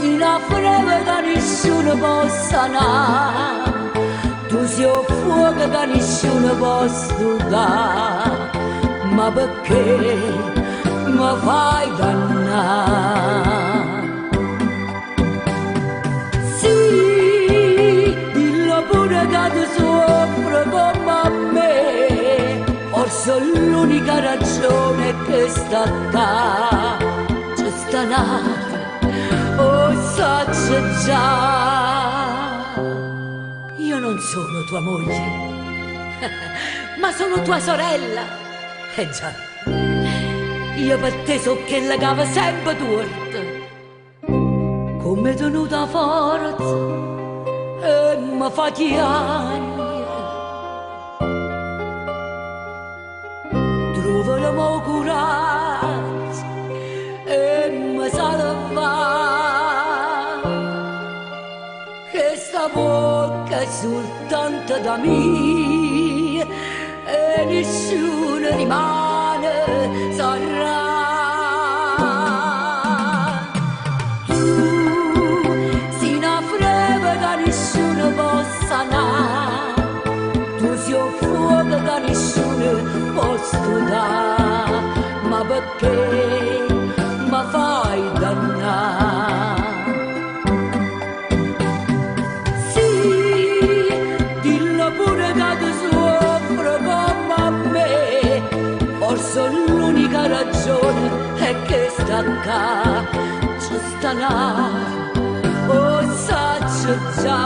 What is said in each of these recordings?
una freve che nessuno può sanare, tu sei un fuoco che nessuno può stupare, ma perché mi fai dannare? Sì, dillo pure che tu soffri come a me, forse l'unica ragione è che sta qua, c'è sta nata. Oh, saggio già, io non sono tua moglie, ma sono tua sorella. Già, io per te so che la cava sempre torta, come tenuta forza e mi fa chiagna. Trovo la mia coraggio e mi salva. Questa bocca è soltanto da me e nessuno rimane sarà. Tu sei una freve che nessuno può sanare, tu sei un fuoco che nessuno può studare, ma perché mi fai dannare? Forse l'unica ragione è che sta qua, c'è sta là, oh saggio già.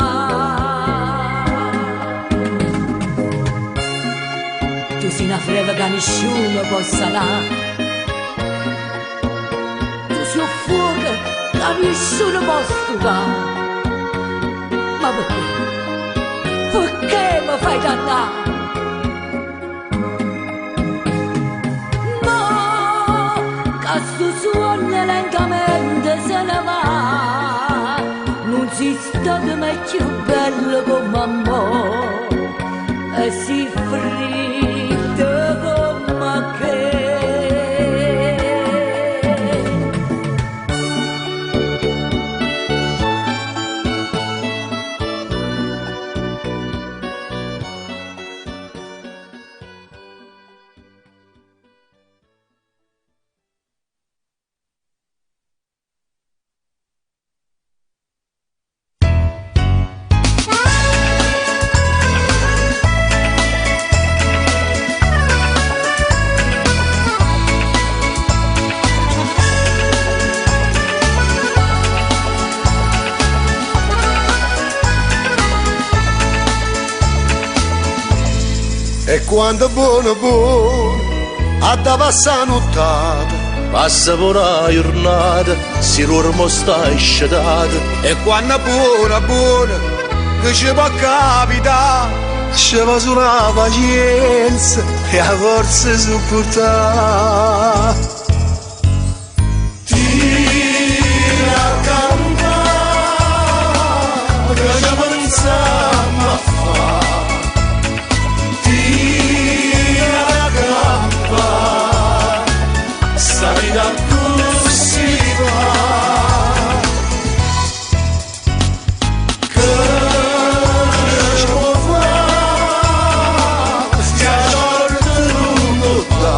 Tu sei una freva che nessuno può sanare, tu sei un fuoco che nessuno può stupare, ma perché? Perché mi fai dannare? Sto suono lentamente se ne va, non si stato mai più bello come me, e si fritto come che. E quando buono buono a da passa nottata, passa pure la giornata, si l'ormo sta scedato. E quando buona buona che ci può capitare, ci va sulla pazienza e la forza sopportare. Tira a campare, che ci pensiamo a fare. La vita così va, che ci può fare, stia giorno lungo da,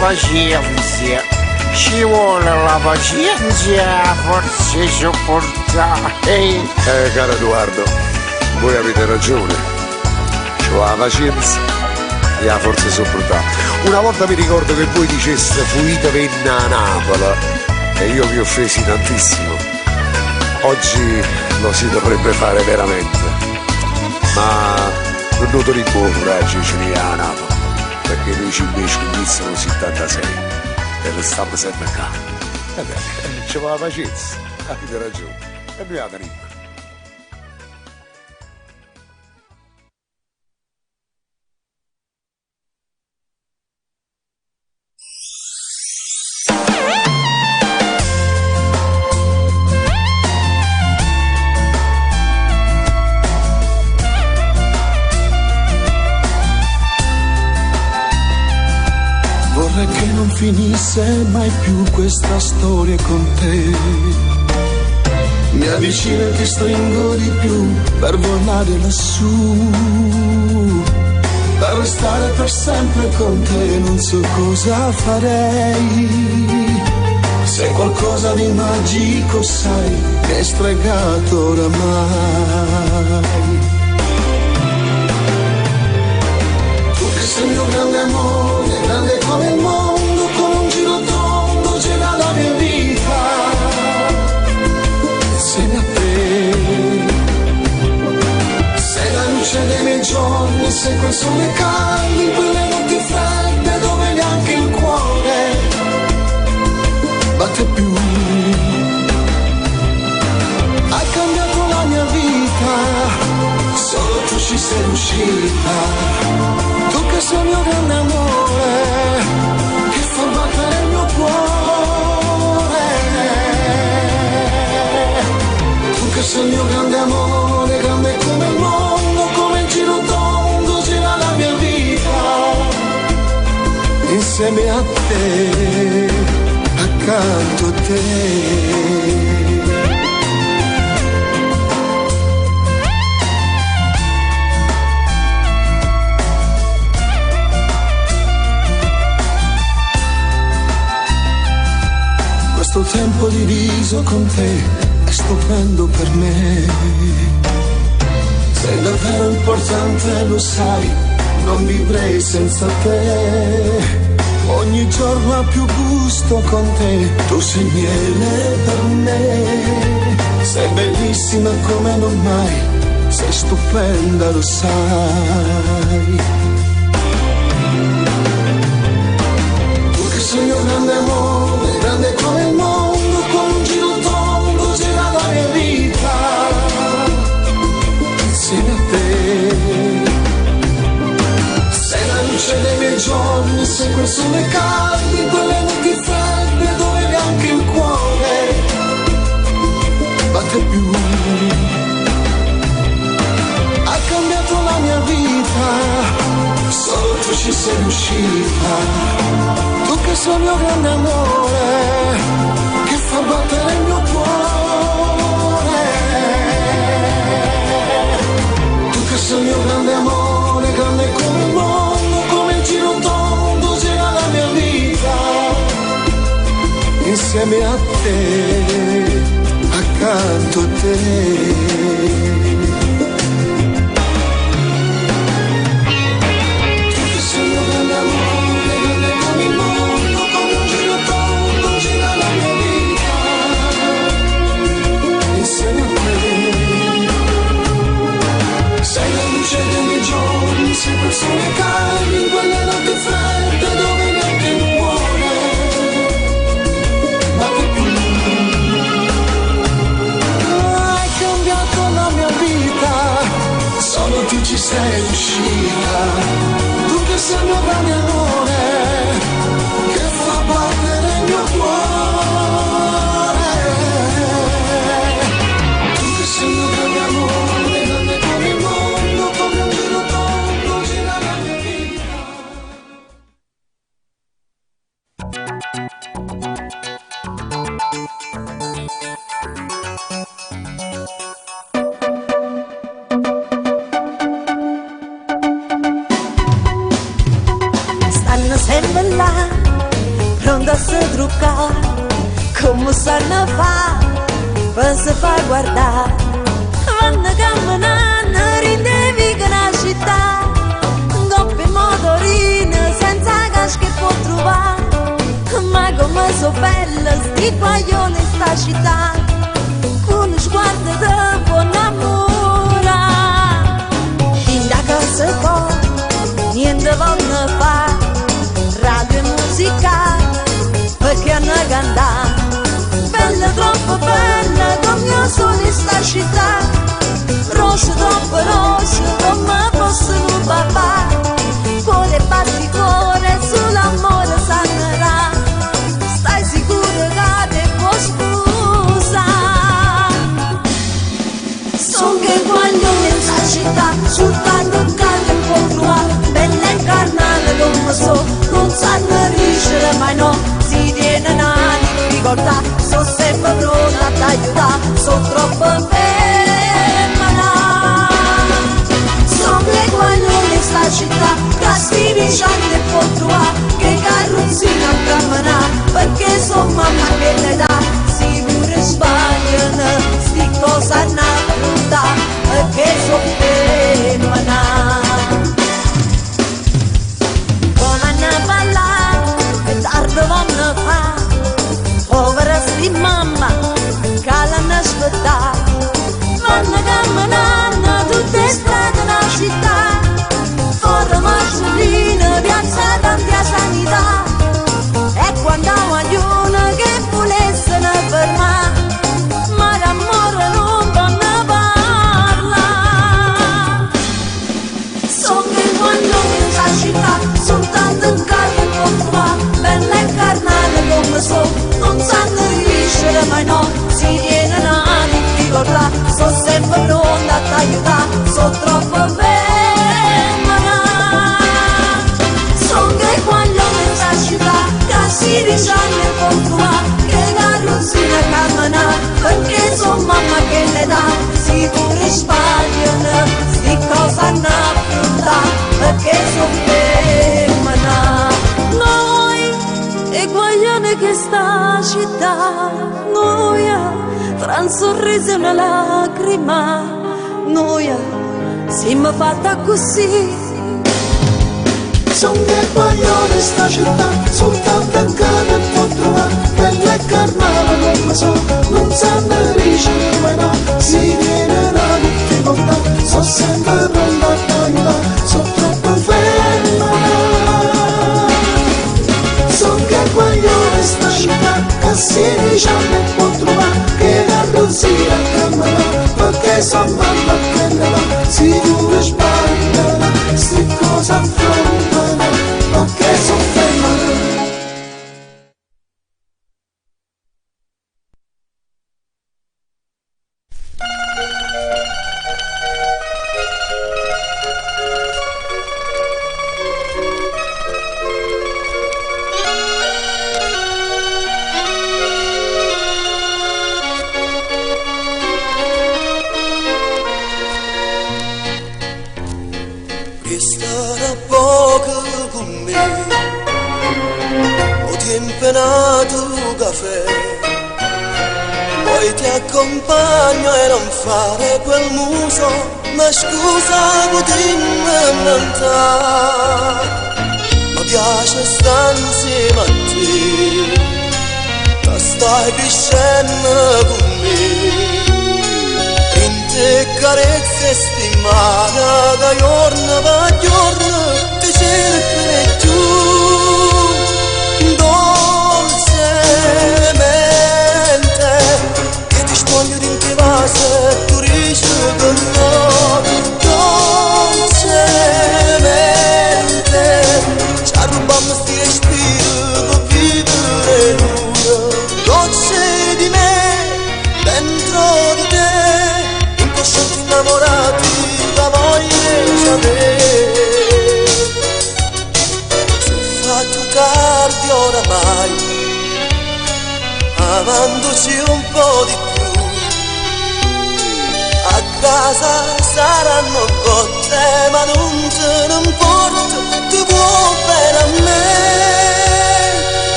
pazienza, ci vuole la pazienza, forse sopportare. Caro Edoardo, voi avete ragione, ci vuole la pazienza e la forza sopportare. Una volta mi ricordo che voi diceste fuite venna a Napoli e io vi offesi tantissimo. Oggi lo si dovrebbe fare veramente, ma non noto di buon coraggio ci viene a Napoli, perché noi ci invece iniziano 76 e restiamo sempre qua. E beh, ci vuole la pazienza, avete ragione. E beata Nico. Vorrei che non finisse mai più questa storia con te. Mi avvicino e ti stringo di più per volare lassù, per restare per sempre con te. Non so cosa farei, se qualcosa di magico sai che è stregato oramai. Tu che sei il mio grande amore, grande come il mondo, con un giro tondo gira la mia vita. Insieme a te, sei la luce dei miei giorni, sei quel sole caldo in quelle notti fredde dove neanche il cuore batte più. Hai cambiato la mia vita, solo tu ci sei riuscita. Tu che sei il mio grande amore, che fa battere il mio cuore. Tu che sei il mio grande amore, grande come il mondo, come il giro tondo gira la mia vita. Insieme a te, accanto a te. Questo tempo diviso con te è stupendo per me. Sei davvero importante, lo sai, non vivrei senza te. Ogni giorno ha più gusto con te, tu sei miele per me. Sei bellissima come non mai, sei stupenda, lo sai. Tu che sei il mio grande amore, grande come il mondo, con un giro tondo gira la mia vita. Insieme a te, sei la luce dei miei giorni, sei quel sole caldo in quelle notti fredde dove neanche il cuore batte più. Hai cambiato la mia vita, solo tu ci sei riuscita. Tu che sei il mio grande amore, che fa battere il mio cuore. Tu che sei il mio grande amore, grande come il mondo, come il giro tondo gira la mia vita. Insieme a te, accanto a te. Sei quel sole caldo in quelle notti fredde dove neanche il cuore batte più. Hai cambiato la mia vita, solo tu ci sei riuscita. Tu che sei il mio grande amore, che fa battere il mio cuore. Tu che sei il mio grande amore, grande come il mondo, come un giro tondo gira la mia vita. Stanno sempre là quando si trucca, come sanno fa, per si fa guardare. Vanno camminando, rindevi che una città, coppie motorine, senza cash che può trovare. Ma come so bella, sti guaglioni in sta città, con sguardo di buon amore. In da casa tua, niente vanno fa, radio e musica, perché hanno cantato. Bella, troppo bella, come io sono in sta città, rosse, troppo rosse, come possono papà. Cuore batti cuore, sull'amore sannerà, stai sicuro che te può scusa. So che guaglione in sta città, soltanto che può trovare, bella e carnale come so, non sanno riuscire mai no, si tiene una difficoltà, so sempre pronta ad aiutare, so troppo ferma. So che guaglione in sta città, castivi c'hanno e può trovare, che carrozzina a camminare, perché so mamma che le dà, sicure sbagliano, sti cosa hanno affronta, perché so femmina. Come hanno ballato, e tardi vanno fa, povera sti mamma, che l'hanno aspettato, vanno camminando tutte strade della città, Foro Marcellino, piazza tanta sanità, e quando vogliono che volesse ne fermare, ma l'amore non vanno parla. So che vogliono in sta città, soltanto in casa può trovare, bella e carnale come so, non sanno riuscire mai no, si tiene una difficoltà, so sempre pronta ad aiutare, so troppo bella. Si diciamo e può trovare, che carrozzina cammina, perché so mamma che le dà, sicure sbagliano, sti cosa hanno affrontato, perché so femmina. Noi, e guaglione che sta città, noi, tra un sorriso e una lacrima, noi, siamo fatta così. Son che guaglione sta città, soltanto in casa può trovare, bella e carnale come so, non sanno riuscire mai no, si viene una difficoltà, so sempre pronta ad aiutare, so troppo ferma. Son che guaglione sta città, che si diciamo e può trovare, che carrozzina camminare, perché so mamma che ne va, sicuro sbagliano, sti cosa affrontano, perché so ferma. Starà poco con me, ho tempenato caffè, poi ti accompagno e non fare quel muso, ma scusa potremmo inventare, mi piace stare insieme a te, stai crescendo con me. Te carezze stimata da giorno per giorno ti cercherò giù dolcemente che ti spoglio in che vase tu riesci con noi dolcemente ci arrubammo sti respiri per vivere l'una dolce di me dentro di te innamorati la voglia sapere sono fatto tardi oramai amandoci un po' di più a casa saranno botte ma non te ne importa tu vuoi bene a me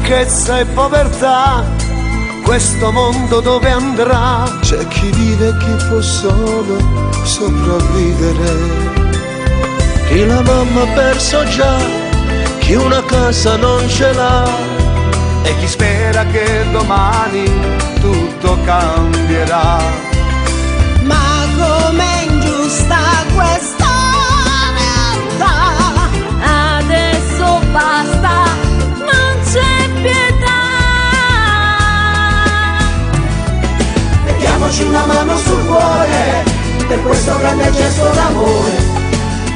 ricchezza e povertà, questo mondo dove andrà? C'è chi vive e chi può solo sopravvivere. Chi la mamma ha perso già, chi una casa non ce l'ha, e chi spera che domani tutto cambierà. Ma com'è ingiusta questa realtà, adesso basta, non c'è pietà. Mettiamoci una mano sul cuore per questo grande gesto d'amore,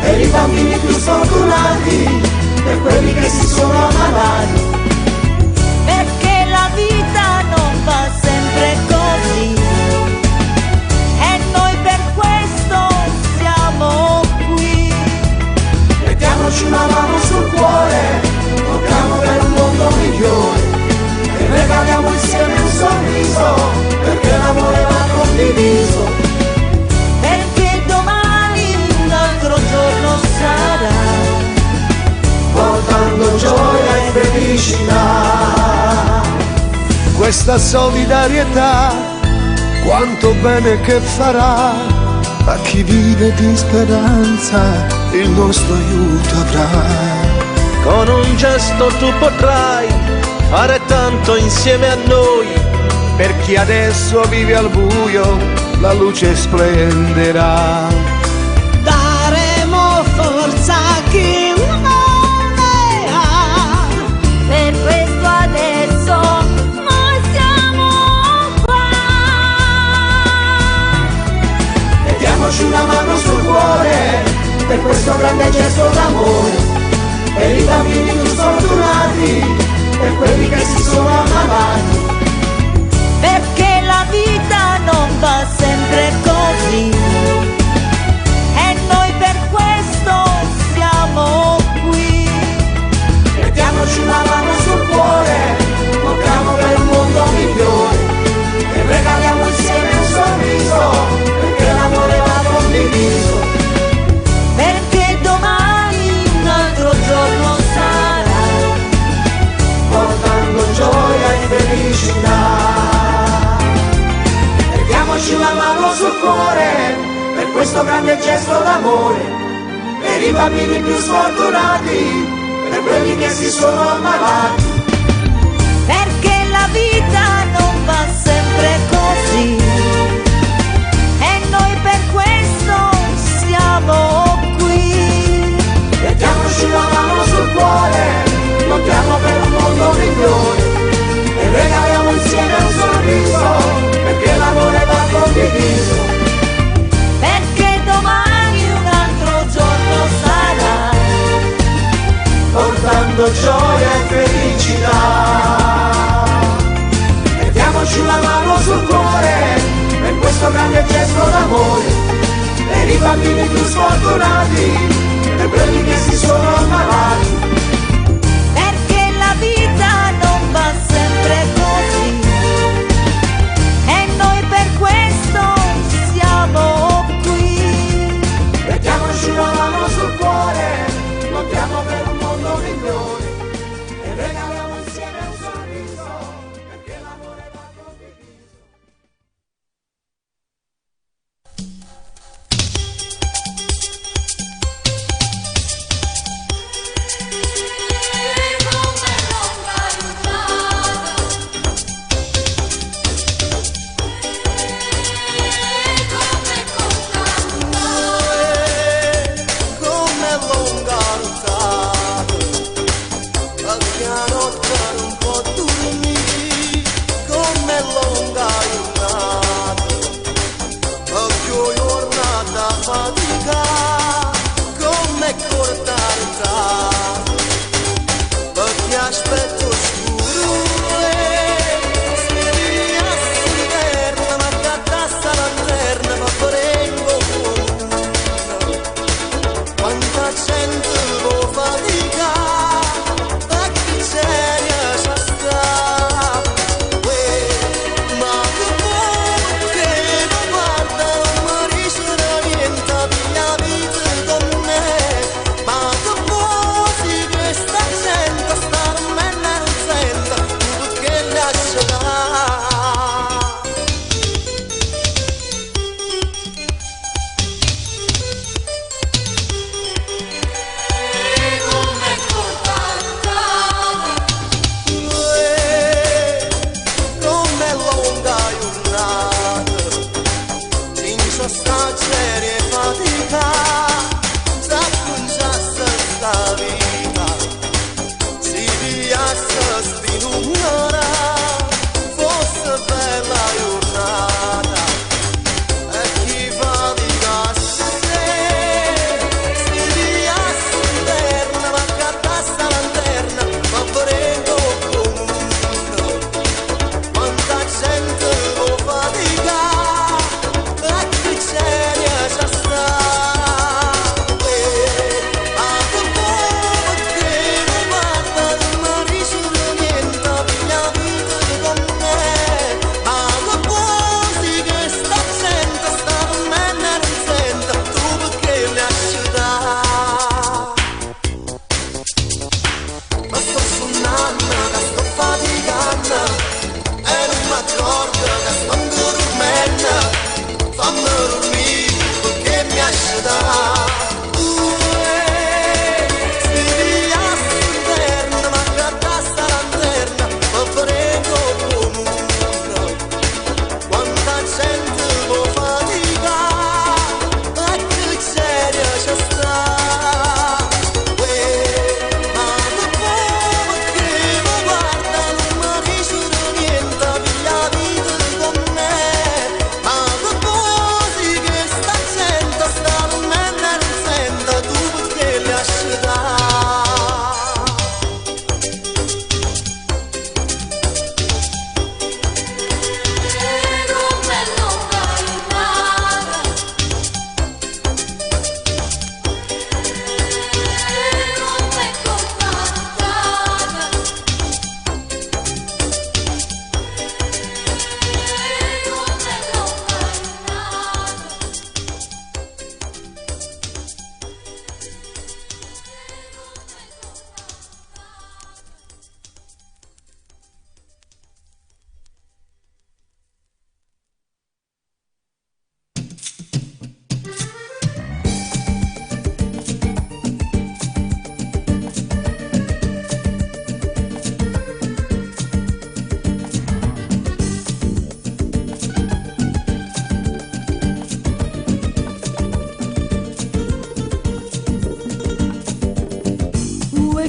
per i bambini più sfortunati, per quelli che si sono ammalati. Perché la vita non va sempre così, e noi per questo siamo qui. Mettiamoci una mano sul cuore, lottiamo per un mondo migliore, e regaliamo insieme un sorriso, perché l'amore va condiviso. Perché domani un altro giorno sarà, portando gioia e felicità. Questa solidarietà, quanto bene che farà a chi vive di speranza, il nostro aiuto avrà. Con un gesto tu potrai fare tanto insieme a noi, per chi adesso vive al buio la luce splenderà. daremo forza a chi non ne ha. Per questo adesso noi siamo qua. Mettiamoci una mano sul cuore per questo grande gesto d'amore, per i bambini più sfortunati, per quelli che si sono ammalati. Perché la vita non va sempre così, e noi per questo siamo qui. Mettiamoci una mano sul cuore, lottiamo per un mondo migliore, e regaliamo insieme un sorriso, perché l'amore va condiviso. Perché domani un altro giorno sarà, portando gioia e felicità. Mettiamoci una mano sul cuore per questo grande gesto d'amore, per i bambini più sfortunati, per quelli che si sono ammalati. perché la vita non va sempre così, e noi per questo siamo qui. Mettiamoci una mano sul cuore, lottiamo per un mondo migliore, e regaliamo insieme un sorriso, perché l'amore va condiviso. Perché domani un altro giorno sarà, portando gioia e felicità. Mettiamoci una mano sul cuore per questo grande gesto d'amore, per i bambini più sfortunati, per quelli che si sono ammalati. perché la vita non va sempre così, e noi per questo siamo qui. Mettiamoci una mano sul cuore, lottiamo per un mondo migliore, e regaliamo insieme un sorriso, perché l'amore va condiviso.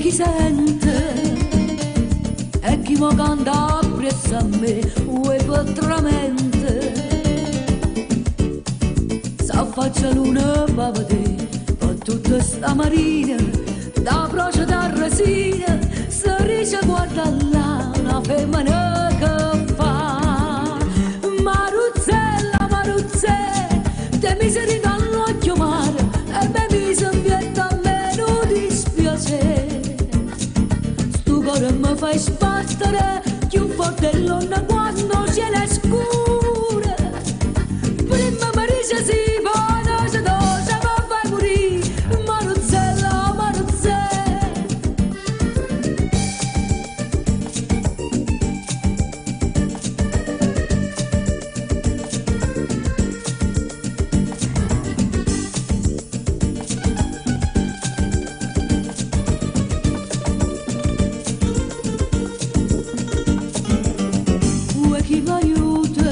chi sente e chi mi canta appresso a me e patramente s'affaccia l'una per vedere per tutta sta marina da brocia da resina si dice guarda là una femmina che fa Maruzzella, Maruzzella te mi sei ridanno a chiamare e me mi son vieta a me non dispiace stu cuore mi fai sbattere più forte l'onna quando c'è la scura prima mi dice sì poi no se doce ma fai morire Maruzzella, Maruzzella chi mi aiuta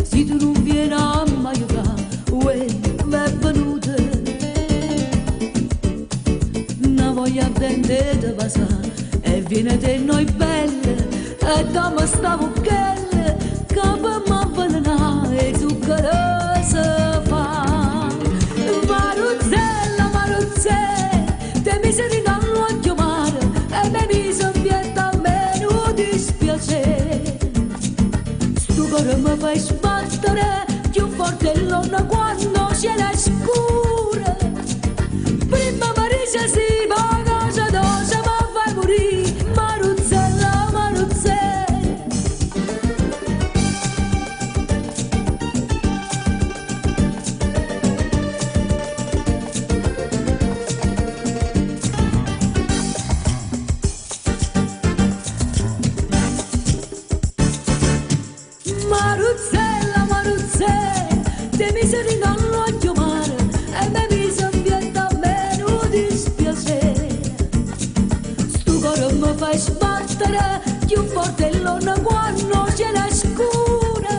se tu non vieni a mi aiutare uè mi è venuta una voglia ardente di passare e viene te noi belle e dammi sta bucchella che per mi avvelenare e zucchero si fa Maruzzella, Maruzzella te mi sei ridanno a chiamare e me mi son vieta a me non dispiace stu cuore mi fai sbattere più forte l'onna quando c'è la scura prima mi dice sì poi doce doce ma fai morire Maruzzella, Maruzzella Maruzzella, Maruzzella te mi sei ridanno a chiamare e me mi son vieta a me non dispiace stu cuore mi fai sbattere più forte l'onna quando c'è la scura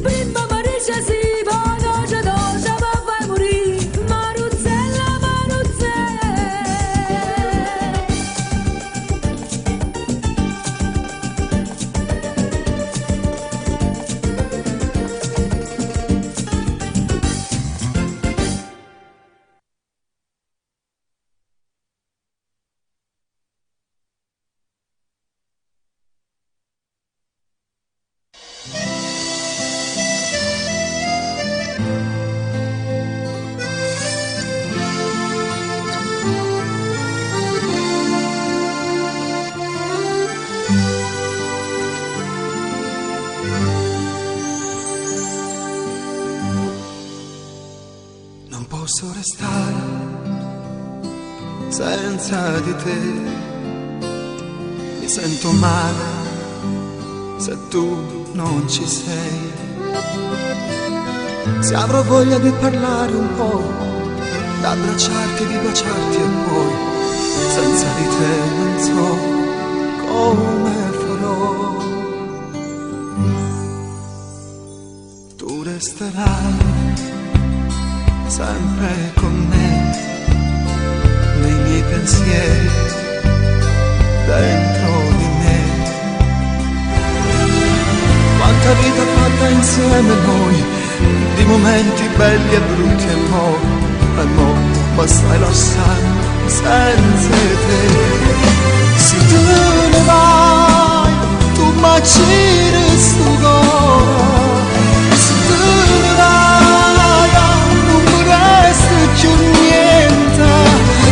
prima mi dice sì poi doce doce ma fai morire Maruzzella, Maruzzella Non posso restare senza di te, mi sento male se tu non ci sei. Se avrò voglia di parlare un po', di abbracciarti, di baciarti e poi senza di te non so come farò. Tu resterai sempre con me, nei miei pensieri, dentro di me. Quanta vita fatta insieme noi, di momenti belli e brutti e mo passai lo sai, senza te. Se tu ne vai, tu mi resto cuore. Se tu ne vai, non mi resta più niente.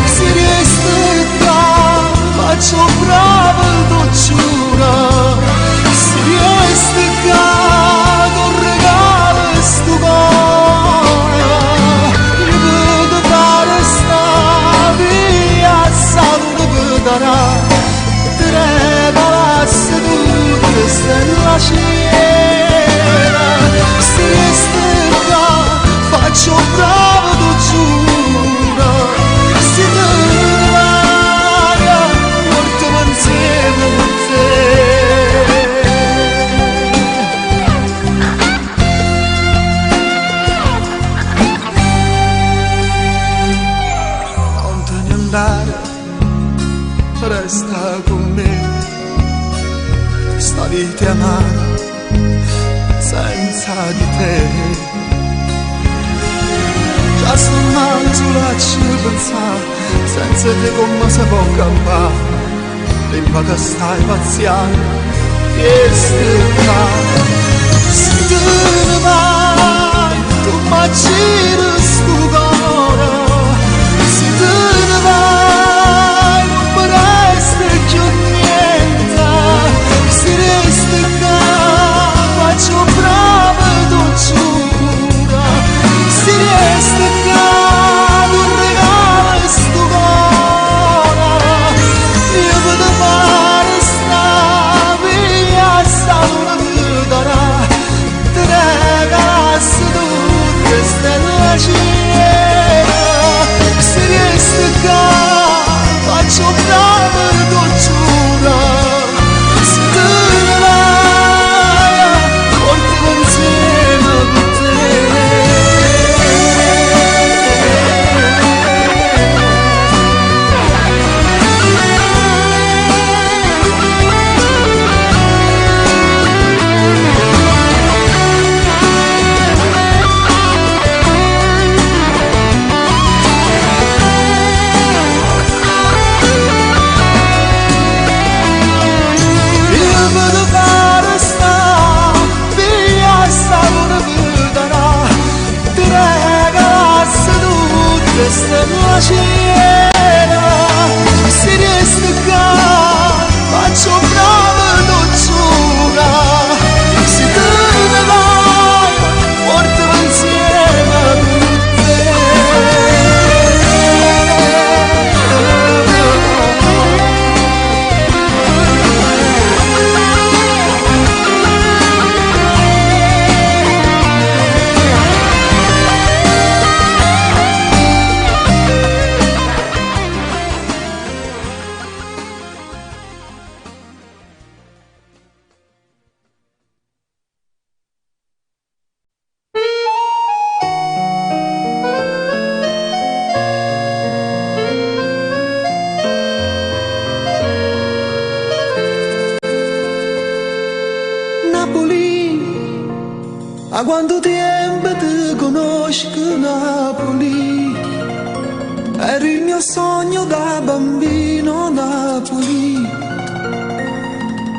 Se resti qua, faccio bravo il docciura. Se resti qua, non regalo sto cuore. Io vedo fare sta via, salvo vedrà. Tre palasse tutte stelle pensare, senza te come si può campare, prima che stai pazziando, che stai. Se te ne vai, tu m'aggiri sto cuore, se te ne vai, non mi resta più niente, se resta qua, faccio brava tu giura, se resta qua, tu regala sto cuore, io vedo fare sta via, sta una vita. Stella cielo, se resta qua, faccio brava tu giura, se te ne vai, porto insieme con stella cielo, se resta qua, faccio brava tu giura, se te ne vai, porto insieme con a quanto tempo ti conosco Napoli, eri il mio sogno da bambino Napoli,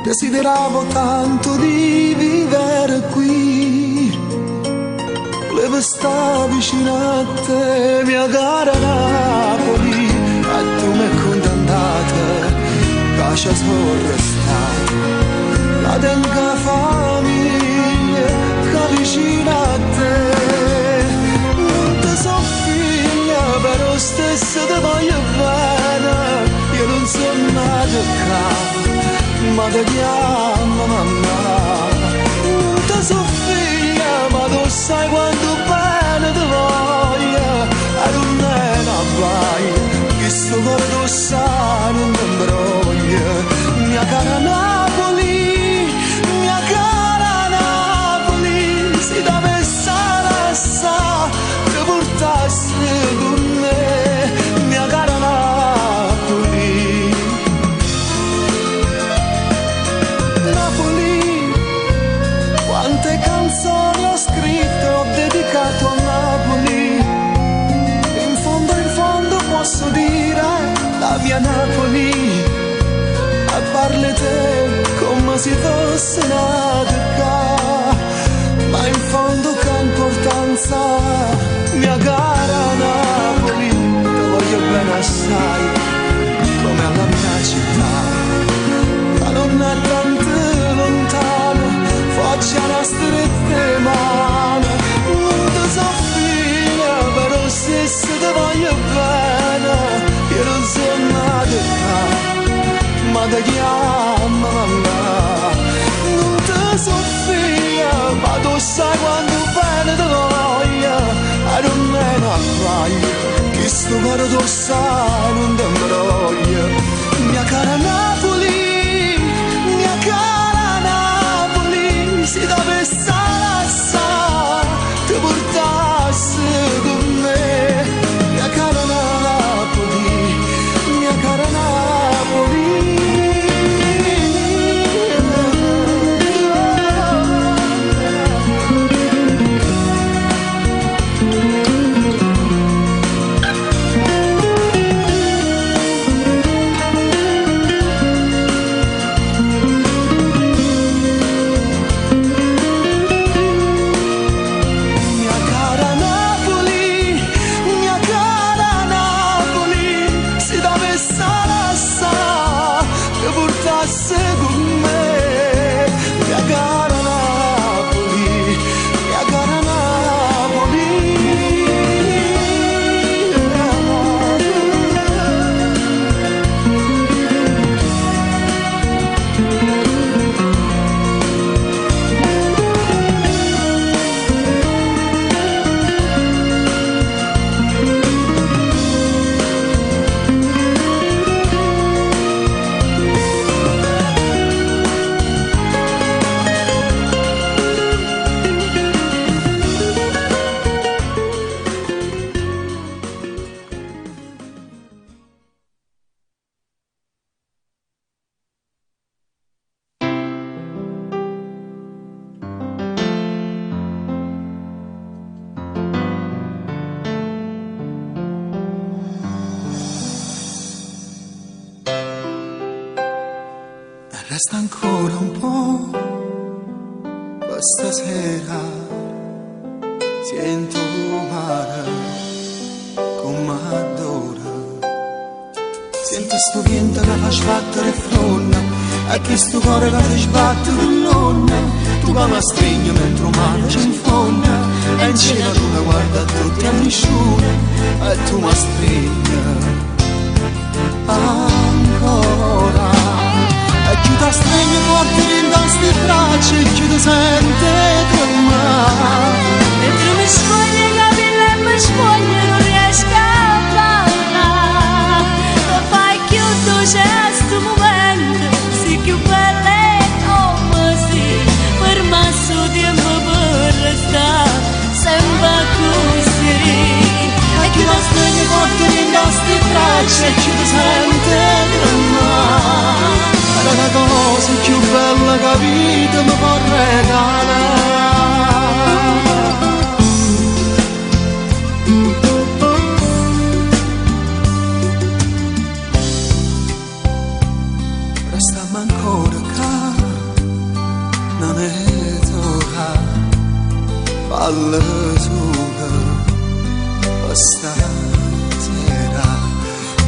desideravo tanto di vivere qui, volevo stare vicino a te mia cara Napoli, e tu mi hai condannata, lascia sforrestare, la tenga famiglia vicino a te, non ti so figlia, però stesso ti voglio bene, io non sono nato qua, ma ti chiamo mamma, non ti so figlia, ma tu sai quanto bene ti voglio, e non è una baia, che sto cuore tu sai non ti imbroglia, mia cara Napoli, mia cara Napoli, se dovesse lasciare, ti portassi con me, mia cara Napoli. Napoli, quante canzoni ho scritto, ho dedicato a Napoli, in fondo posso dire la mia Napoli, a parli te come se fosse nata qua, ma in fondo che importanza, mia cara Napoli, ti voglio bene assai, come alla mia città, ma non è tanto lontano, faccia una strette mano, non ti so figlia, però stesso ti voglio bene, io non sono nato qua, ma ti chiamo mamma, non ti so figlia, ma tu sai quanto bene ti voglio, e non è una guaglia, che sto cuore tu sai non ti imbroglia, mia cara Napoli, mia cara Napoli, se dovesse lasciare, ti portassi con me, mia cara Napoli, mia cara Napoli. Resta ancora un po', questa sera sento mare come adora. Sento sto vento che fa sbattere il fronte e che sto cuore che fa sbattere il nonno. Tu che mi stringi mentre un mare ci infonda e in cielo tu la guarda a tutti e a nessuno e tu mi stringi ancora. E chi ti stringe forte in queste braccia e chi ti sente tremare. Mentre mi scoglie i capelli e mi scoglie non riesco a parlare. Lo fai chiudo c'è sto momento, sì più belle come sì. Per me sto tempo per restare sempre così. E chi ti stringe forte in queste braccia e chi ti sente tremare. È la cosa più bella che la vita mi può regalare. Restiamo ancora qua, non è ora, falla sola, stasera.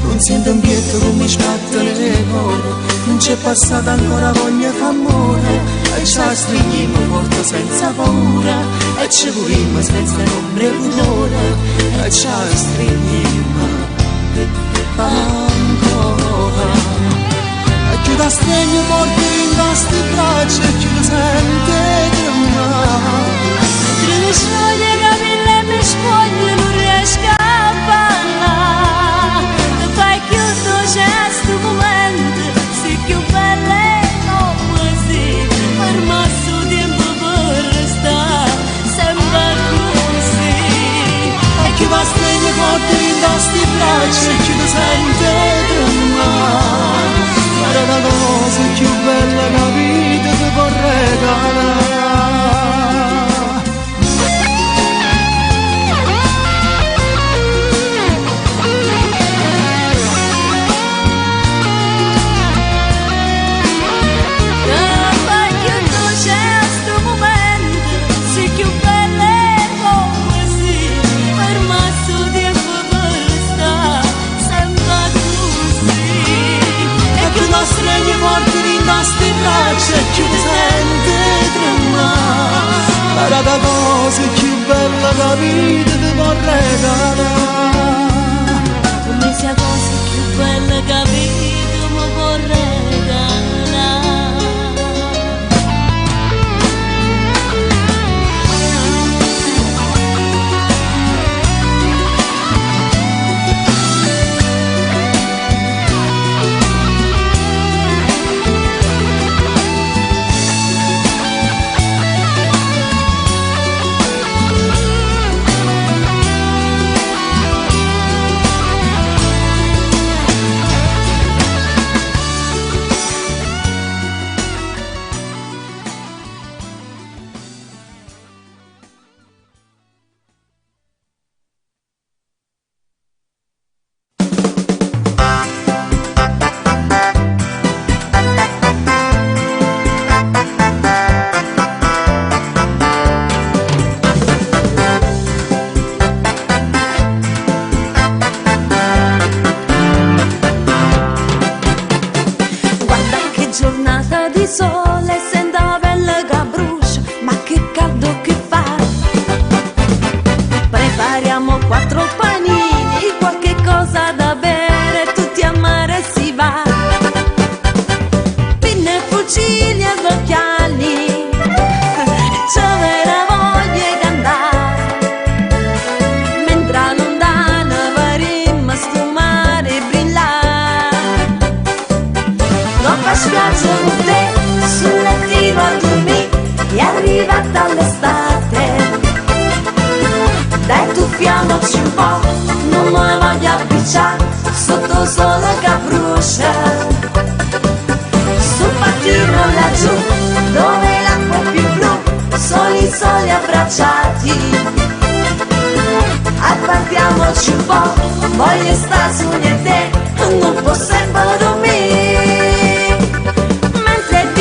Non sento un pietro come mi scatta le cuore, non c'è passata ancora voglia d'amore, e ci stringiamo forte senza paura, e ci curimmo senza ombra e pudore, e ci stringiamo ancora. E chi ti stringe forte in queste braccia e chi ti sente tremare. Mentre mi scoglie i capelli e mi scoglie non riesco a parlare. Lo fai chiudo c'è sto momento, sì più belle come sì. Per me sto tempo per restare sempre così. E chi ti stringe forte in queste braccia e chi ti sente tremare. Era la cosa più bella che la vita ti può regalare. Stringi forte in queste braccia e chi ti sente tremare. Era la cosa più bella che la vita ti può regalare. Come sia cosa più bella che la vita mi può regalare. Tuffiamoci un po', non me voglio appicciare sotto il sole che brucia. Sul pattino laggiù, dove l'acqua è più blu, soli abbracciati. Appartiamoci un po', voglio stare su di te, non posso sempre dormire. Mentre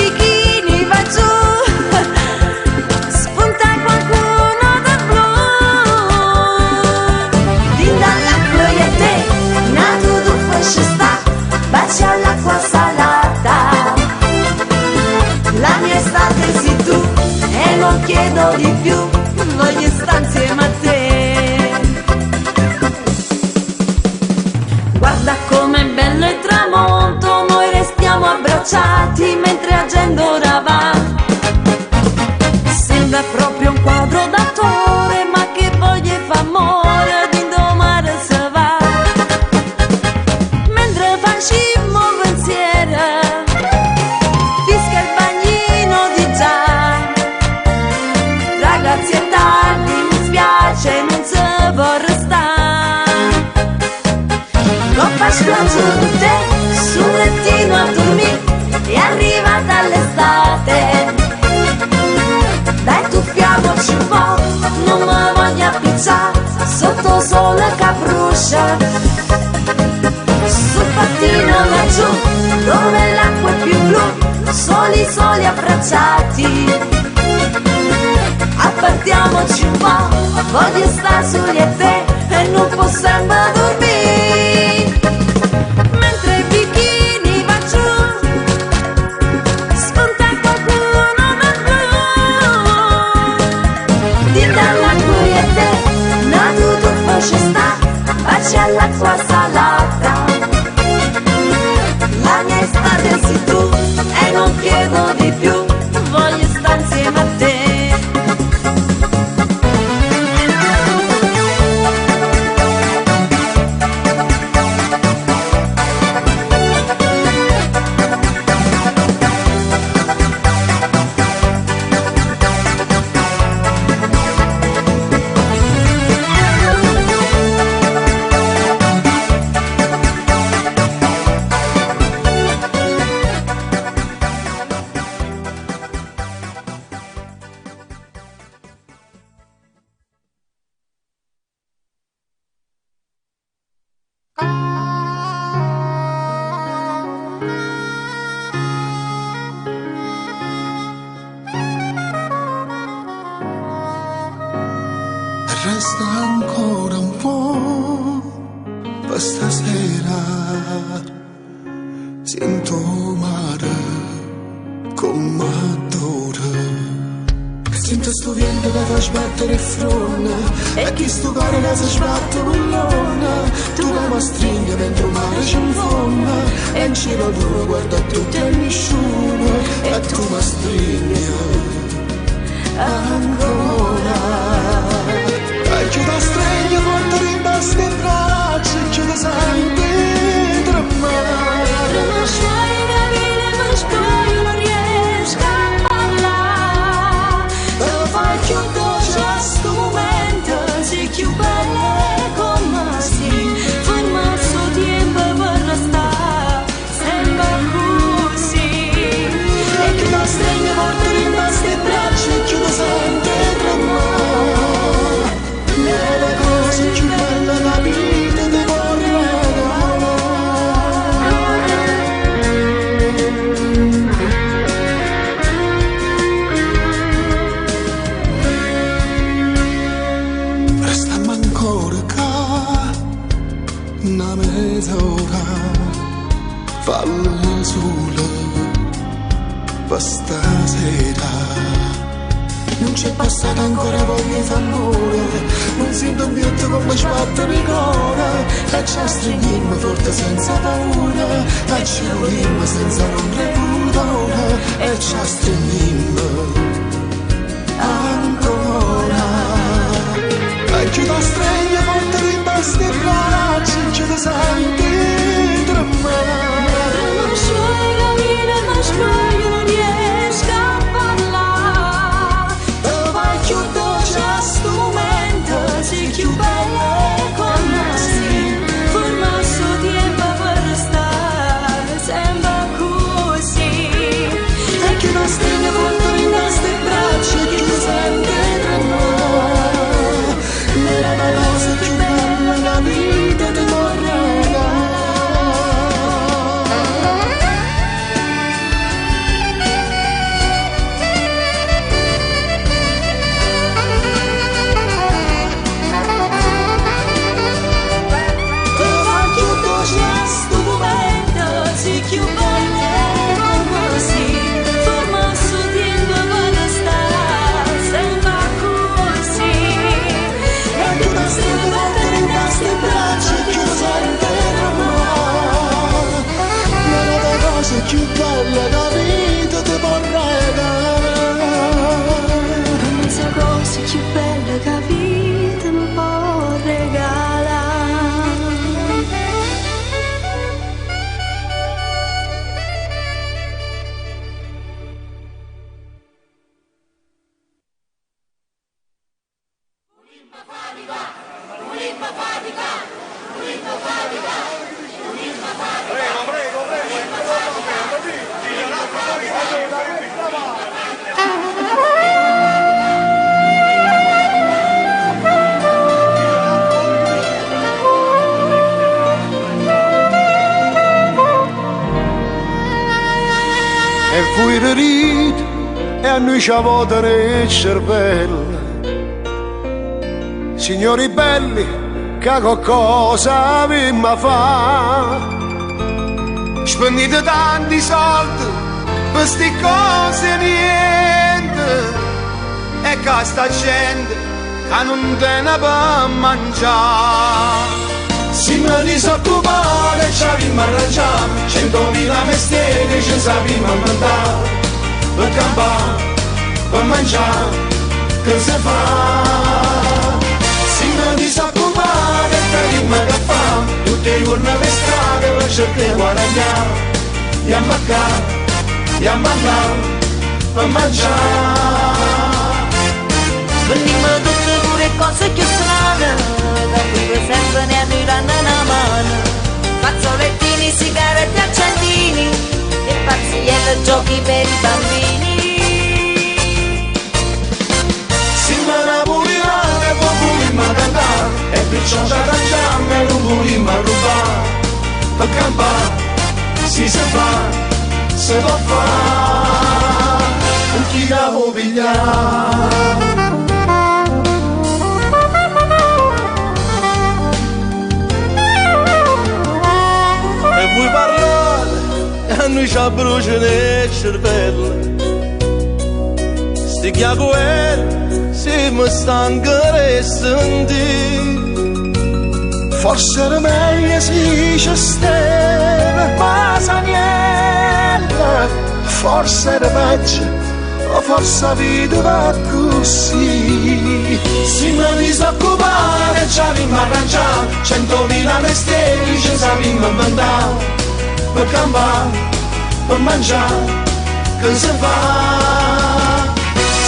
non chiedo di più, voglio stare insieme a te. Guarda com'è bello il tramonto, noi restiamo abbracciati mentre la gente ora va. Sembra proprio un quadro d'autore, ma che voglia fa amore, di domare se va. Mentre facciamo pensiero, fischia il bagnino di già. Ragazzi è tardi, mi spiace, non se può restare. Coppa splacciante sul lettino a dormire, è arrivata l'estate. Dai tuffiamoci un po', non mi voglio appicciare sotto sole che brucia. Sul pattino laggiù, dove l'acqua è più blu, soli abbracciati. Appartiamoci un po', voglio stare soli e te e non possiamo dormire. Mentre i bikini va giù, sconta qualcuno da blu. Di dall'acqua e te, nato tutto ci sta, baci all'acqua salata. La mia estate sei tu e non chiedo di più, voglio stare insieme a te. Resta ancora un po' per stasera. Sento mare come adora. Sento sto vento che fa sbattere il fronte e chi sto cuore che si sbatte bullona. Tu che mi stringi mentre il mare ci infonda e in cielo tu guarda tutti e nessuno e tu mi stringi ancora. E ci da stregno forte rimasti in braccia e ci da senti tremare. Non sai capire ma poi non riesco a parlare. Te fai chiudo già sto momento, sei più bella come sei. Ferma il suo tempo per restare, sembra così. E che da stregno forte rimasti in braccia e ci da senti tremare. La cosa più bella da vita ti vorrei regalare. Restiamo ancora qua una mezz'ora, fallo solo per stasera. Non c'è passata ancora voglia di amore, non sento un vietto come sbatte mi cuore. E ci stringiamo forte senza paura, e ci volimmo senza rompere pudore. E ci stringiamo ancora. E ci da stregno forte rimasti in braccia, e ci da senti tremare. Non sai capire ma poi non riesco a parlare. Chiudo già sto momento, Sei più bella come sei. Forma il suo tempo per restare, sembra così. e che non stringe forte rimasti in braccia e che sente tremare. Era la cosa più bella, la vita ti vorrei regalare. E voi ride e a noi ci votano il cervello. Signori belli, che qualcosa vi ma fa? Spendete tanti soldi per sti cose niente, e che sta gente che non tiene per mangiare. Si mi disoccupate ci abbiamo arrangiato, 100.000 mestieri ci sappiamo inventare, per campare, per mangiare, che si fa? Si mi disoccupate e abbiamo che fare, tutti i giorni per strada per cercare di guadagnare, e a mancare, e a mandare, per mangiare. Venimmo tutte pure cose più strane, da cui sempre ne arrivano una mano. Fazzolettini, sigarette, accendini e pazzielle, giochi per i bambini. Si me ne volevate e poi volevamo cantare, e perciò ci arrangiamo e non volevamo rubare. Per campare si fa, si può fare, non chi la può pigliare. Vuoi parlare e a noi ci bruciano il cervello. Sti chiacchiere si mi stanca e senti. Forse era meglio se ci stava ma sa niente. Forse era peggio o forse la vita va così. Si mi disoccupare ci abbiamo arrangiato, 100.000 mestieri ci sappiamo inventare, per campare, per mangiare, che si fa?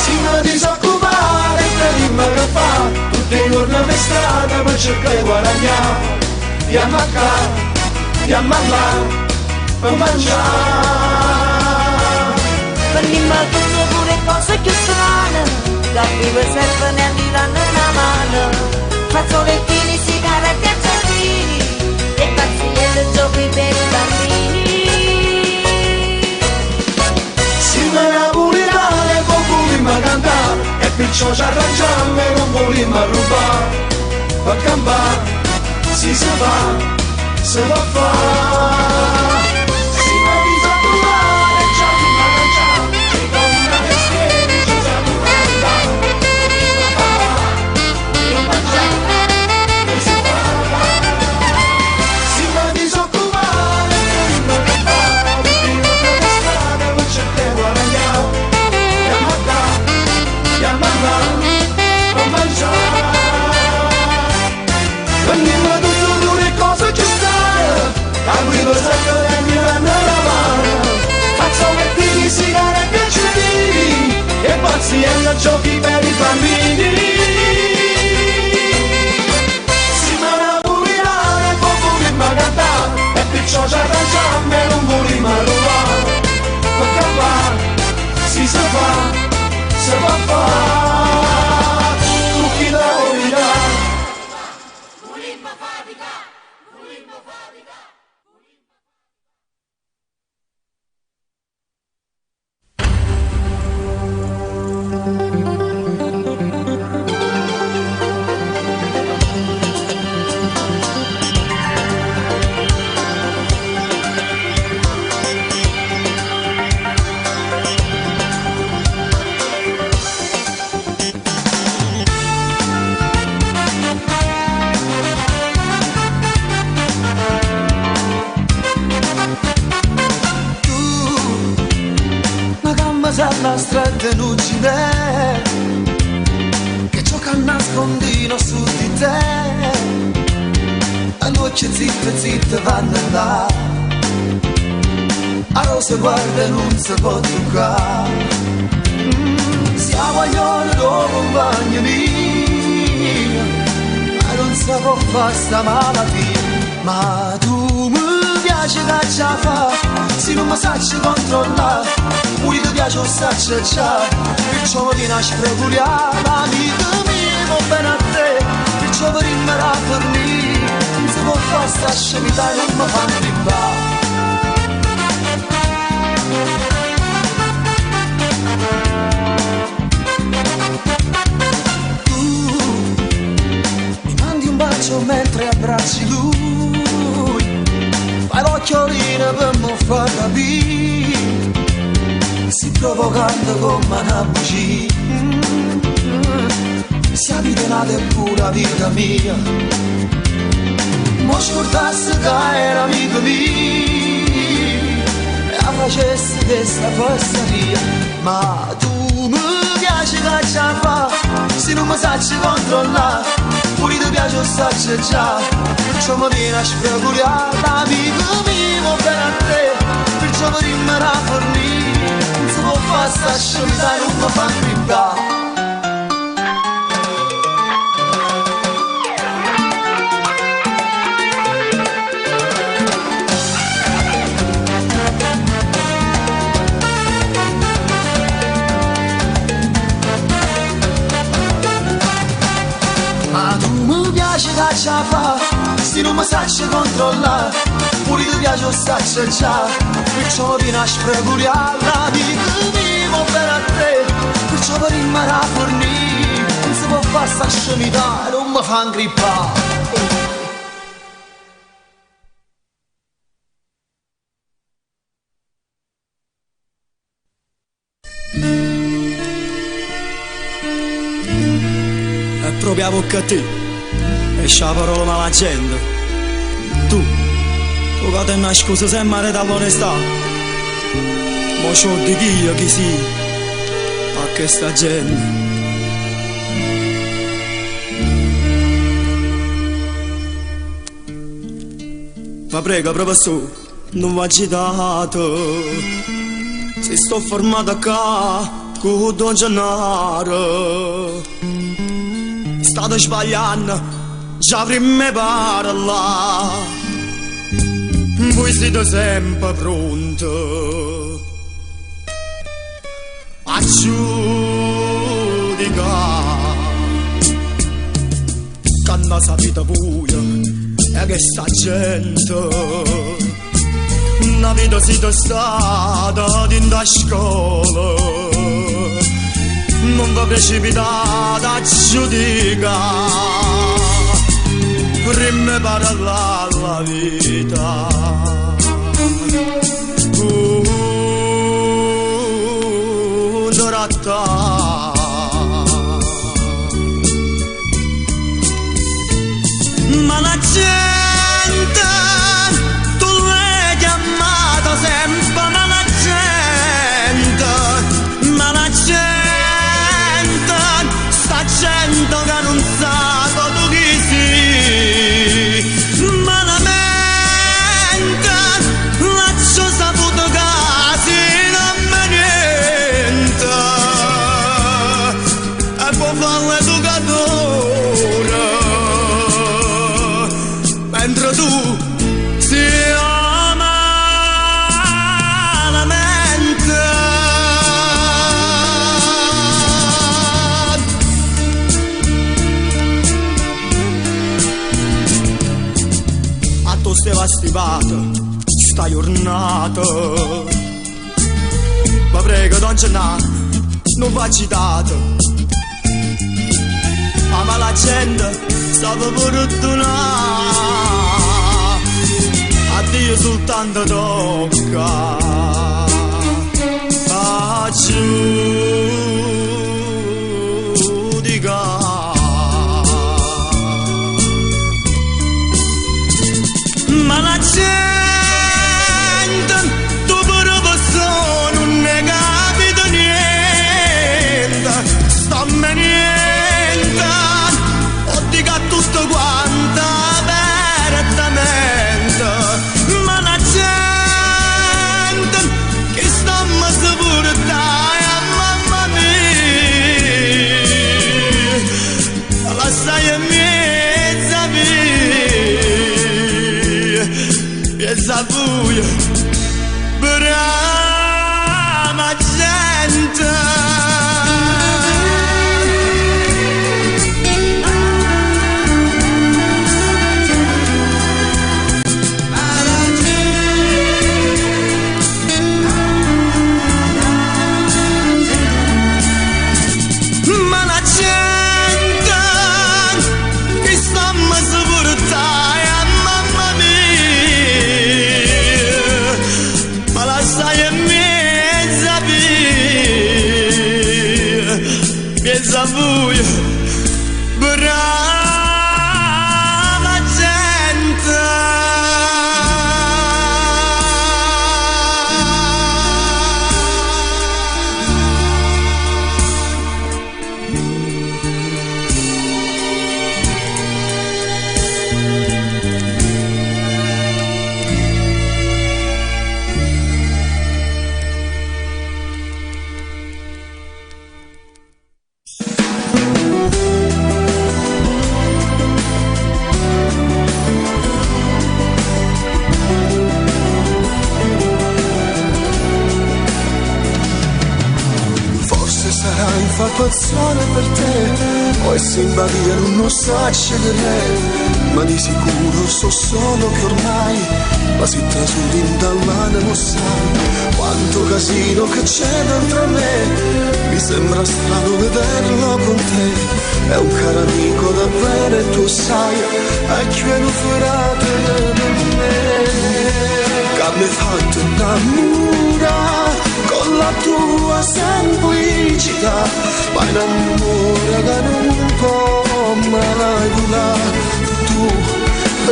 Si mi disoccupare e abbiamo che fare, tutti i giorni per strada per cercare di guadagnare, e a mancare, e a mandare, per mangiare. Venimmo tutte pure cose più strane, da vive sempre ne arrivano una mano. Fazzolettini, sigarette, accendini e pazzielle, giochi per i bambini. Si me ne volevate e poi volevamo cantare, e perciò ci arrangiamo e non volevamo rubare. Per campare si fa, si può fare. Si mi disoccupate e ci abbiamo arrangiato, 100.000 mestieri ci sappiamo inventare, per mangiare, che si fa? Si mi disoccupate e abbiamo che fare, tutti i giorni per strada per cercare di guadagnare, e a mancare, e a mandare, per mangiare. Venimmo tutte due cose che strane, a cui lo sempre ne vanno la mano. Fazzolettini, sigarette, accendini e pazzielle, giochi per i bambini. Si me ne volevate e poi volevamo cantare, e perciò ci arrangiamo e non volevamo rubare. Per campare si fa, si può fare, tu chi la vuoi dare? La strada non ci vede, che gioca a nascondino su di te, a noce zitte zitte vanno là, a rosa guarda non si può toccare, siamo a ione dopo un bagno mio, se può fare sta malattia. Ma tu mi piace che ce la fa, se non mi sacci controllare, pure ti piace o sacci già, perciò mi viene a spreculiare. Amica mia, va bene a te, perciò per rimanere a fornire, non si può fare sta scemità e non mi fa arrivare. Mentre abbracci lui, fai l'occhiolino per mi far capire, si provocando come una bugia, se la vita è nata è pura vita mia, mo scordasse che era amico mio e la facesse questa fesseria. Ma tu mi piace che ce la fa, se non mi sacci controllare, pure ti piace o sacci già, perciò mi viene a spreculiare. Amico mio, va bene a te, perciò mi rimanere a fornire, non si può fare sta scemità e non mi fa gridare. Che ce la fa, se non mi sacci controllare, pure ti piace o sacci già, perciò mi viene a spreculiare. Amico mio, va bene a te, perciò per rimanere a fornire, non si può fare sta scemità e non mi fa ingrippare. È proprio a bocca a te, esce la parola mala gente. Tu che te nascosi sempre dall'onestà, ma c'ho di chi si a questa gente. Ma prego professore, non va agitato, se sto fermato qua con Don Gennaro, state sbagliando già prima parla, voi siete sempre pronti a giudicare, quando sapete voi e che sta gente, una vita siete stata in da scuola, non vi precipitate a giudicare, prima parlare la vita. Ma la gente tu l'hai chiamata sempre, ma la gente sta gente che non sa tu chi sei, ma la mente l'ho saputo che non me niente e può fare l'educatore, mentre tu si ama la mente. A tu stai stivato sta giornata, ma prego Don Gennaro non va agitato, ma la gente stava fortunata, a Dio soltanto tocca a giudicare. Ma la gente tu pure persona non ne capita niente, stammi niente, o dica tutto quanto apertamente, ma la gente che stammi si pure dai a mamma mia. mezza buia, brava gente. Buia, brava gente. Infatuazione per te, o è simpatia, non lo sai scegliere, ma di sicuro so solo che ormai la si trasudi in dall'ane, lo sai, quanto casino che c'è dentro me, mi sembra strano vederlo con te, è un caro amico davvero e tu sai, è pieno furato di me, che mi ha fatto innamorare con la tua semplicità, ma in amore che non può mai durare. Tu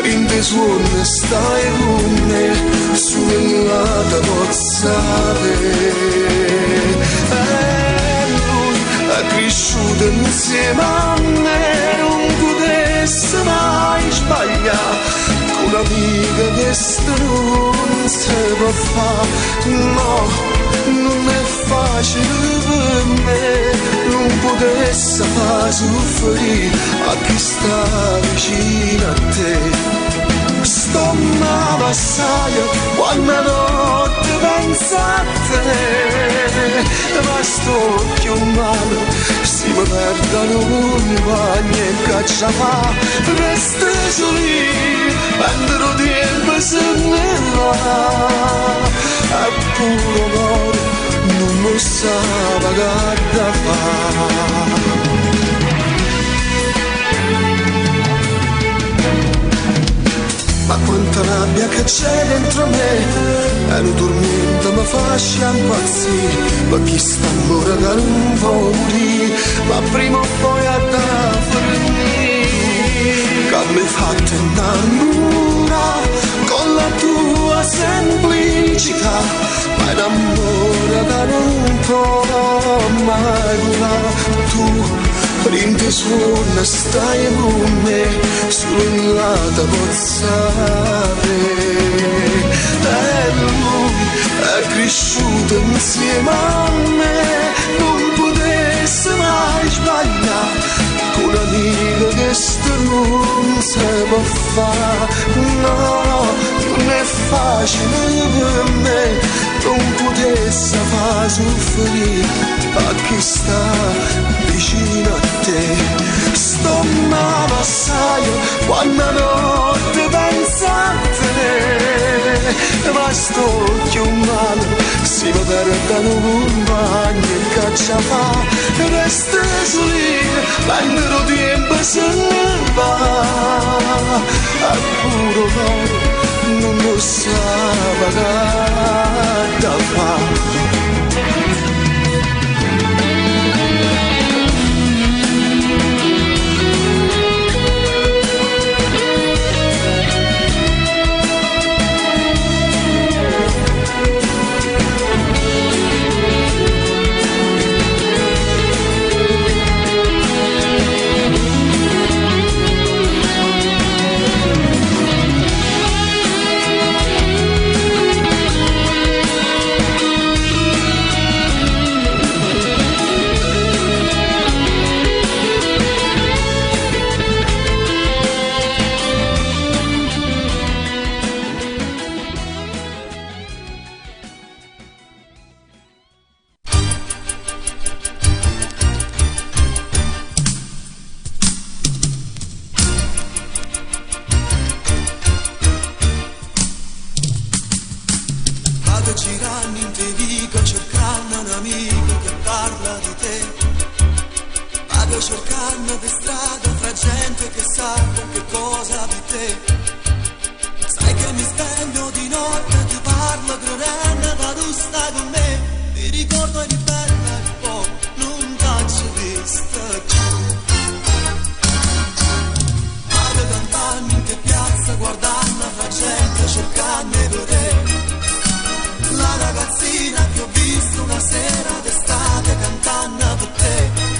rinde suone stai con me, sulla tua pozzare. E lui è cresciuto insieme a me, non potesse mai sbagliare. Un'amica che non si può fare, no, non è facile per me, non potesse far soffrire a chi sta vicino a te. Sto male assai quando notte penso a te, ma sto più male, si mi perdono un bagno e caccia fa, resta lì, quando tempo se ne va, è puro amore, non lo sa pagare da fare. Ma quanta rabbia che c'è dentro me, e un tormento mi fa impazzire, ma chi sta ancora che non può morire, ma prima o poi a da finire, che mi ha fatto innamorare con la tua semplicità, ma in amore che non può mai durare. Tu rinde suona stai con me, sulla tua pozzare. E lui è cresciuto insieme a me, non potesse mai sbagliare, con un amico che non si può fare, no, non è facile per me, non potesse far soffrire a chi sta vicino a te. Sto male assai quando notte penso a te, ma sto più male, si mi perdono un bagno e caccia fa, resta lì, quando tempo se ne va, è puro oro, non lo sa pagare da fare. camminando per strada fra gente che sa che cosa di te. Sai che mi sveglio di notte, ti parlo credendo da tu stai con me. Mi ricordo di bella e poi non t'ho vista più. Vado cantando in che piazza, guardando la gente, cercando di vedere la ragazzina che ho visto una sera d'estate cantando per te.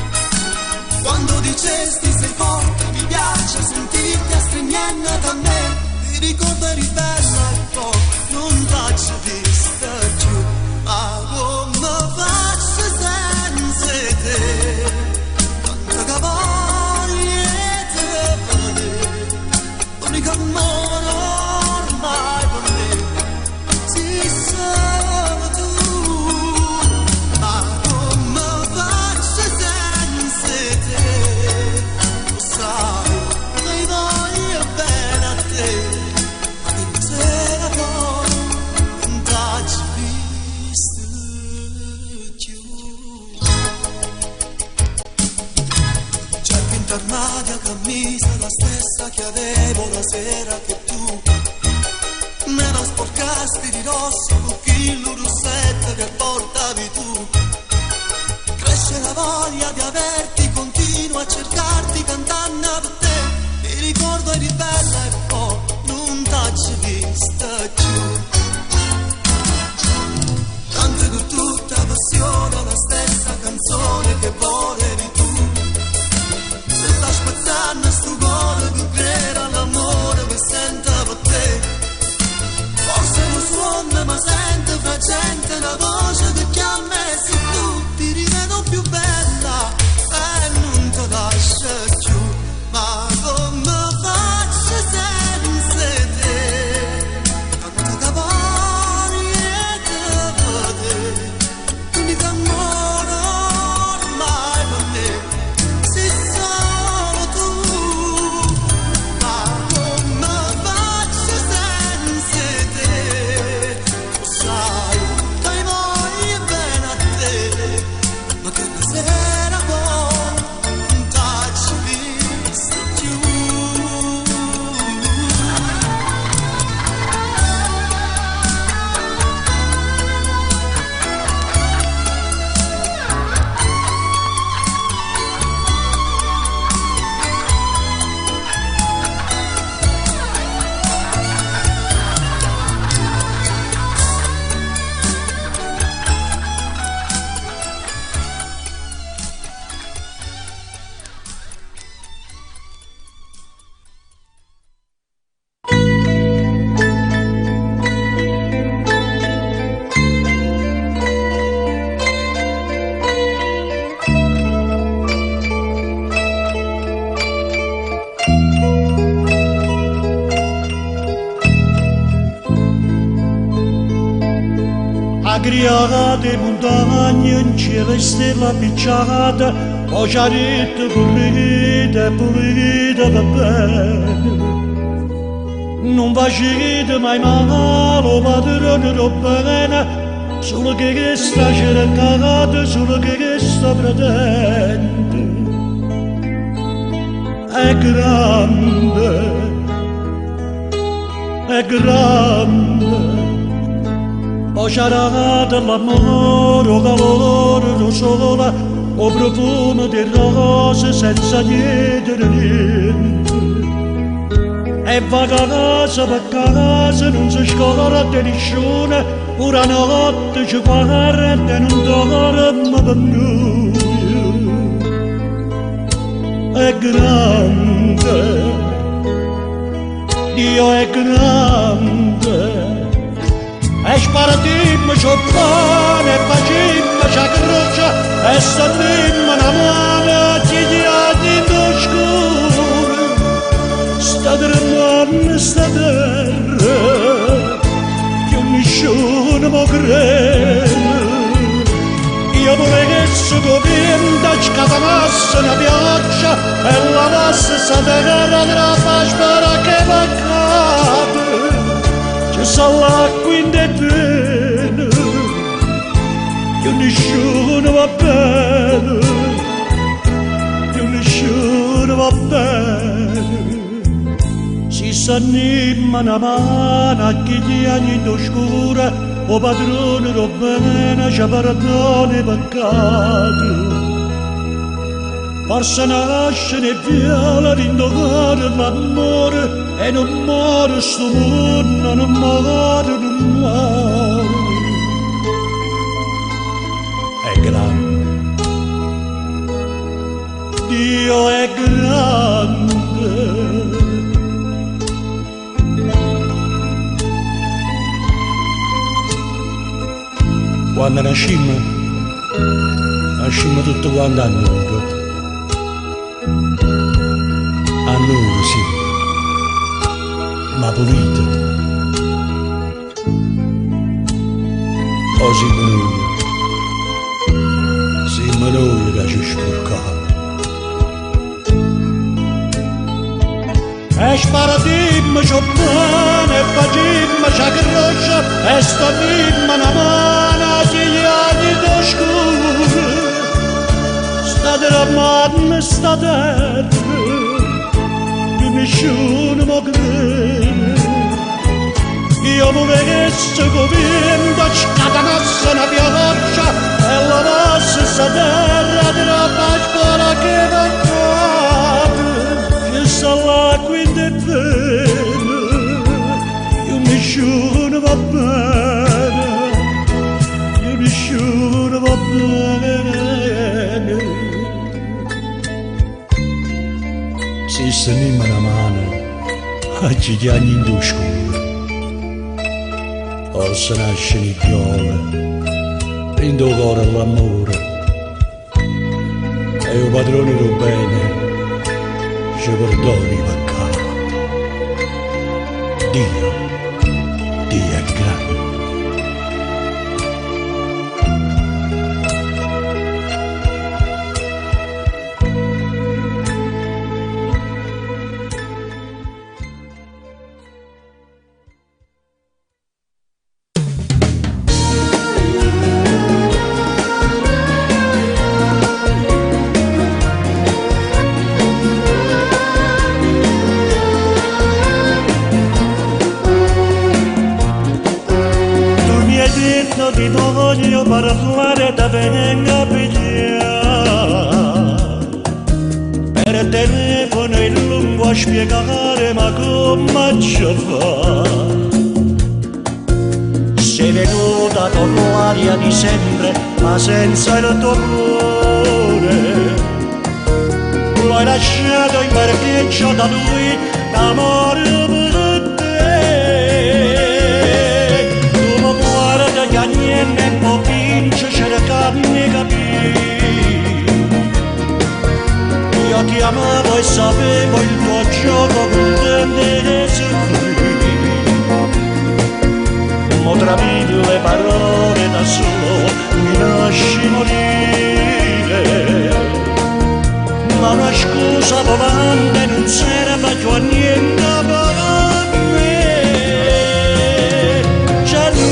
Quando dicesti sei forte, mi piace sentirti a stringendo da me. Mi ricordo eri bella e poi non t'ho vista più. Ma come faccio senza te? Tanta che voglia di vedere, l'unico amore ormai per me. Sì, solo tu. Ma come faccio senza te? Lo sai, mi voglio bene a te. Ma che sera poi non t'ho visto più. Cerco in armadio camisa la stessa che avevo la sera che tu me la sporcasti di rosso con il rossetto che portavi tu. Cresce la voglia di averti, continuo a cercarti cantando per te. Mi ricordo eri bella e poi non t'ho vista più. Canto con tutta passione la stessa canzone che volevi tu. Se sta spezzando sto cuore che creda all'amore che sento per te. Forse non suona ma sento fra gente la voce che chiama e se tu ti rivedo più bella e non ti lascio più. Ma come faccio senza te? Tanto che voglia di vedere, l'unico amore ormai per me. Sei solo tu. Ma come faccio senza te? Lo sai, mi voglio bene a te. Ma che sera poi non t'ho visto più. Agriate montagne in cielo e stella appicciata, ho già detto pulita, pulita va bene. Non facete mai male, padrone bene, solo che sta cercata, solo che sta pretende. È grande, è grande. Ho cercato l'amore, o calore, o sole, o profumo di rose senza chiedere niente. E va casa per casa, non si scorda di nessuno, una notte ci guarda e non dorme per noi. È grande, Dio è grande. E sparadimmo c'ho pane, e facimmo c'ha croce, e stendimmo una mano, ci diamo in oscuro. Sta tremando sta terra, che nessuno può credere. Io volessi che vinta, scatamasse una pioggia, e lavasse sta terra tra la spara che mancate. C'è solo l'acqua in te bene, che nessuno va bene, che nessuno va bene, si s'anima una mano a chi gli anni d'oscura, o padrone lo bene, ci perdona i peccati. Forse nasce e viola l'indogare l'amore, e non muore sto mondo, non muore, non muore. È grande, Dio è grande. Quando nascimmo tutti quanti a Nuoro. A Nuoro, sì, ma pulito. Così noi che ci sporcava. E sparatimmo c'ho pane, e facimmo c'ha croce, e stamimmo una mano a gli anni d'oscuro. Sta terra manna, sta terra, che nessuno può credere. Io volessi convinto, scatanasse una pioggia, e lavasse sta terra della pasqua che va cade. Ci sta l'acqua in te bene, io nessuno va bene, io nessuno va bene. Si stenimmo una mano a gli anni in d'oscuro, forse nasce i fiore, in tuo cuore l'amore, e il padrone del bene ci perdoni i peccati. Dio è grande. Ti voglio parlare da venga a pigliare, per telefono è lungo a spiegare ma come ci fa. Sei venuta con l'aria di sempre ma senza il tuo cuore, l'hai lasciato in parcheggio da lui d'amore per te. Niente può vincere, cercarmi capire. Io ti amavo e sapevo il tuo gioco contente e soffrire. Ma tra mille parole da solo mi lasci morire. Ma una scusa volante non serve più a niente per me. C'è lui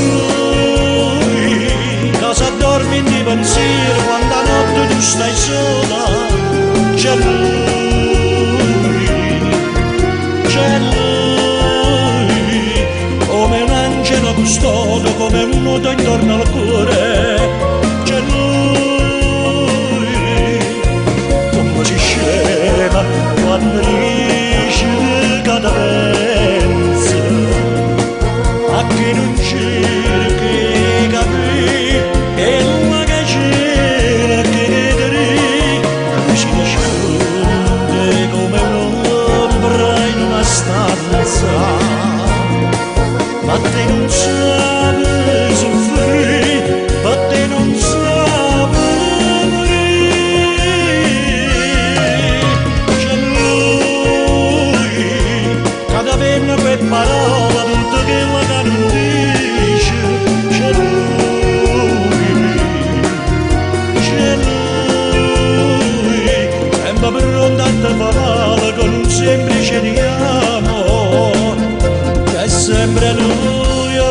cosa dormi di pensiero quando a notte tu stai sola. C'è lui, come un angelo custode, come un nudo intorno al cuore. C'è lui, come si scema quando dice che ti pensa, a chi non cerchi capire. E la cacera che si nasconde come un'ombra in una stanza, ma te non sape soffrire, ma te non sape morire. C'è lui, cada penna quel parola, tutto che la non dice. C'è lui, pronta a parlare con un semplice richiamo, c'è sempre lui a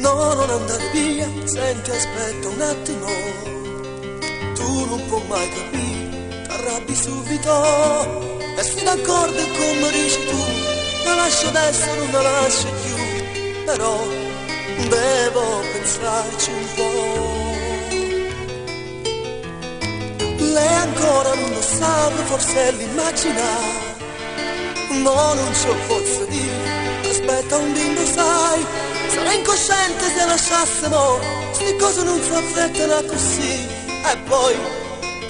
No, non andare via, senti aspetta un attimo, tu non puoi mai capire, t'arrabbi subito, e sei d'accordo come dici tu, la lascio adesso, non la lascio più, però devo pensarci un po'. Lei ancora non lo sa, forse l'immagina, ma non c'ho forza di aspetta un bimbo, sai, sarà incosciente se lasciassimo, sti cose non si affrettano così, e poi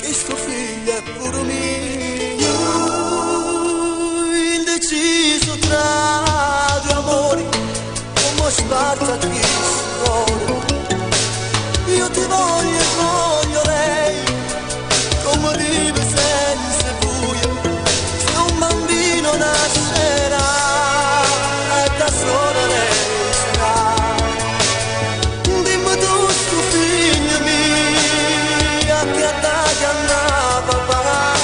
che sto figlio è pure mio, indeciso tra due amori, come sparta chi si vuole, io ti voglio e voglio lei, come vive senza buio, se un bambino nascerà e da sola lei sarà, dimmi tu sto figlio mio che a te andava papà,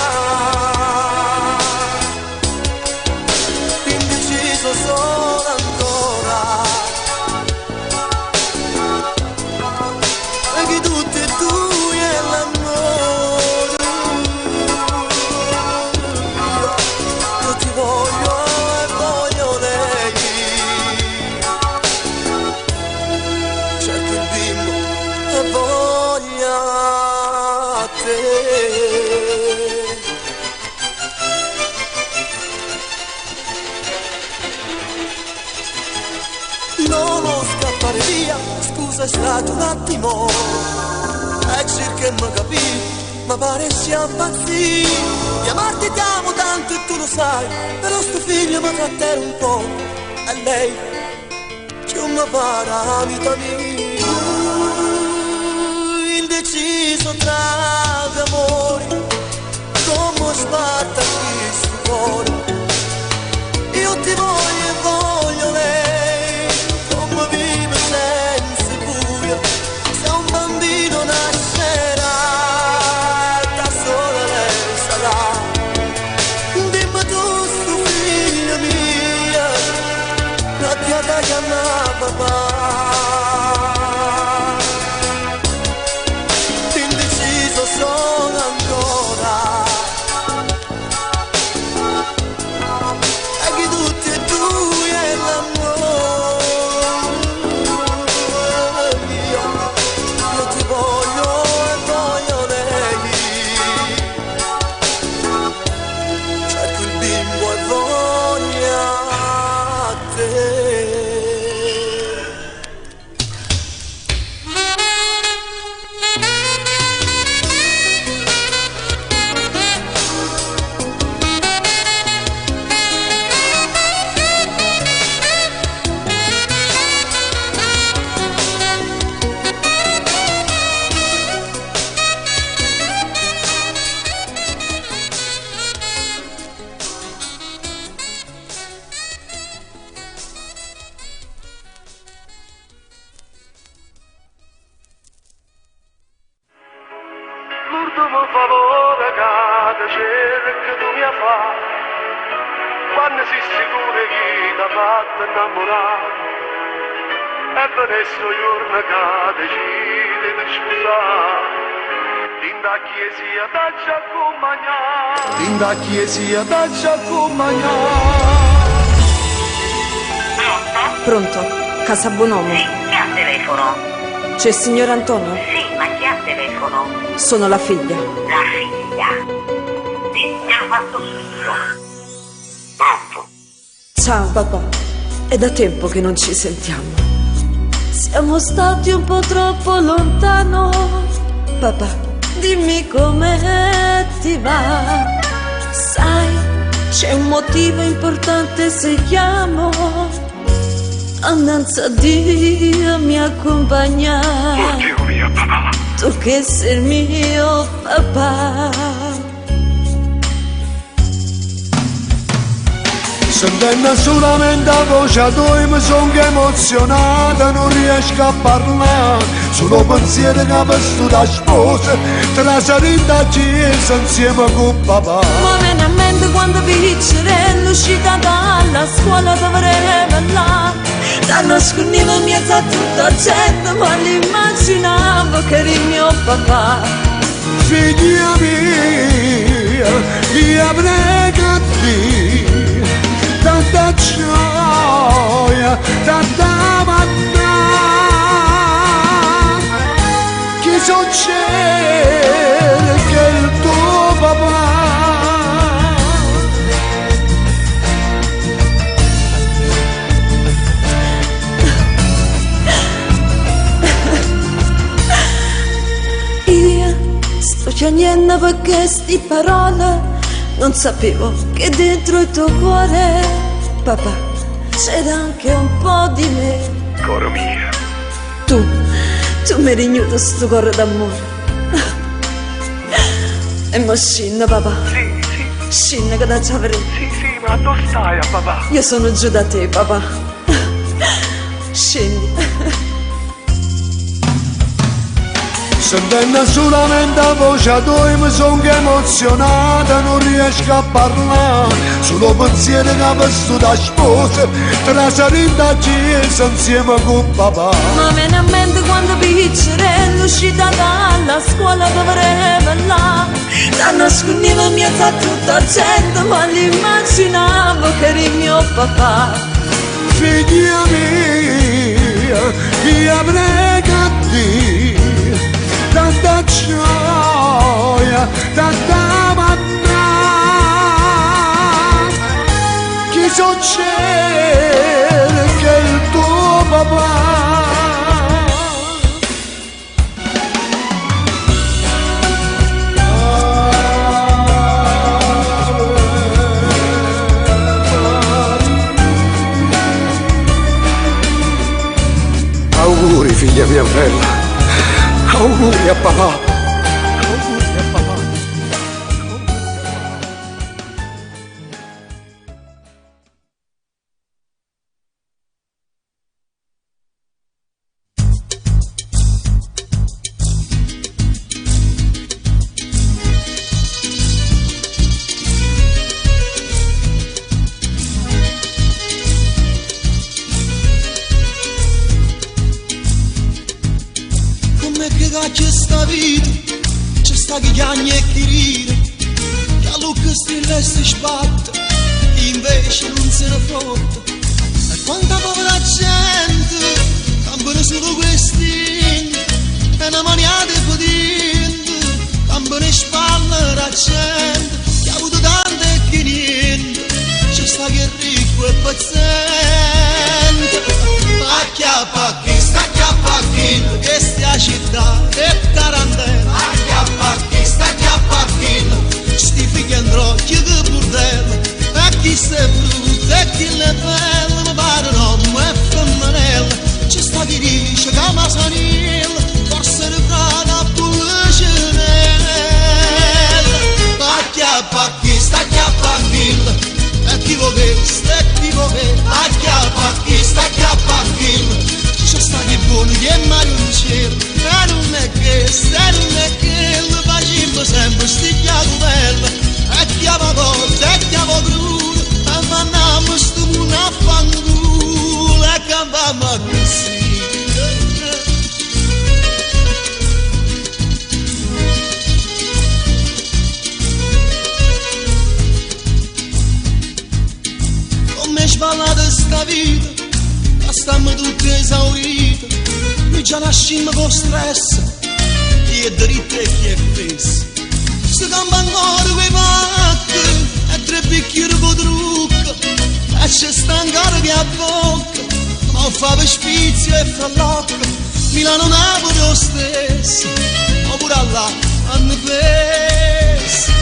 indeciso sono ancora, perché tutti e due è l'amore, io ti voglio e voglio lei, cerco il bimbo e voglia te. No, non scappare via, scusa è stato un attimo, e cerca mi capì, ma pare sia impazzì, chiamarti ti amo tanto e tu lo sai, però sto figlio mi tratterà un po', e lei che mi farà vita mia, indeciso tra due amori, come sparta chi sto cuore, io ti voglio e voglio lei, come vive senza buio, se un bambino nascerà, da sola lei sarà, dimmi tu sto figlio mio, la piata chiama papà, indeciso sono ancora, e che tutti e due è l'amore, io ti voglio e voglio lei, cerco il bimbo e voglia te. L'ultimo favore che ti cerco tu mi fai, quando sei sicuro che ti ha fatto innamorare, e per questo giorno che decidi di sposare, tinda chiesa dacci accompagnare, tinda chiesa dacci accompagnare. Pronto? Casa Bonomo? Sì, chi ha il telefono? C'è il signor Antonio? Sì, ma chi ha il telefono? Sono la figlia. La figlia? Sì, mi hanno fatto subito. Pronto? Ciao papà, è da tempo che non ci sentiamo. Siamo stati un po' troppo lontano. Papà, dimmi come ti va. Sai, c'è un motivo importante se chiamo. Annanzi a Dio mi accompagna. Oddio mio papà. Tu che sei il mio papà. Sentendo solamente la voce tua mi sono emozionata, non riesco a parlare, solo pensiero che vesto da sposa, tra salita a chiesa insieme con papà. Ma viene a mente quando Piccerello uscita dalla scuola dovrei là da nascondiamo in mezzo a tutta gente, ma l'immaginavo che eri mio papà. Figlia mia, io prego a Dio, tanta gioia, tanta vantà, che succede che il tuo papà sto piangendo perché sti parole non sapevo che dentro il tuo cuore, papà, c'era anche un po' di me. Coro mio. Tu mi hai rignuto sto cuore d'amore. E mo scinna, papà. Sì. Scinna che da ci avrei. Sì, ma dove stai, papà? Io sono giù da te, papà. Scendi. Sentendo solamente la voce tua mi sono emozionata, non riesco a parlare, solo pensiero che avevo da sposa, tra sarinda a chiesa insieme con papà. Ma me ne mente quando piccerello uscita dalla scuola dovrei là, da nascondiamo in mezzo a tutta gente, ma l'immaginavo che eri mio papà. Figlia mia, io prego a Dio, tanta gioia, tanta vantà, che succede che il tuo papà Auguri, figlia mia bella. Auguri a papà. Auguri a papà. C'è sta vita, c'è sta chi chiagna e chi ride, che a lucca stilla e si sbatte, invece non se ne frotta. E quanta povera gente, campano solo questi, e una maniata di potente, campano in spalle la gente, che ha avuto tanto e che niente, c'è sta chi è ricco e paziente. Acchiappa chi sta acchiappa chi, che stia città e tarantella. Acchiappa chi sta acchiappa chi, sti figli andrò che burdello. A chi se brutta e chi le belle, mi pare un uomo e femminella. Ci sta chi dice che ama sonilla, forse riprada a pulcinella. Acchiappa chi sta acchiappa chi, e chi vuole che sta e chi vuole che. Acchiappa chi sta acchiappa chi, c'è sta che buono che è mai un cielo, e non è che, lo facciamo sempre stigliato bello, e chiama volta, e chiama crudo, e mandiamo sto mondo a fanculo, e cambiamo così. Come sballata sta vita, stiamo tutti esauriti, noi già nascimmo con stress, chi è dritto e chi è fesso. Si campa ancora quei pacchi, e 3 bicchieri con trucco, e c'è sta ancora che a bocca, ma fa per spizio e fra l'occhio, Milano-Napoli lo stesso, oppure là hanno preso.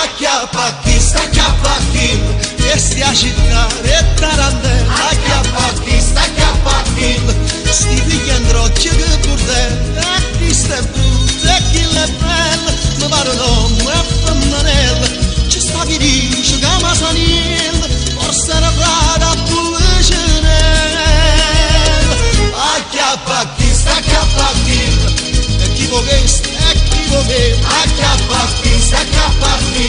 Acchiappa chi sta acchiappa chi, che stia città e tarantella. Acchiappa chi sta acchiappa chi, sti figli andrò che burdello. E chi sta brutta e chi le bella, mi pare un uomo e femminella. Ci sta chi dice che ama sonilla, forse una frada a pulcinella. Acchiappa chi sta acchiappa chi, e chi vuole che sta e chi vuole che. Acchiappa chi sta acchiappa chi,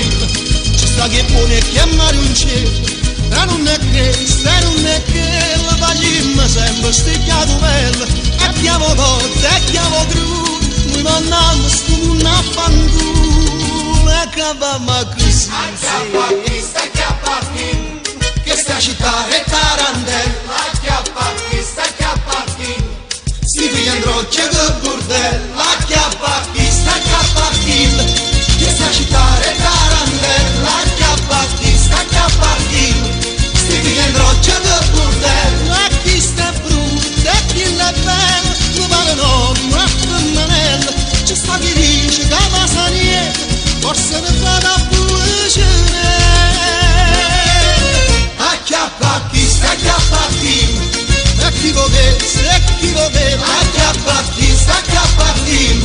ci sta che buono e chiamare un cielo, e non è che, lo faccio vestigiato bello, e chiamo botte, e chiamo gru, noi mandiamo sto mondo a fanculo, e acabammo così. Acchiappa chi, sta acchiappa chi, che sta città è tarantella, acchiappa chi, sta acchiappa chi, sti figli androcchia che bordello, acchiappa chi, sta acchiappa chi, che sta città è tarantella, acchiappa chi, sta acchiappa chi, sti figli androcchia che bordello, e chi sta brutta e chi è bella, non vale nome, una femminella, ci sta chi dice che va sa niente, forse ne fa da pulcere. Acchiappa chi, sta acchiappa chi, equivoche, acchiappa chi, sta acchiappa chi,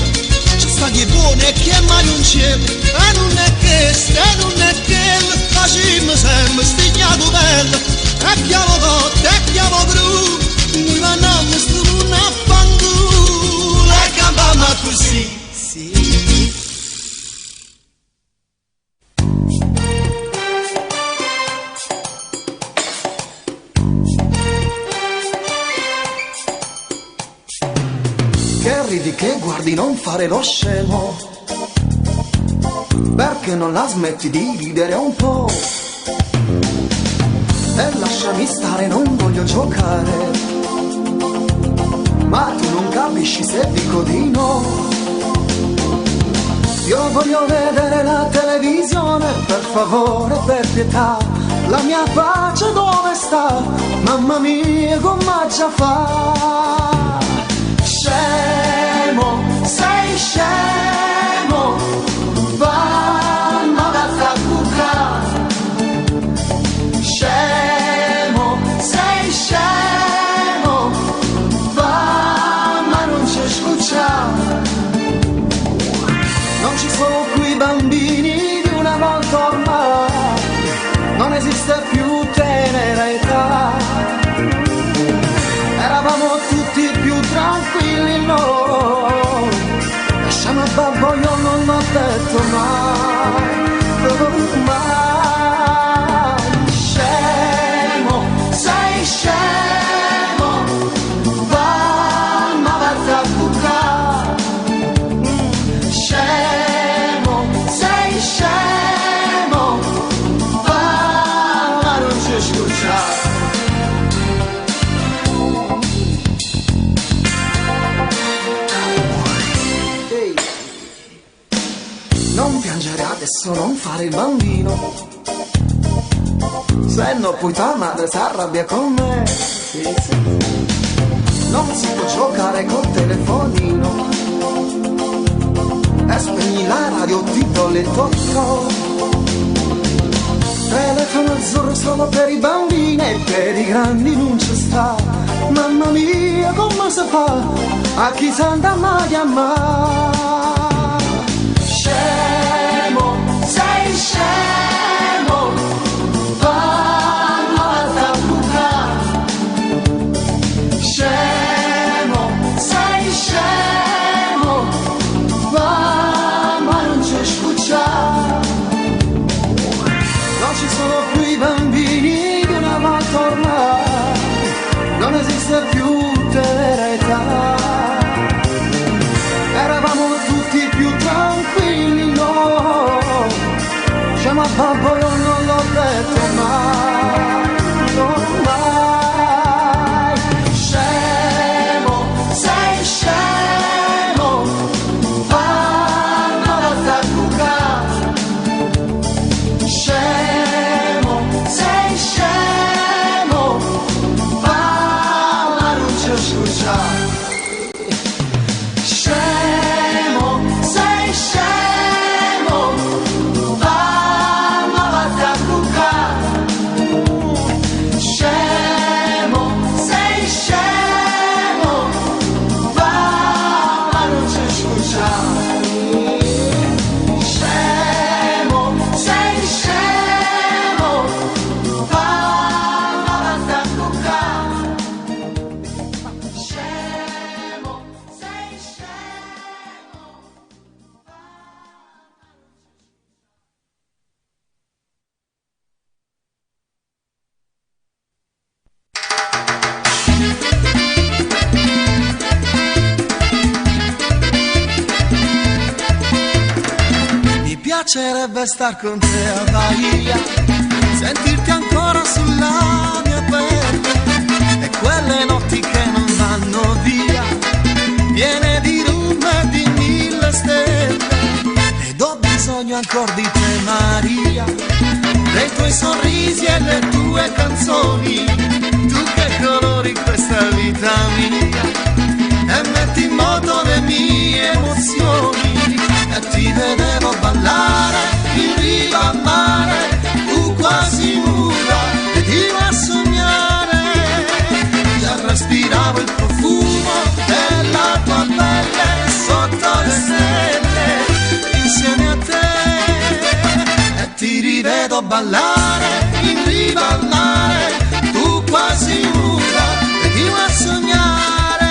ci sta chi buono e chi è mai un cielo, e non è questo, e non è quello, facciamo sempre stignato bello, e chiamo botte, e chiamo gru, noi mandiamo sto mondo a fanculo, e cambiamo così, sì. Che ridi, che guardi, non fare lo scemo, perché non la smetti di ridere un po', e lasciami stare, non voglio giocare, ma tu non capisci se dico di no. Io voglio vedere la televisione, per favore, per pietà, la mia pace dove sta, mamma mia come già fa. Scemo, sei scemo, vanno a cucare. Scemo, sei scemo, va ma non c'è scucciare. Non ci sono qui bambini di una volta ormai, non esiste più tenera età. Eravamo tutti più tranquilli noi, lasciamo a babbo, io non l'ho detto mai, mai. Scemo, sei scemo, va ma vatti a bucare. Scemo, sei scemo, va ma non c'è scucciare. Non piangere adesso, non fare il bambino, se no poi tua madre si arrabbia con me. Non si può giocare col telefonino, e spegni la radio, ti do le tocco. Telefono azzurro solo per i bambini, e per i grandi non ci sta. Mamma mia come si fa, a chi si anda mai a mai. Scemo, sei scemo, vanno a bucare. Scemo, sei scemo, va ma non c'è scucciare. Non ci sono più i bambini di una volta ormai, non esiste più tenera età. Eravamo tutti più tranquilli, no, siamo a babbo, io non l'ho detto mai, no, mai. Scemo, sei scemo, vanno a bucare. Scemo, sei scemo, va ma non c'è scucciare. Scemo, sei scemo, va ma vatti a bucare. Scemo, sei scemo, va ma non c'è scucciare. Scemo, sei scemo, va ma vatti a bucare. Scemo. piacerebbe star con te a Bahia, sentirti ancora sulla mia pelle, e quelle notti che non vanno via, piene di rum e di 1000 stelle, ed ho bisogno ancora di te Maria, dei tuoi sorrisi e le tue canzoni, tu che colori questa vita mia, e metti in moto le mie emozioni, e ti vedevo ballare in riva al mare, tu quasi nuda ed io a sognare, già respiravo il profumo della tua pelle sotto le stelle, insieme a te, e ti rivedo ballare in riva al mare, tu quasi nuda ed io a sognare,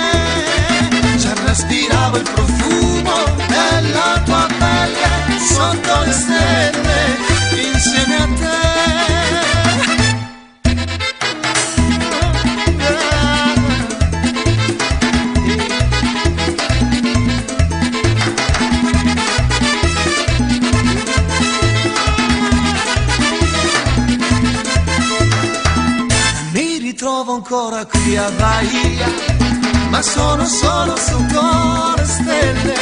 già respiravo il profumo della tua pelle sotto le stelle, insieme a te. Mi ritrovo ancora qui a Bahia, ma sono solo sotto le stelle,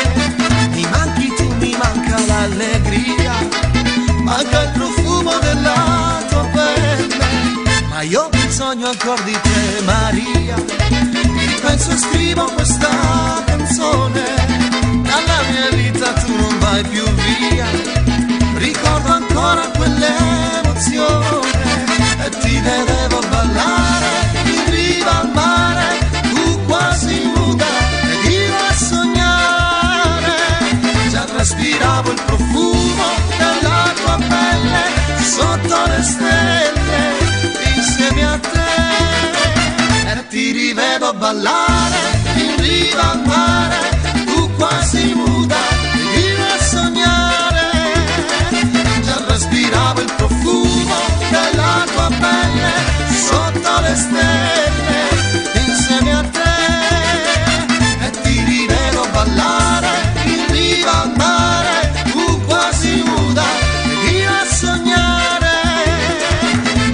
mi manchi tu, mi manca l'allegria, manca il profumo della tua pelle, ma io ho bisogno ancora di te Maria, ti penso e scrivo questa canzone, dalla mia vita tu non vai più via, ricordo ancora quell'emozione, e ti vedevo ballare in riva al mare, tu quasi nuda ed io a sognare, già respiravo il profumo della tua pelle sotto le stelle, insieme a te, e ti rivedo ballare in riva al mare, tu quasi nuda ed io a sognare, già respiravo il profumo della tua pelle sotto le stelle, insieme a te, e ti rivedo ballare in riva al mare, tu quasi nuda ed io a sognare,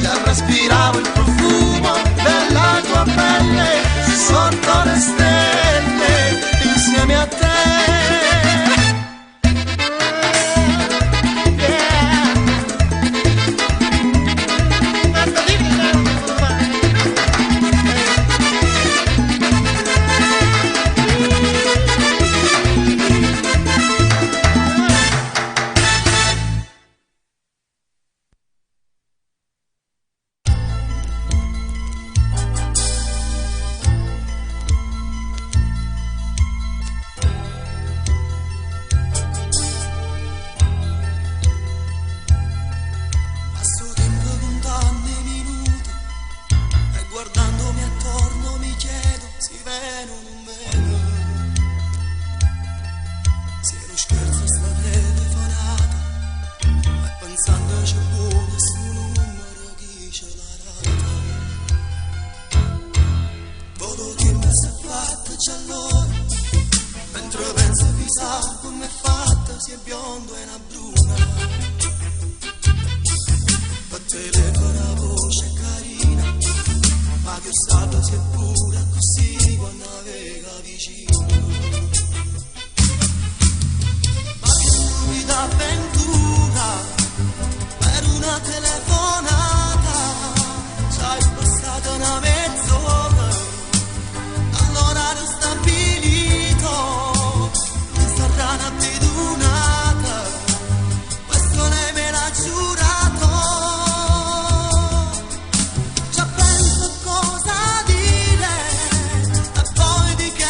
già respiravo il profumo della tua pelle sotto le stelle, insieme a te. Passo tempo contando i minuti e guardandomi attorno mi chiedo se veno o non veno, se lo scherzo sta telefonata e pensando c'è buono su numero chi ce l'ha dato, voto che mi si è fatta già allora, mentre penso chissà com'è fatta, se è biondo e una bruna, telefono una voce carina, ma che stato si è pure così quando aveva vicino, ma che stupida avventura, per una telefonata ci hai passato una mezz'ora, all'orario stabilito, questa rana pedunata, questo lei me l'ha giurato. Cosa dire e poi di che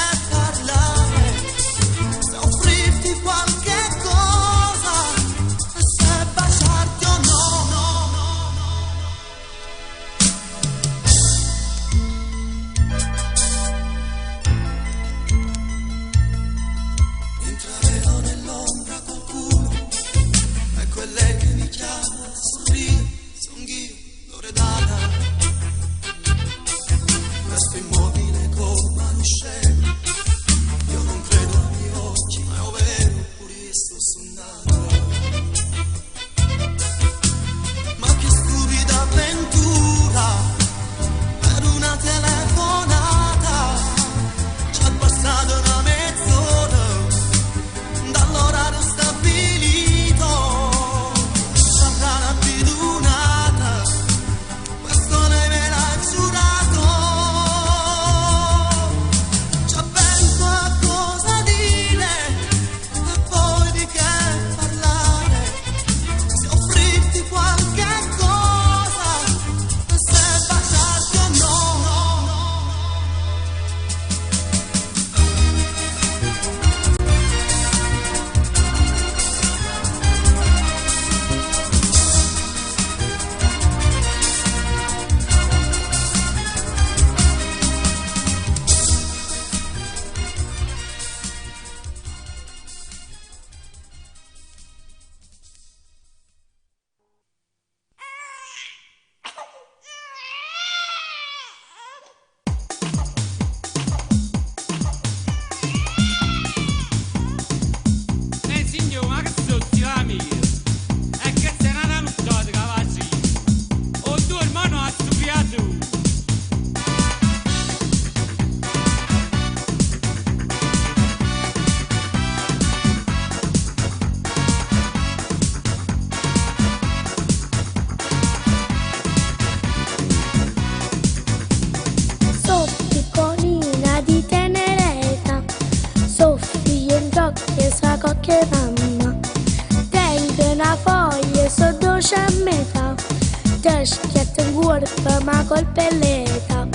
ma colpelletta.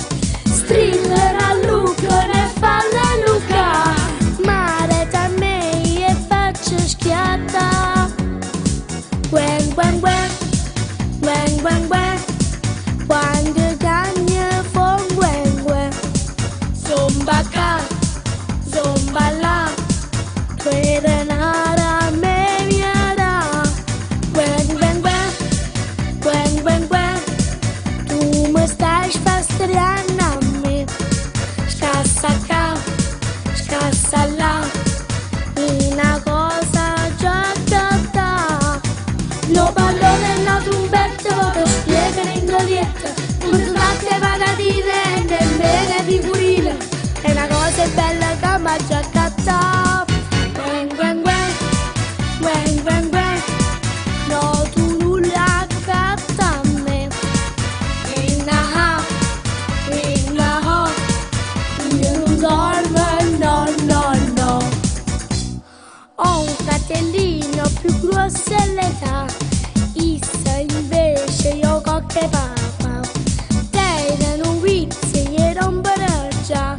Striller a Luca ne fa la Luca, mare da me e faccio schiatta. Gwen gwen gwen, gwen gwen gwen, quando cagna fon gwen gwen. Zomba ca, zomba la, tu eres nara me viara. Gwen gwen gwen, gwen gwen gwen, tu me stai fastidiando a me. Scassa ca, scassa là, una cosa giocata. Lo pallone e la trombetta vado spiegare in glorietta. Un latte pagatine e nemmeno figurine. È una cosa bella che mi ha giocata. Gwen gwen gwen, gwen gwen gwen, no tu nulla accatta a me. Inna ho, io non dormo, no no no. Ho un fratellino più grosso all'età, issa invece io cocche papà. Tenano un vizio e rompono già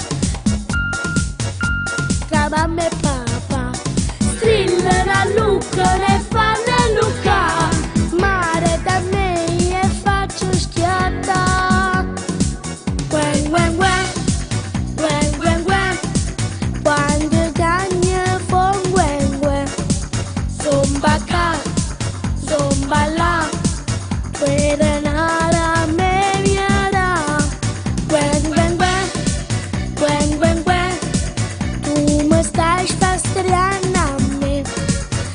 tra mamma e papà. Striller a Luca ne fa la Luca, mare da me e faccio schiatta. Gwen gwen gwen, gwen gwen gwen, quando cagna fon gwen gwen. Zomba ca, zomba la, tu eres nara me viara. Gwen gwen gwen, gwen gwen gwen, tu me stai fastidiando a me.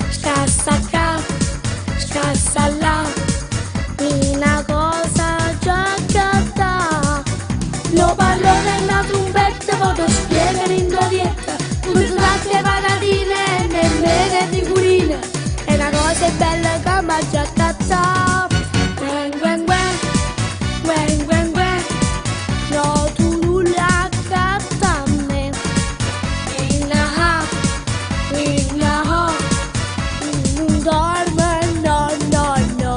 Scassa ca, scassa là, una cosa giocata. Lo pallone e la trombetta vado spiegare in glorietta. Un latte pagatine e nemmeno figurine. È una cosa bella che mi ha giocata. Gwen gwen gwen, gwen gwen gwen, no tu nulla accatta a me. Inna ho, non dormo, no no no.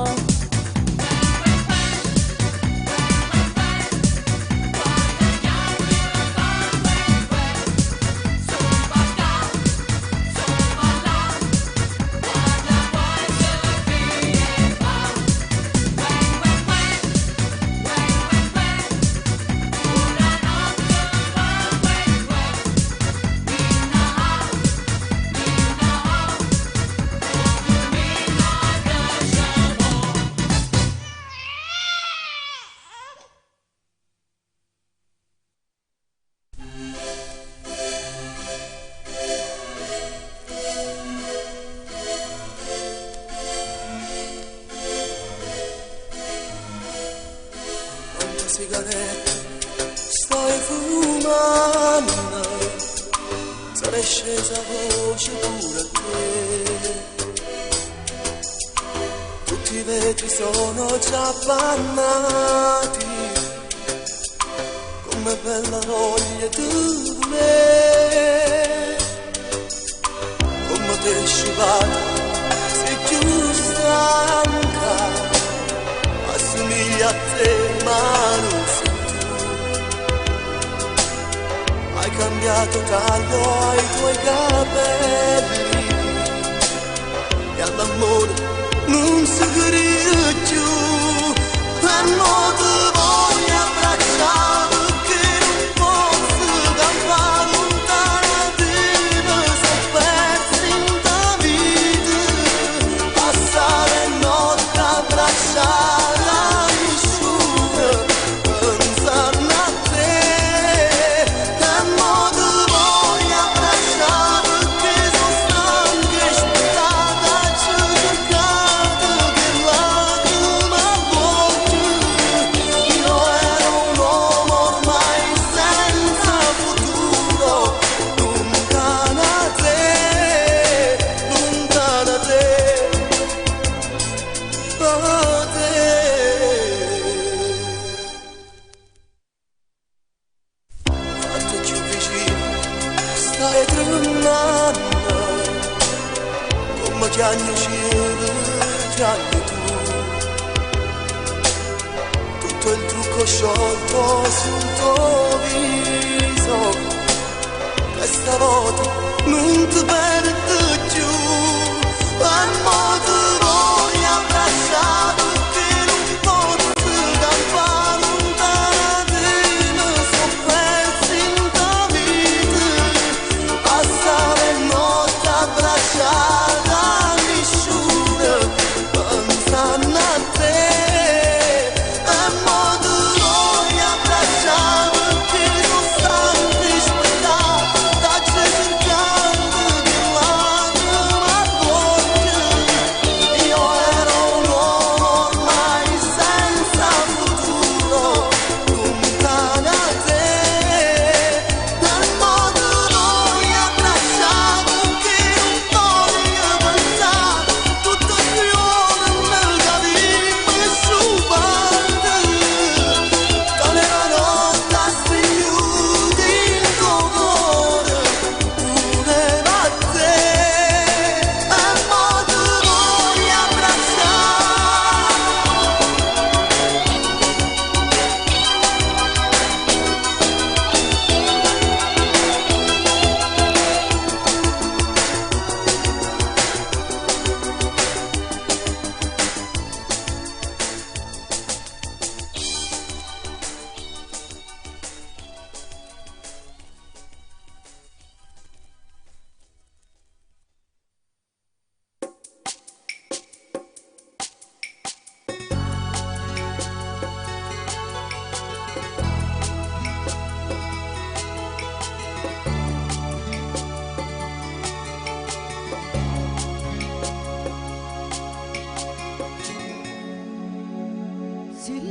Quante sigarette stai fumando, sarai scesa voce pure a te. Tutti i vetri sono già appannati, come bella voglia di me. Come te scivata, sei più stanca, assomiglia a te ma non sei tu. Hai cambiato taglio ai tuoi capelli e all'amore non si grida più. Per mo ti voglio abbracciare che non posso campare lontana di me. Sono persa in ta vita, passare notte a abbracciare la misura, pensarne a te. Per mo ti voglio abbracciare che sono stanca e spietata, ci ho cercato che lacrime a volte. Io ero un uomo ormai senza futuro, lontana a te, lontana a te. Quanto più vicino stai tremando, come chiagno cielo, chiagno tu. Tutto il trucco bianco sciolto sul tuo viso, questa volta non ti perdo più, a modo voglio abbracciare che non posso campare lontana di me, sono persi in tua vita, passare notte abbracciata a nessuno, pensando a te.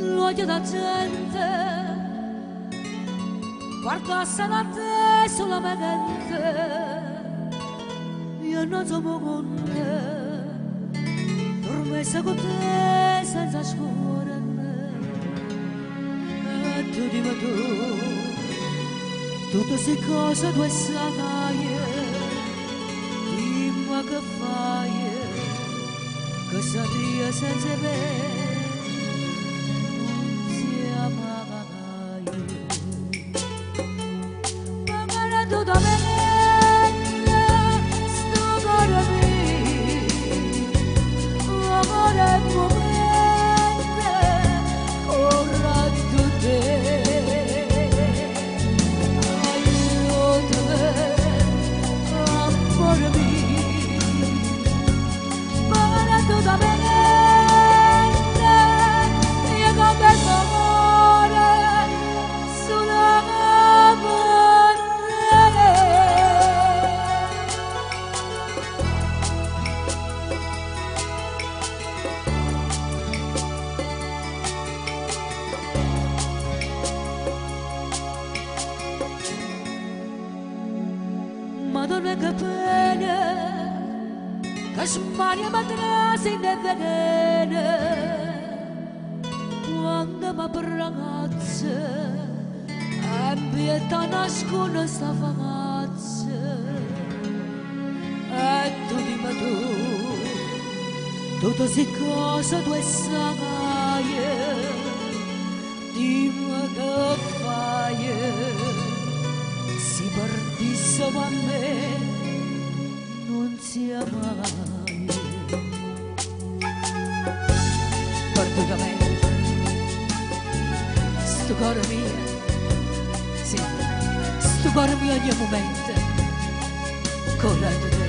L'odio da gente guardassero a te solamente, io non sono con te, dormessa con te senza scuola, e tu dimmi tu, tutte queste cose tu sai, dimmi che fai, che saria senza me. Madonna che pena, che smaria matrasi ne venene, quando mi ragazza, ambienta nascono sta famazza, e tu dimmi tu, tutte queste cose tu sai, dimmi che fai. Si perdissimo a me non sia mai. Perdonami, sto cuore mio, sì, sto cuore mio ogni momento, corretto te.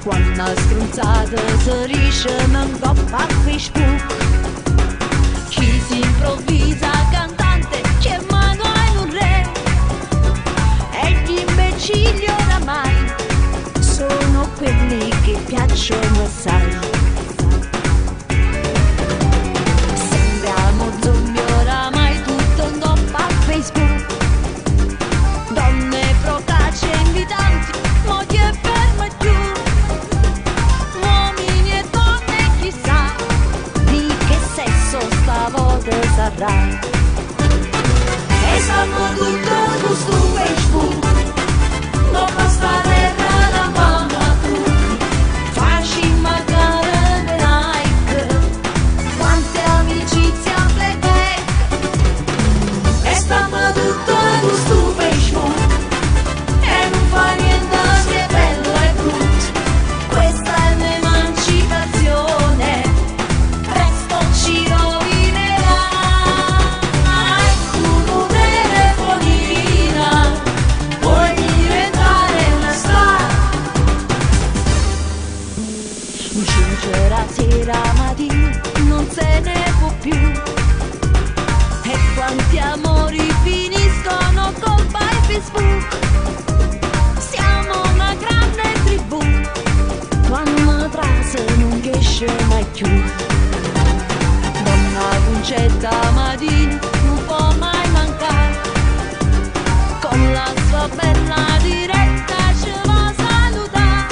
quando stronzata si riesce in coppa a Facebook. Chi si improvvisa cantante che è Manuel un re, e gli imbecilli oramai sono quelli che piacciono assai. Sembriamo zombie oramai, tutto in coppa a Facebook. Donne procaci e invitanti, moglie ferme giù, uomini e donne chissà di che sesso stavolta sarà. E stanno tutto su Facebook, non basta terra la mano a tutti, facci magari le like, quante amicizie a playback. E stanno tutto su Facebook e non fa niente se è bello e brutto. Questa è l'emancipazione, presto ci rovinerà. Tu telefonina, vuoi diventare una star? Giunge la sera mattina, non se ne può più. E quanti amori finiscono con Facebook. Siamo una grande tribù, quando trase non esce mai più. Donna Concetta Madini non può mai mancare, con la sua bella diretta ci va a salutare.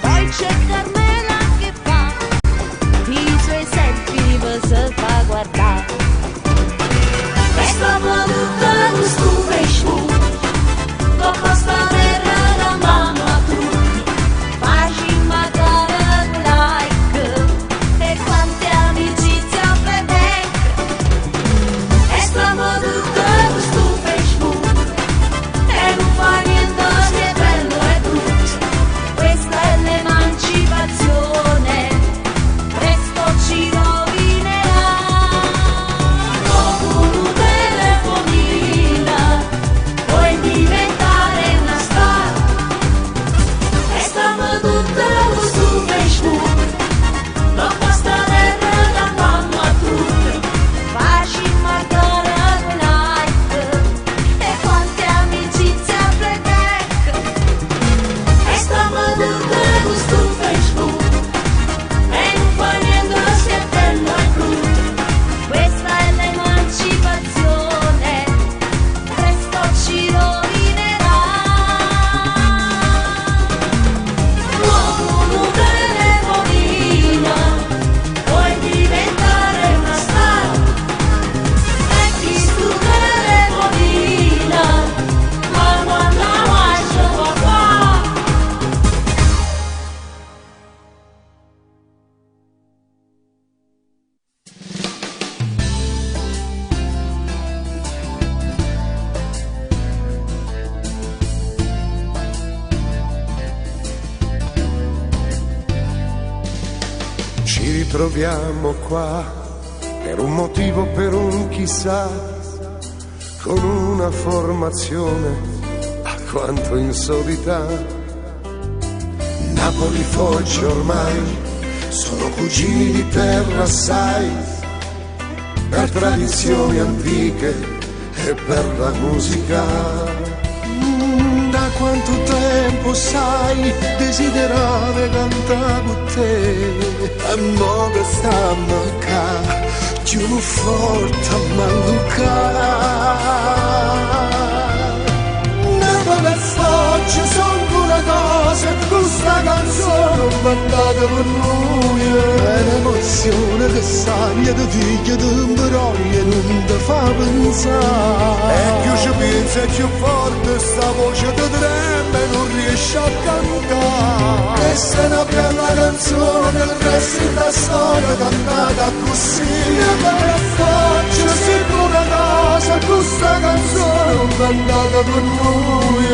Poi c'è Carmela che fa i suoi selfie per se fa guardare. E stiamo tutti su Facebook, non basta terra la mano a tutti, facci magari like, e quante amicizie a playback. E stiamo tutti su Facebook e non fa niente se è bello e brutto. Questa è l'emancipazione, presto ci rovinerà. Con un telefonina vuoi diventare una star. E stiamo tutti su Facebook, non basta terra la mano a tutti, facci magari like, e quante amicizie a playback. E stiamo tutti su Facebook e non fa niente se è bello e brutto. Questa è l'emancipazione, presto ci rovinerà. Con un telefonina vuoi diventare una star. Metti su telefonina, ma quando lascio papà. Ci ritroviamo qua per un motivo, per un chissà, con una formazione a quanto insolita. Napoli, Foggia ormai sono cugini di terra, sai, per tradizioni antiche e per la musica. Da quanto tempo, sai, desiderare cantare con te, e mo che stanno qua più forte a maluccare. Napoli e Foggia sono una cosa, e questa canzone non mandata per noi. È l'emozione che sai, di figlia di imbroglia non ti fa pensare. E più ci pensa e più forte sta voce ti trema e non riesce a cantare. Questa è una bella canzone, il resto è la storia cantata così. Napoli e Foggia sempre una cosa, questa canzone non mandata per noi.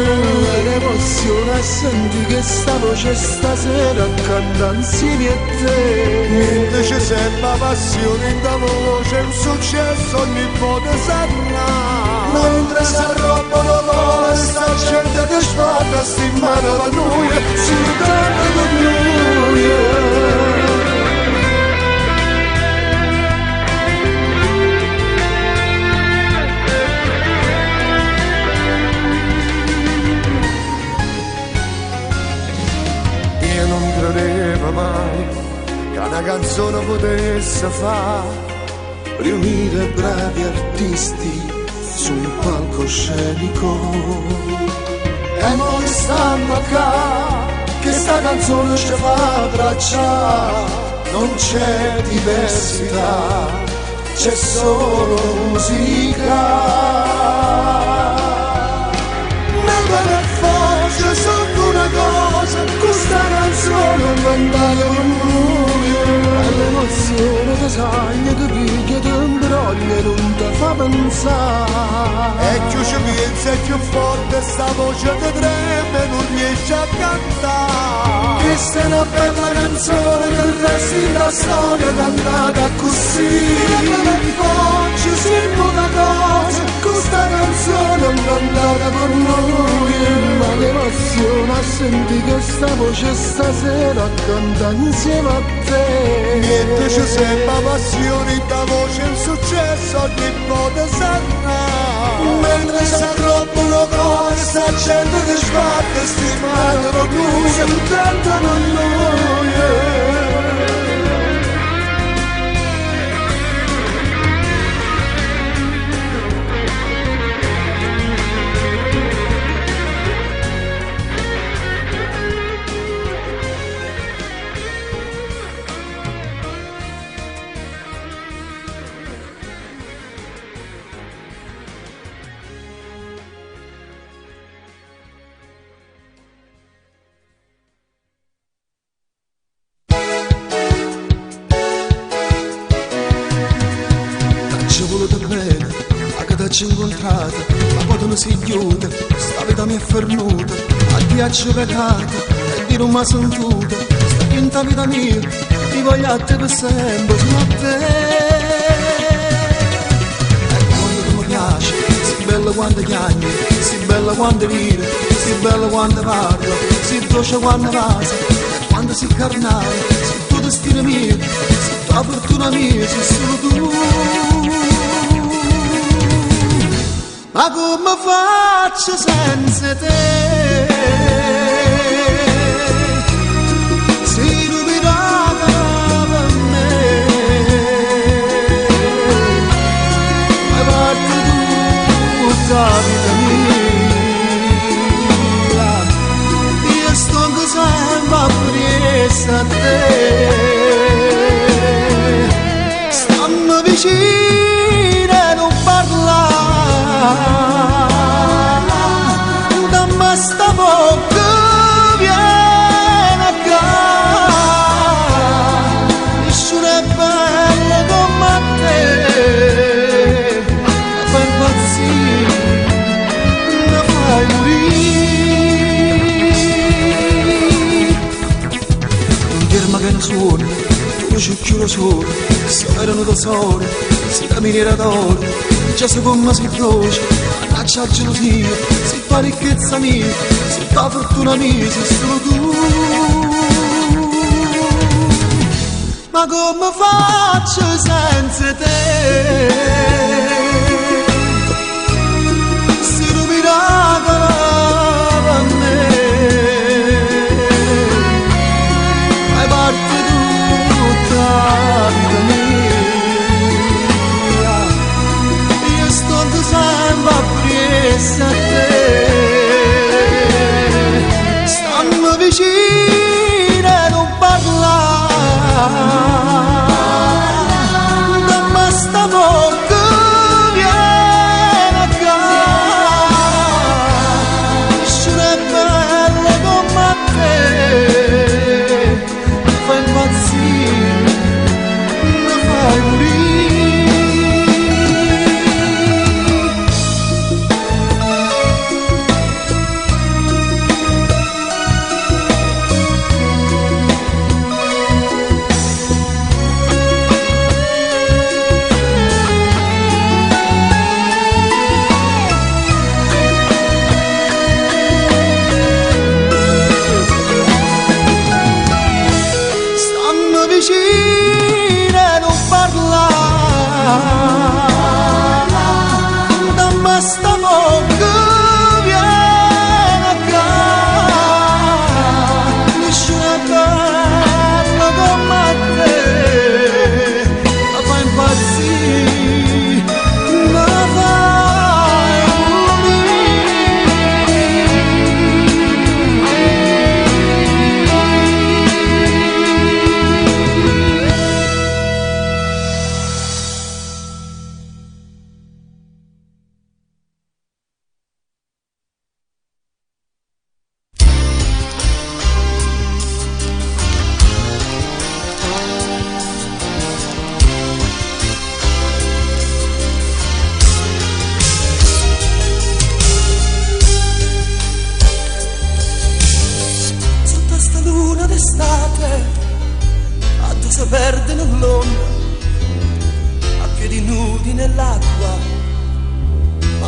L'emozione è senti che sta voce stasera canta insieme a te. Niente c'è sempre passione in da voce, un successo ogni volta sarà. Mentre si arrobbano le sta gente che sfatta stimata per noi, soltanto per noi. Io non credevo mai che una canzone potesse fare riunire bravi artisti su un palcoscenico. E noi stanno qua, che sta canzone ci fa abbracciare, non c'è diversità, c'è solo musica. Per forza sotto una cosa, questa canzone non andava con noi. L'emozione che sagna, che piglia, che imbroglia, non ti fa pensare. E più ci pensa e più forte sta voce che trema e non riesce a cantare. Questa è una bella canzone che resta la storia cantata così. Oggi siamo una cosa, questa canzone non andava con noi. Ma l'emozione a sentire che sta voce stasera canta insieme a te. Niente ci sembra passione, da voce è un successo, ogni volta sarà. Mentre si troppo cuore, sta gente che sbatte, stimata per noi, soltanto per noi. Ci incontrata, ma poi non si chiude, sta vita mi è fernuta, a ghiaccio pecata, e di non mi sentita, sta quinta vita mia, ti voglio a te per sempre, sono a te. E quando tu mi piaci, sei bella quando chiami, sei bella quando ride, sei bella quando parla, sei dolce quando passa, e quando sei carnale, sei tuo destino mio, sei tua fortuna mia, sei solo tu. Ma come faccio senza te? Sei ruminata per me, fai parte tutta la vita mia. Io sto sempre appresso a te, stanno vicino e non parlare. Dammi sta bocca viene a casa, nessuno è bello come te, ma fai impazzire, mi fai morire. Non dirmi che ne suoni, io ci chiudo solo, se erano da sole, se da miniera d'oro. Già se come si dolce, mannaggia gelosia, sei tua ricchezza mia, sei tua fortuna mia, sei solo tu. Ma come faccio senza te? Sei ruminata per me, fai parte tutta la vita mia. Sempre appresso a te, stanno vicino e non parlare, dammi sta bocca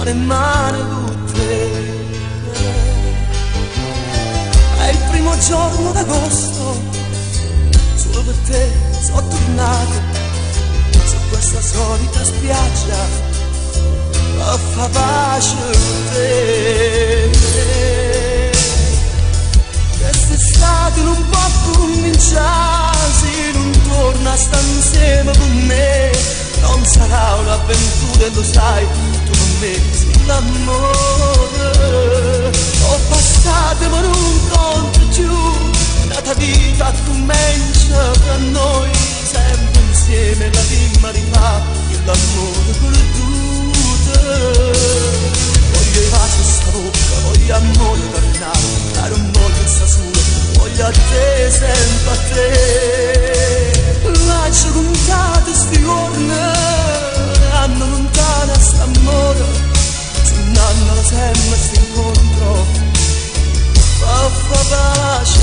mare in mare con te. È il primo giorno d'agosto, solo per te sono tornato su questa solita spiaggia a fa pace con te. Quest'estate non può cominciare se non torna a stare insieme con me. Non sarà un'avventura, lo sai, tu con me sei l'amore. Ho passato ma non conto più, la tua vita comincia tra noi, sempre insieme la prima rifà, l'amore perduto. Voglio i baci sta bocca, voglio amore carnale, non voglio sta sola, voglio a te, sempre a te. Lascio contate sti giorni, hanno lontana st'amore, se nanno sempre st'incontro, fa pace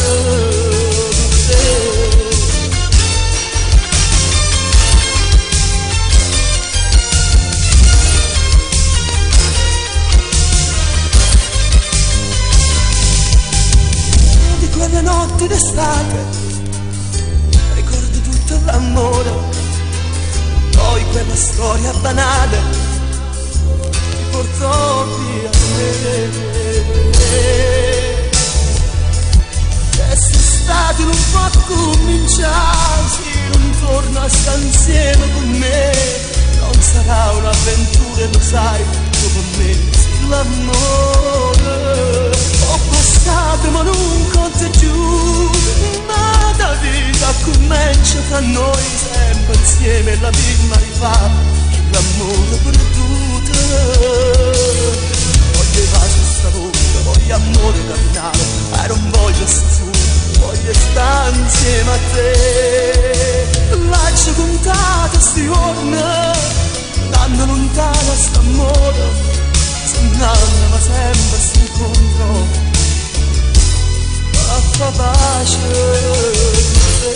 per te. Quelle notti d'estate ricordo tutto l'amore, poi quella storia banale ti portò via me. Quest'estate non può cominciare se non torna a stare insieme con me. Non sarà un'avventura, lo sai, tu con me sei l'amore. Ho passato ma non conto più, ma la vita comincia tra noi, sempre insieme la prima rifà, l'amore perduto. Voglio i baci sta bocca, voglio amore carnale, non voglio sta sola, voglio stare insieme a te. Lascio contate sti giorni, l'anno lontano st'amore, nanno ma sempre si incontro, fa pace con te.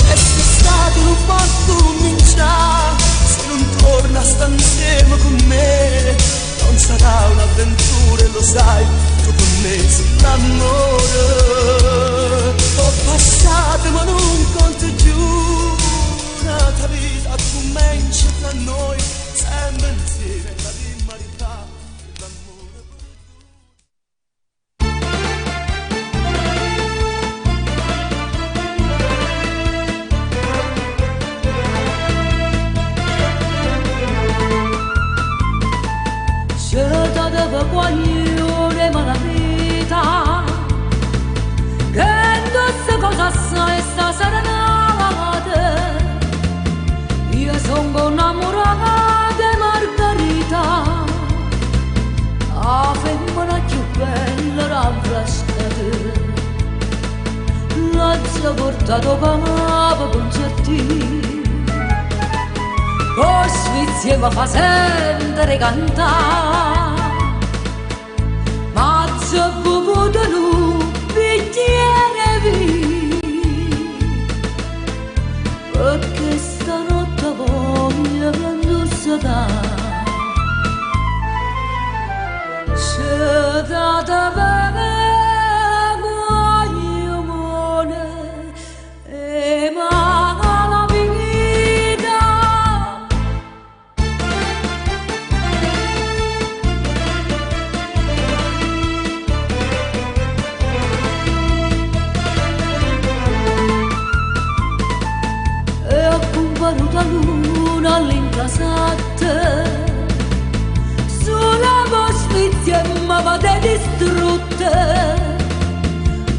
Quest'estate non può cominciare se non torna a stare insieme con me. Non sarà un'avventura, lo sai, tu con me sei l'amore. Ho passato ma non conto più, la tua vita comincia tra noi, sempre insieme la prima rifà, l'amore. Guaglione ma la vita che indossa cosa sai sta serenata. Io sono innamorata di Margherita, la femmina più bella raffrescata. L'ha portato capo concerti, con sfizie mi fa sentire cantare. Mazzo bevuto un bicchiere vino, perché stanotte voglio prendersi da. C'è data bene guaglione e ma la vita. La luna all'incasate sulla vostra ma vade distrutte,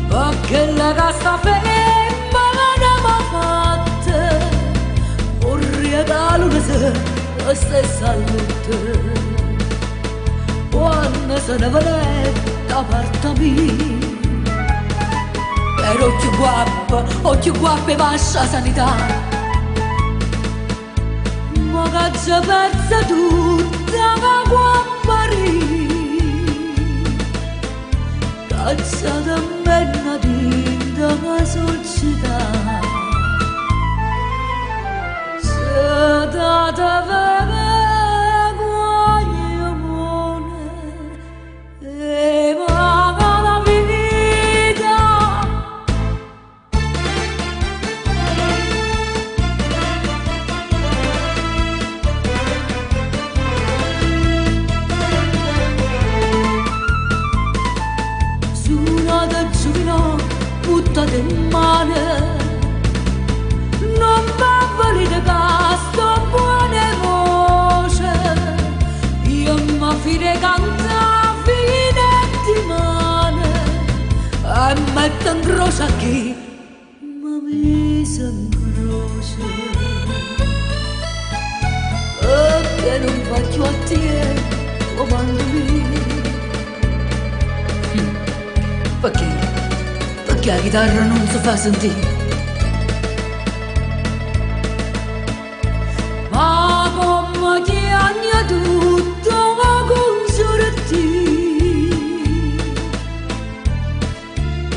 perché la casta femmina m'ha fatta un regalo la stessa lutte. Quando se ne voletta parta mia, per occhio guappo e vascia sanità. ma che ci persa tutta la guapparì, cazzata menna tinta la società, se data vergogna e paga la vita. Suonata giovino, buttate in mano, non va valida che sto buone voce, io mi fine canta fine di mano, e metto in croce a chi mi mise in croce, perché non faccio a te comandami. Perché la chitarra non si fa sentire? Ma come chiagna tutto ma con sorti,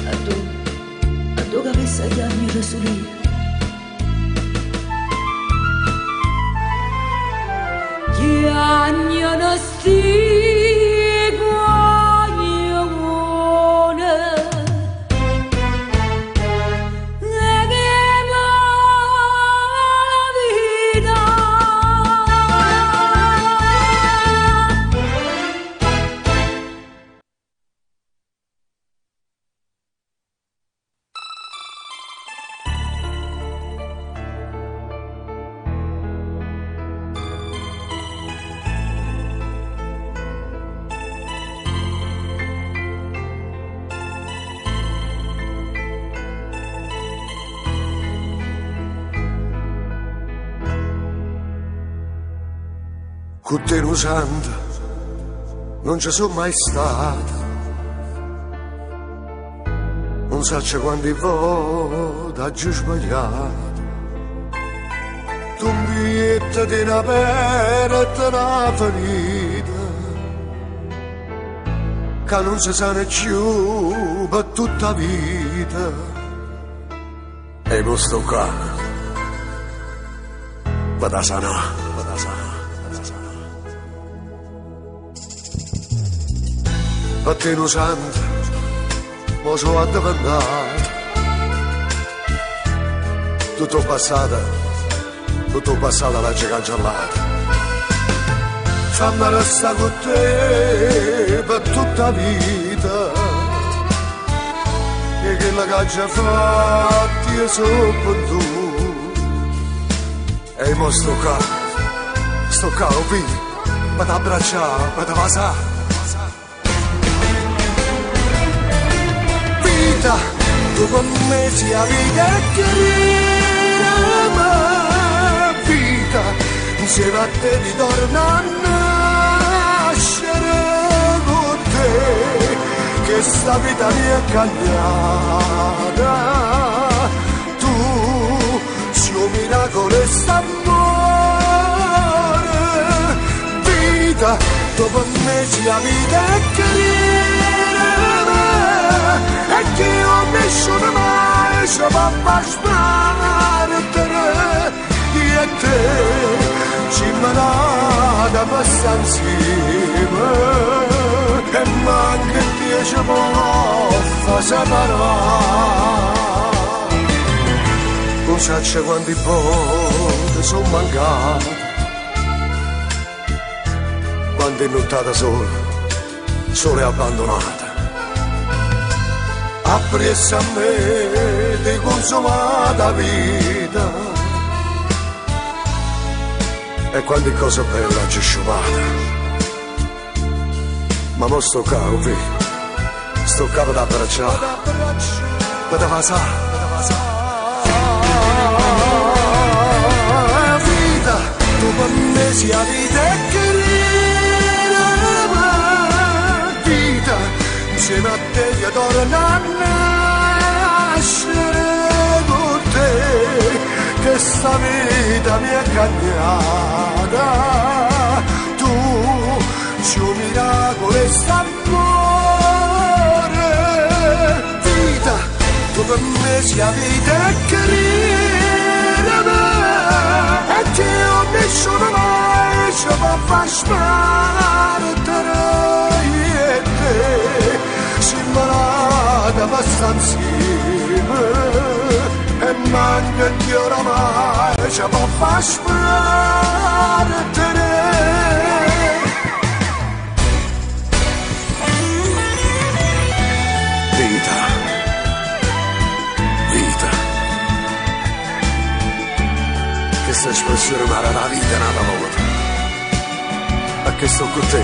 a tu che avessi chiagna da solire, chiagna da sti con te non santa, non ci sono mai stato, non so quante volte ho già sbagliato, tu un biglietto di una pena e una ferita, che non si sa più per tutta la vita, e non sto qua, vado a sanare. A te non sento, ma sono addivennato. Tutto passato l'hai cancellato. Fammi restare con te per tutta la vita. E che la caccia fatti io sono per tu. E mo sto qua, oh figlio, ma t'abbracciare, ma ti pasare. Tu con me sia vita che rima vita, insieme a te ritorno a nascere con te, che sta vita mi è cambiata, tu sei un miracolo e st'amore, vita, tu con me sia vita che rima, e che io nessuno mai ci va a sbattere, io e te ci manata passare insieme, e manca 10 volte separare. Non so quanti volte sono mancato, quando è nottata sola e abbandonata. Appresso a me di consumata vita, e quante cose belle ci sciupata, ma mo sto cavo, sto cavo da abbracciare, ma da pasare, vita, tu per me sia vita e che vita, insieme a te io torno a nascere con te, che sta vita mi è cambiata. quest'amore. Vita, tu per me sia vita e carina, e che ho nessuno mai ci può far smartere. Simbolata abbastanza e manca di oramai ci può far smartere. Vita, vita, questa espressione mi era la vita nata volta, a che sto con te,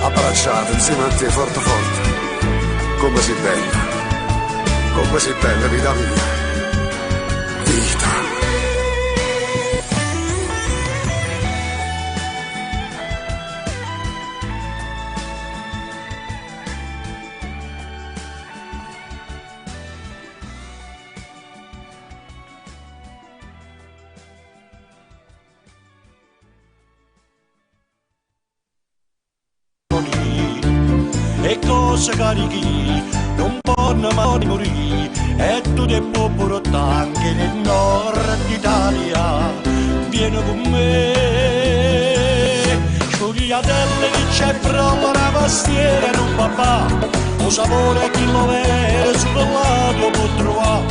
abbracciato insieme a te forte forte. Come sei bella vita mia, vita. E cosa carichi, non possono mai morire, e tu ti puoi portare anche nel nord Italia, vieni con me. Sciugliatelle che c'è proprio una pastiera in un papà, lo sapore che lo vede sul lato può trovare,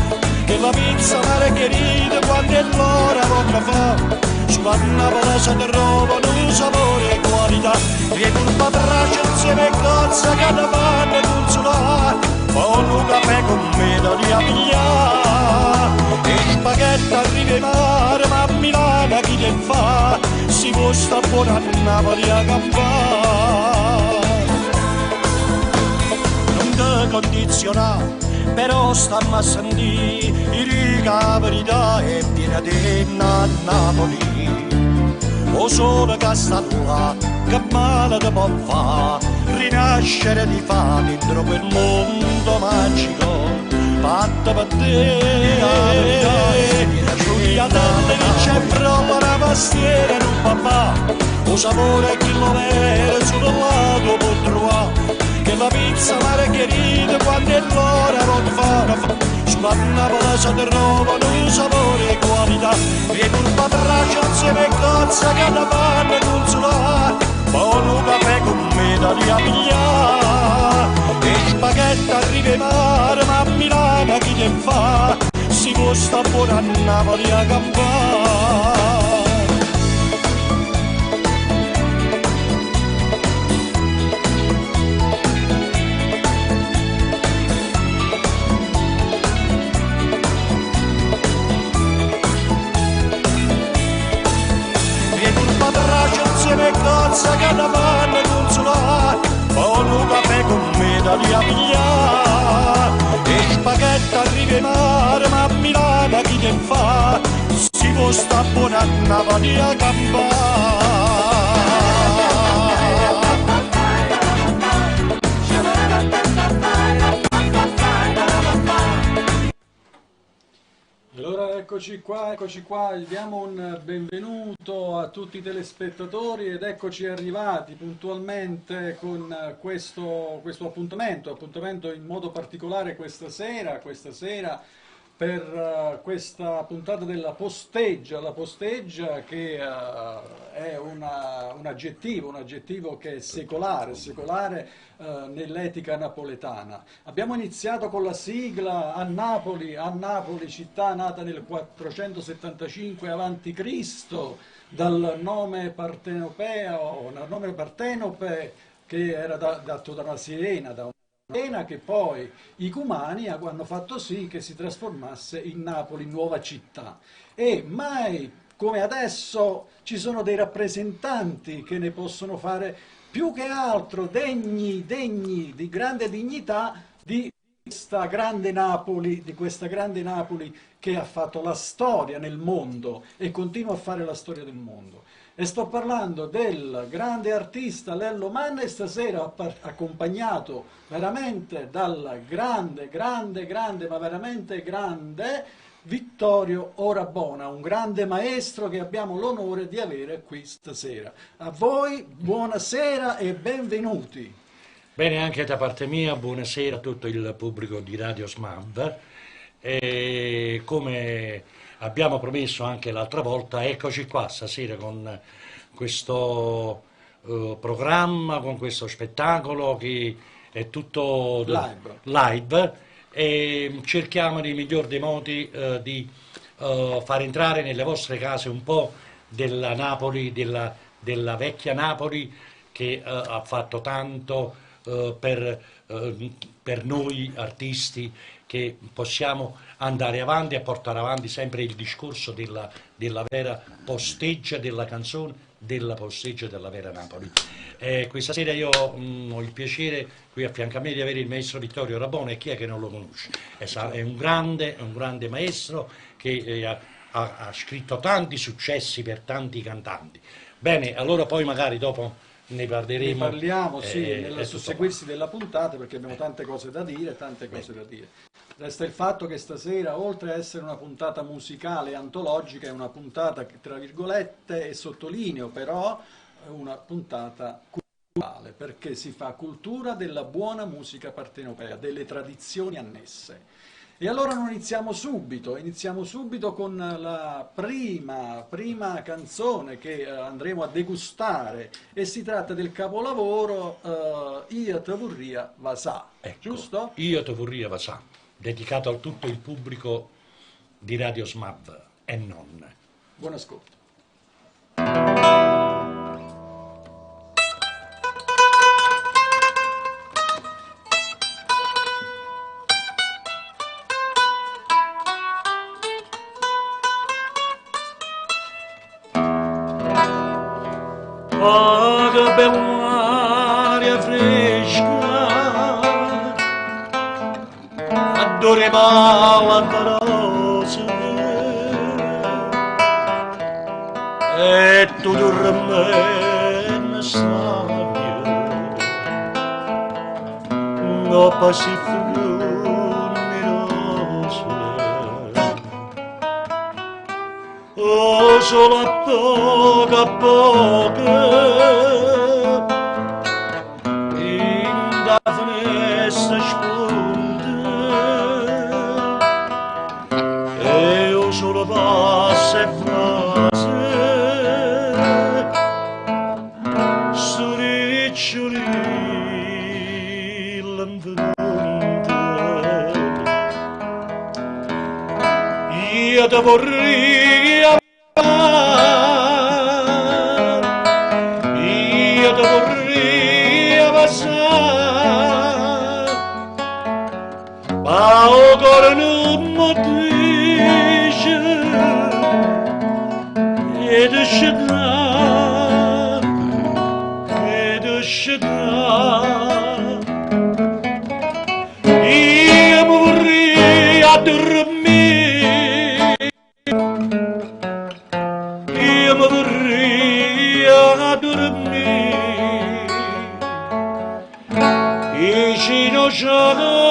che la pizza margherita quando è l'ora potrà fare. Sulla Napoli si trovano un sapore e qualità, e curva braccia insieme a cozza che ne fanno consolare, poi un caffè con me da riapigliare, e spaghetti arriva in mare, ma a Milano chi te fa, si può sta buona a Napoli a campare. Non ti condizionare, però stamma a sentire, la verità è piena di a Napoli. O solo che sta là, che male ti può fare, rinascere di fa dentro quel mondo magico, fatto per te. Sciugliatelle che c'è proprio una pastiera in un papà, o sapore che lo vede sul lato può trovare, che la pizza margherita quando è l'ora non fa. Sulla Napoli si trovano un sapore e qualità, e curva braccia insieme a cozza che ne fanno consolare, poi un caffè con me da riapigliare, e spaghetti arriva in mare, ma a Milano chi te fa, si può sta buona a Napoli a campare. E cozza che ne fanno consolare, poi un caffè con me da riapigliare, e spaghetti arriva in mare, ma a Milano chi te fa, si può sta buona a Napoli a campare. Allora eccoci qua, diamo un benvenuto a tutti i telespettatori ed eccoci arrivati puntualmente con questo appuntamento in modo particolare questa sera per questa puntata della posteggia, la posteggia che è un aggettivo che è secolare nell'etica napoletana. Abbiamo iniziato con la sigla a Napoli, città nata nel 475 a.C., dal nome Partenope, che era dato da una sirena, che poi i Cumani hanno fatto sì che si trasformasse in Napoli, nuova città. E mai come adesso ci sono dei rappresentanti che ne possono fare più che altro degni di grande dignità di questa grande Napoli che ha fatto la storia nel mondo e continua a fare la storia del mondo. E sto parlando del grande artista Lello Manna, e stasera accompagnato veramente dal grande, ma veramente grande Vittorio Orabona, un grande maestro che abbiamo l'onore di avere qui stasera. A voi buonasera e benvenuti. Bene, anche da parte mia, buonasera a tutto il pubblico di Radio SMAV. E come abbiamo promesso anche l'altra volta, eccoci qua stasera con questo programma, con questo spettacolo che è tutto live e cerchiamo nei miglior dei modi di far entrare nelle vostre case un po' della Napoli, della vecchia Napoli che ha fatto tanto per noi artisti, che possiamo andare avanti e portare avanti sempre il discorso della vera posteggia della canzone, della posteggia della vera Napoli. Questa sera io ho il piacere qui a fianco a me di avere il maestro Vittorio Rabone. Chi è che non lo conosce? È un grande maestro che ha scritto tanti successi per tanti cantanti. Bene, allora poi magari dopo ne parleremo. Ne parliamo, sì, nel susseguirsi della puntata, perché abbiamo tante cose da dire, Resta il fatto che stasera, oltre a essere una puntata musicale antologica, è una puntata che, tra virgolette, e sottolineo però, è una puntata culturale, perché si fa cultura della buona musica partenopea, delle tradizioni annesse. E allora noi iniziamo subito con la prima canzone che andremo a degustare, e si tratta del capolavoro Io te vorria vasà, giusto? Io te vorria vasà, dedicato a tutto il pubblico di Radio SMAV e non. Buon ascolto. Oh, che bella aria fresca, adore mala rose, e tu dormi sabbia, no passi numerose, oh, solo a poco, in da finestra spunta, e io solo passo e frase, su riccioli l'envenuta. Io te vorrei ma o cor non mi dice ed uscirà io vorrei a dormire, io vorrei a dormire vicino già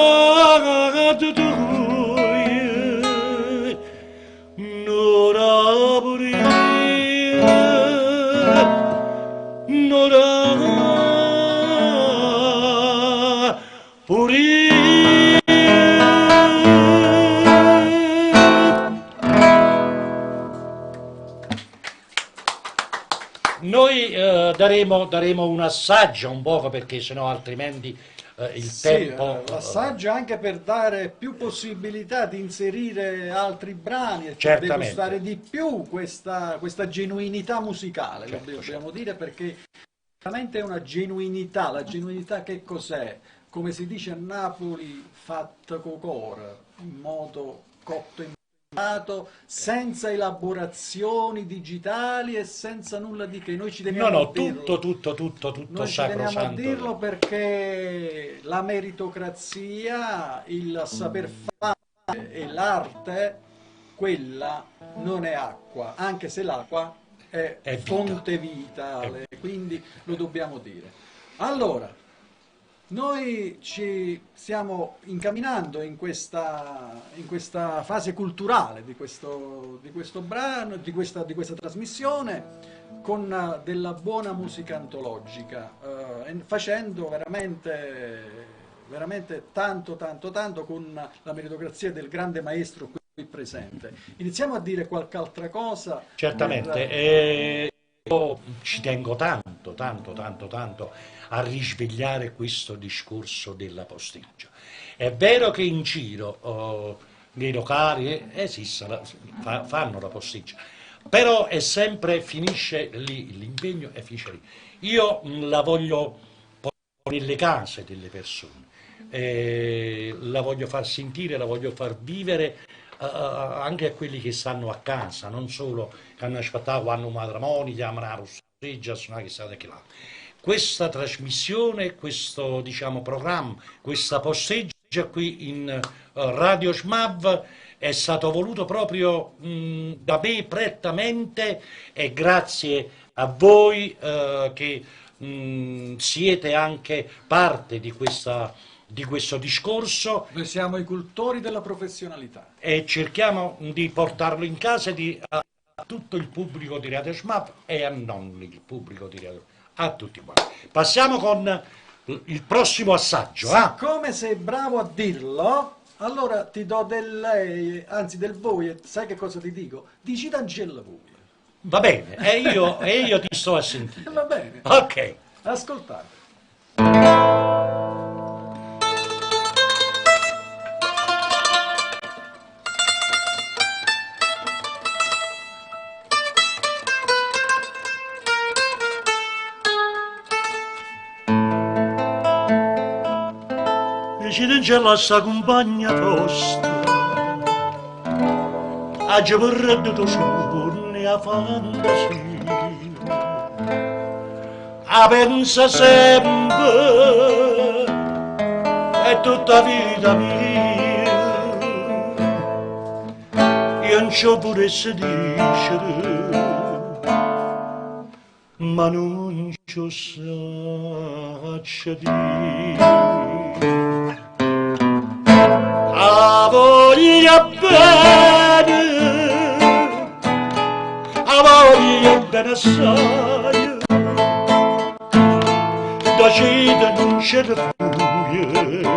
Noi daremo un assaggio un poco, perché sennò altrimenti il tempo... l'assaggio anche per dare più possibilità di inserire altri brani e degustare di più questa genuinità musicale, dobbiamo dire, perché veramente è una genuinità. La genuinità che cos'è? Come si dice a Napoli, fatta co cor, in modo cotto e senza elaborazioni digitali e senza nulla di che. Noi ci teniamo a dirlo. tutto Noi ci teniamo a dirlo perché la meritocrazia, il saper fare e l'arte, quella non è acqua, anche se l'acqua è fonte vitale, quindi lo dobbiamo dire. Allora, Noi ci stiamo incamminando in questa fase culturale di questo brano, di questa trasmissione, con della buona musica antologica, facendo veramente tanto con la meritocrazia del grande maestro qui presente. Iniziamo a dire qualche altra cosa. Certamente, io ci tengo tanto a risvegliare questo discorso della posticcia. È vero che in giro nei locali fanno la posticcia, però è sempre, finisce lì, l'impegno e finisce lì. Io la voglio portare nelle case delle persone, la voglio far sentire, la voglio far vivere anche a quelli che stanno a casa, non solo che hanno aspettato quando un matrimonio, chiamano la posticcia, sono che state là. Questa trasmissione, questo programma, questa posteggia qui in Radio SMAV è stato voluto proprio da me prettamente, e grazie a voi che siete anche parte di questo discorso. Noi siamo i cultori della professionalità e cerchiamo di portarlo in casa a tutto il pubblico di Radio SMAV e a non il pubblico di Radio, a tutti quanti. Passiamo con il prossimo assaggio. Siccome sei bravo a dirlo, allora ti do del lei, anzi del voi, e sai che cosa ti dico? Dici d'Angela voi. Va bene, e io ti sto a sentire. Va bene. Ok. Ascoltate. Ci d'Angela sta compagna tosta, ha già perduto su a fantasia, a pensa sempre è tutta vita mia, io non ci potessi dicere, ma non ci saccio dire. A voglia bene, a voglia bene assai, da cita non c'è furia,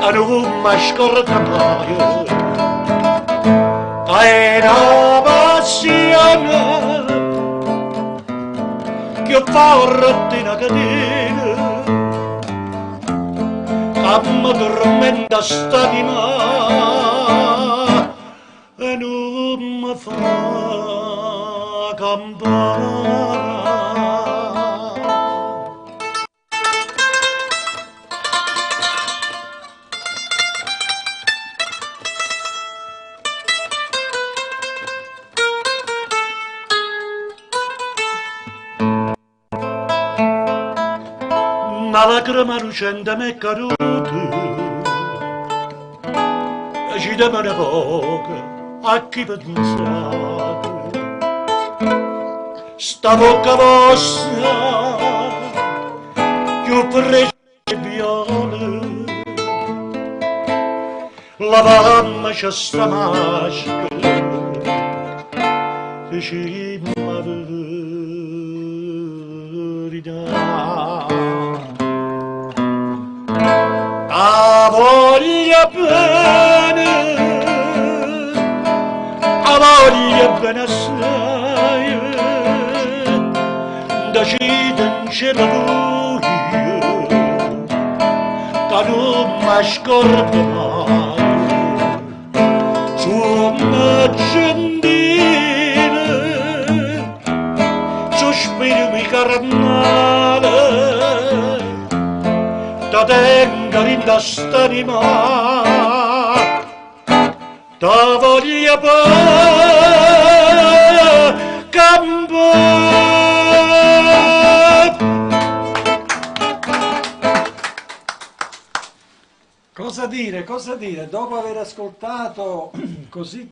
a non mi scorda mai, è una passione che fa rotta una catena, mi tormenta st'anima e non mi fa campare. Una lacrima lucente mi è caduta, ci demora poco a chi pensate, sta bocca vostra più presa e viola, la mamma c'è sta maschera che ci ma verità. A voglia bene, a voglia bene assai, da cita in cielo buio, che non mi scordo mai, sono gentile, sospirami carnale, da tenga in st'anima, da voglia campare. Cosa dire? Dopo aver ascoltato così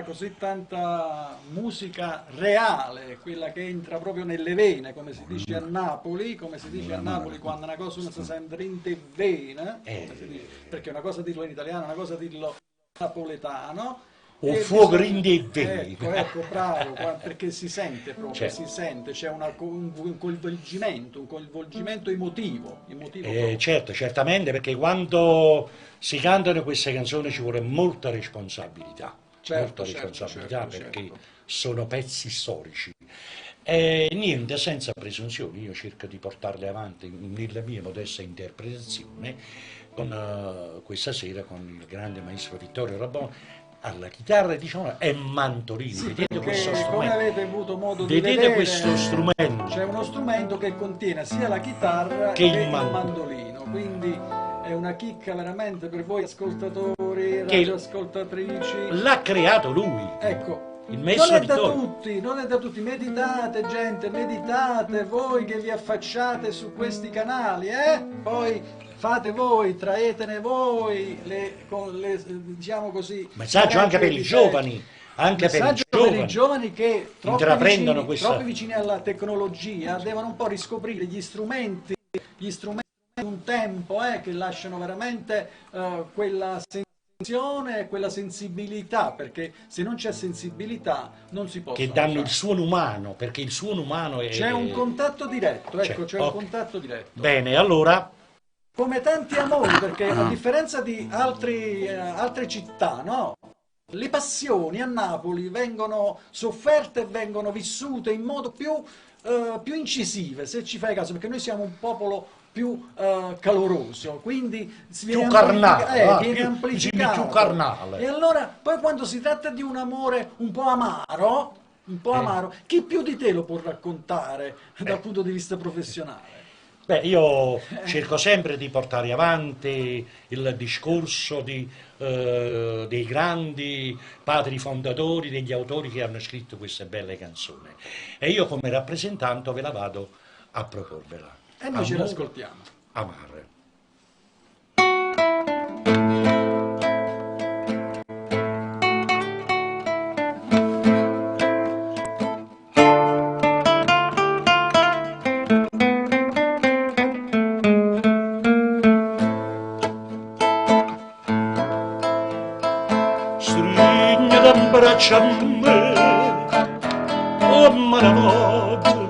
così tanta musica reale, quella che entra proprio nelle vene, come si dice a Napoli, quando una cosa non si sente in te vene, perché una cosa dirlo in italiano, una cosa dirlo in napoletano. O fuoco rinde veni. Ecco, bravo, perché si sente proprio, si sente, c'è un coinvolgimento emotivo. Certo, certamente, perché quando si cantano queste canzoni ci vuole molta responsabilità, perché sono pezzi storici. E niente, senza presunzioni, io cerco di portarle avanti nella mia modesta interpretazione, con questa sera con il grande maestro Vittorio Rabone alla chitarra, diciamo, e mandolino. Sì, vedete questo come strumento? avete avuto modo di vedere, questo strumento? C'è uno strumento che contiene sia la chitarra che il mandolino, quindi è una chicca veramente per voi ascoltatori, radioascoltatrici. L'ha creato lui. Ecco. Il non è da tutti, meditate gente, meditate voi che vi affacciate su questi canali, poi fate voi, traetene voi, diciamo così... Messaggio anche per i giovani, per i giovani che troppo vicini alla tecnologia devono un po' riscoprire gli strumenti di un tempo che lasciano veramente quella quella sensibilità, perché se non c'è sensibilità non si può che danno il suono umano, perché il suono umano è... C'è un contatto diretto, c'è un contatto diretto. Bene, allora... Come tanti amori, perché a differenza di altre città, no? Le passioni a Napoli vengono sofferte e vengono vissute in modo più incisive, se ci fai caso, perché noi siamo un popolo più caloroso, quindi più carnale, viene amplificato. Più carnale. E allora, poi quando si tratta di un amore un po' amaro, chi più di te lo può raccontare dal punto di vista professionale? Beh, io cerco sempre di portare avanti il discorso dei grandi padri fondatori, degli autori che hanno scritto queste belle canzoni. E io come rappresentante ve la vado a proporvela. E noi ce l'ascoltiamo. Amare. Abbraccia me, oh malamode,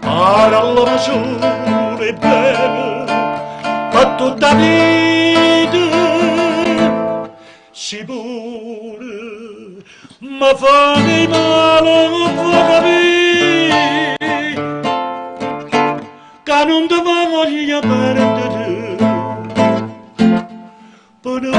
alla misura è bene, ma tutta vita si pure, ma fa di male, non può capire, che non ti voglio perdere, però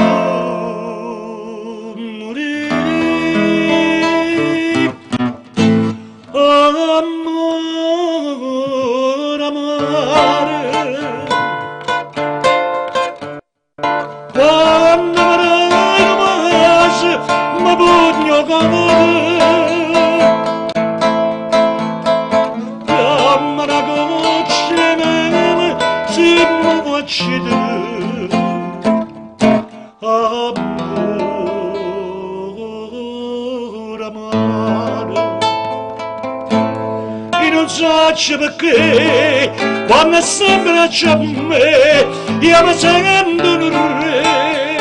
perché quando si abbraccia a me io mi sento un re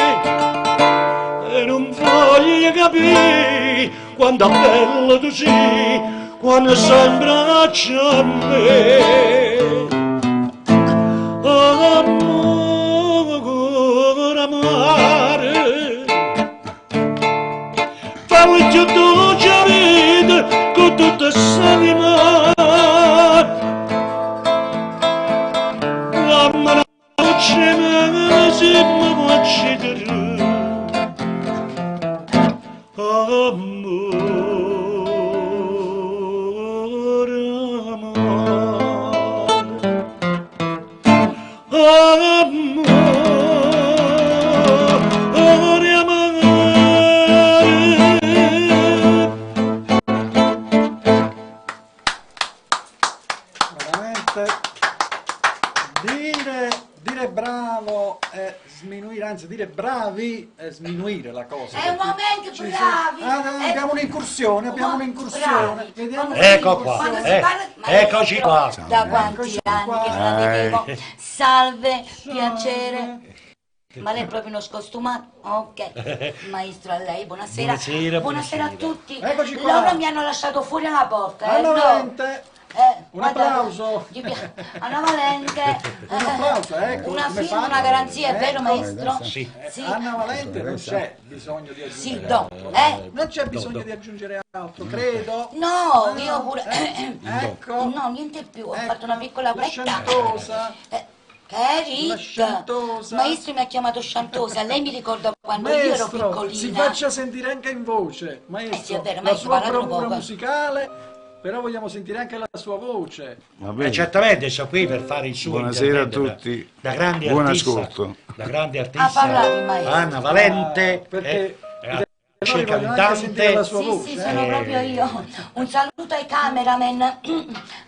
e non voglio capire quanto bello tu sei quando si abbraccia a me. Amore, amare, fammi più dolce vita con tutte salima. dire bravo è sminuire, anzi dire bravi è sminuire la cosa. È un momento bravi. Abbiamo un'incursione, Vediamo Ecco qua, Quando si parla- eccoci qua. Da quanti anni che non la vedevo. Salve, piacere. Ma lei è proprio uno scostumato? Ok. Maestro, a lei, buonasera. Buonasera a tutti. Eccoci qua. Loro mi hanno lasciato fuori alla porta. Anna no. Valente. Un guarda, applauso. Anna Valente. Un applauso, ecco. Una come firma, fanno? una garanzia, è vero maestro? Sì. Sì. Anna Valente non c'è bisogno di aggiungere Sì, altro. Non c'è bisogno di aggiungere altro, credo. No, io pure. Ecco. No, niente più, ho fatto una piccola La quetta. sciantosa. Che ricca! Sciantosa. Maestro mi ha chiamato sciantosa, lei mi ricorda quando io ero Maestro, piccolina. si faccia sentire anche in voce. Maestro, sì, è vero, la maestro, sua parlate un bravura poco. musicale, però vogliamo sentire anche la sua voce. Certamente sono qui per fare il suo Buonasera a intervento tutti. da grande Buon artista, ascolto. da grande Ha artista parlato il maestro. Anna Valente, perché attrice, vogliono anche sentire la sua Sì, voce. sì, sono proprio io. Un saluto ai cameraman.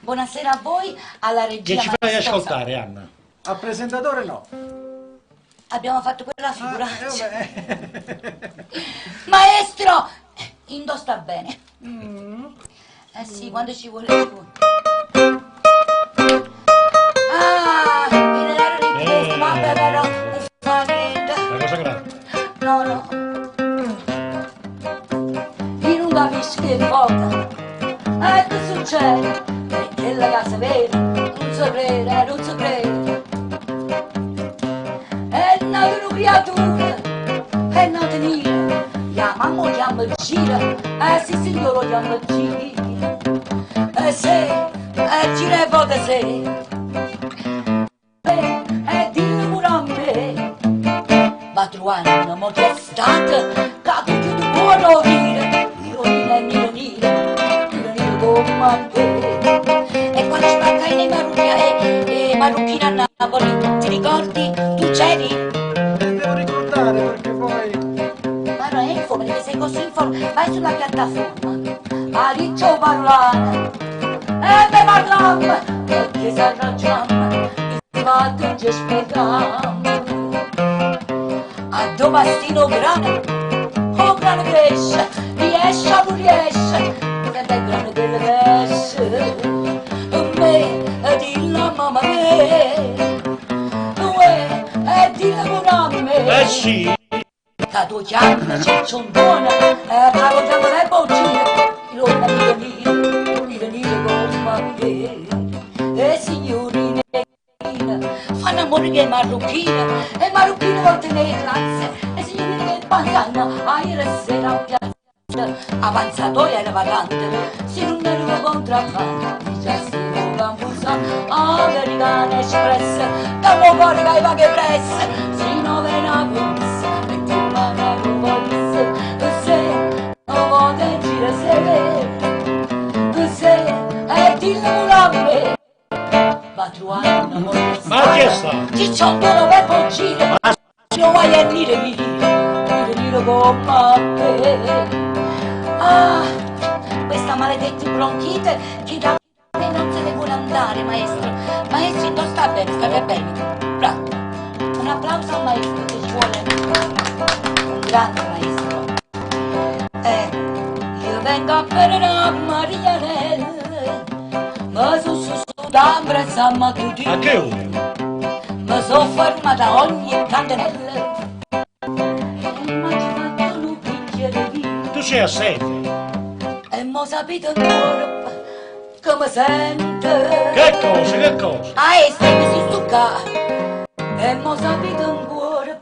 Buonasera a voi, alla regia che ci fai maestosa. ascoltare, Anna? Al presentatore no. Abbiamo fatto quella figuraccia. Maestro, indossa bene. Eh sì, quando ci vuole ci vuole. Ah, me l'ero richiesto, vabbè, però un farita. Una cosa grande. No. Io non capisco che volta. Che succede? Che la casa vera, non so credere. È nata una creatura, è nata nera. La mamma chiama gira, sì signore lo chiama gira. Se, gira e vota se. Dillo pure a me. Va trovando mo che è stata, che tu ti può dire. Nira come a te. E quando spaccai nei marocchini a Napoli, ti ricordi? Tu c'eri? Devo ricordare perché poi... Ma non è informe, perché sei così informe. Vai sulla piattaforma. Ariccio parlare. E me parliamo. Perché si arrangiamo. Il fatto ci spieghiamo. A Domastino grano. Oh grano cresce. Riesce o non riesce. Ed è grano che le cresce. Me, dillo a mamma me. Dillo pure a me. Sì. Che tu chiami, c'è un buono, che lo chiamo le bocine, lo dire come te. E signorine, fanno amore che è marocchina, e marocchina vuol tenere classe, e signorine che panzana, a ieri sera a piazza, avanzatoia era vacante, se non ero contrabbando, dicessimo campusa, americana espress, da mo' cuore che va che pressa, si non ve ne pensa, e tu manca non volesse, se non vuole girare se, e dillo pure a me, va trovare una moglie. Ma che sta? Ci c'ho un dono per fuggire, non vuoi a dire come a te. Ah, questa maledetta bronchite che da me non se ne vuole andare, maestro. Maestro, non sta bene, state bene. Bravo. Un applauso al maestro che ci vuole. Un grande maestro. Io vengo a bere a Marianelle, ma su da brezza mattutina. A che ora? Ma sono fermata ogni cantenella. Tu sei assente. E mo sapete ancora come sente. Che cosa? Ah, e se mi si stucca. E mo sapete ancora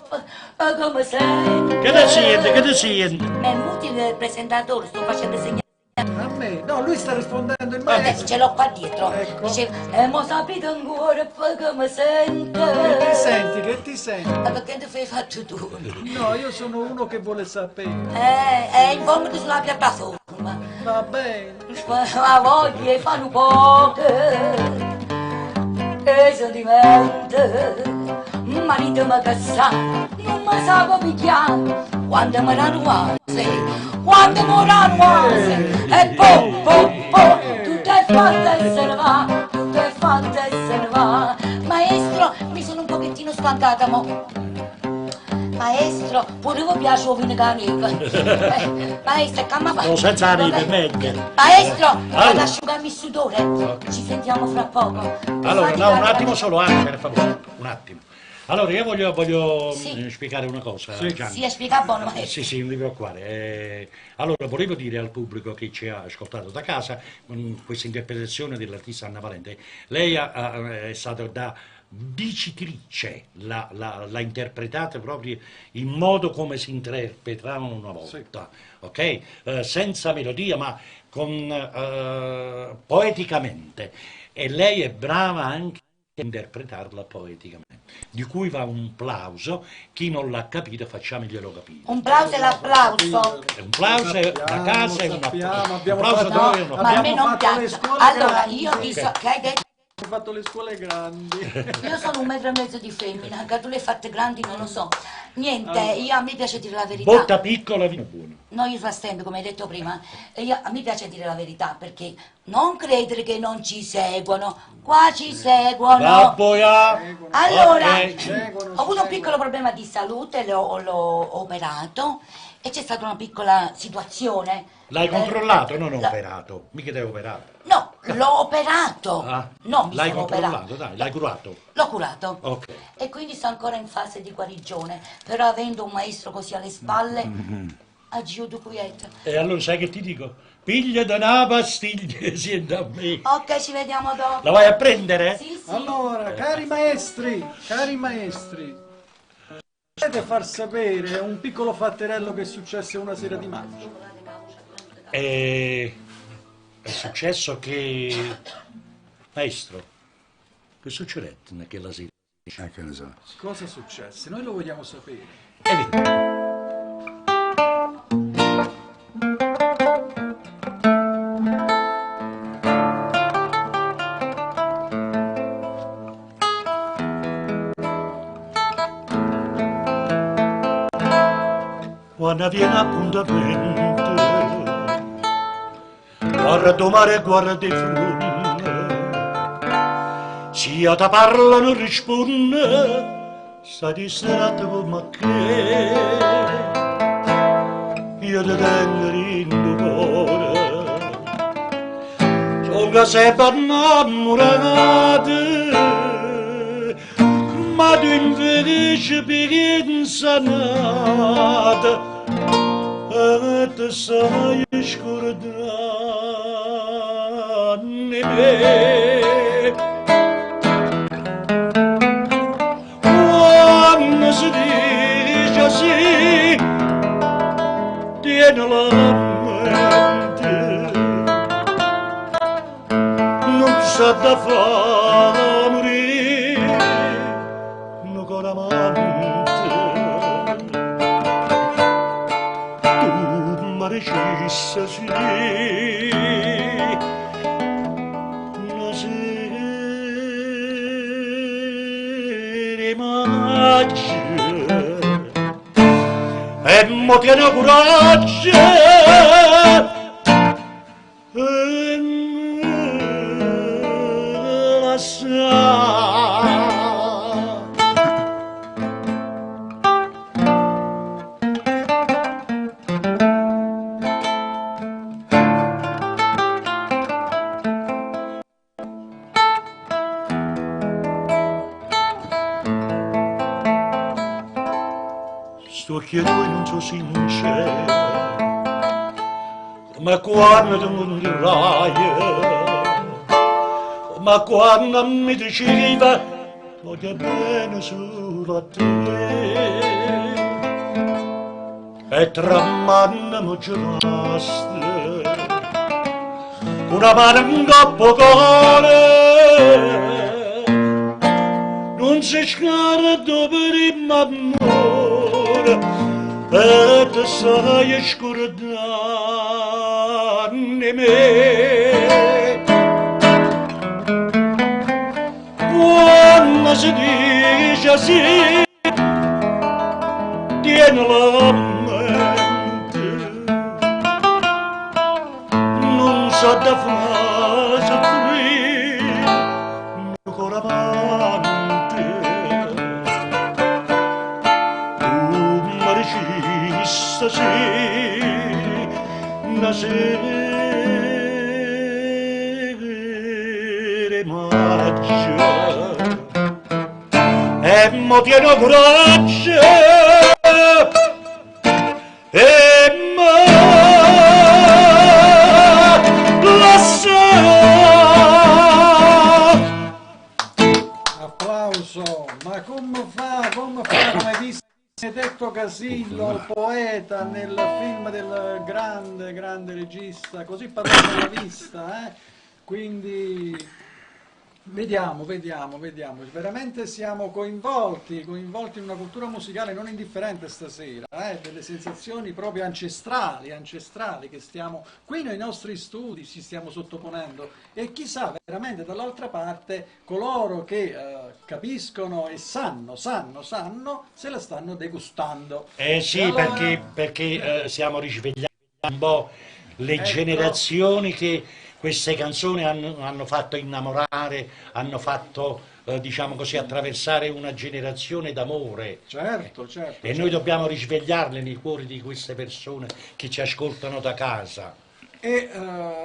come sente. Che ti sente? Ma è inutile il presentatore, sto facendo segnali. A me? No, lui sta rispondendo il Adesso maestro. ce l'ho qua dietro. Ecco. Dice, e mo sapete ancora come sente. Che ti senti? Ma perché ti fai fatto tu? No, io sono uno che vuole sapere. Informati sulla piattaforma. Va bene. Ma voglia fanno poche. E sentimenti. Marito mi cassa, non mi sa come picchiare. Quando mi ranuase, quando mi ranuase. E po, tutto è fatto e se ne va, tutto è fatto e se ne va. Maestro, mi sono un pochettino pochettino stancata, mo. Maestro, pure vi piace il vino canico. Maestro, come fa? No, senza ride, meglio. Maestro, Allora. ad asciugarmi il sudore. Ci sentiamo fra poco. Allora, Fatti no, un fare- attimo solo, per favore, un attimo. Allora, io voglio Sì. spiegare una cosa, Gianni. Sì, spiega buono, maestro. Sì, non ti preoccupare. Allora, volevo dire al pubblico che ci ha ascoltato da casa, con questa interpretazione dell'artista Anna Valente, lei è stata da dicitrice, l'ha interpretata proprio in modo come si interpretavano una volta, ok? Senza melodia, ma poeticamente. E lei è brava anche a interpretarla poeticamente, di cui va un plauso. Chi non l'ha capito facciamoglielo capire. Un plauso e l'applauso. Un plauso da casa e un sappiamo, un plauso da voi e un Ma a me applauso. non fatto le piace. scuole Allora, grandi. io ti so che hai detto. Ho fatto le scuole grandi. Io sono 1,5 metri di femmina, che tu le hai fatte grandi non lo so. Niente, a me piace dire la verità. Botta piccola, vino buono. No, io astendo, come hai detto prima. A me piace dire la verità, perché non credere che non ci seguono. Qua ci seguono. Babboia. Allora, Ok. ho avuto un piccolo problema di salute, l'ho operato e c'è stata una piccola situazione. L'hai controllato? Non ho la- operato. Mica devo operare. No, l'ho operato. Ah, No, mi l'hai sono controllato, operato. dai, l'hai curato. L'ho curato. Ok. E quindi sto ancora in fase di guarigione, però avendo un maestro così alle spalle, aggiudo quieta. E allora sai che ti dico? Piglia da una pastiglia e sienta a me. Ok, ci vediamo dopo. La vai a prendere? Sì, sì. Allora, cari maestri, potete far sapere un piccolo fatterello che è successo una sera di maggio? È successo che... Maestro, che succede nella sera? Che ne so. Cosa successe? Noi lo vogliamo sapere. Quando viene appuntamento, guarda mare e guarda di fronte, sia da parla non risponde, sta distratto come che io ti tengo in cuore, sono sempre innamorato, ma tu invece pensa nata. Te sai scordarne me. Quando si dice sì, tieni la mente, non sa da fare morire, non con amante. Maricissa sì, una sera maggio, e mo tiene coraggio, e la sa. Sto chiedo e non so sincero, ma quando tu non dirai, ma quando mi diceva voglio bene solo a te, e tra mano mi giuraste, una mano in coppo cuore, non si scarda per il amore, e te sai scordarne me. Quando si dice sì, tieni la mente, non sa da fare soffrire, ancora avanti. sera maggio e mo tieno coraggio e mo lascia. Applauso, ma come fa, come disse Benedetto Casillo, il poeta nel film del grande regista, così parlava della vista, Quindi vediamo, veramente siamo coinvolti in una cultura musicale non indifferente stasera, delle sensazioni proprio ancestrali che stiamo qui nei nostri studi ci stiamo sottoponendo e chissà veramente dall'altra parte coloro che capiscono e sanno se la stanno degustando. Sì, allora... perché stiamo risvegliando un po' le generazioni che queste canzoni hanno fatto innamorare, hanno fatto, diciamo così, attraversare una generazione d'amore. Certo. E noi dobbiamo risvegliarle nei cuori di queste persone che ci ascoltano da casa. E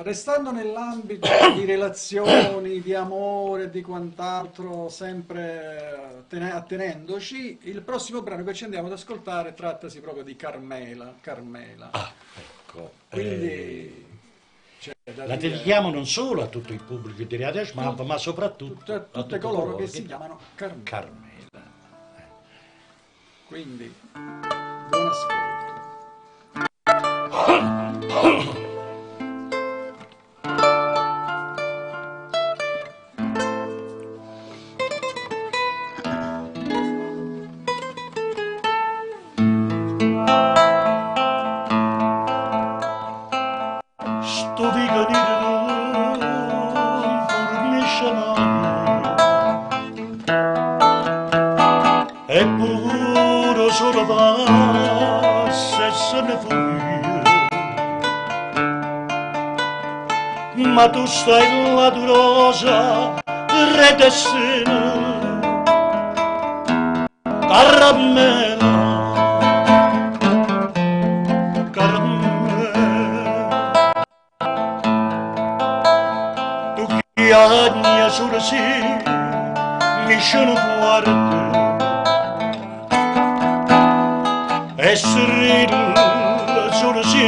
restando nell'ambito di relazioni, di amore e di quant'altro, sempre attenendoci, il prossimo brano che ci andiamo ad ascoltare trattasi proprio di Carmela. Ah, ecco. Quindi... la dedichiamo non solo a tutto il pubblico di Radio Smap, ma soprattutto a tutti coloro che si chiamano Carmela. Quindi, buon ascolto. Eppure solo passa e se ne fuga, ma tu stai la tua rosa redessina, caramella, tu chiagna solo sì, mi sono guarda. E strilla solo sì,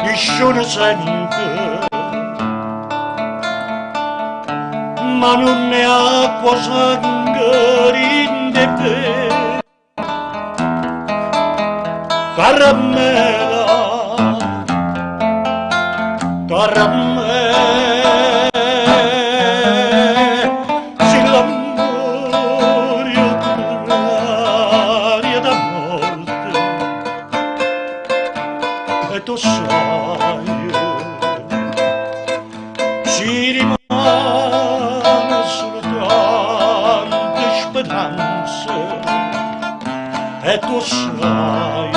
nessuno sente, ma non è acqua sangue in te, caramella, se l'amore è da e tu sai, ci rimane soltanto speranza e tu sai,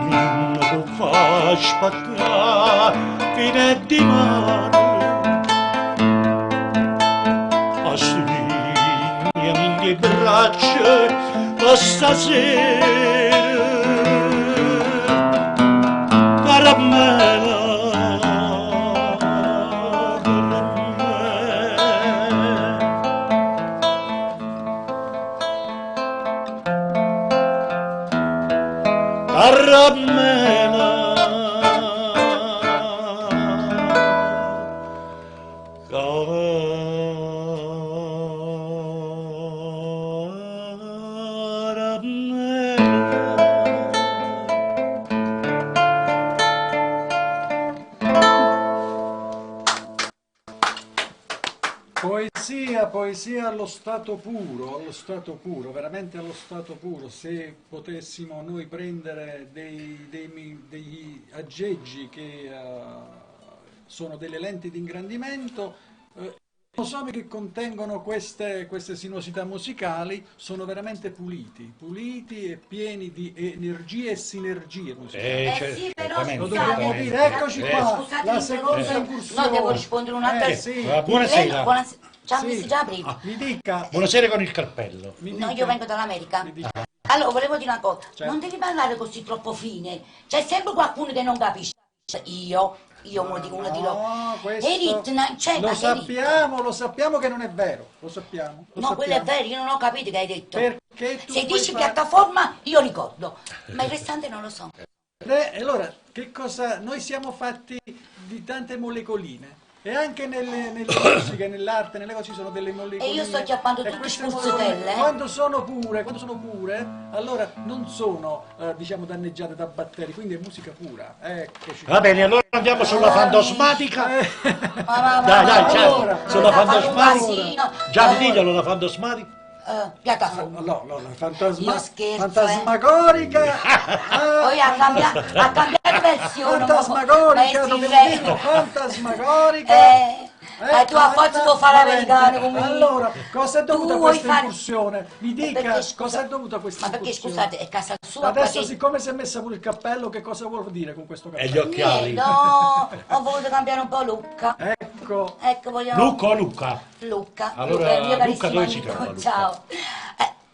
non lo fa aspettare fine di mare, ma stringiami in le braccia stasera. Caramella, Poesia allo stato puro, veramente allo stato puro. Se potessimo noi prendere degli aggeggi che sono delle lenti di ingrandimento, i cromosomi che contengono queste sinuosità musicali sono veramente puliti e pieni di energie e sinergie musicali. Sì, però Lo dobbiamo dire, eccoci qua, scusate, la seconda incursione. No, devo rispondere un'altra. Sì. Buonasera. Ci ha visto già prima. Mi dica. Buonasera con il cappello. No, io vengo dall'America. Allora, volevo dire una cosa, Certo. non devi parlare così troppo fine, c'è sempre qualcuno che non capisce. Io uno di uno dirò. No, questo E Ritna, c'è lo ma che lo sappiamo che non è vero, lo sappiamo. Lo no, quello è sappiamo. vero, io non ho capito che hai detto. Perché tu Se vuoi dici fare- piattaforma, io ricordo, ma il restante non lo so. Allora, che cosa? Noi siamo fatti di tante molecoline. E anche nelle musiche, nell'arte, nelle cose ci sono delle molecoline. E io sto chiappando E tutti queste spuzzotelle, molecoline, quando sono pure, allora non sono, diciamo, danneggiate da batteri, quindi è musica pura. Eccoci. Va bene, allora andiamo sulla fantosmatica. Dai, ciao, allora, sulla fantosmatica. casino. Già, diglielo, la fantosmatica. Piattaforma. No, la Io scherzo, fantasmagorica. Poi ha cambiato versione. Fantasmagorica, Maestri dovevo re. dire fantasmagorica. Ma tu a forza devo fare l'americano come Allora, cosa è dovuta Tu vuoi questa fare- incursione? Mi dica, Perché, scusa- cosa è dovuta questa Ma perché incursione? scusate, è casa sua? Adesso, perché- siccome si è messa pure il cappello, che cosa vuol dire con questo cappello? E gli occhiali. No, ho voluto cambiare un po' Lucca. Ecco. Ecco, vogliamo... Luca o Luca? Lucca. Allora, Luca, il mio Lucca carissimo dove si amico. trova, Lucca? Ciao.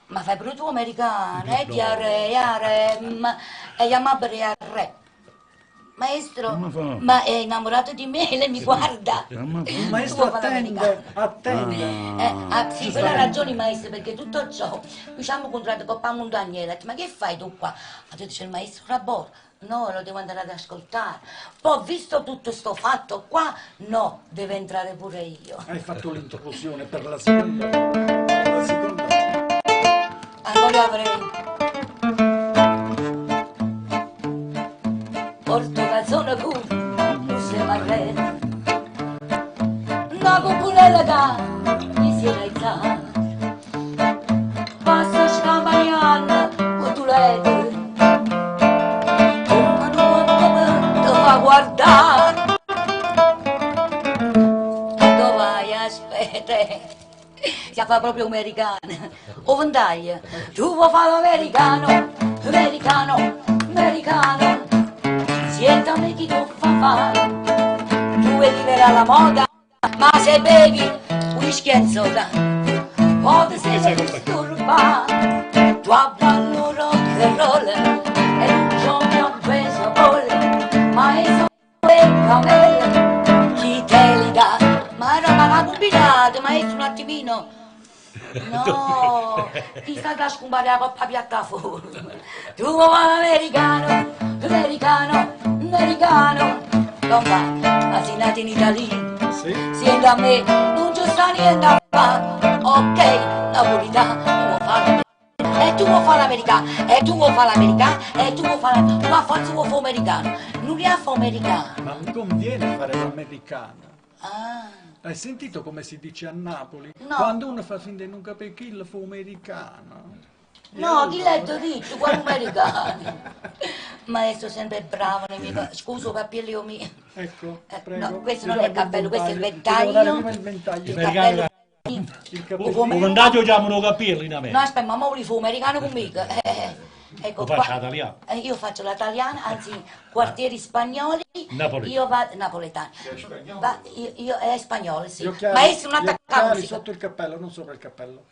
Ma fai pure tu americano, No. e chiamabile re. Maestro, ma è innamorato di me, lei mi guarda. Il maestro Tu vuoi fare attende. Sì, quella ha ragione maestro, perché tutto ciò, diciamo contratto con Paolo Daniele, ma che fai tu qua? Ha detto c'è il maestro Rabor, no, lo devo andare ad ascoltare. Poi visto tutto sto fatto qua, no, deve entrare pure io. Hai fatto l'introduzione per la seconda. Ancora avrei. Porto calzone pure, se marrete. Una cupulella che mi si è alzata. Passa scampagnando, con tu lete. Come non ti fa guardare. Dove vai, aspetta. Si fa proprio americana. O vendaglia, tu vuoi fare l'americano, americano. Sientami chi tu fa. Tu vuoi vivere alla moda, ma se bevi whisky e soda, poi sei disturbato. Tu ballo rock and roll e un giorno ho preso bolle, ma è solo il cammello, chi te li dà? Ma era una combinata, maestro, un attimino. No, ti sta da scompare la coppa piattaforma. Tu vuoi americano. Non va, ma sei nato in Italia. Sì. Siendo a me, non ci sta niente a fare. Ok, napolitano, tu vuoi fare l'americano. E tu vuoi fare l'americano. Ma forse vuoi fare americano. Non li ha fa americano. Ma mi conviene fare l'americano. Ah. Hai sentito come si dice a Napoli? No. Quando uno fa finta di non capire chi il fa americano. No, chi l'ha detto? Quale americano? Maestro sempre bravo, scusa capelli mio. Ecco, prego. No, questo non è il cappello, questo è il Devo dare prima ventaglio. il ventaglio. Il cappello. Il cappello. Un vantaggio chiamano capelli in No, America. aspetta, ma ora fu americano conmigo. Ecco Lo qua. faccio italiano. Io faccio l'italiana, anzi, quartieri spagnoli. Napoletano. Io vado napoletano. Io è spagnolo, sì. Gli occhiali, Maestro, non gli attaccare occhiali musica. sotto il cappello, non sopra il cappello.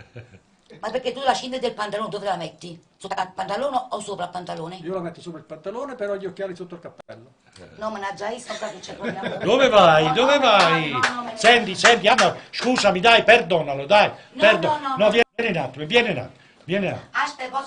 Ma perché tu la cinghia del pantalone dove la metti? Sopra il pantalone o sopra il pantalone? Io la metto sopra il pantalone, però gli occhiali sotto il cappello. No, mannaggia, io sono che c'è problema. Dove vai? Dove vai? Senti, Anna, scusami, dai, perdonalo, dai. No, vieni un attimo. Aspetta,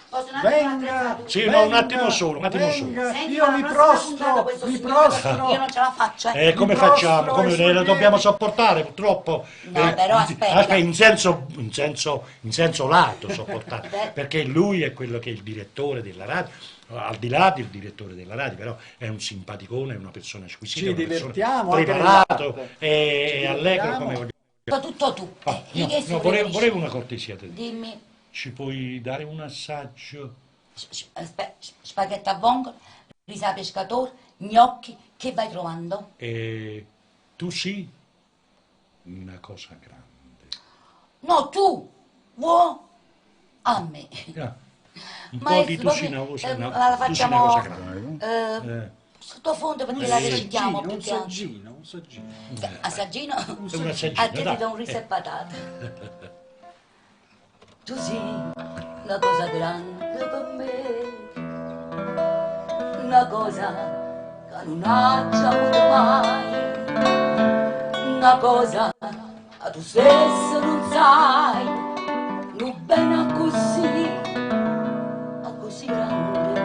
posso un attimo attrezzato? Sì, no, un attimo solo. Venga, Senti, io ma mi la prossima prostro, puntata questo mi signore, prostro. Io non ce la faccio, Come Mi facciamo? prostro Come ai suoi la dobbiamo piedi. sopportare purtroppo? No, però aspetta. In senso lato sopportare, perché lui è quello che è il direttore della radio, al di là del direttore della radio, però è un simpaticone, è una persona squisita, Ci una persona divertiamo anche preparato nell'arte. e Ci allegro divertiamo. come voglio. Tutto tu. Io che No, volevo una cortesia te. Dimmi, Ci puoi dare un assaggio? spaghetti a vongole, risa pescatore, gnocchi, che vai trovando? Tu sì, una cosa grande. No, tu, vuoi a me. Un po' di tussina, la tussina facciamo cosa grande. sottofondo perché la recitiamo più Un che altro. saggino. Assaggino? Un assaggino, A te ti dai. do un riso e patate. Tu sì, una cosa grande. per me, una cosa che non ha già avuto mai, una cosa che tu stesso non sai, non bene così grande.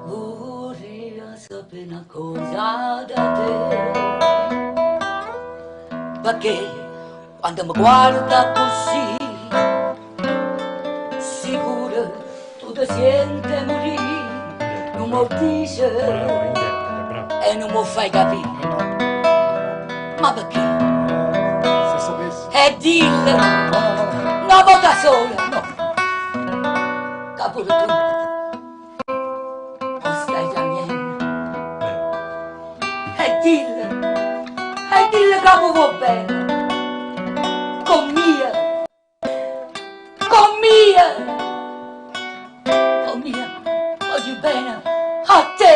Vorrei sapere una cosa da te, perché quando mi guarda così, sicuro tu ti senti morire, non mi dice e non mi fai capire. Ma perché? Se sapessi. E dillo, una volta sola, che pure tu non stai piangendo. E dillo che mi va bene. Con mia, voglio bene a te.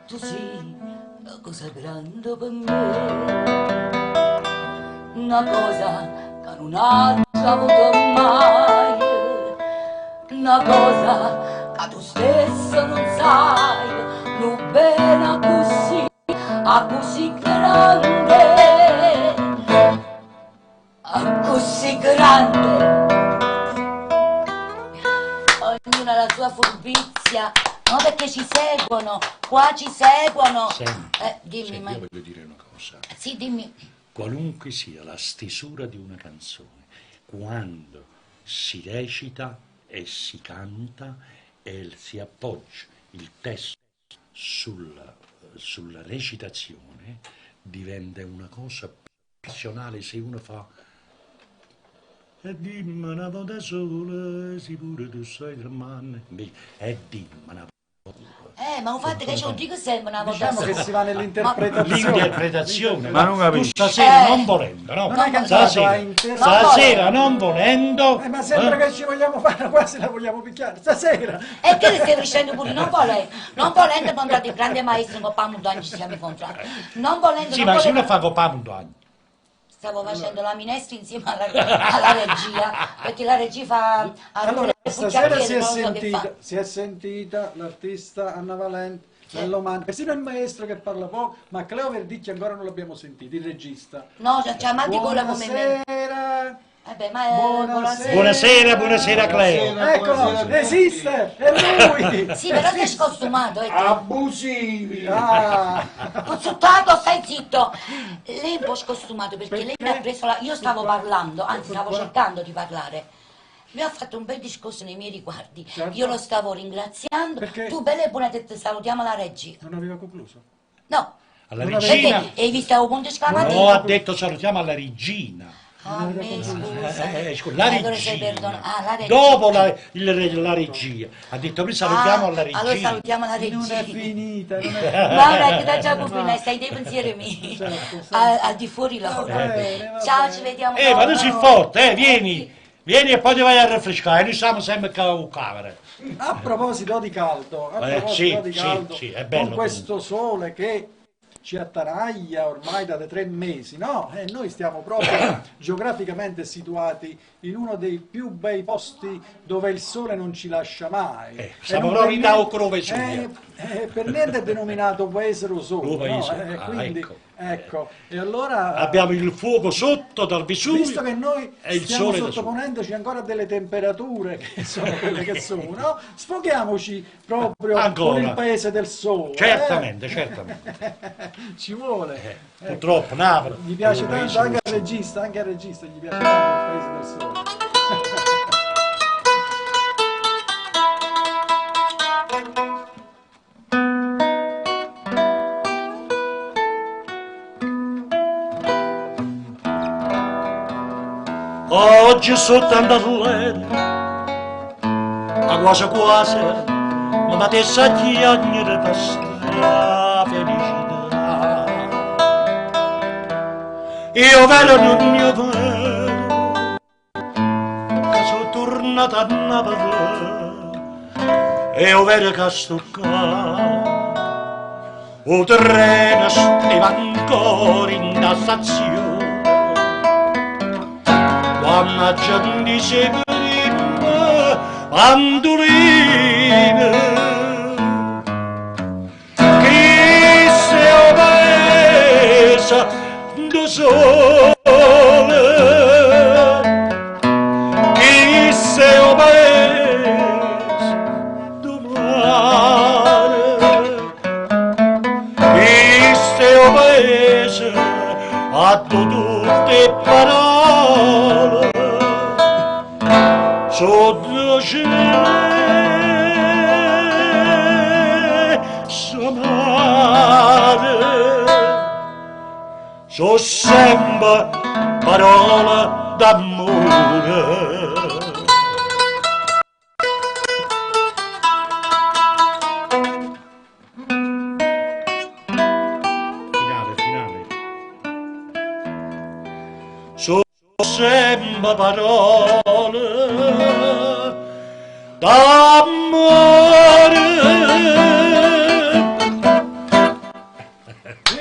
Tu sei una cosa grande per me, una cosa che non ha già avuto mai, una cosa che tu stesso non sai, non bene così, a così grande, a così grande. Ognuno ha la sua furbizia, no, perché ci seguono, qua ci seguono. Dimmi, ma... Io voglio dire una cosa. Sì, dimmi. Qualunque sia la stesura di una canzone, quando si recita e si canta e si appoggia il testo sulla recitazione, diventa una cosa professionale. Se uno fa e dimmi una volta sola, sì pure tu sei del man, e dimmi una ma un fatto che c'è un dico sempre una volta Diciamo che sola. si va nell'interpretazione. L'interpretazione, Ma non capisco. tu stasera non volendo, no? Non hai cantato Stasera non volendo. ma sempre che ci vogliamo fare, quasi la vogliamo picchiare. Stasera. E che le stai dicendo pure? Non volendo contratti il grande maestro con Pamudagni ci siamo incontrati. Non volendo. Sì, ma se uno fa con Pamudagni. Stavo facendo la minestra insieme alla regia, perché la regia fa... Allora, stasera si è sentita l'artista Anna Valente, Lellomani, persino il maestro che parla poco, ma Cleo Verdicchia ancora non l'abbiamo sentito, il regista. No, c'è amanti gola come me. Buonasera! Buonasera Cleo. Eccolo, esiste, è lui. Sì, però sei scostumato. Abusivi. Puzzuttato, stai zitto. Lei è un po' scostumato perché lei mi ha preso la... Io stavo parlando, anzi stavo cercando di parlare. Lui ha fatto un bel discorso nei miei riguardi. Certo. Io lo stavo ringraziando. Perché? Tu bella e buona te salutiamo la regia. Non aveva concluso? No. Alla regina. Perché hai visto un punto esclamativo? No, ha detto salutiamo alla regina. Ah, me scusa. La Allora sei regina. la regia. Dopo la regia. Ha detto noi salutiamo alla regina. Allora salutiamo la regia. Non è finita, non è Guarda che da già pupina, stai dei pensieri miei. Al di fuori lavoro. Ciao, ci vediamo. Ma tu sei forte, vieni. Vieni e poi ti vai a rinfrescare, noi siamo sempre con camera. A proposito di caldo, sì, è bello, con questo sole che ci attanaglia ormai da 3 mesi, no? E noi stiamo proprio geograficamente situati in uno dei più bei posti dove il sole non ci lascia mai. Siamo proprio da Ocrovesuglia. Per niente è denominato paese rososo, no? Quindi, ecco, e allora... Abbiamo il fuoco sotto dal Vesuvio. Visto che noi e il stiamo sole sottoponendoci ancora a delle temperature che sono quelle che sono, no? Sfoghiamoci proprio ancora con il paese del sole. Certamente. Ci vuole. Purtroppo Napoli. Gli piace tanto anche al regista gli piace tanto il paese del sole. Oggi sono tanto allegra, ma quasi mi matessa a chiagnere per sta felicità. Io vero non io vero, che sono tornato a Napoli, e io vero che sto qua. O treno stava ancora in stazione, mannaggia di segrima mandolina che se ho paesa do sole che se ho paesa do mare che se ho paesa a tutte parole sotto sonare so sempre parole d'amore. Sempre parole d'amore.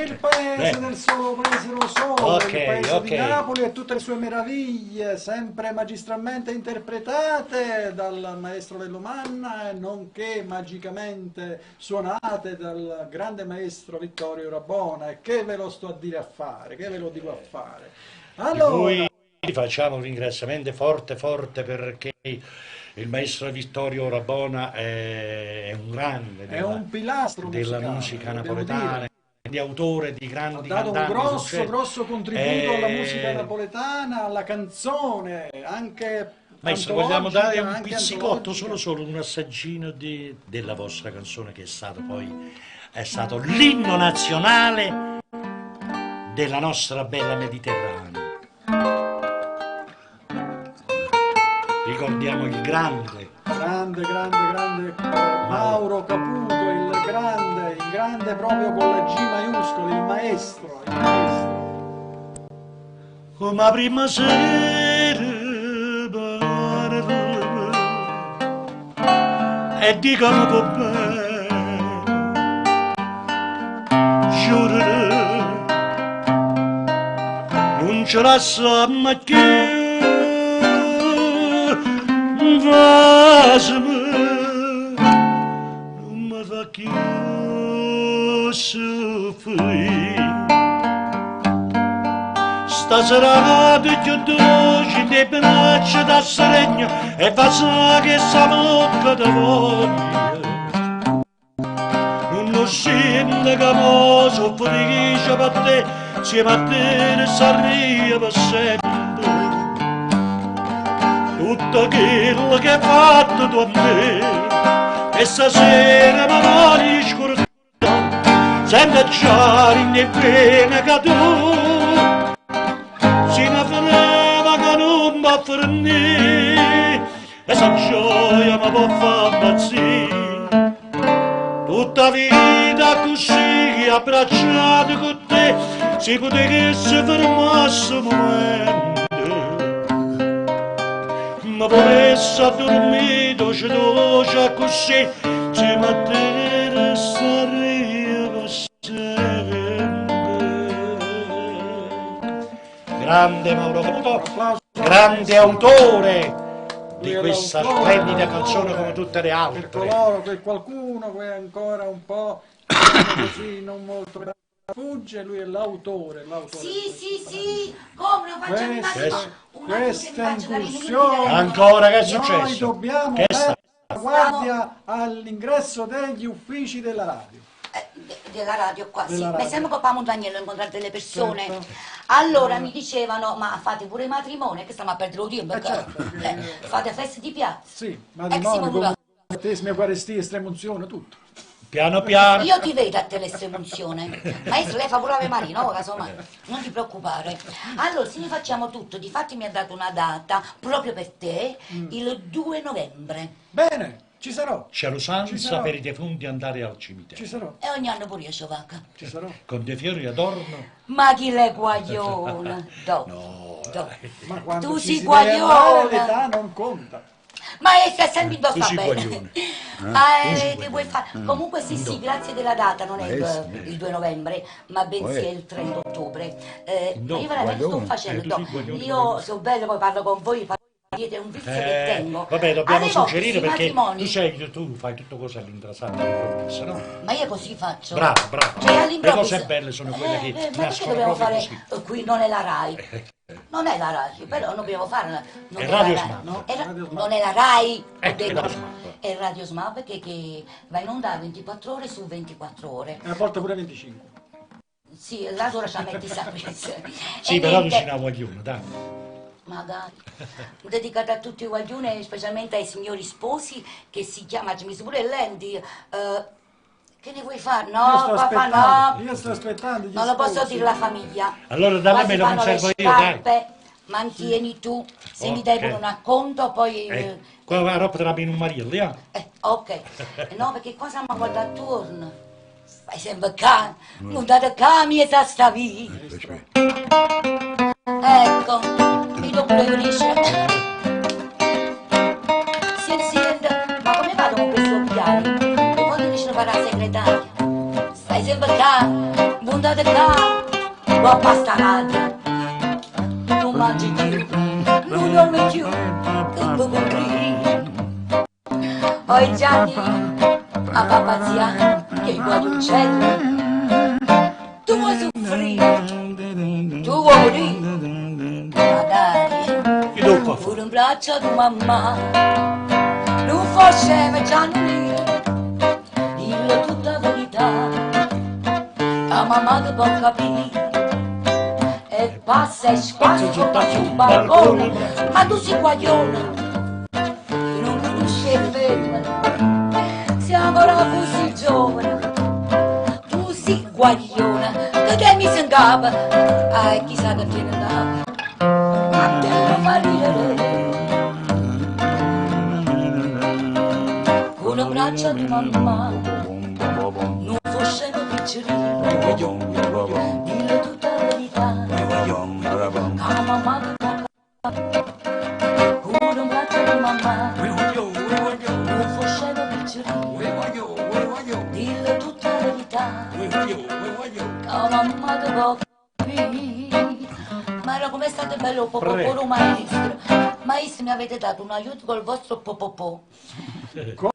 Il paese del solo, paese lo solo, il paese di Napoli e tutte le sue meraviglie, sempre magistralmente interpretate dal maestro Vellomanna, nonché magicamente suonate dal grande maestro Vittorio Rabona. E che ve lo sto a dire a fare, che ve lo dico a fare. Allora, facciamo un ringraziamento forte perché il maestro Vittorio Rabona è un grande è un pilastro della musica napoletana, di autore di grandi cantanti. Ha dato un grosso contributo alla musica napoletana, alla canzone, anche maestro, vogliamo dare un pizzicotto, solo un assaggino della vostra canzone che è stato l'inno nazionale della nostra bella Mediterranea. Ricordiamo il grande Mauro Caputo, il grande proprio con la G maiuscola, il maestro. Come la prima sera e dicono con me, giuro, non ce la so più. Non mi fa più soffrire. Stasera più dolce dei braccia da seregno e fa sa che sa bocca da voglia. Non lo sento che mo soffrisce per te, se mattina s'arriva per sempre. Tutto quello che hai fatto tu a me e stasera mi vuoi scordare senza già in pena che tu si ne fareva che non va a fornire e sa gioia mi può far impazzire tutta vita così abbracciato con te si potesse fermasse un momento. Ma volesse a dormire dolce così se mattina saremo sempre. Grande Mauro Caputo, grande autore di questa splendida canzone come tutte le altre. Quel qualcuno che è ancora un po' così non molto fugge, lui è l'autore. Sì, come lo facciamo immaginare? Questa incursione ancora che è successo? Noi dobbiamo mettere la guardia all'ingresso degli uffici della radio. Della radio qua, della sì. Radio. Ma siamo Papà Montagnello a incontrare delle persone. Certo. Allora mi dicevano, ma fate pure matrimoni, che stiamo a perdere il tempo, fate feste di piazza. Sì, matrimonio, battesimi, eucaristia, estremunzione, tutto. Piano piano. Io ti vedo a te l'estremunzione. Maestro, lei fa pure Ave Maria, no? Casomai. Non ti preoccupare. Allora, se ne facciamo tutto. Difatti mi ha dato una data, proprio per te, il 2 novembre. Bene, ci sarò. C'è l'usanza per i defunti andare al cimitero. Ci sarò. E ogni anno pure io so vacca. Ci sarò. Con dei fiori adorno. Ma chi l'è guagliona? Ma quando tu ci sei si deve andare, guagliona. l'età non conta. Maestra, sempre Tu indossa sei bene. guaglione. Che vuoi fare? Comunque sì, grazie della data, non è il 2 novembre, ma bensì è il 30 ottobre. Ma io veramente sto facendo, io sono bello, poi parlo con voi, siete un vizio che tengo. Vabbè, dobbiamo Alle volte suggerire questi perché matrimoni- tu fai tutto cose all'intrasato, all'improvviso, no? Ma io così faccio. Bravo, bravo. Cioè Le all'improvviso. cose belle sono quelle che Ma perché nascono dobbiamo proprio fare così. qui non è la RAI? Non è la RAI, però non dobbiamo fare. Non È la Radio RAI. Smart. È non è la RAI, ho È detto. Radio Smart. È Radio Smart che va in onda 24 ore su 24 ore. E a volte pure 25. Sì, la ora ci metti sempre. Sì, E però tu niente. sei una guaglione, dai. Magari. Dedicata a tutti i guaglioni e specialmente ai signori sposi che si chiama, mi pure Lendi. Che ne vuoi fare? Io No, sto papà, aspettando, no. io sto aspettando. gli Non lo posso sposi. dire alla famiglia. Allora dalle Qua me si lo fanno conservo le io, dai. scarpe, mantieni tu, se mi Ok. devono un acconto poi... Qua la roba te la in un marillo, eh? ok, no perché qua siamo a guardare attorno. Fai sempre cane, non date cami e sta via. Ecco, mi do pure Griscia. Si sente, ma come vado con questi occhiali? E quando dicono fare la segretaria? Stai sempre cane, non date cami, qua basta radio. Non mangi più, non dormi più, che poco gridi. Poi Gianni, a papà zia, che guarda uccello. Tu vuoi soffrire, tu vuoi morire, ma dai, pure un braccio di mamma, non fa scemo Gianni, dillo tutta la verità, la mamma che può capire, e passa e squarcia qua sul balcone, ma tu sei guaglione, non conosci il femmine, siamo ancora così giovani, tu sei guaglione, che mi si ingaba, chissà che te ne dà, ma te lo fa ridere, con un braccio di mamma, non fosse un piccerino, dillo tutta la verità, la mamma che fa, con un braccio di mamma, non fosse un piccerino, dillo tutta la verità, la mamma che fa. Ma era come state bello popoporo maestro. Maestro mi avete dato un aiuto col vostro popopò.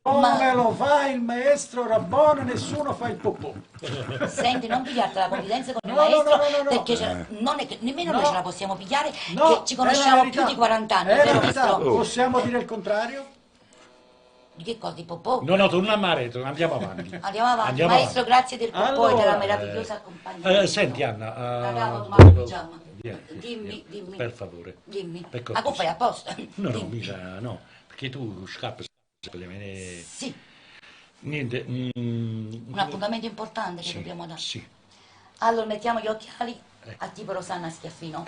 Come lo fa il maestro Rabbone, nessuno fa il popò. Senti, non pigliarti la confidenza con il No, no, maestro, no, no, no. perché non è che nemmeno noi ce la possiamo pigliare, No, che ci è la conosciamo verità. più di 40 anni, È la vero verità. maestro? Possiamo dire il contrario? Di che cosa, di popò? No, tu non amaretto, andiamo avanti. Andiamo avanti. Andiamo Maestro, grazie del popò e della Allora, meravigliosa compagnia. Senti Anna, Ragazzo, domani volevo- pigiama. Vieni, Dimmi, dimmi. per favore. Dimmi. Per Ma come fai apposta? No, Dimmi. mica no, perché tu scappi sempre. Sì, Niente. un appuntamento importante che Sì, dobbiamo dare. sì. Allora mettiamo gli occhiali a tipo Rosanna Schiaffino.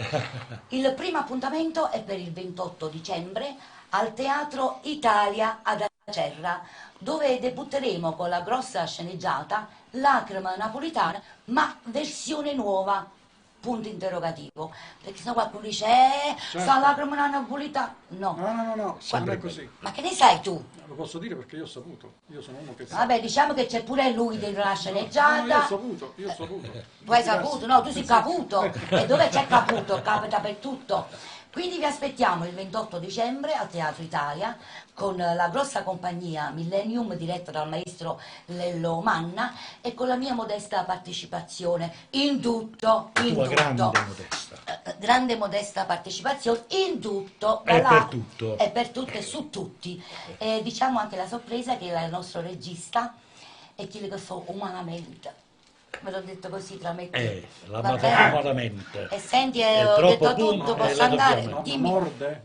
Il primo appuntamento è per il 28 dicembre al Teatro Italia ad Acerra, dove debutteremo con la grossa sceneggiata Lacrima napolitana, ma versione nuova. Punto interrogativo. Perché se no qualcuno dice, sta lacrima napolitana. No. No, non è così. Ma che ne sai tu? Lo posso dire perché io ho saputo. Io sono uno che sa. Vabbè, diciamo che c'è pure lui della No, sceneggiata. io ho saputo, io ho saputo. Tu hai saputo? No, tu sei caputo. E dove c'è caputo? Capita per tutto. Quindi vi aspettiamo il 28 dicembre al Teatro Italia con la grossa compagnia Millennium diretta dal maestro Lello Manna e con la mia modesta partecipazione in tutto, in Tua tutto. grande modesta. Grande modesta partecipazione in tutto. E da per là- tutto. E per tutto e su tutti. E diciamo anche la sorpresa che il nostro regista è quello che fa umanamente. Me l'ho detto così tra me e te. La Va madonna bene? malamente. E senti, È ho troppo detto tutto, buono, posso la andare? dobbiamo- Dimmi. Morde.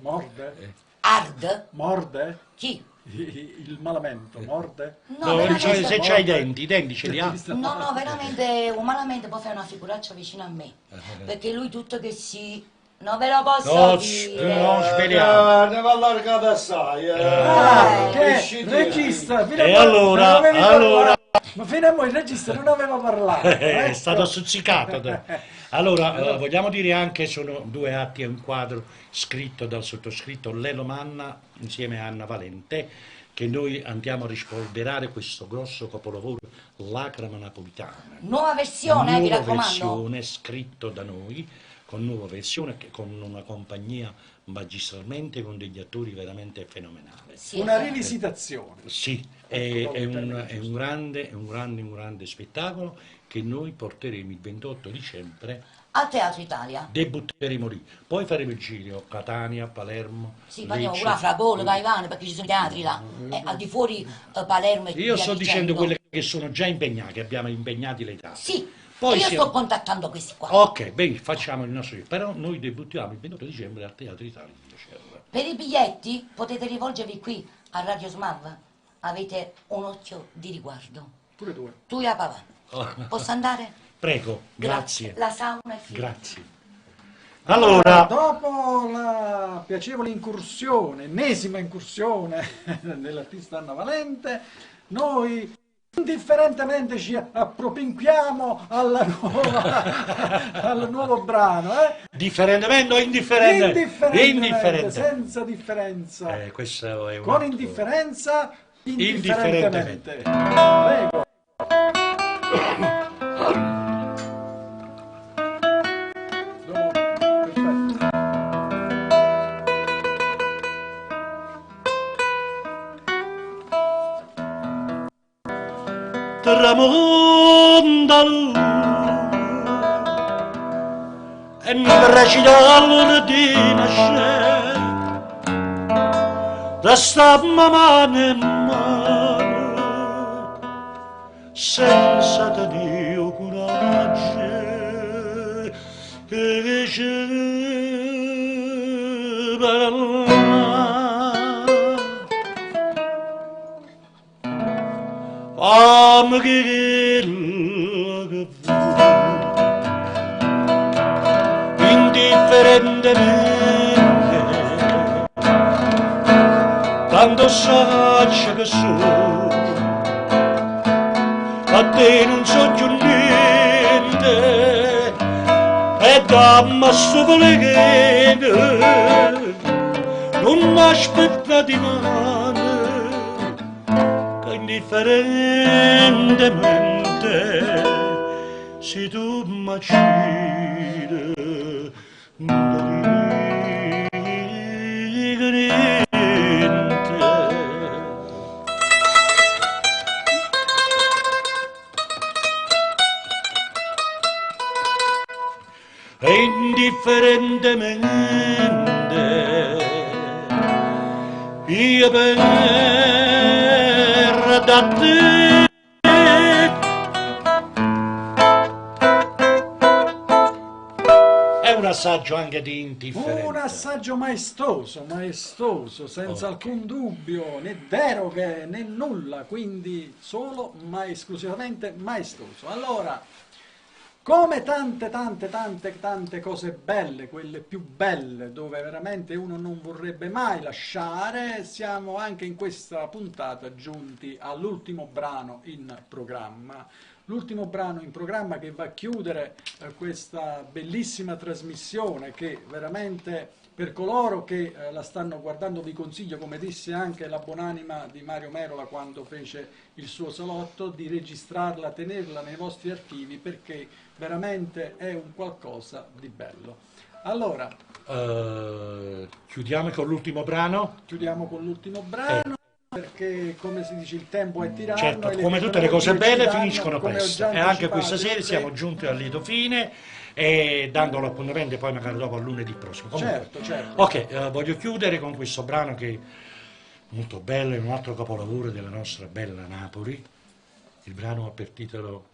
Hard? Morde? Chi? Il malamento, morde? No, veramente- se c'hai i denti ce li ha. No, veramente, umanamente può fare una figuraccia vicino a me. Perché lui tutto che si... Non ve lo posso No, dire. non speriamo. Ne va allargata assai. Che? Regista, E allora, Ma fino a mo' il regista non aveva parlato. È ecco. stato stuzzicato. Allora, vogliamo dire anche, sono 2 atti e un quadro scritto dal sottoscritto Lelo Manna insieme a Anna Valente, che noi andiamo a rispolverare questo grosso capolavoro, Lacrima Napolitana. Nuova versione, mi Nuova raccomando. versione, scritto da noi, con nuova versione, con una compagnia magistralmente, con degli attori veramente fenomenali. Sì, Una rivisitazione. Sì, è un grande spettacolo che noi porteremo il 28 dicembre, Al Teatro Italia. debutteremo lì, poi faremo il giro, Catania, Palermo, Sì, parliamo Lecce. pure a Fragole, Caivano, perché ci sono teatri là. Al di fuori Palermo e Io via sto dicendo. dicendo quelle che sono già impegnate, che abbiamo impegnati le date. Sì, Poi e io siamo- sto contattando questi qua. Ok, bene, facciamo il nostro giro, però noi debuttiamo il 28 dicembre al Teatro Italia di Caserta. Per i biglietti potete rivolgervi qui a Radio Smav. Avete un occhio di riguardo. Pure tu. Tu e a papà. Posso andare? Prego, grazie. La sauna è finita. Grazie. Allora, dopo la piacevole incursione, ennesima incursione dell'artista Anna Valente, noi indifferentemente ci appropinquiamo al nuovo brano. differentemente o indifferente? Indifferentemente, senza differenza. Questo è un Con altro- indifferenza, Indifferentemente. indifferentemente. Prego. tramonta lui e mi recita l'ordine nasce resta mano in mano senza tenere coraggio che ci parla. Indifferentemente tanto saggio che sono a te non so più niente e dammi sto preghiere non mi aspetta di mano indifferentemente se tu m'accidi indifferentemente io per da te è un assaggio anche di indifferenza. Un assaggio maestoso, senza alcun dubbio, né deroghe né nulla, quindi solo ma esclusivamente maestoso. Allora, come tante cose belle, quelle più belle, dove veramente uno non vorrebbe mai lasciare, siamo anche in questa puntata giunti all'ultimo brano in programma. L'ultimo brano in programma che va a chiudere questa bellissima trasmissione che veramente per coloro che la stanno guardando vi consiglio, come disse anche la buonanima di Mario Merola quando fece il suo salotto, di registrarla, tenerla nei vostri archivi perché veramente è un qualcosa di bello. Allora, chiudiamo con l'ultimo brano? Chiudiamo con l'ultimo brano. Perché come si dice il tempo è tiranno. Certo, e come tutte le cose tecnologie belle ci finiscono danno, come ho presto già e anche anticipato, questa sera perché- siamo giunti al lieto fine e dando l'appuntamento poi magari dopo al lunedì prossimo. Comunque, Certo. ok, voglio chiudere con questo brano che è molto bello, è un altro capolavoro della nostra bella Napoli. Il brano ha per titolo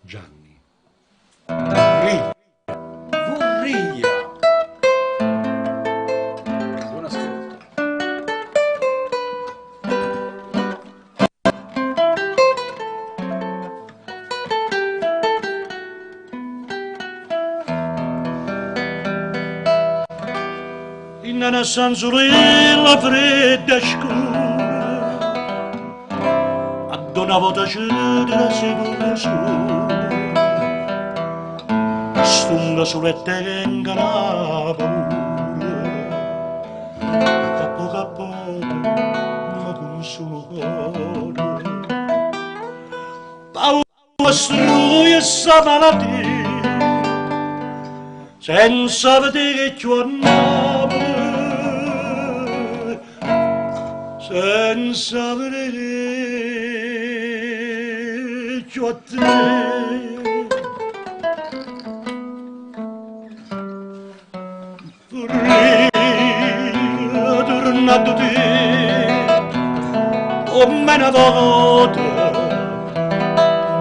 Gianni. Vurria. Buon ascolto. in una stanzolella fredda e scura a una volta c'era sicuro su, stunga sulle tenga la paura, capo, ma con suo cuore. Paura struia sta malattia, senza vedere che ci andava, senza vedere che a te. Vorrei tornato te, come una volta,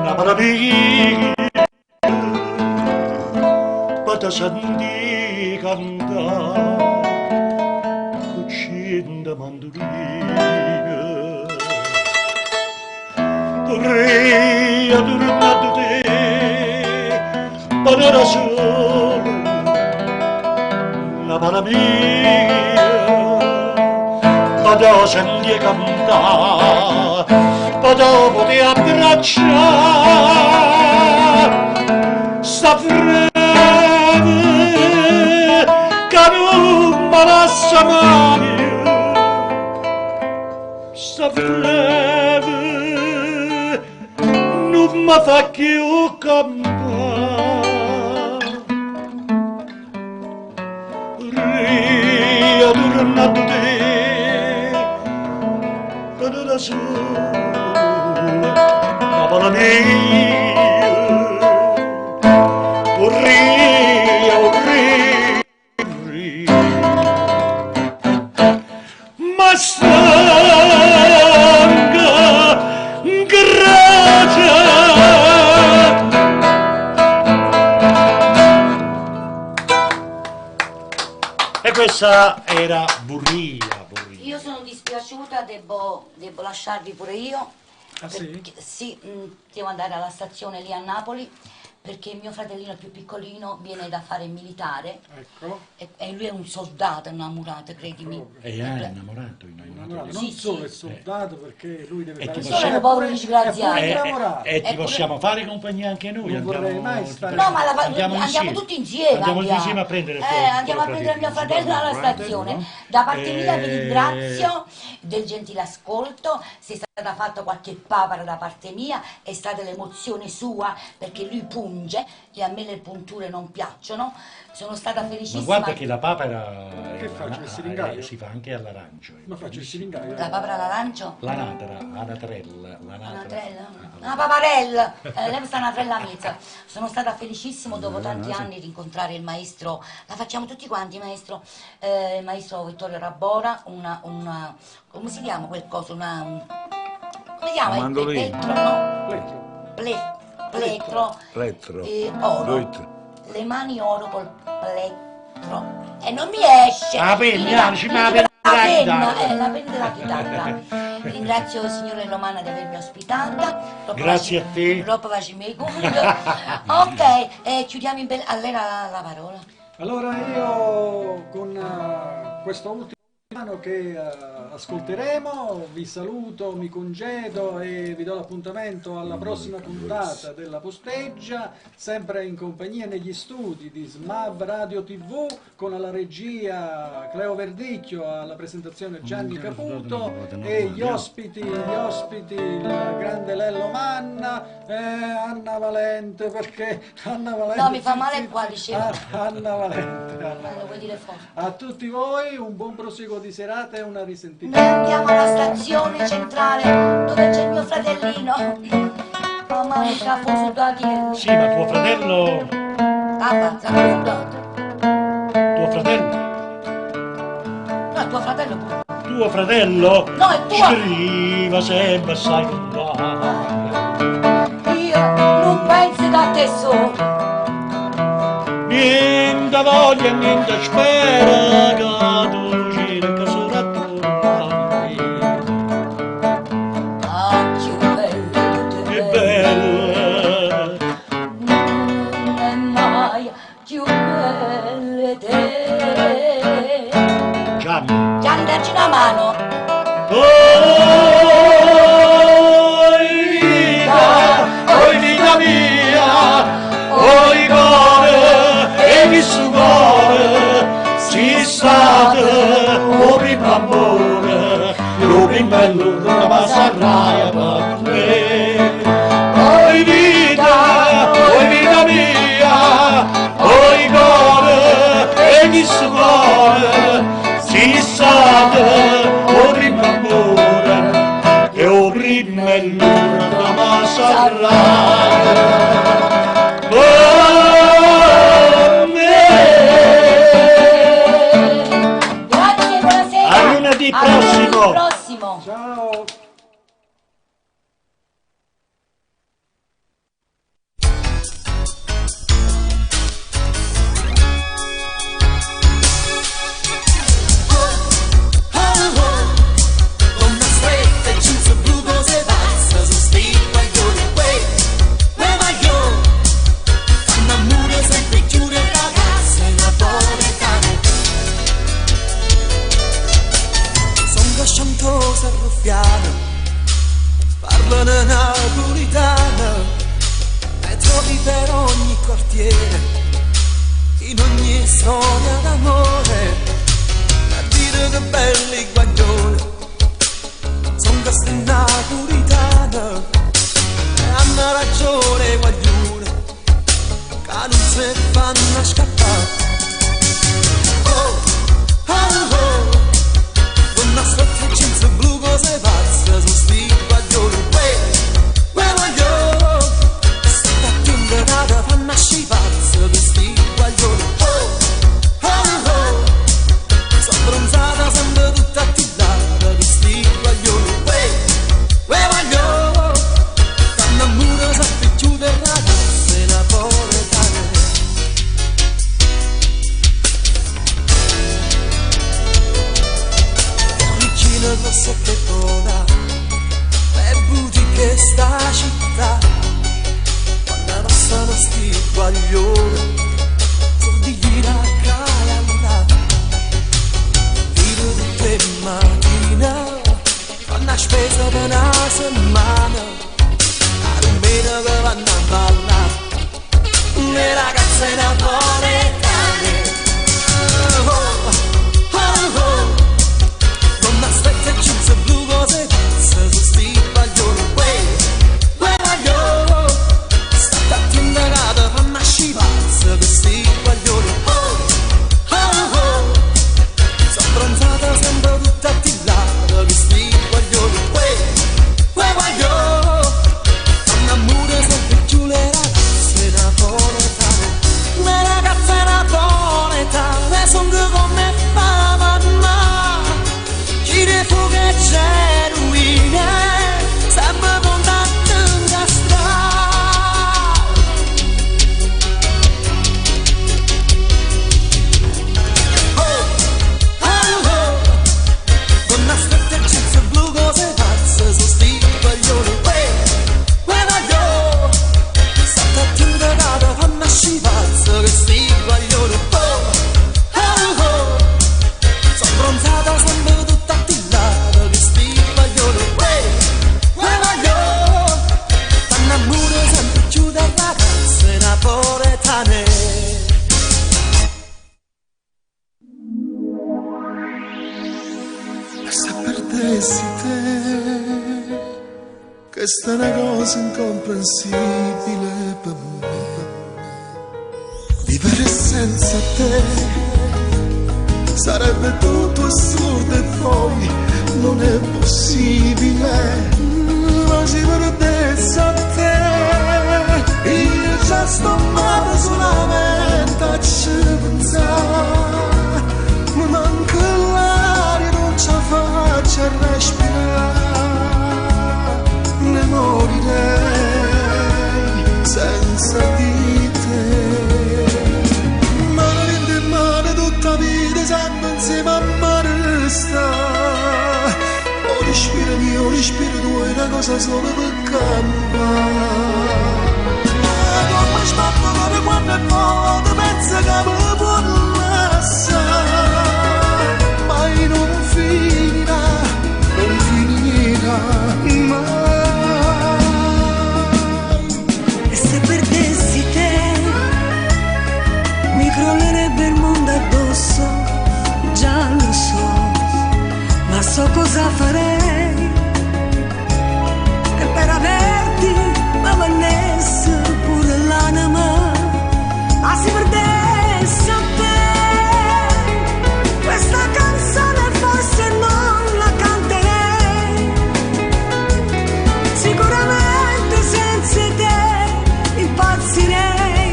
una maraviglia, per sentire cantare, cucina mandolina. Vorrei tornato te, per la sola, una maraviglia, per sentire cantare, per poter abbracciare, sta freve che non mi lascia mai, sta freve non mi fa più cantare. Vorrei tornato te, per la sola, la malaviglia. Vorrei, ma stanca grazia. E questa era Burria. Io sono dispiaciuta, devo lasciarvi pure io. Ah, sì? Perché, sì, devo andare alla stazione lì a Napoli perché mio fratellino più piccolino viene da fare il militare. Ecco. E lui è un soldato innamorato, credimi. E è innamorato, Non Sì, solo sì. è soldato perché lui deve fare Sono un povero disgraziato. E ti possiamo fare compagnia anche noi? Non vorrei mai stare. No, ma andiamo tutti insieme. Andiamo insieme a prendere andiamo a prendere mio fratello alla stazione. Da parte mia vi ringrazio del gentile ascolto. Se è stata fatta qualche papera da parte mia, è stata l'emozione sua perché lui punge e a me le punture non piacciono. Sono stata felicissima. Ma guarda che la papera Che faccio, il siringaio? si fa anche all'arancio. Ma faccio il siringaio? La papera all'arancio? L'anatrella. Una paparella, lei sta una trella mezza. Sono stata felicissima dopo tanti anni di incontrare il maestro, la facciamo tutti quanti maestro, il maestro Vittorio Rabora, come si chiama quel coso? Come si chiama? Un mandolino. Plettro, no? Plettro. Oro. Le mani oro col plettro. E non mi esce. La penna, la penna della chitarra. Ringrazio il signore Romana di avermi ospitata. Grazie a te. Troppo facimi i conti. Ok, chiudiamo a lei la parola. Allora io con questo ultimo brano che ascolteremo vi saluto, mi congedo e vi do l'appuntamento alla prossima puntata della Posteggia, sempre in compagnia negli studi di SMAV Radio TV, con alla regia Cleo Verdicchio, alla presentazione Gianni Caputo e gli ospiti il grande Lello Manna e Anna Valente, perché Anna Valente... No, mi fa male qua, dicevo. Anna Valente. Lo vuoi dire forte? A tutti voi un buon proseguo di serata e una risentita. Noi andiamo alla stazione centrale dove c'è il mio fratellino. Mamma mia, capo sudato. Sì, ma tuo fratello... Papà, capo sudato. Tuo fratello? No, è tuo fratello pure. Tuo fratello? No, è tuo. Scriva sempre sai Io non penso da te solo. Niente voglia, niente spera che tu cerca solo a tornare. Ah, che bello, che bella. Non è mai più belle te. Gianni, dacci una mano. Oh, amore, lo più bello non va sarraia per me. Oi vita mia, oi cuore, e chi si vuole, si sa o primo amore, e o primo bello non va sarraia. Prossimo. Ciao. Parlano napolitana e trovi per ogni quartiere, in ogni storia d'amore, a dire che belli guaglioni sono queste napolitane e hanno ragione guaglione che non si fanno scappare. Oh, oh, oh, con una sotto jeans blu cose pazze sono sti guaglioni. Questa è una cosa incomprensibile per me. Vivere senza te sarebbe tutto assurdo e poi non è possibile. Ma se perdessi a te, io già sto male solamente a ci pensare. Ma manca l'aria, non ce la faccio a respirare. Ne morirei senza di te. Ma niente in mano tutta vita sempre insieme a me sta. O respiro mio, o respiro tuo è una cosa sola per campare. Non mi sbatto come quando è moda, penso che mi può lasciare. Mai non finirà, non finirà mai. Crollerebbe il mondo addosso, già lo so, so cosa farei e per averti mi mannesse pure l'anima, ma si perdesse a te. Questa canzone forse non la canterei, sicuramente senza te impazzirei,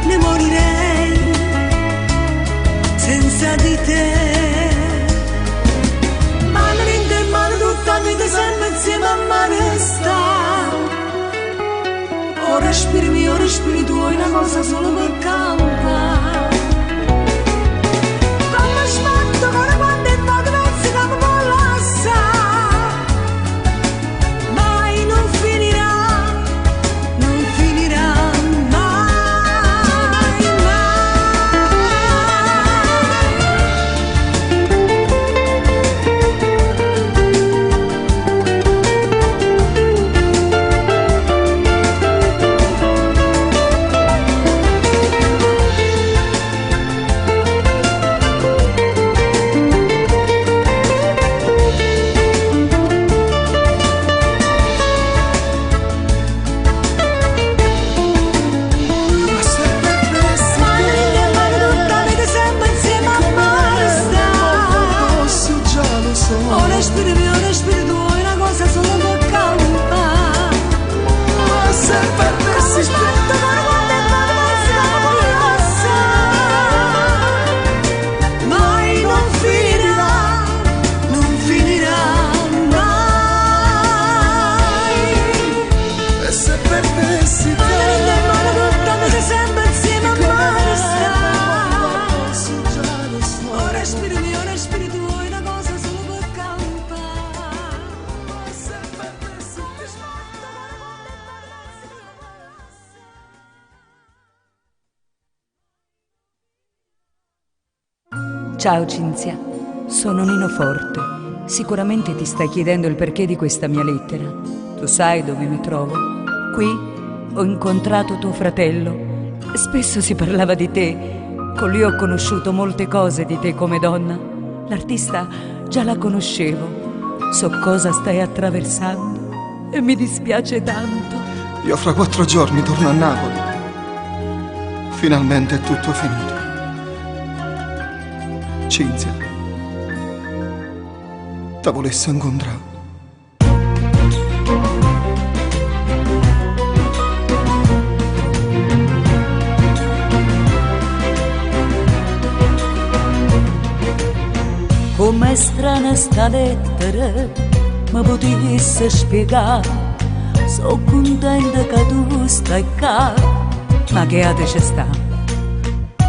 ne morirei senza di te. Sempre insieme a mare sta. O respiri mio, respiri tuoi, una cosa solo per campare. Come sbatto con quando è poco pezzi che mi collassa. Mai non finirà Ciao Cinzia, sono Nino Forte. Sicuramente ti stai chiedendo il perché di questa mia lettera. Tu sai dove mi trovo? Qui ho incontrato tuo fratello. Spesso si parlava di te. Con lui ho conosciuto molte cose di te come donna. L'artista già la conoscevo. So cosa stai attraversando e mi dispiace tanto. Io fra 4 giorni torno a Napoli. Finalmente è tutto finito. Cinzia, ti volessi incontrare. Com'è strana sta lettera, mi potessi spiegare. So contenta che tu stai qua, ma che ate c'è sta?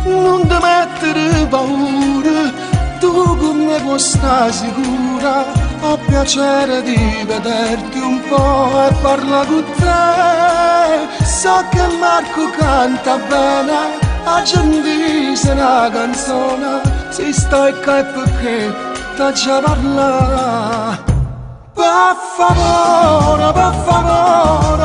Non ti mettere paura, tu con me puoi stare sicura. Ho piacere di vederti un po' e parla con te. So che Marco canta bene, a gentile una canzone. Si stai qua perché ti già parla. Per favore,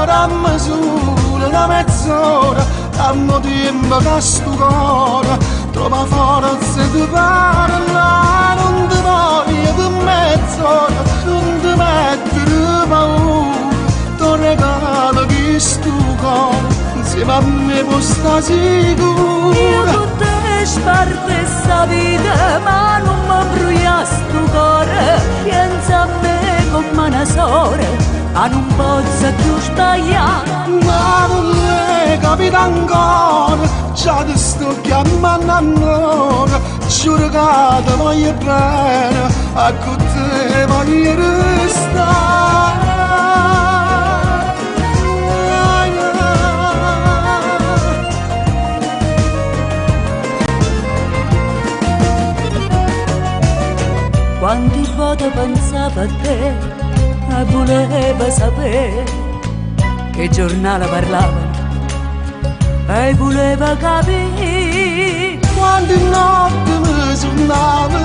dammi solo una mezz'ora. Dammi tempo che sto cuore trova forza di parlare. Non ti voglio per mezz'ora, non ti mettere paura. Ti regalo questo cuore, insieme a me puoi stare sicura. Io con te sparte sta vita, ma non mi brucia sto cuore. Pensa a me come una sorella, ma non posso più sbagliare. Ma non le capita ancora, già ti sto chiamando ancora. Giuro che ti voglio bene, a con te voglio restare. Quanti volte pensavo a te e volevo sapere che giornale parlavano e volevo capire. Quante notti mi suonavo,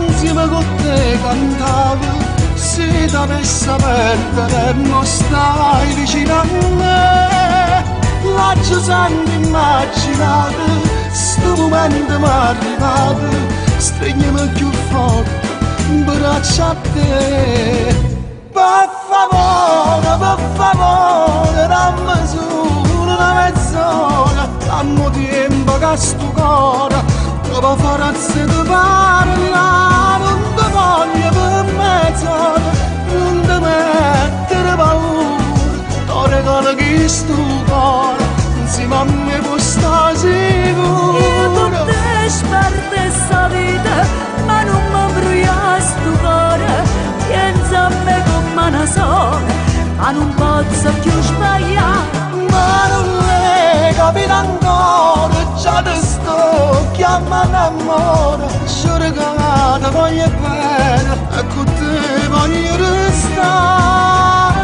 insieme con te cantavo. Se ti avessi perdere e non stai vicino a me, l'ho sempre immaginato, sto momento mi è arrivato. Stringiami più forte, braccia a te. Per favore, dammi solo una mezz'ora, dammi tempo che sto cuore che va fare se ti parla. Non ti voglio per mezz'ora, non ti mettere paura, ti regalo che sto cuore insieme a me può stare sicuro. Io tutte sperte sta vita, ma non mi brucia sto cuore, pensa a me come una sola, ma non posso più sbagliare. Ma non le capita ancora, già ti sto chiamando amore, giuro che ti voglio bene e con te voglio restare.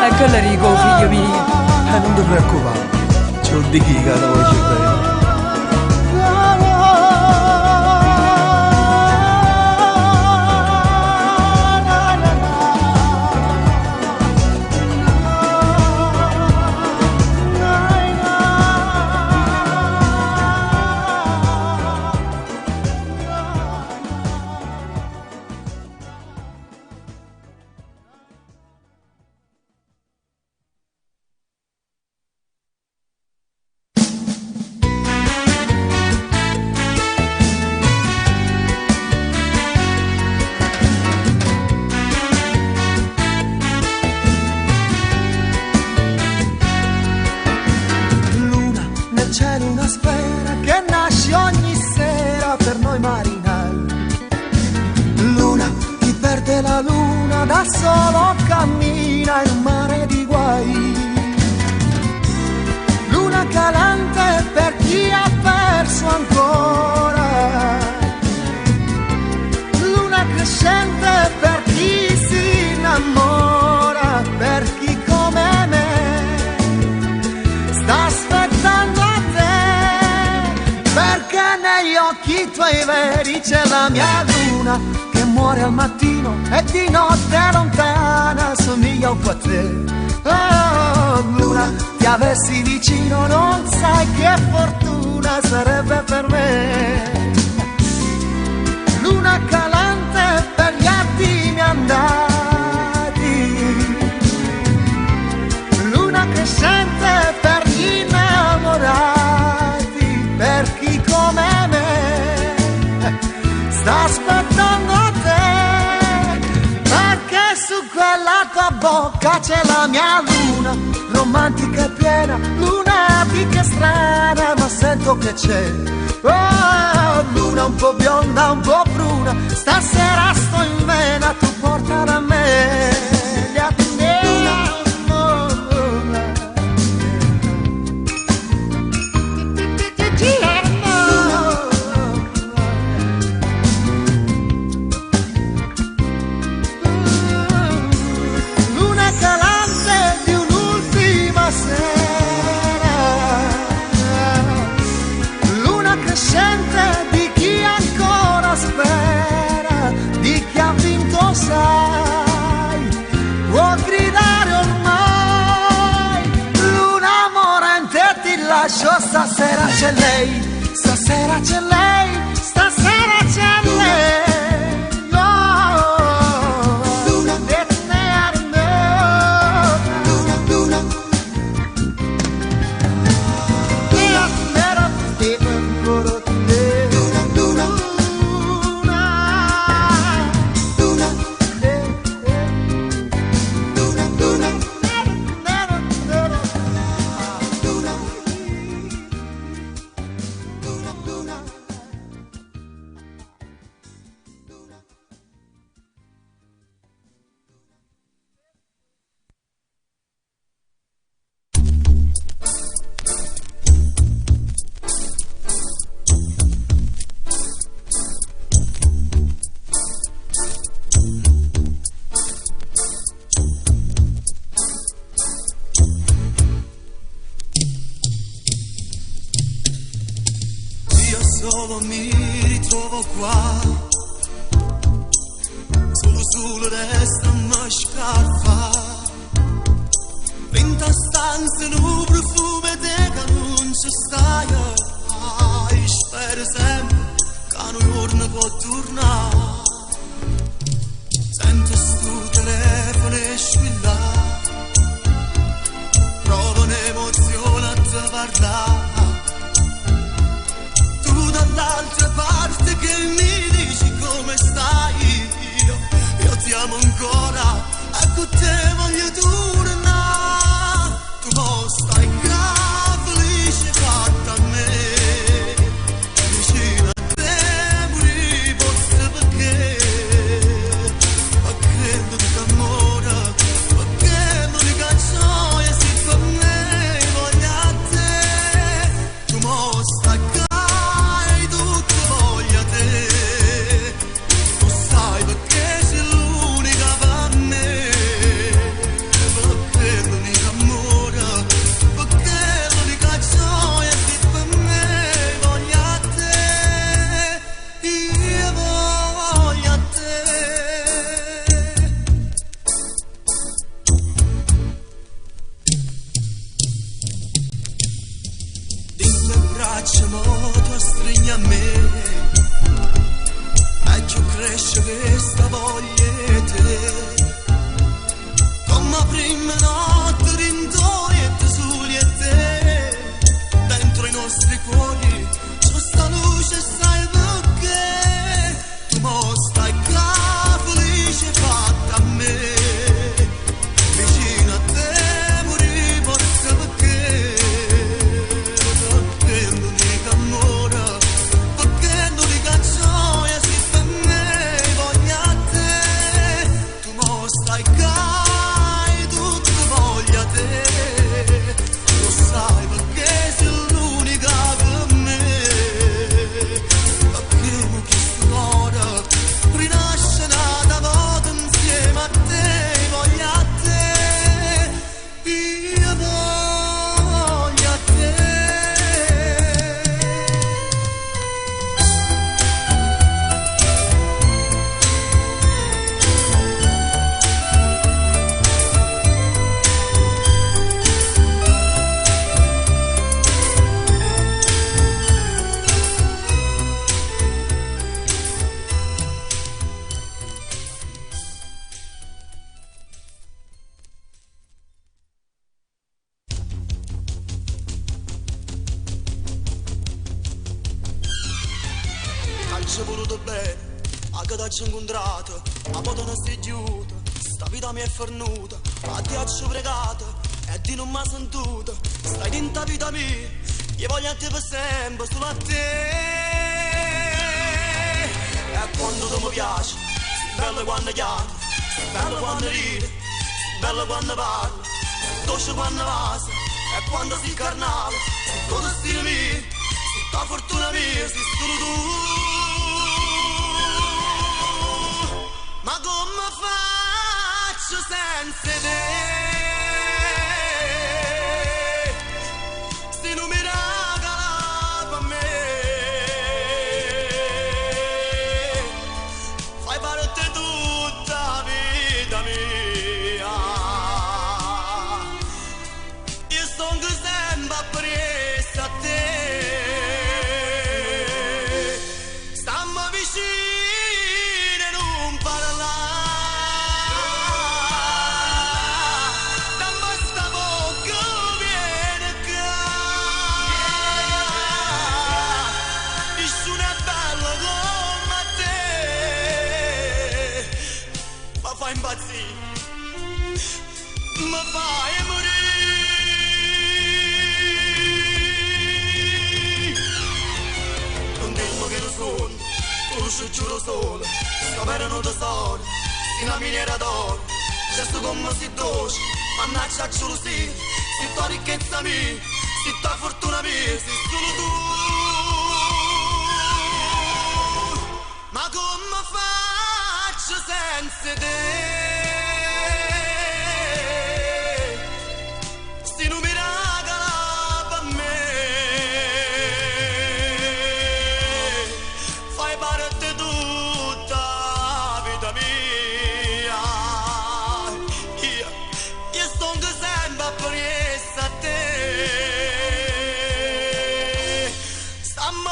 Ecco Enrico, figlio mio, non ti preoccupare, c'ho di chi che ti voglio bene. Da solo cammina in un mare di guai. Luna calante per chi ha perso ancora, luna crescente per chi si innamora, per chi come me sta aspettando a te, perché negli occhi tuoi veri c'è la mia luna che muore al mattino e di notte lontana somiglia un po' a te. Oh, luna, ti avessi vicino non sai che fortuna sarebbe per me. Luna calante per gli attimi andati, luna crescente per gli innamorati, per chi come me sta aspettando a te, perché su quella tua bocca c'è la mia luna, romantica e piena, lunatica e strana, ma sento che c'è. Oh, luna un po' bionda, un po' bruna, stasera sto in vena, tu portala a me. Di chi ancora spera, di chi ha vinto sai, può gridare ormai, luna morente ti lascio, stasera c'è lei, stasera c'è lei, stasera c'è lei. Solo mi ritrovo qua, solo resta una scarpa, 20 stanze in un profumo che non ci stai, spero sempre che un giorno può tornare. parlare. Tu dall'altra parte che mi dici come stai, io ti amo ancora e con te voglio tornare. Tu mo stai qua felice fatta a me, vicino a te morì forse perché credo di t'amore, perché l'unica gioia si fa a me voglia a te. Tu mo stai qua e tutto voglia a te, tu sai perché sei l'unica per me, perché l'unica amore, perché l'unica gioia si fa a me voglia a te, io voglio a te. Dinne braccia mo tu stringi a me, e più cresce questa voglia di te. Come prima notte rindoiette soli e te, dentro i nostri cuori c'è sta luce, sai perché. Tu mo stai qua felice fatta a me, vicino a te morì forse perché l'unica amore, perché l'unica gioia si fa a me voglia a te. Tu mo stai qua e tutto voglia a te, lo sai perché sei l'unica per me, perché mo chi suona rinasce nata volta insieme a te voglia a te, io voglio a te. Ci voluto bene, anche da ci incontrato, ma poi non sei giuta, sta vita mi è fornuta, ma ti ho pregato e ti non mi ha sentito, stai dentro la vita mia, io voglio a te per sempre, solo a te. E quando tu mi piaci, sei bello quando chiami, sei bello quando ridi, sei bello quando parli, dolce quando vasi, e quando sei carnale, sei tutto stile mio, sei tua fortuna mia, sei solo tu. Ma come faccio senza te? Se non mi regala per me, fai parte tutta la vita mia. Io sono sempre appresso a te. Stammi vicino. Ma fai morire. Non dimmi che non sono, tu lo giuro solo, scoperano tesori, si una miniera d'oro, gesto come si dolce, mannaggia giuro sì, si tua ricchezza mia, si tua fortuna mia, si solo tu. Ma come faccio senza te?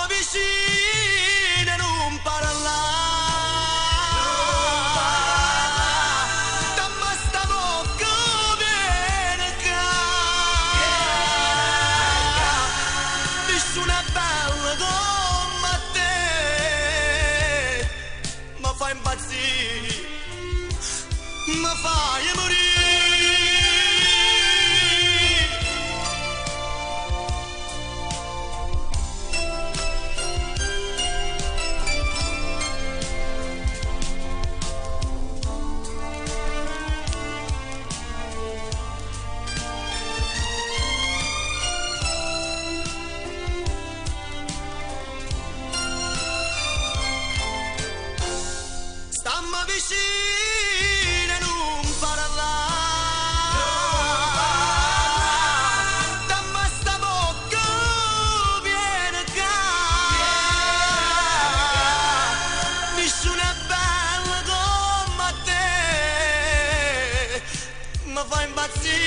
Vicino e non parlare. mi fai morire. Stammi vicino e non parlare, dammi sta bocca viene qua, nessuno è bello come te, mi fa impazzire,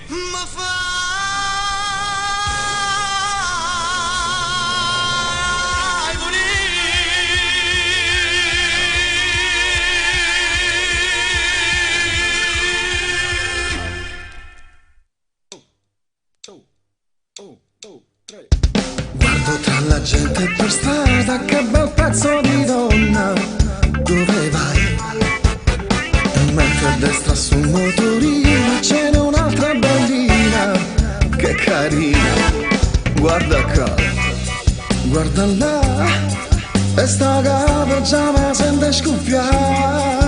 mi fa Guardo tra la gente per strada, che bel pezzo di donna, dove vai? E mentre a destra sul motorino ce n'è un'altra bambina, che carina, guarda qua, guarda là, e sta cava già mi sente scoppiare.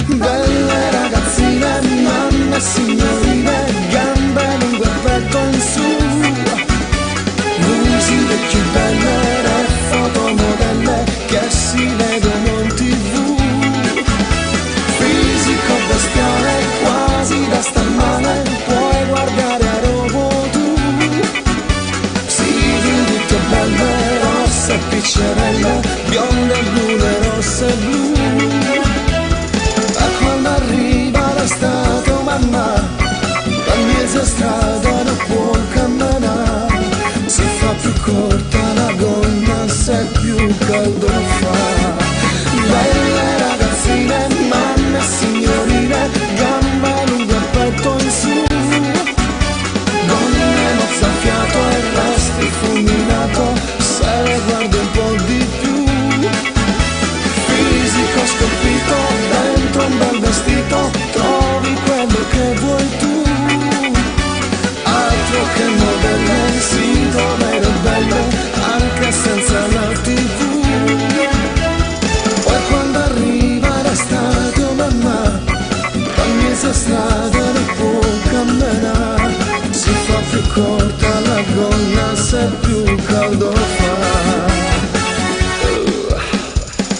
Belle ragazzine, mamme e signorine, gambe lunghe e petto in su, musiche più belle, le fotomodelle che si vedono in TV. Fisico bestiale, quasi da star male, puoi guardare a robo tu. Sì, tutte belle, rosse e piccerelle, bionde, blu, rosse e blu. Quando arriva l'estate, mamma, la mezza strada non può camminare, si fa più corta la gonna, se più caldo fa. Belle ragazzine, mamme e signorine, gamba lunga e petto in su, donne mozza fiato e resti fulminato, se le guardo un po' di più. Fisico scolpito dentro un bel vestito, trovi quello che vuoi tu. Altro che modelle, sito vero e belle, anche senza la TV. Poi quando arriva l'estate, oh mamma, la mezza strada non può camminare, si fa più corta la gonna, se più caldo fa.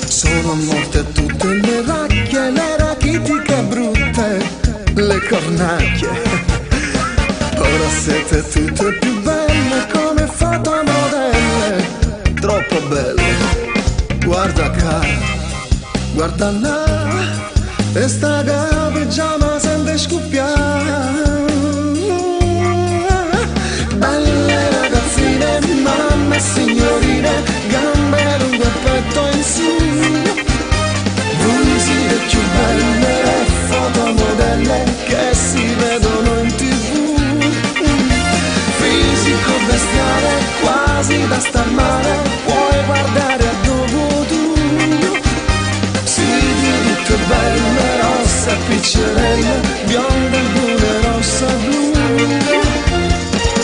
Sono morte tutte le racchie, le rachitiche brutte, le cornacchie. Ora siete tutte più belle come fotomodelle, troppo belle. Guarda qua, guarda là, e sta pigiama sente scoppiare. Belle ragazzine, mamme e signorine, gambe lunghe e petto in su, musiche più belle, fotomodelle che si vedono in TV. Fisico bestiale, quasi da star male, puoi guardare a dove tu. Sì, tutte belle, rosse e piccerelle, bionde, brune, rossa e blu.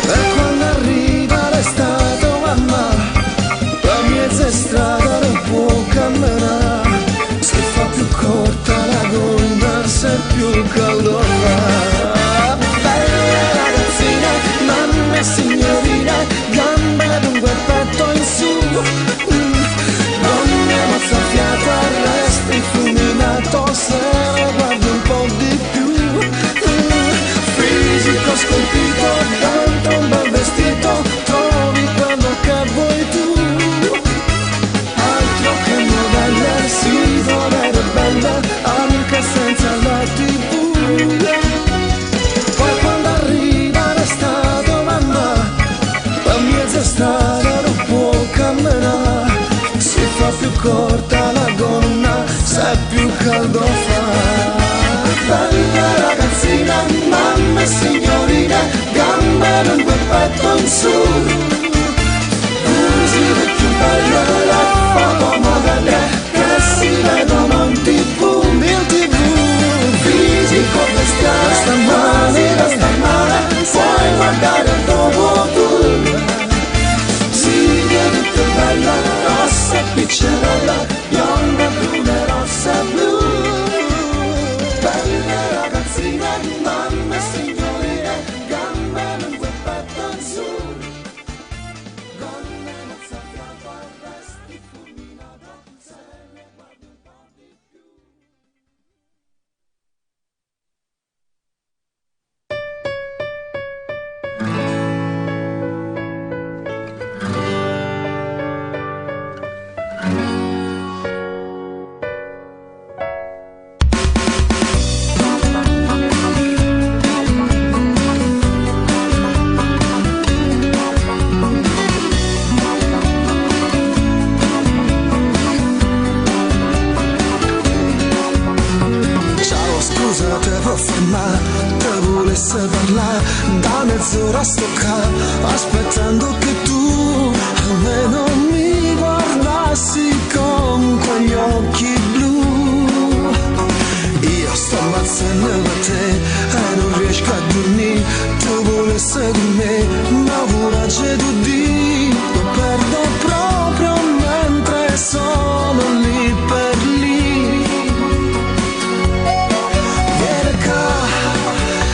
E quando arriva l'estate, oh mamma, la mezza strada non può camminare, si fa più corta la gonna, se più caldo fa. Belle ragazzine, mamme e signorine, gambe lunghe e petto in su, donne mozza fiato e resti fulminato, se le guardi un po' di più. Fisico scolpito dentro un bel vestito, trovi quello che vuoi tu. Altro che modelle, si vero e belle, anche senza la TV. Poi quando arriva l'estate, oh mamma, la mezza strada non può camminare, si fa più corta la gonna, se più caldo fa. Belle ragazzine, mamme e signorine, gambe lunghe e petto in su, musiche più belle, le foto può fermare, te volesse parlare, da mezz'ora sto qua, aspettando che tu almeno mi guardassi con quegli occhi blu. Io sto ammazzando per te e non riesco a dormire, tu volessi con me, ma coraggio tu di, lo perdo proprio mentre sono lì per lì. Vieni qua,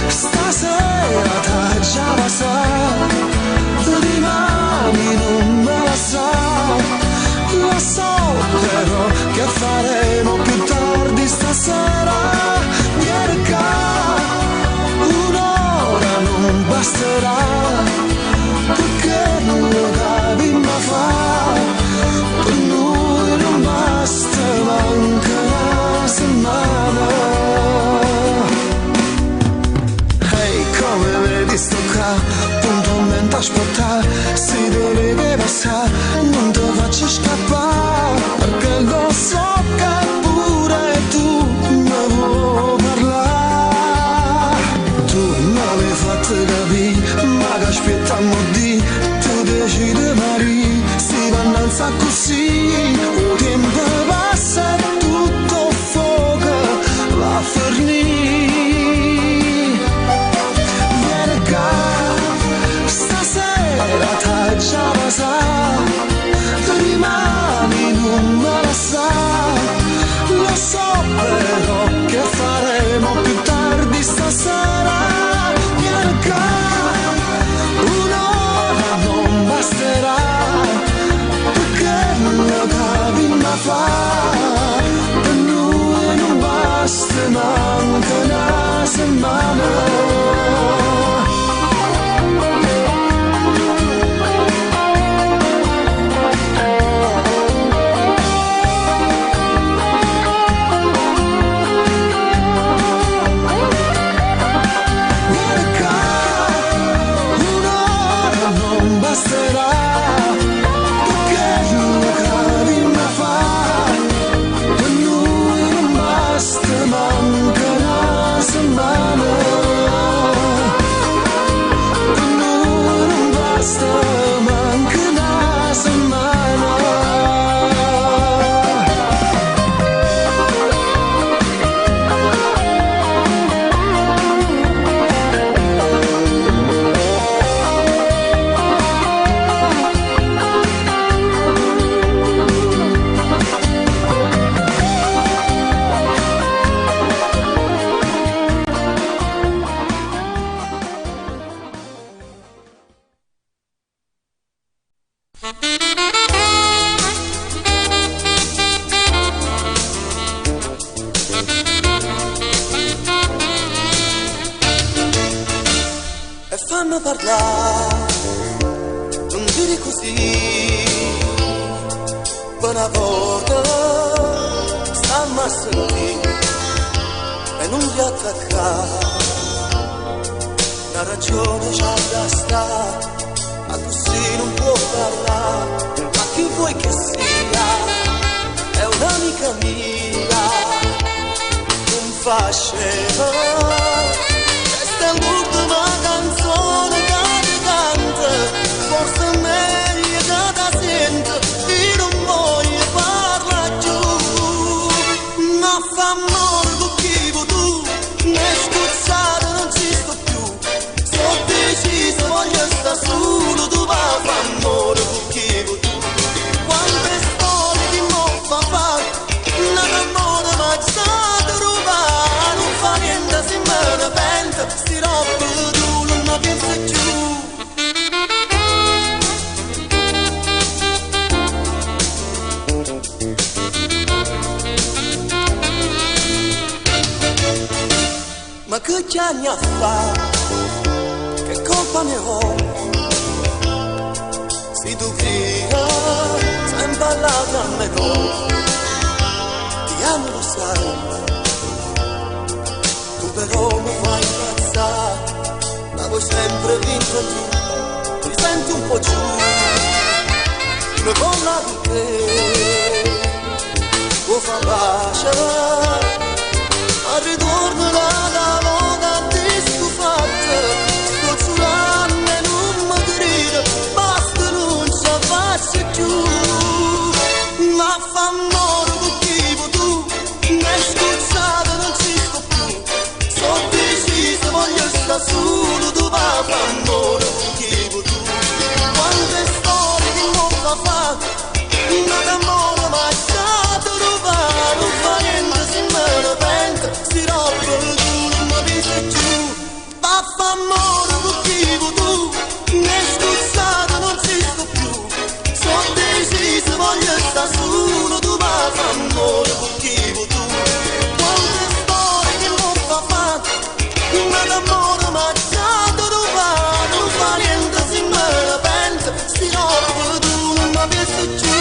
stasera t'hai già passato, rimani non me la sa, lo so però che faremo più tardi stasera. Vieni qua, un'ora non basterà, perché non lo capi ma fa, per noi non basta, manca una settimana. Ehi, come vedi sto qua, puntualmente aspettare, si deve passare, non ti faccio scappare, perché lo so che pure tu mi vuoi parlare. Tu mi avevi fatto capire, ma che aspettiamo di, tu decidi Maria, si va innanzi così, il tempo passa e tutto fuoco va a fornire. Vieni qua, stasera t'hai già passato, rimani non me la sa, lo so però che faremo più tardi stasera. Vieni qua, un'ora non basterà, perché non lo capi ma fa, per noi non basta, manca una settimana. E fanno parlare, non dire così, una volta stiamo a sentire e non vi attaccare, la ragione c'ha da stare, ma così non può parlare, ma chi vuoi che sia, è un'amica mia, non fa scema. Questa è l'ultima canzone che ti canta, forse è meglio che ti sento, io non voglio parlare più. Ma fa amore con chi vuoi tu, ne scuzzare non ci sto più, sto deciso, voglio stare solo, tu va a fa amore con chi vuoi tu. Quante storie ti mo fa fare, l'amore ma già ti rubare, non fa niente se me ne pento, sti roba tu non la pensi più. Ma che anni a fa, che colpa ne ho, se tu grida, sempre all'altra a me no, ti amo lo sai, tu però mi fai impazzare, ma vuoi sempre vincere tu, ti senti un po' giù, mi vola di te, vuoi far pace, al ritorno da solo tu va fa amore che tu. Quante storie di mondo fa, ma d'amore mangiato non fa niente, si me ne pente, si roba tu non mi pensi più. Va fa amore con chi tu, ne scuzzato non si sto più. Sono deciso, voglio stare solo, tu va fa amore con chi tu. Quante storie che non fa, ma d'amore mangiato non fa niente, si me ne pente, si roba tu non mi pensi più.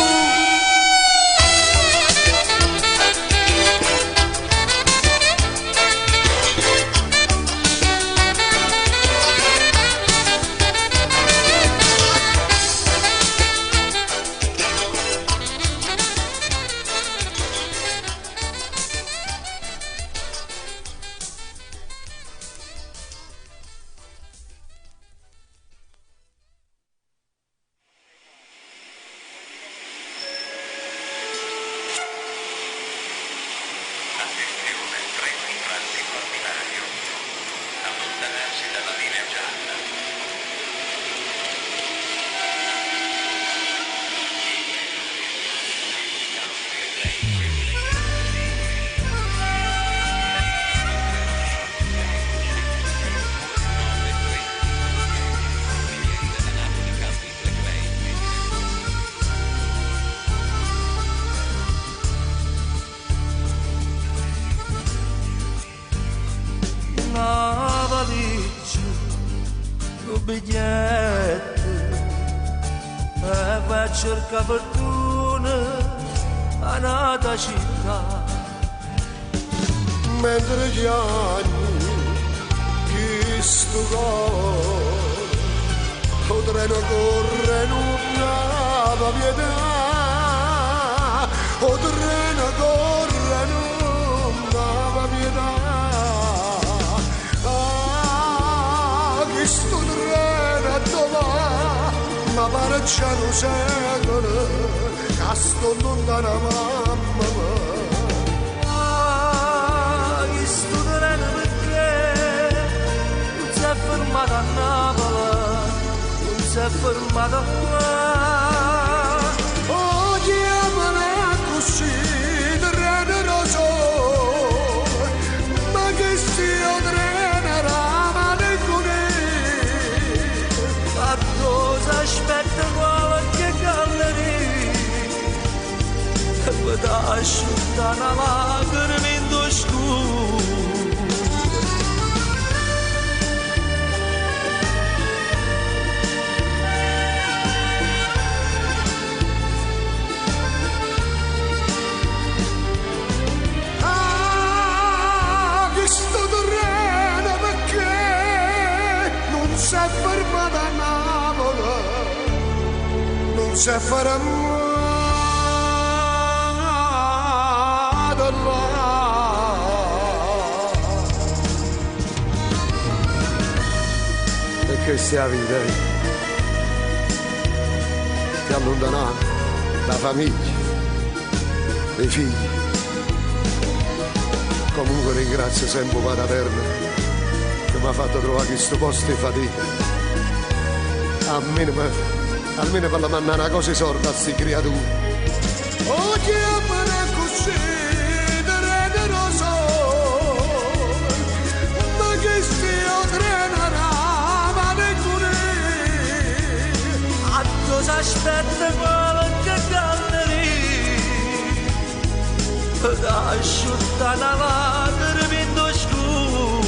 Una valigia, un biglietto e vai a cercare fortuna a un'altra città. Mentre gli anni che sto cuore, il treno corre non dava pietà, il treno corre non dava pietà. Sto treno dove ma pare già un secolo che sto lontana mamma mia. Sto treno perché non si è fermato a Napoli, non si è fermato a qua. Oh, chiamala così, treno lo so, ma che sia treno ramane con aspetta qualche galleria e mi dà asciutta una lacrima in tuo scuro. Che sto treno perché non si è fermato a Napoli, non si è fermato là. E che sia vita, ti allontanato da famiglia, dei figli. Comunque ringrazio sempre Padre Eterno che mi ha fatto trovare questo posto di fatica. Almeno per la manna una cosa sorda a sti creature. Oh, chiamala così, treno lo so, ma che stia treno ramane con a cosa aspetta qualche galleria per asciutta una lacrima in tuo scuro.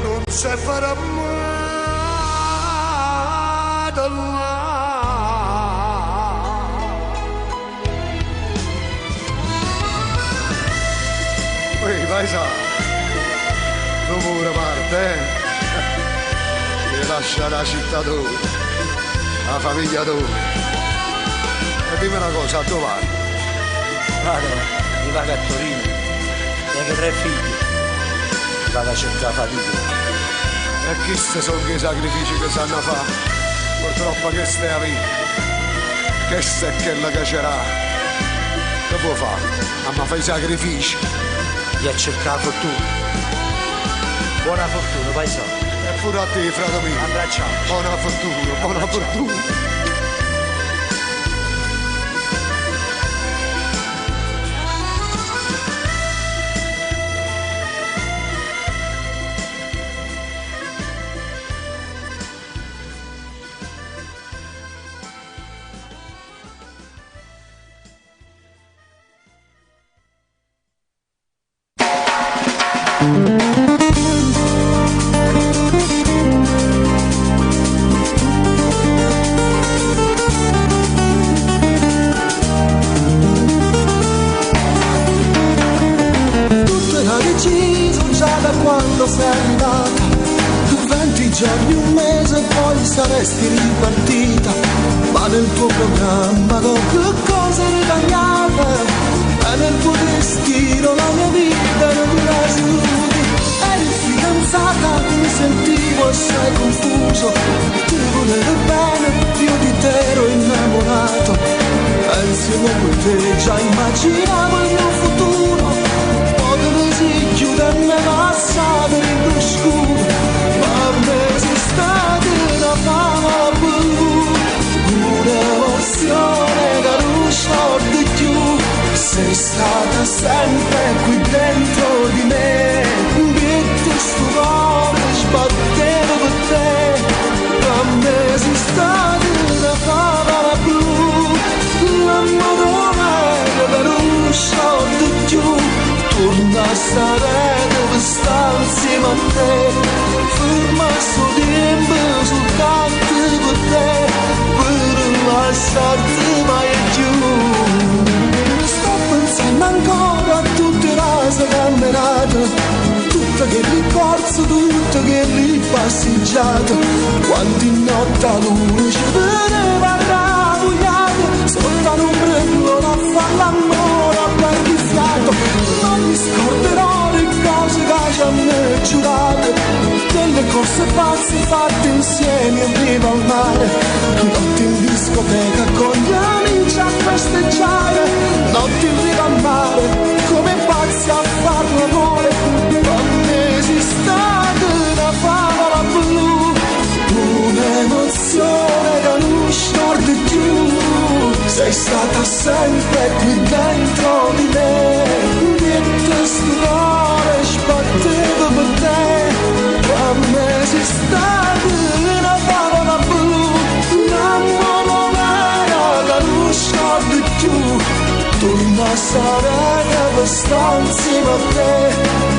Non si farà mai da là. Ehi, vai sa, dopo una parte, ti lascia la città tua, la famiglia tua. E dimmi una cosa, a dove vai? Vado, mi vado a Torino, tengo 3 figli, vado a cercare fatica. E questi sono i sacrifici che sanno fare. Purtroppo questa è la vita. Questa è quella che c'era. Che può fare? Ma fai i sacrifici. Di a cercare fortuna. Buona fortuna, paesano. E pure a te, frate mio. Abbracciamo. Buona fortuna, buona fortuna. Tutto era deciso già da quando sei arrivata. 20 giorni, un mese, poi saresti ripartita. Ma nel tuo programma che cosa ritagliava? E nel tuo destino la mia vita non dura su. Eri fidanzata, mi sentivo assai confuso. Ti volevo bene, io di te ero innamorato. E insieme con te già immaginavo il mio futuro. Potevo chiudermi la strada in oscuro. Ma a me esiste una fama blu, un'emozione che non scordo più. Sei stata sempre qui dentro di me, che sto cuore sbattevo per te. A me esiste una favola blu, l'amore che non scordo più. Torna a stare dove sta insieme a te, ferma sto tempo soltanto per te, per lasciarti mai più. Pensando ancora a tutte le rase camminate, tutte che ricorso, tutte che ripasseggiate. Quanti notti a luna ci teneva ravogliate, sotto un brillo a far l'amore a perdi fiato. Non mi scorderò le cose che ci hanno giurate, delle corse pazze fatte insieme in riva al mare. Notti in discoteca con gli amici a festeggiare, notti in riva al mare come pazzi a far l'amore. Non esiste una favola blu, un'emozione che non scordi più. Sei stata sempre qui dentro di me, che sto cuore sbattevo per te. Non esiste una favola blu, l'amore che non scordi più. Torna a stare abbastanza a te,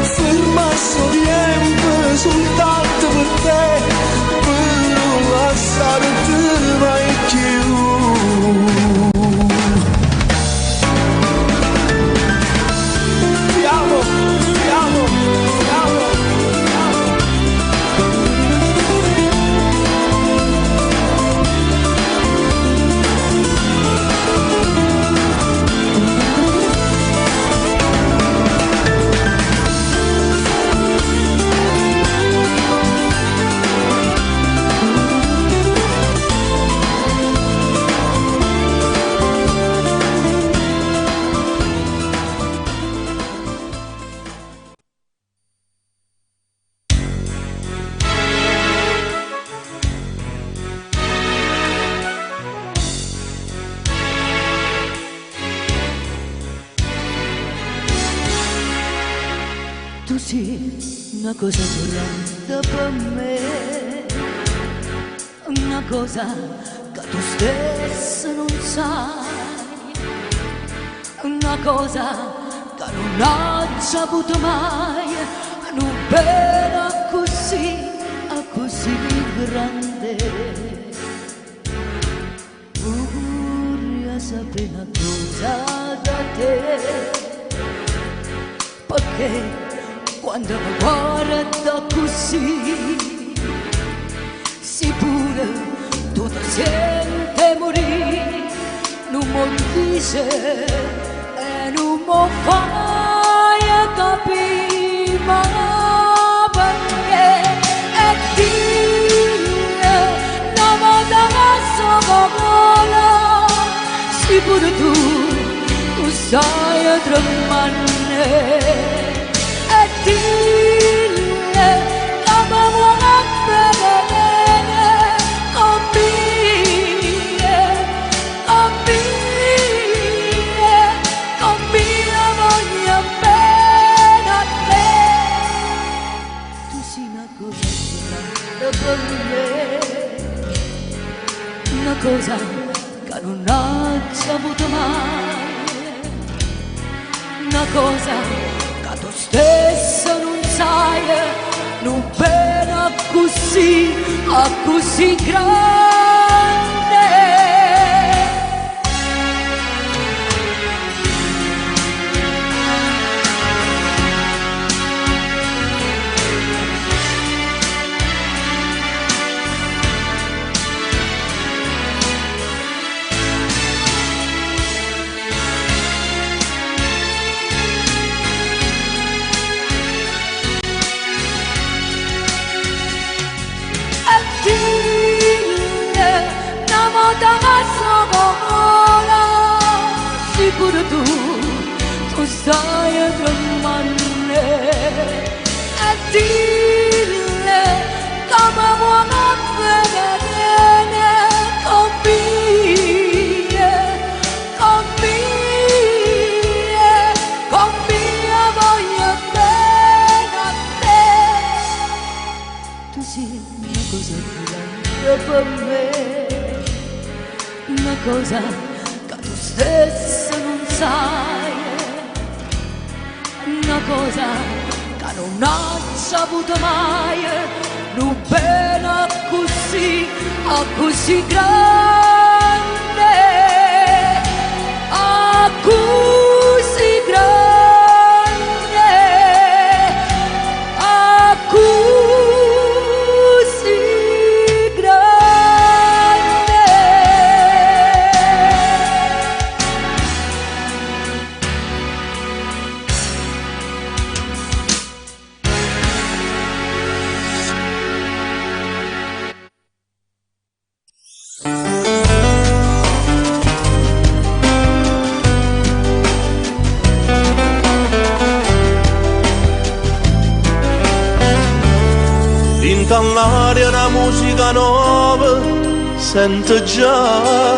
ferma sto tempo soltanto per te, per non lasciarti mai più. Ti amo, ti amo, ti amo. Tu sì, una cosa durante per me, una cosa che tu stesso non sai, una cosa che non ho saputo mai, non pena così, così grande. Vorrei sapere una cosa da te, perché quando mi guardo così, si pure tutto sente morire, non mi dice e non mi fai capire mai perché e dire una volta che sono sì pure tu sai tremare e dire come vuoi bene con mia voglio bene a te tu sei una cosa per me una cosa che non ho saputo mai una cosa che tu stesso non sai non pena così a così grande sì pure tu stai tremando e dille come vuoi bene con mia voglio bene a te tu sei una cosa grande per me una cosa che tu stesso non sai una cosa che non ho saputo mai non pena così a così grande a così grande a così grande L'aria una musica nuova sento già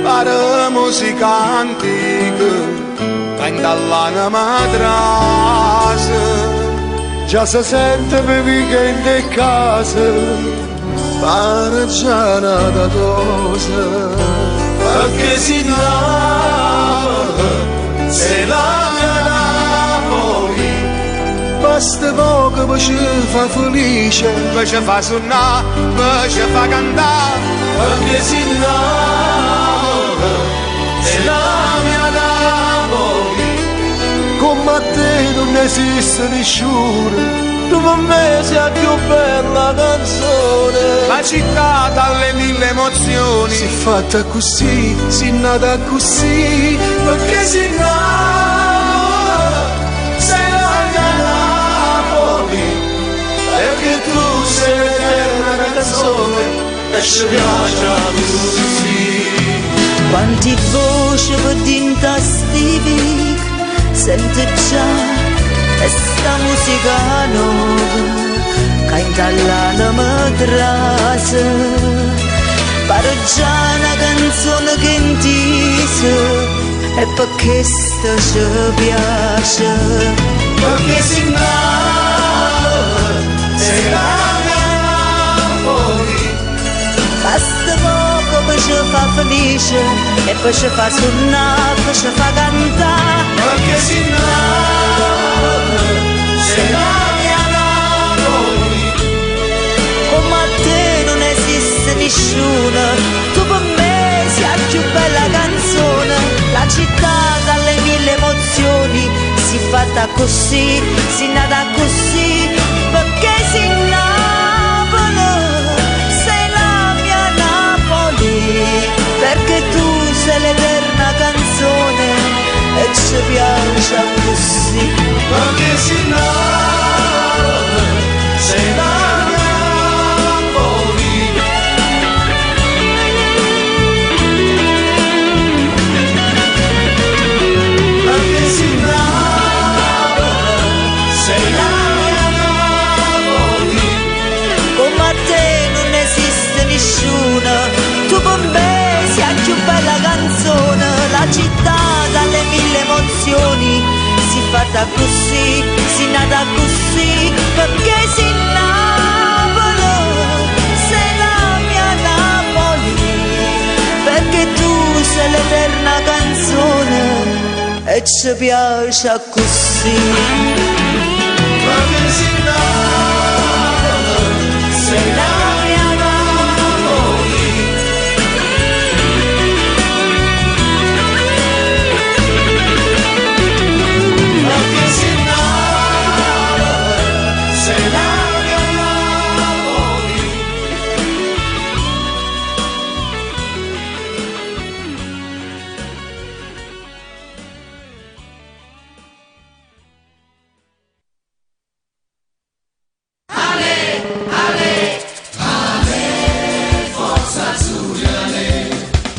pare musica antica cantallana madrasa già si sente bevica in te casa pare già nata cosa perché si innamora se la mia Napoli basta poco per ci fa felice per ci fa suonare per ci fa cantare perché si innamora della mia Napoli come a te non esiste nessuno tu per me sei la più bella canzone la città dalle mille emozioni si è fatta così si è nata così perché si innamora sei la mia Napoli perché tu sei l'eterna canzone e ci piace così quanti voci per d'intastivi sente già questa musica nuova canta l'anima trasa pare già una canzone che intisa e per questo ci piace perché si innamora sei la mia Napoli basta poco per ci fa felice e poi ci fa suonare poi ci fa cantare perché si innamora sei la mia Napoli come a te non esiste nessuno tu per me sei la più bella canzone la città dalle mille emozioni si è fatta così si è nata così perché si innamora sei la mia Napoli perché tu sei l'eterna canzone e ci piace così. Ma che si innamora, sei la Napoli. Ma che si innamora, sei la Napoli. Come a te non esiste nessuno, tu con me sei la più bella canzone, la città dalle mille emozioni, si fatta così, si nata così, perché si innamora, sei la mia Napoli, perché tu sei l'eterna canzone e ci piace così. Ma che si innamora, sei la mia Napoli. Ma che si innamora, sei la mia Napoli.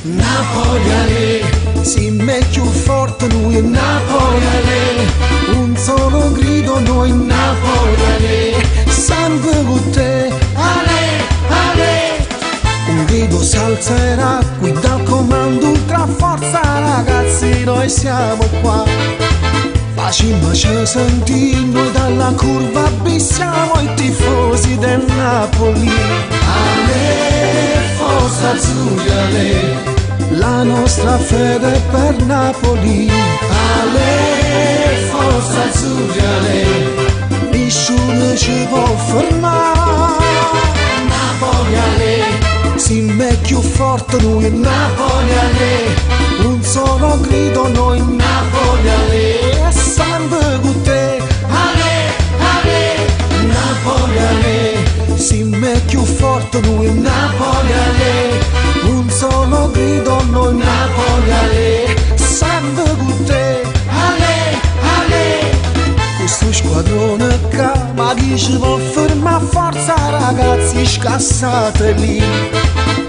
Napoli Ale, si meglio forte noi Napoli Ale, un solo grido noi Napoli Ale, sempre con te Ale, Ale, un grido si alzerà qui dal comando ultra forza ragazzi, noi siamo qua, facciamoci sentire noi dalla curva bissiamo i tifosi del Napoli. Ale, forza azzurri Ale, la nostra fede per Napoli. Ale, forza azzurri Ale, nessuno ci può fermare. Napoli Ale, si me più forte noi Napoli Ale, un solo grido noi Napoli Ale, sempre con te Ale, Ale, Napoli Ale, si me più forte noi Napoli Ale, un solo grido noi Napoli Ale, sempre con te Ale, Ale, questo squadrone che ma chi ci può fermare, forza ragazzi scassate lì,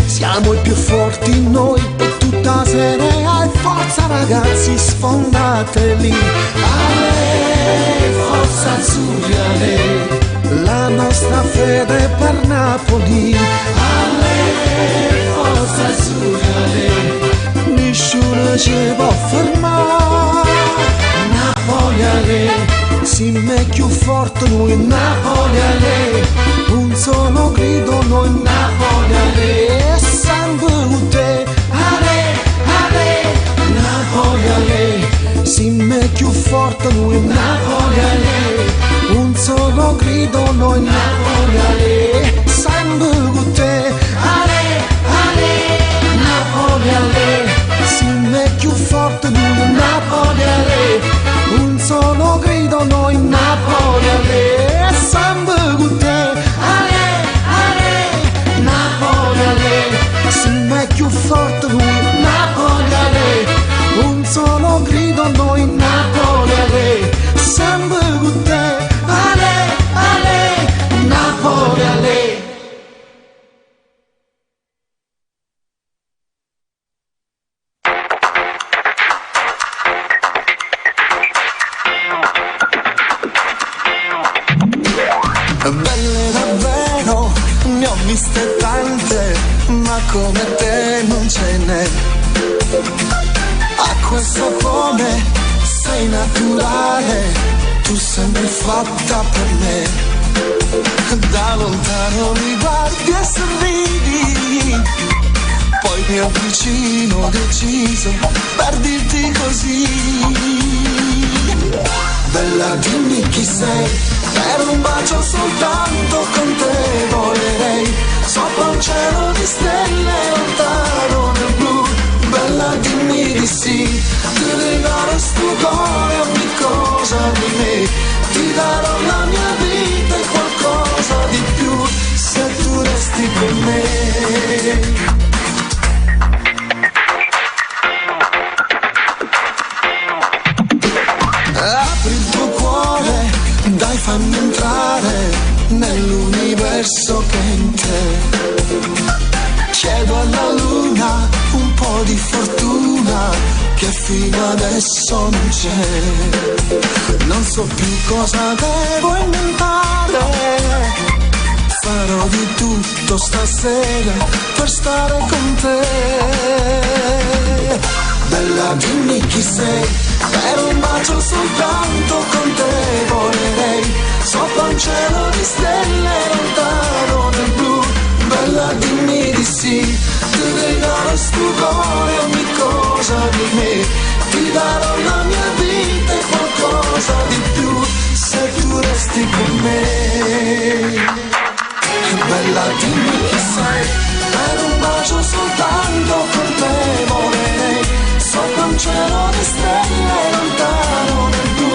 siamo i più forti noi per tutta Serie A e forza ragazzi sfondate lì. Ale, forza azzurri Ale, la nostra fede per Napoli. Ale, forza azzurri Ale, nessuno ci può fermare. Napoli Ale, si meglio forte noi Napoli Ale, un solo grido noi Napoli Ale, sempre con te Ale, Ale, Napoli Ale, si meglio forte noi Napoli Ale, un solo grido noi Napoli Ale, sempre con te Ale, Ale, Napoli Ale, si meglio forte noi Napoli Ale, un solo grido noi Napoli Ale, sempre con te Ale, Ale, Napoli Ale, si meglio forte noi Napoli Ale, un solo grido noi Napoli Ale, sempre con te Ale, Ale, Napoli Ale. Belle davvero, ne ho viste tante, ma come te non ce n'è. Acqua e sapone, sei naturale, tu sempre fatta per me. Da lontano mi guardi e sorridi, poi mi avvicino deciso per dirti così. Bella dimmi chi sei, per un bacio soltanto con te volerei, sopra un cielo di stelle lontano nel blu. Bella dimmi di sì, ti regalo sto cuore, ogni cosa di me, ti darò la mia vita e qualcosa di più, se tu resti con me. fanno entrare nell'universo che è in te. Chiedo alla luna un po' di fortuna che fino adesso non c'è. Non so più cosa devo inventare, farò di tutto stasera per stare con te. Bella dimmi chi sei, per un bacio soltanto con te volerei, sopra un cielo di stelle lontano nel blu. Bella dimmi di sì, ti regalo sto cuore, ogni cosa di me, ti darò la mia vita e qualcosa di più, se tu resti con me. Bella dimmi chi sei, per un bacio soltanto con te volerei, sopra un cielo di stelle lontano nel blu.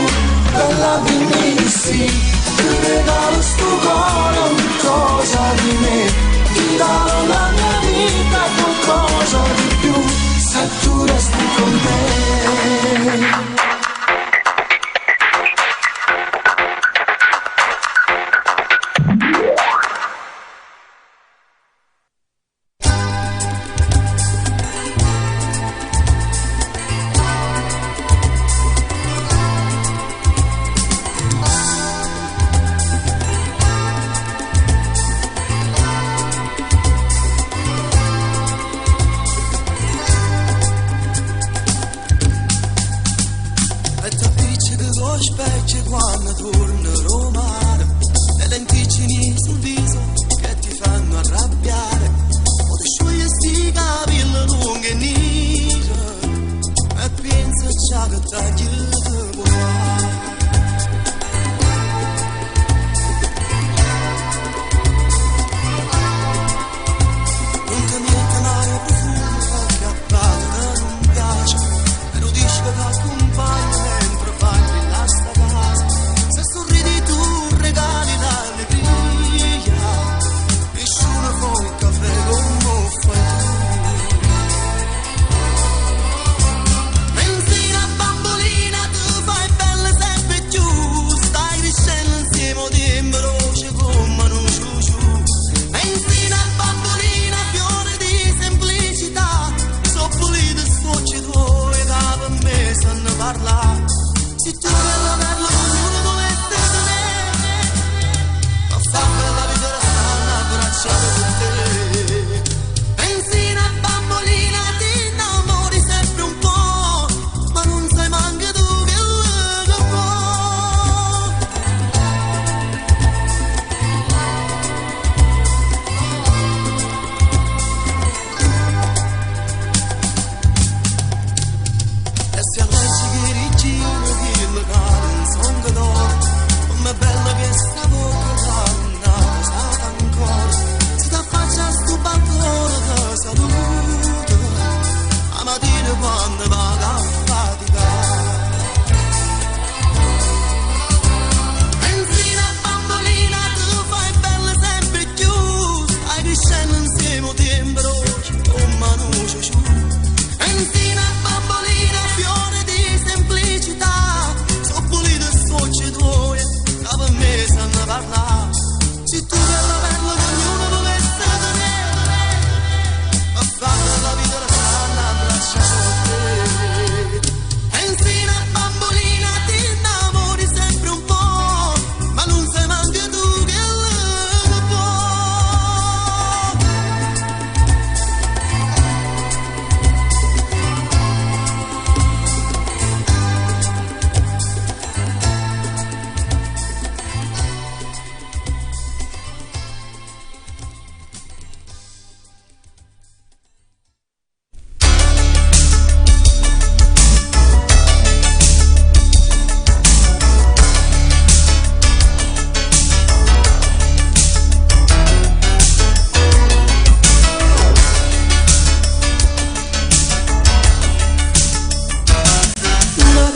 Bella dimmi di sì, ti regalo sto cuore, ogni cosa di me, ti darò la mia vita e qualcosa di più, se tu resti con me.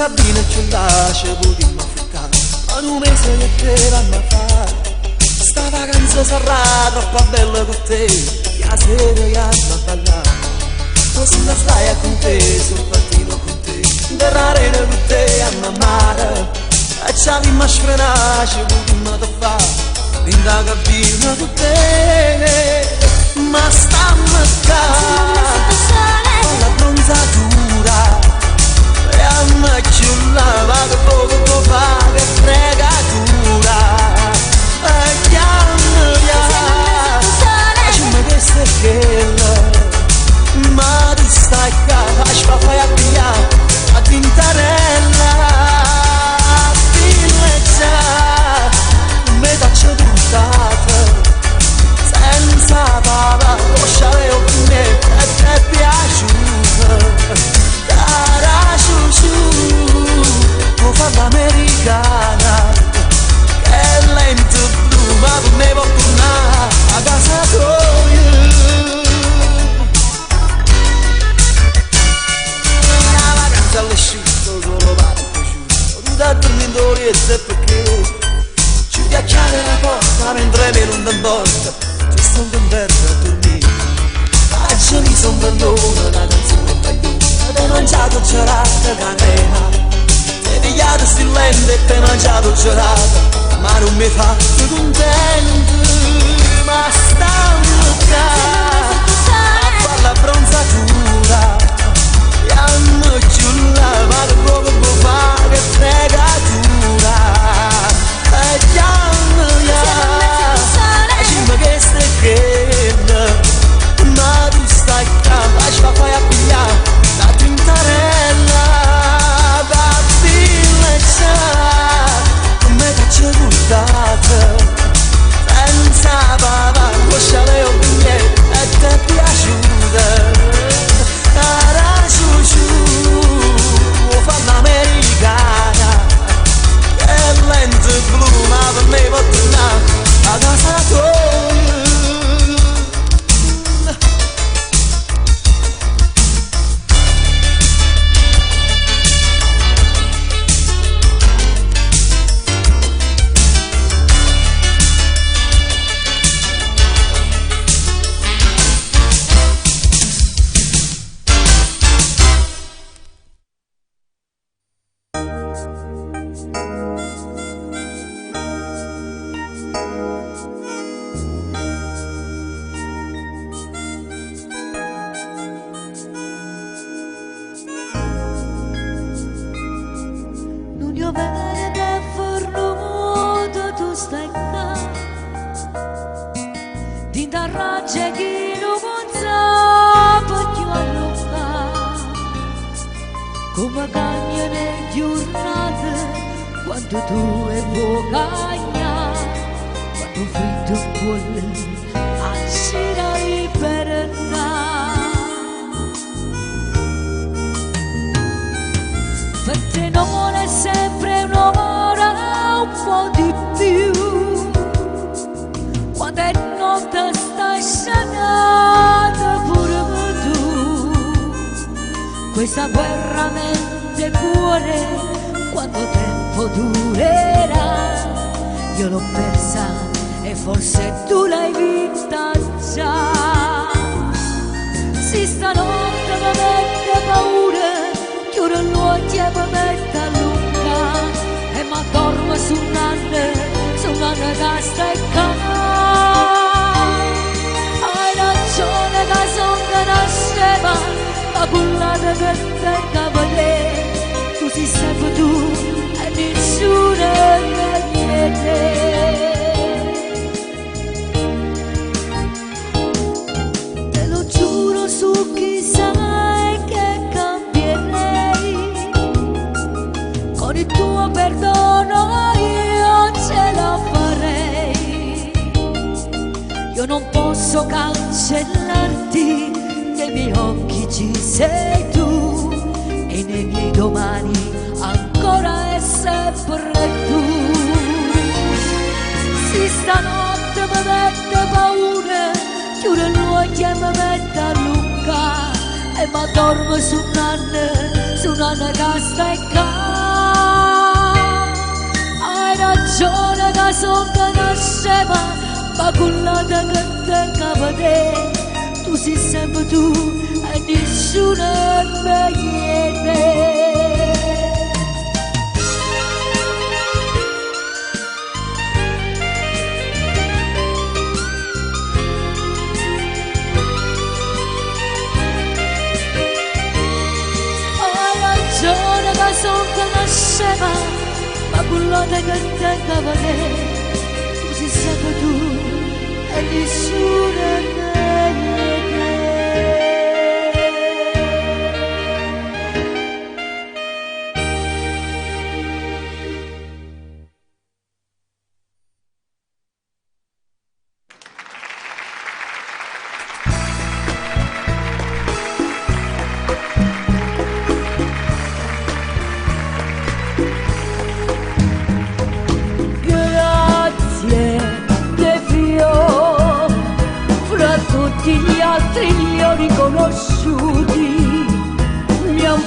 cabina ci lascia potremmo affittare, ma un mese che te vanno a fare. Sta vacanza sarà troppo bella per te, la sera che hanno a ballare. Così la stai con te, sul pattino con te, da rare con te a mare. E ci avevamo sfrenato, da fa in da cabina tu bene ma stamma con la bronzatura e a me chiullava che poco può fare fregatura e chiammi ma che sei che ma tu stai qua lascia fai a pigliare a tintarella me t'accio buttata senza pava lasciare con me e ti è piaciuta cara può fare l'americana che è lento blu ma per me può tornare a casa tua una vacanza all'asciutto solo vado prosciutto tu da dormendo e perché chiacchiare la porta mentre me non t'importa ci sto converso a dormire facciami son pallone la canzone baglione hai mangiato gelata canela hai pigliato stilente e hai mangiato gelata ma non mi fa più contento ma stanno a fare la bronzatura e a me chiulla ma che poco può fare fregatura che stai che ma tu stai qua lascia fai a pigliare la tintarella babbilla come t'accio buttata senza pava lasciale un biglietto e ti è piaciuta cara vuoi fare l'americana che lento blu ma per me può tornare a casa tua come cagna nelle giornate quando tu e vuoi cagna quando fritto bolle ansirai per per te non è sempre un'ora un po' di più quando è notte stai sanata pure tu questa guerra mente cuore quanto tempo durerà io l'ho persa e forse tu l'hai vinta già si stanotte mi mette paura chiudo gli occhi e mi mette a lunga e mi dormo su un'anna che stai qua hai ragione che sono nasceva ma cullata che stai cavale tu sei sempre tu e nessuno è niente te lo giuro su chi sai che cambierei con il tuo perdono io ce la farei io non posso cancellarti nei miei occhi ci sei tu e nei miei domani ancora è sempre tu si stanotte mi mette paura chiudo gli occhi e mi mette a lunga e mi dormo su un'anna che stai qua hai ragione che sono nasceva ma cullata che te cavate tu sei sempre tu e nessuno è niente volta che t'andava te, tu sei stato tu e nessuno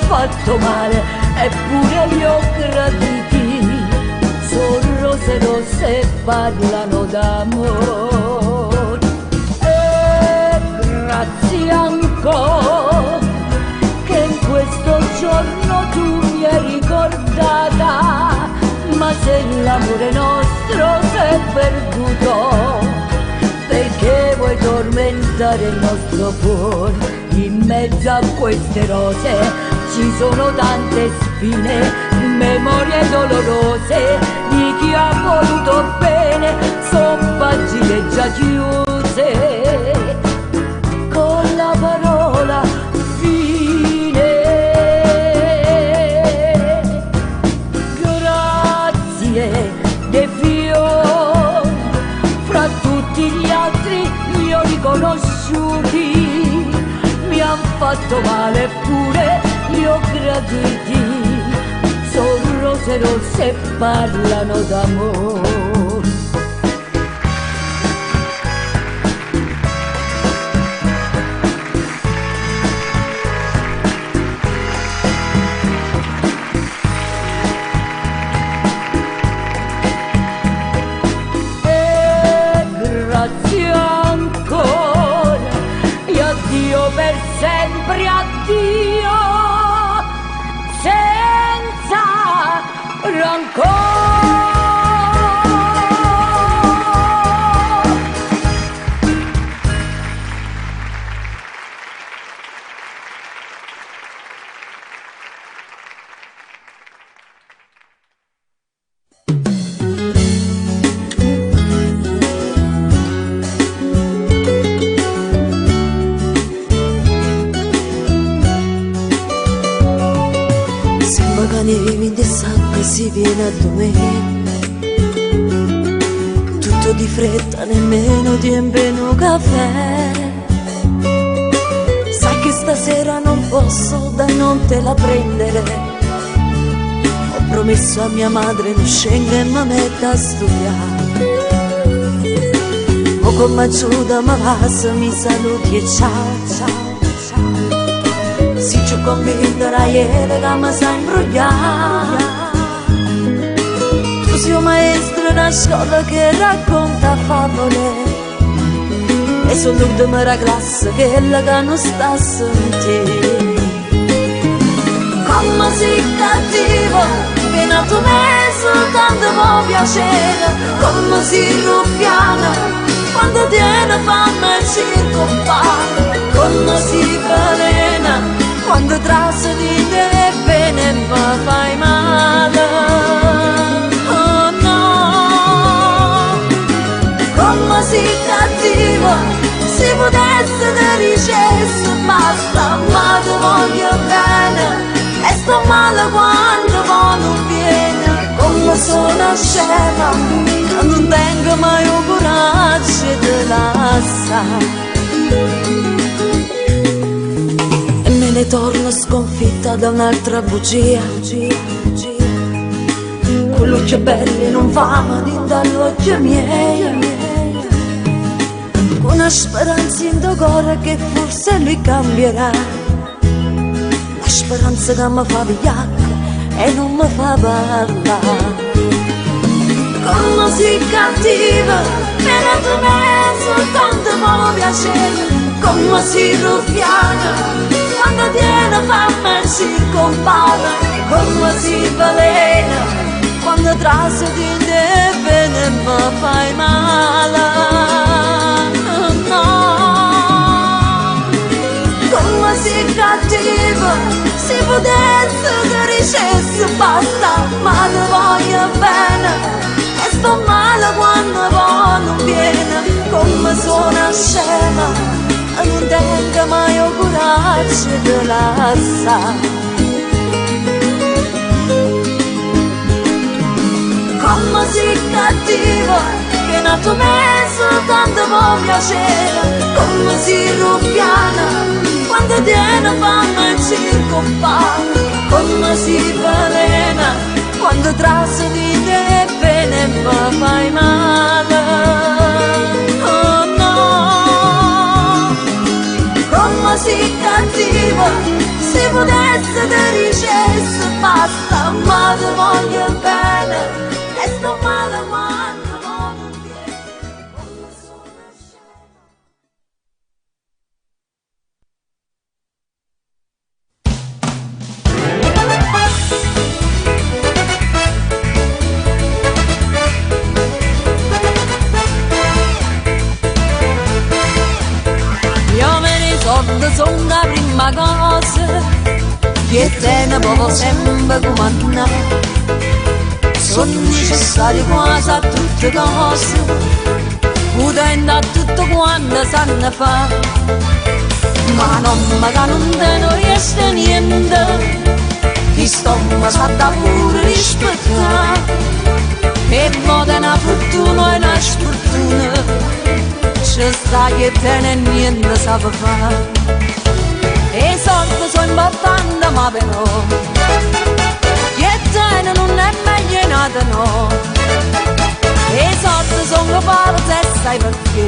fatto male, eppure li ho graditi. Sono rose rosse e parlano d'amore. E grazie ancora che in questo giorno tu mi hai ricordata. Ma se l'amore nostro si è perduto, perché vuoi tormentare il nostro cuore? In mezzo a queste rose ci sono tante spine, memorie dolorose di chi ha voluto bene, son pagine già chiuse con la parola fine. Grazie dei fiori, fra tutti gli altri li ho riconosciuti, mi han fatto male eppure li ho graditi. Sono rose rosse e parlano d'amore. E grazie ancora e addio per sempre, addio senza rancore. Di sacco si viene a dormire, tutto di fretta, nemmeno tempo un caffè. Sai che stasera non posso da non te la prendere, ho promesso a mia madre non scenga e mi metta a studiare. O come aiuta mi passa, mi saluti e ciao ciao. Si ci convincerà ieri che mi sa imbrogliare. Tu sei un maestro da scuola che racconta favole, e sono l'ultima della classe che è la che non sta a sentire. Come sei cattivo, che nato me soltanto può piacere. Come sei ruffiana, quando tiene fame e circonfare. Come sei balena, quando trasso di te bene mi fai male. Oh no, come sei cattivo, se potesse te dicesse basta, ma ti voglio bene e sto male quando poi non viene. Come sono scema, non tengo mai un coraggio di lasciare. Ne torno sconfitta da un'altra bugia. Quell'occhio belli non fama di dall'occhio miei, con una speranza in tuo cuore che forse lui cambierà. La speranza che mi fa vigliacca e non mi fa parlare. Come sei cattiva, per tu me soltanto può piacere. Come sei ruffiana, quando tiene fame si compara. Come si balena, quando trasso di te bene mi fai male. No, come si cattivo, se potesse che dicesse basta, ma ti voglio bene te lascia. Come sei cattiva, che nato me soltanto può piacere, come sei ruffiana, quando tiene fame e circompare, come sei velena, quando trazo di te bene mi fai male. Oh no, come sei cattiva, se potesse te dicesse basta, ma ti voglio bene. E sto male quando non vieni, come sono io me ne soldi sono la prima cosa che te ne può sempre comandare. Sono necessari quasi a tutte cose, potendo a tutto quanto sanno fare, ma non non riesce niente, chi sto mi sa da pure rispettare, e poi una fortuna e una sfortuna, c'è sta che te ne niente sa fare, e i soldi sono importanti ma però, che non è meglio nata no, e i soldi sono forza e sai perché,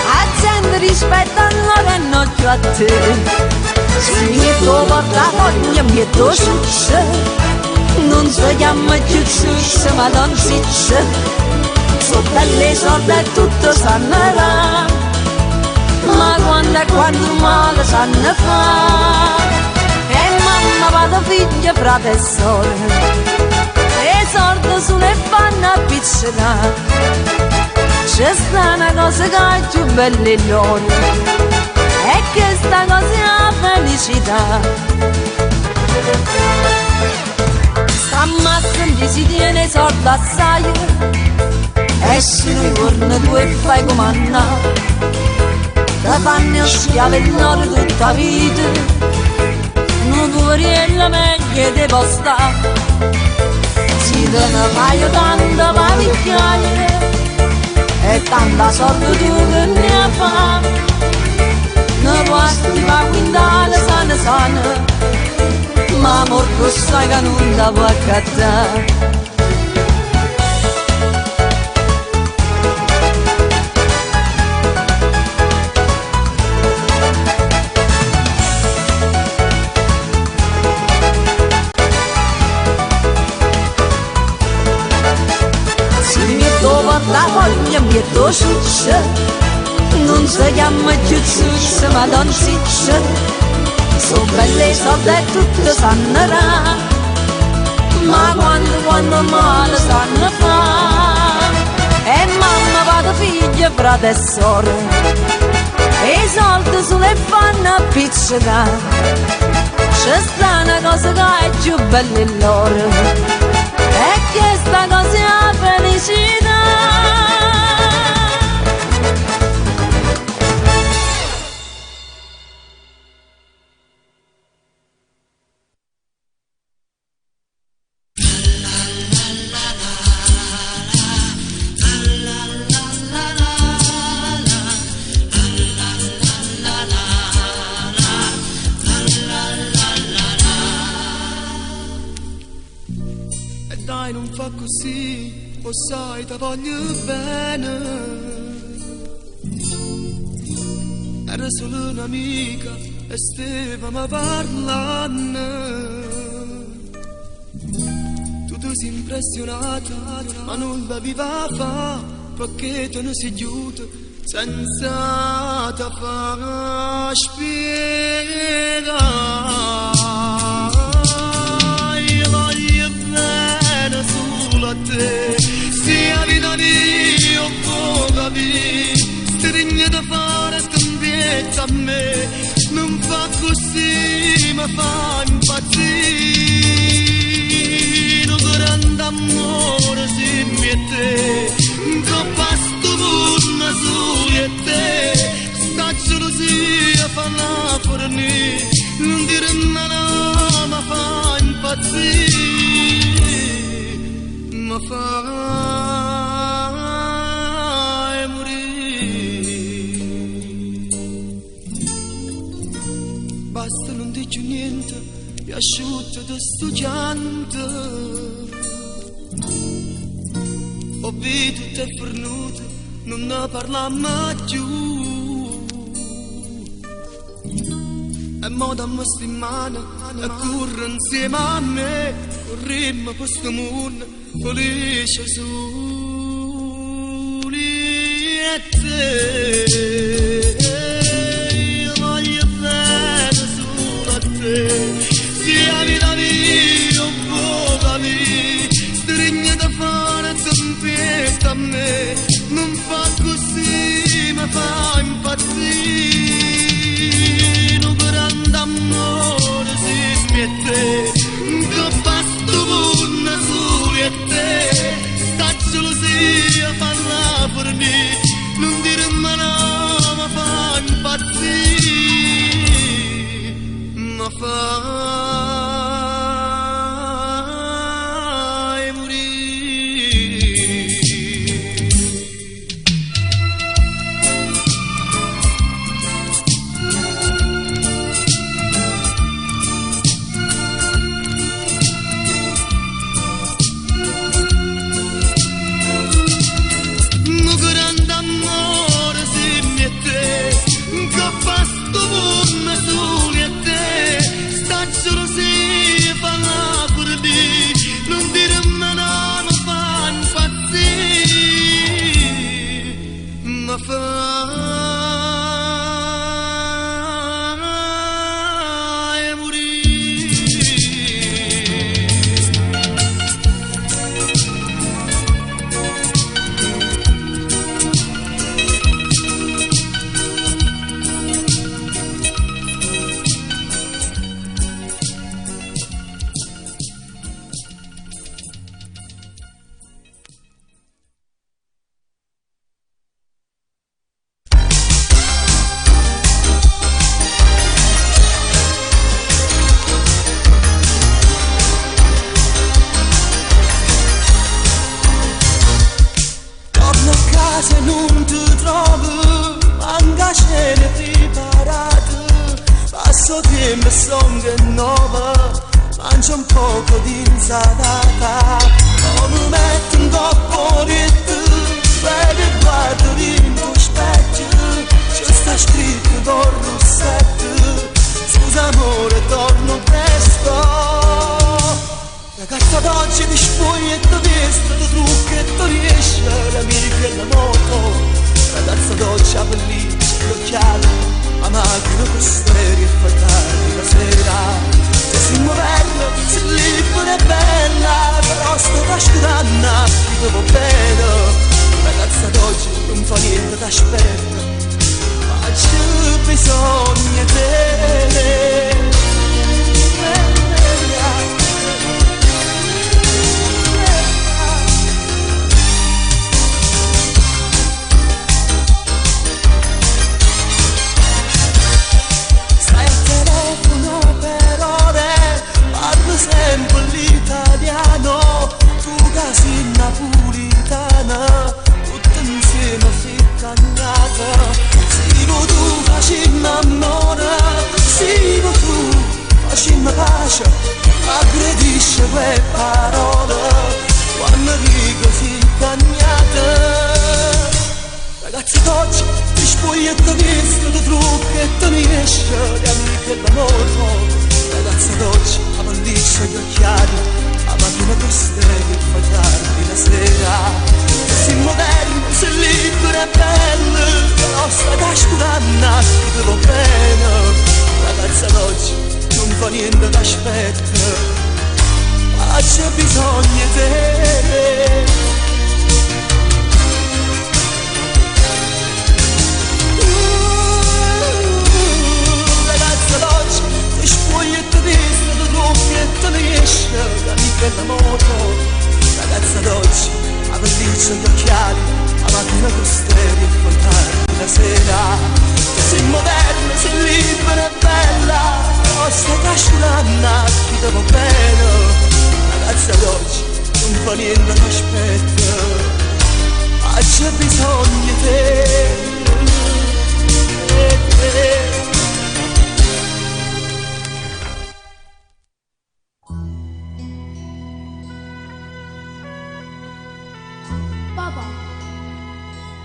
a gente rispetta allora e non più a te, se mi tuo portafoglio mi è tuo ciuccio, non si chiama più ciuccio ma Don Ciccio, sono belle soldi e tutto sanno là, ma quando male sanno fare. Vado figlia, frate e sorelle, e i soldi sulle fanno appiccicare, c'è sta una cosa che è più bella in loro, e che sta cosa è la felicità. Stammazza si tiene i soldi assai, esci un giorno tu e fai comandare, da fanno schiavellare tutta la vita, non vorrei meglio di postare, si te ne fai tanto ma migliaia, e tanta soldi tu che ne fai, ne guasti ma quintale sana, ma morto sai che non ti può accattare. La voglia mi è tuo ciuccio, non si chiama più ciuccio ma Don Ciccio, sono belle soldi e tutto sanno là, ma quando male sanno fare, e mamma vado figlia, frate e sorelle, e i soldi sulle fanno appiccicare, c'è sta una cosa che è più bella in loro, e che sta cosa è la felicità. Dai, non fa così, lo sai, ti voglio bene. Era solo un'amica e stavamo parlando. Tu ti sei impressionata, ma non l'avevi fatto, perché te ne sei giunto senza te far spiegare. A te, sia vita mia un po' capì, stringe da fare scambietta a me, non fa così, ma fa impazzire, un grande amore si mette, troppo stupenda su e te, sta gelosia fa la fornire. fai morire. Basta, non dici niente, mi asciutto da sto pianto. Ho visto te fornuto, non ne parliamo più. E mo dammi sti mani e corre insieme a me. Corremmo per sto mondo felice soli e te. Io voglio bene solo a te. Sia vita mia, un po' da me. Stringi da fare tempesta a me. Non fa così, mi fa impazzire. Un grande amore si smette. Che basta una soli e te. Sta gelosia parla per me. Non dire mai no, mi fa impazzire. Mi fai morire. Un grande amore si mette. Che basta una soli e te. Sta gelosia parla per me. Non dire mai no, mi fa impazzire. Mi fai morire. Torno a casa e non ti trovo, manca cene preparate. Passo tempo e son che nuova, mangio un poco di insalata. Non mi metto un coppo di te, vedi e guardo in tuo specchio. Ci sta scritto con rossetto, scusa amore torno presto. Ragazza d'oggi ti spogli e ti vesto, ti trucchi e ti riesci, l'amica e la moto. Ragazza d'oggi ha pelliccia, gli occhiali, la macchina con stereo e fa tardi la sera. Se sei moderna, sei libera e bella, però sto trascurando, ti devo bene. Ragazza d'oggi non fa niente, t'aspetta, ma c'è bisogno di te. Stai al telefono per ore, parlo sempre l'italiano. Tu che sei napolitana, tutto insieme ficcannata. Siamo tu facendo amore, siamo tu facendo pace. Aggredisce quelle parole quando dico ficcannata. Ragazzi d'oggi ti spogli e ti vesto, ti trucchi e ti riesci, le amiche e la moto. Ragazzi d'oggi la pelliccia e gli occhiali, la macchina per stereo e fa tardi la sera. Sei moderno, sei libero e bello, però stai trascurando, ti devo bene. Ragazza d'oggi non fa niente, t'aspetta, ma c'è bisogno di te. Ragazza d'oggi ti spogli e ti vesti, ti trucchi e ti riesci, l'amica e la moto. Ragazza d'oggi la pelliccia e gli occhiali, la macchina con stereo e fa tardi la sera. Sei moderna, sei libera e bella, però stai trascurando, ti devo bene. Ragazza d'oggi non fa ma niente mi aspetta, c'è bisogno di te. Papà,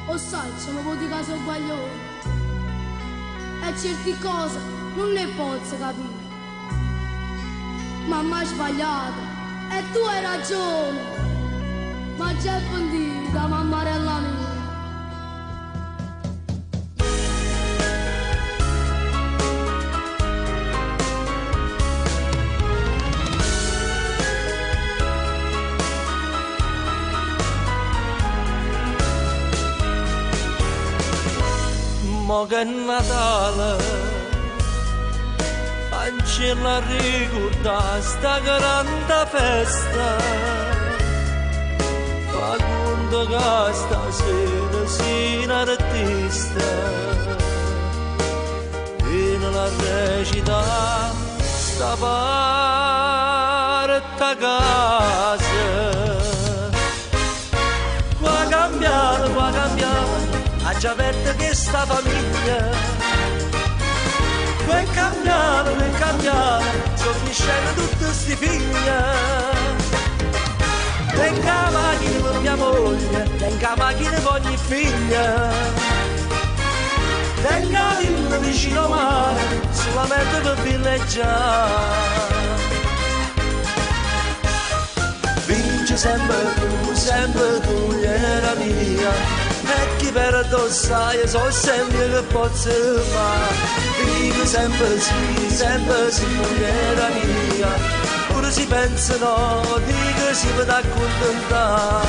lo sai, sono avuto caso sbagliato. E certe cose non ne posso capire. Mamma ha sbagliato e tu hai ragione. Ma c'è pentita, mammarella mia. Mo che è Natale, cancella ricordare sta grande festa, fa conto che stasera si artista, e nella recita sta parte casa. Qua cambiare, ha già aperto questa famiglia. Non cambiare, sono cresciute tutte sti figlie. Tenga la macchina per mia moglie, tenga la macchina per ogni figlia. Tenga la villa vicino al mare, solamente per villeggiare. Vince sempre tu, gliela mia. E chi per addossare so sempre che posso fare. Vivo sempre sì, mogliera mia. Pure si pensa no, dico si può accontentare.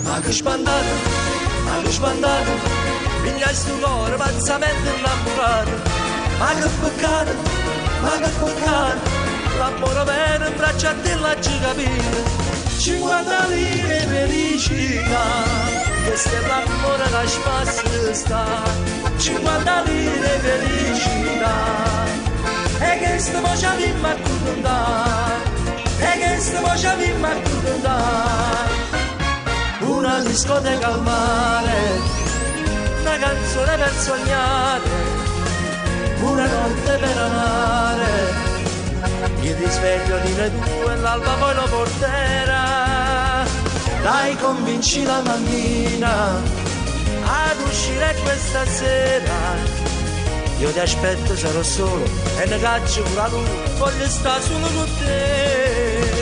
Ma che spandato, figlia sto cuore pazzamente innamorato. Ma che peccato, l'amore vero in braccio a te l'ha già capito. 50 lire felicità, questo è l'amore che spazio sta. 50 lire felicità, e che sto mo ci avvimmo a accontentare, una discoteca al mare, una canzone per sognare, una notte per amare. Io ti sveglio di le 2 e l'alba poi lo porterà. Dai, convinci la mammina ad uscire questa sera. Io ti aspetto, sarò solo e ne caccio pure lui. Voglio stare solo con te.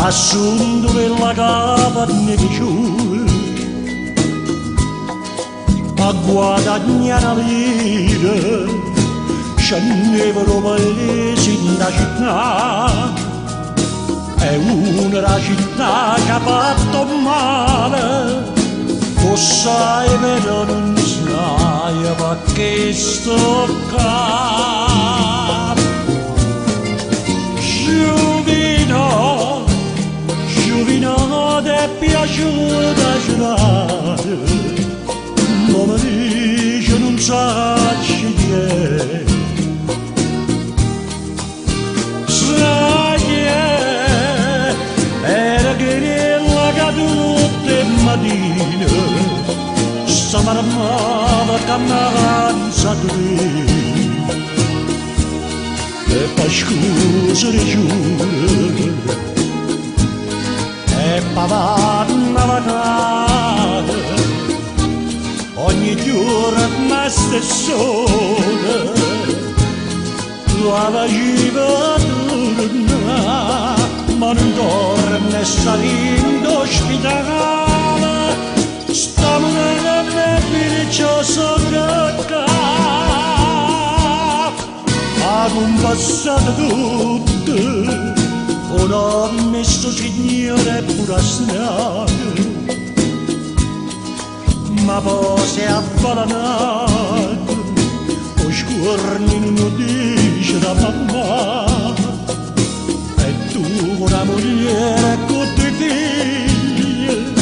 Assunto nella cava di giù a guadagnare la vita scendevano paesi da città è una città che ha fatto male tu sai però non sai perché sto qua Giovino è piaciuta giurare, ma mi dice non sa chi è. Sai chi è? Era che la caduta mattina, sta marmava camminanza e poi scusa di giuro. E pavanna vacata ogni giorno stessone la faceva tornare non dorme e salendo ospitale, stiamo nella nebbia sopra. Ha compassato tutto, non ho messo signore pure a strada, ma poi si è avvelenato, o scorni non dice la mamma, e tu una moglie con due figli,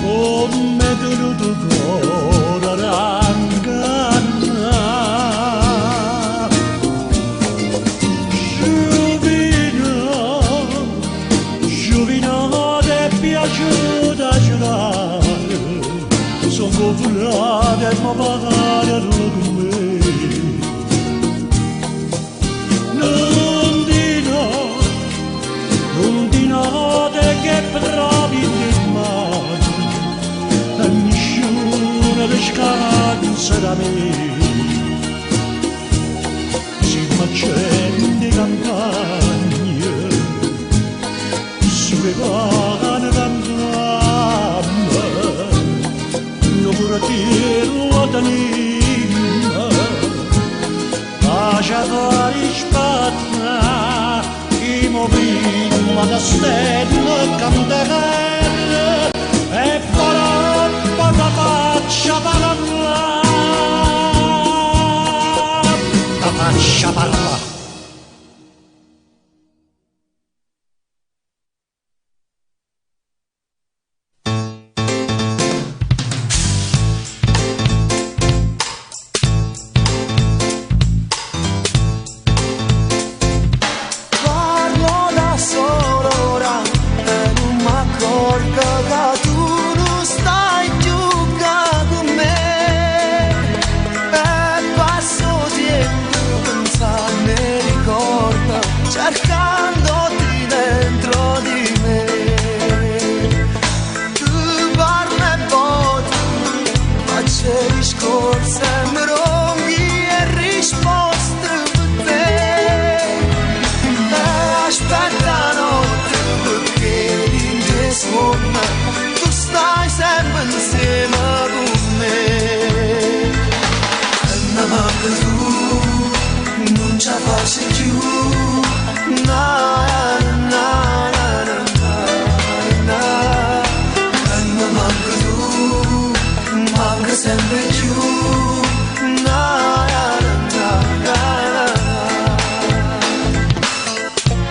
come tenuto cuore ranganna. Giovina è piaciuta girare, sono confrate ma pagare con me. Non dinate che provi di mano, e nessuno vi scansa da me. Si accende campagne, sulle pane campane, non portirlo da Nima, lascia fare spatta, i mobili ma da stella candelare, e farà la faccia parlare, la faccia parlare.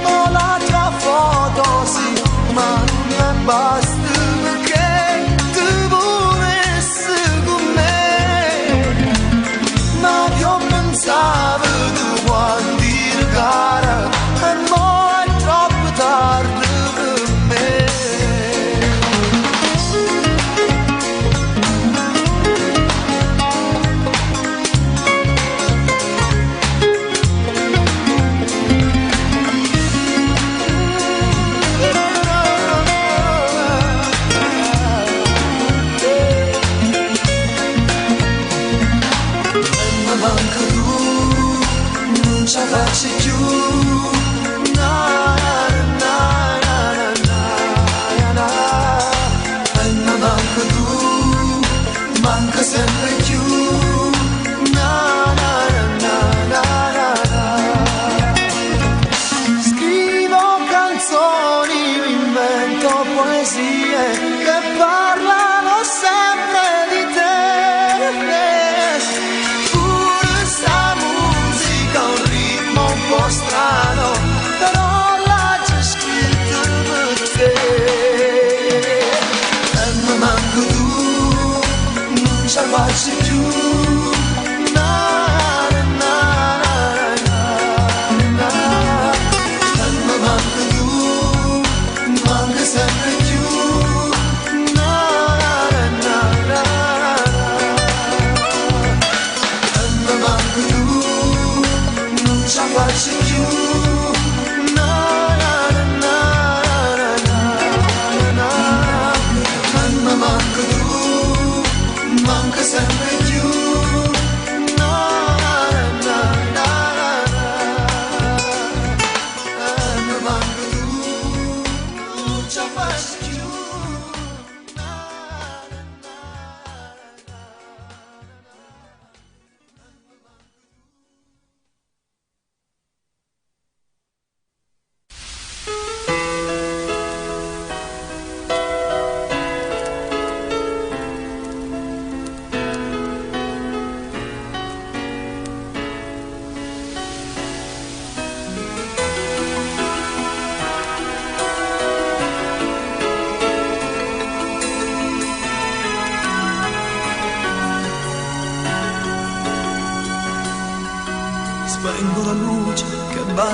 Oh, la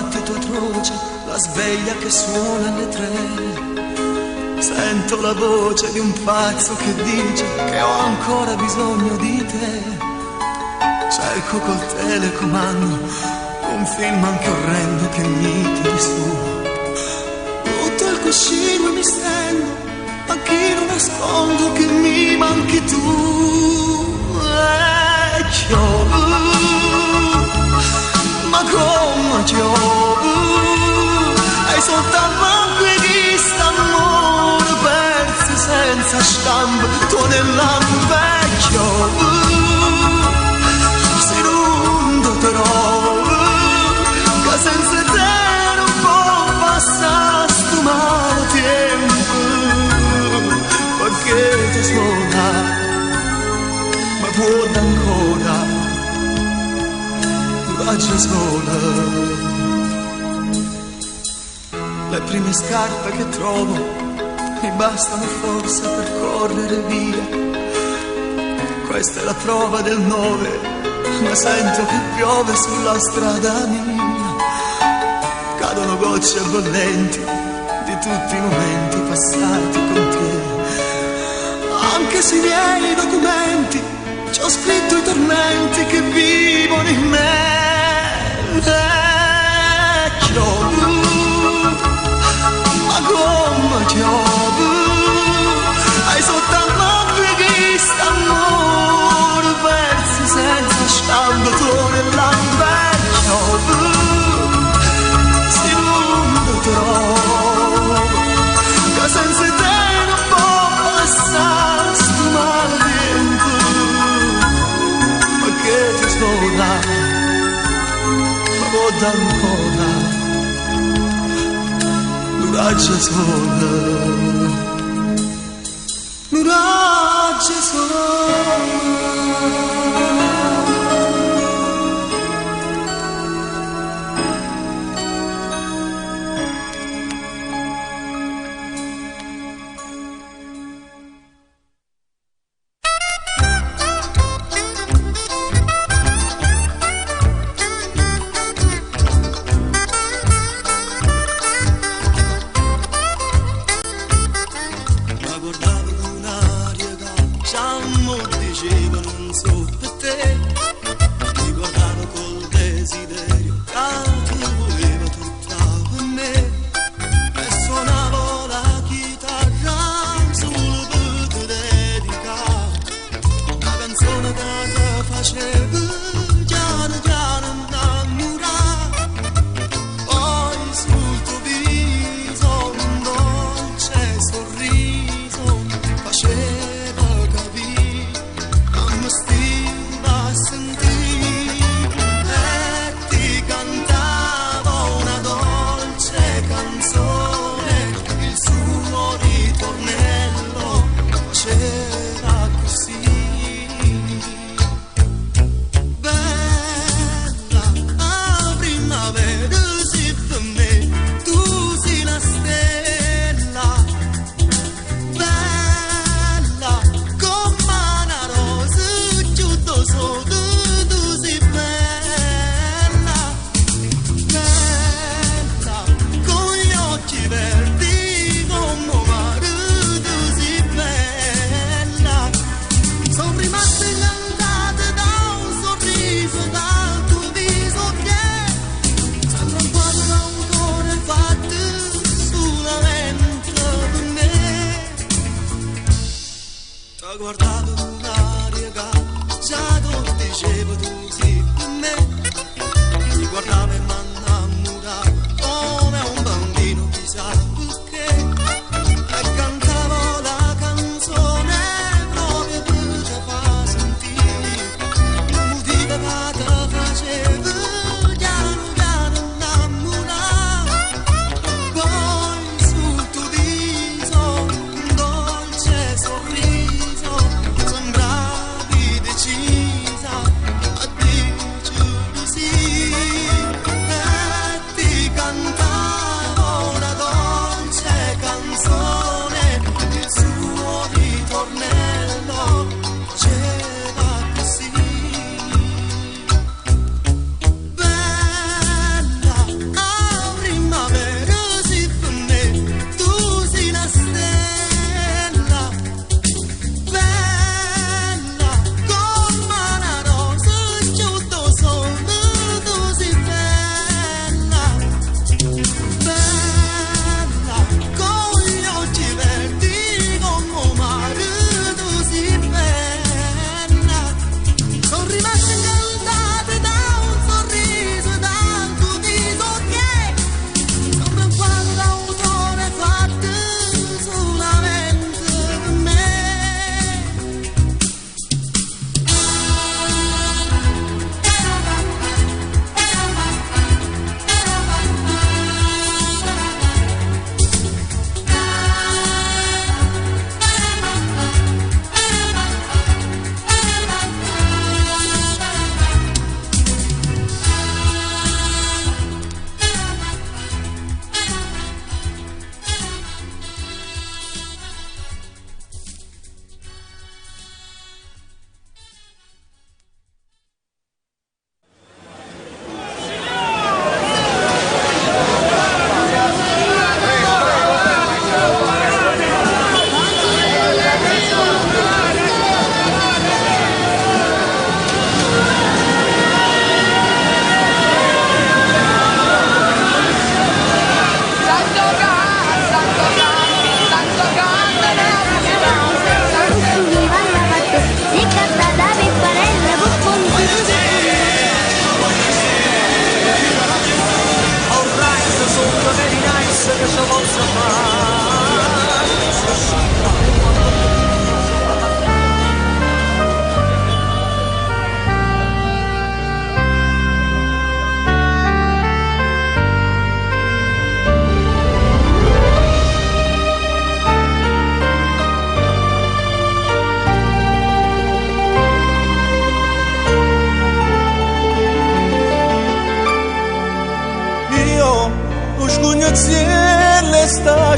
battito atroce, la sveglia che suona alle 3. Sento la voce di un pazzo che dice che ho ancora bisogno di te. Cerco col telecomando un film anche orrendo che mi tiri su. Butto il cuscino e mi stendo, anch'io nascondo che mi manchi tu. Piove, ma come piove, hai soltanto questo amore perso senza stampo, tu nell'ambecchio, se non ti trovo, che senza te non può passare sto male tempo, perché ti suona, ma può ancora, faccia sola. Le prime scarpe che trovo mi bastano forse per correre via. Questa è la prova del 9, ma sento che piove sulla strada mia. Cadono gocce bollenti di tutti i momenti passati con te. Anche sui miei documenti ci ho scritto i tormenti che vivono in me. Piove, ma come piove, hai soltanto questo amore perso senza stampo, tu nell'ambecchio, se non ti trovo, che senza te non può passare sto male tempo, perché ti suona, ma può ancora, l'uraggia sola, l'uraggia sola. Sorriso, sembravi decisa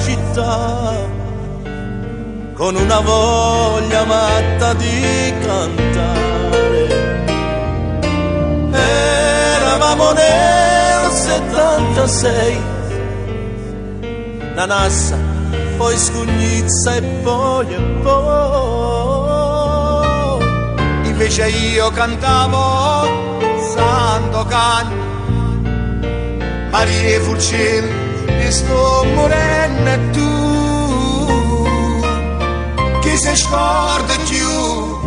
città con una voglia matta di cantare. Eravamo nel 76, una nassa, poi scugnizza e poi. Invece io cantavo Sandokan, Maria Furcin, e sto morendo e tu chi si scorda più,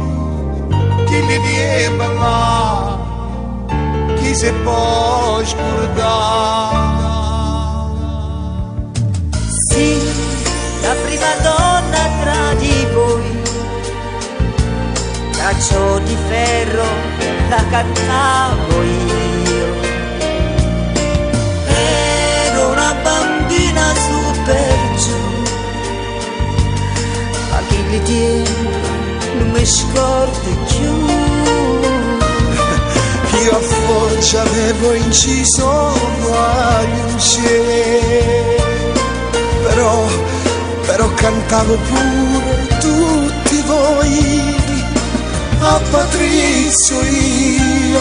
chi li deve là, chi si può scordare. Sì, la prima donna tra di voi, Caccio di ferro la cantavo io. Ero una bambina su per giù, ma chi li tiene non mi scorda più. Io a Foggia avevo inciso guaiucce, però cantavo pure tutti voi. A Patrizio io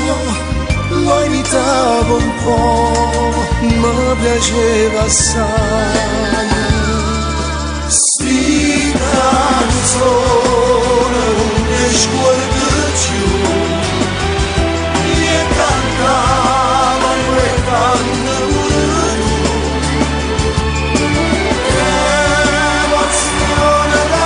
lo imitavo un po', ma piaceva assai. Sti canzone non mi sguardo più, e cantavo e canto pure tu. Emozione da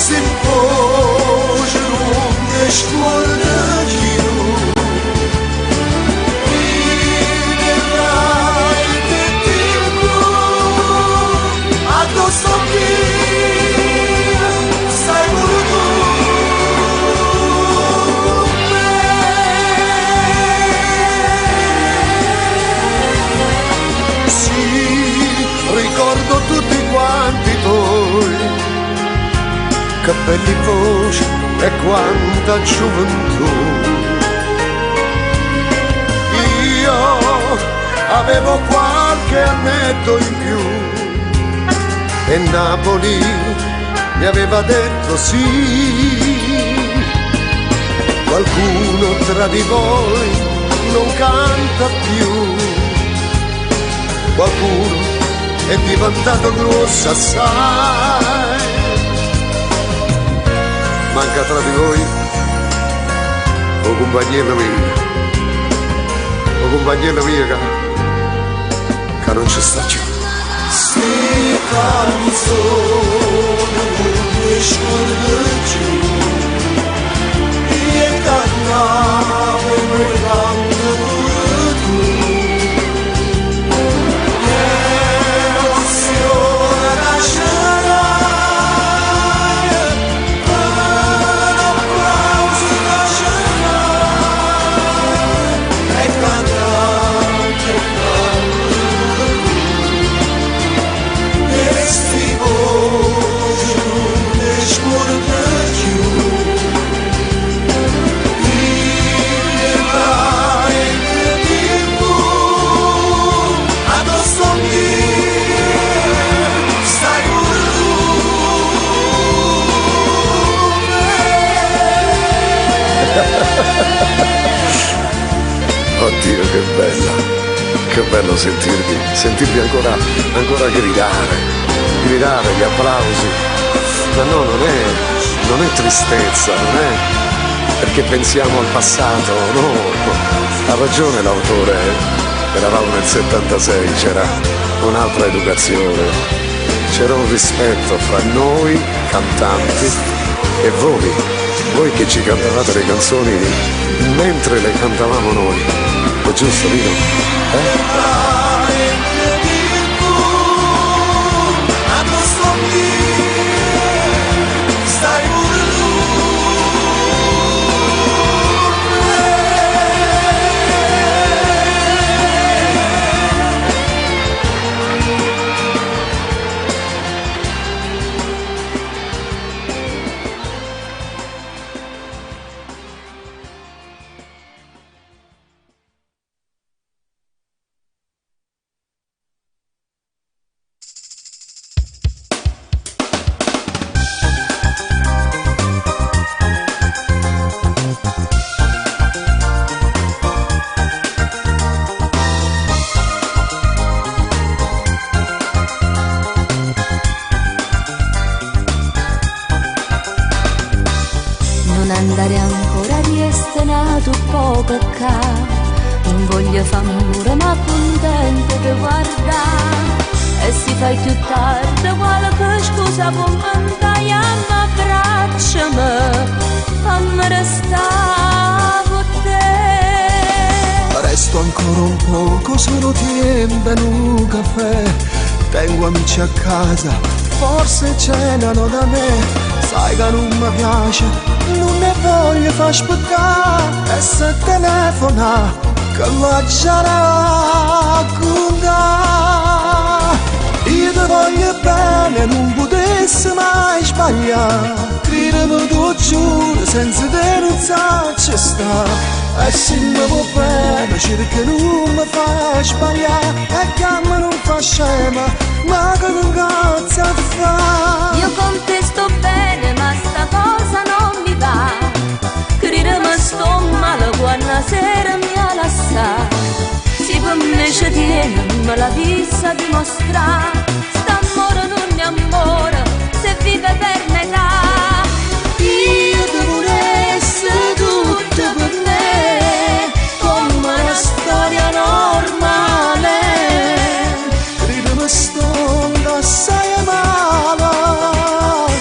se pôs numa escolha de e lembrar de tempo a doce sai sì, ricordo tutti quanti tuoi capelli, voce e quanta gioventù. Io avevo qualche annetto in più e Napoli mi aveva detto sì. Qualcuno tra di voi non canta più, qualcuno è diventato grosso assai. Manca tra di voi o compagnella mia che non ci sta più. Sti canzone non mi scordo più, e cantavo e canto pure tu. Emozione nascerà Oddio, che bello sentirvi ancora gridare gli applausi. Ma no, non è tristezza, non è perché pensiamo al passato, no, ha ragione l'autore, eravamo nel 76, c'era un'altra educazione, c'era un rispetto fra noi cantanti e voi che ci cantavate le canzoni mentre le cantavamo noi. È giusto, Lino? peccare, non voglio fare amore ma contento di guardare. E si fa più tardi qualche scusa può mandare, ma abbracciami, fammi restare con te. Resto ancora un poco, solo tempo in un caffè. Tengo amici a casa, forse cenano da me. Sai che non mi piace, non ne voglio far aspettare. E se telefona, che lascerà con te. Io ti voglio bene, non potessi mai sbagliare. Credimi, tu giuro, senza te non sacci stare. E se mi va bene, cerca non mi fa sbagliare. E che a me non fa scema, ma che non cazzo ti fa? Io con te sto bene, ma sta cosa non mi va. Credimi, sto male quando sera mi ha lasciato. Si per me ci tiene, me la vista dimostrare. St'amore non è amore, se vive per metà. Io devo essere tutto per me, come una storia normale. Credimi, sto assai male,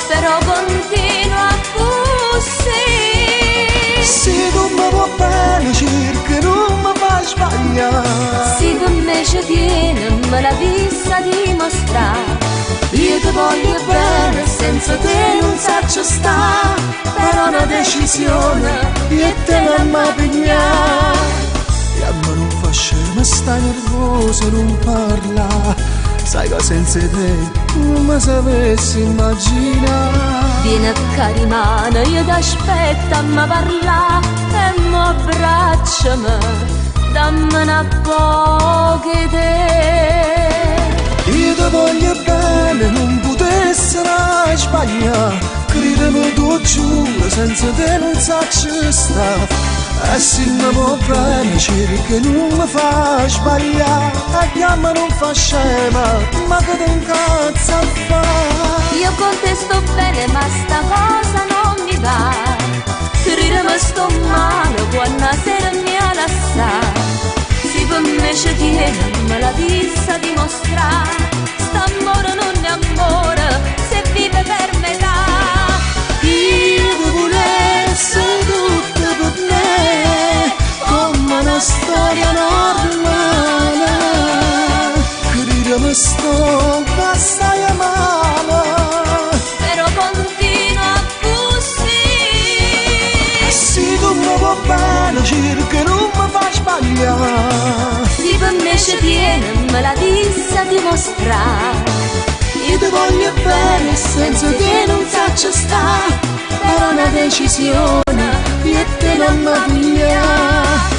però continua così. se non mi va bene, cerca non mi fa sbagliare. Si per me ci tiene, me la vista dimostrare. Io ti voglio bene, senza te non saccio stare. Però una decisione, io e te non mi pigliare. E a me non fa scema, stai nervoso, non parla. Sai che senza te non mi sapessi immaginare. Vieni a carimane, io ti aspetto a mi parlare. E mi abbracciami, dammi una poche te. Io ti voglio bene, non potessi mai sbagliare. Credimi, tu giuro, senza te non sacci stare. E se mi va bene, cerca non mi fa sbagliare. E che a me non fa scema, ma che te incazza fa? Io con te sto bene, ma sta cosa non mi va. Credimi, sto male quando sera mi ha lasciato. Si per me ci tiene, me la vista dimostrare. St'amore non è amore, se vive per metà. Io devo essere tutto per me, come una storia normale. Credimi, sto assai male, però continua così. e se tu mi va bene, cerca non mi fa sbagliare. Si per me ci tiene, me la vista dimostrare. Io ti voglio bene, senza te non saccio stare. Però una decisione, io e te non mi pigliare.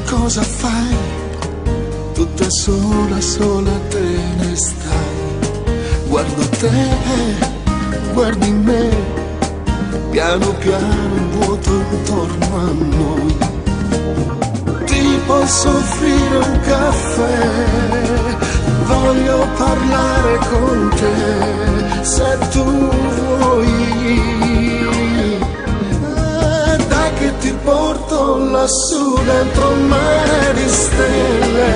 Cosa fai? Tutta sola, sola te ne stai. Guardo te, guardi me, piano piano il vuoto intorno a noi. Ti posso offrire un caffè, voglio parlare con te, se tu vuoi. Dai che ti porto lassù dentro un mare di stelle,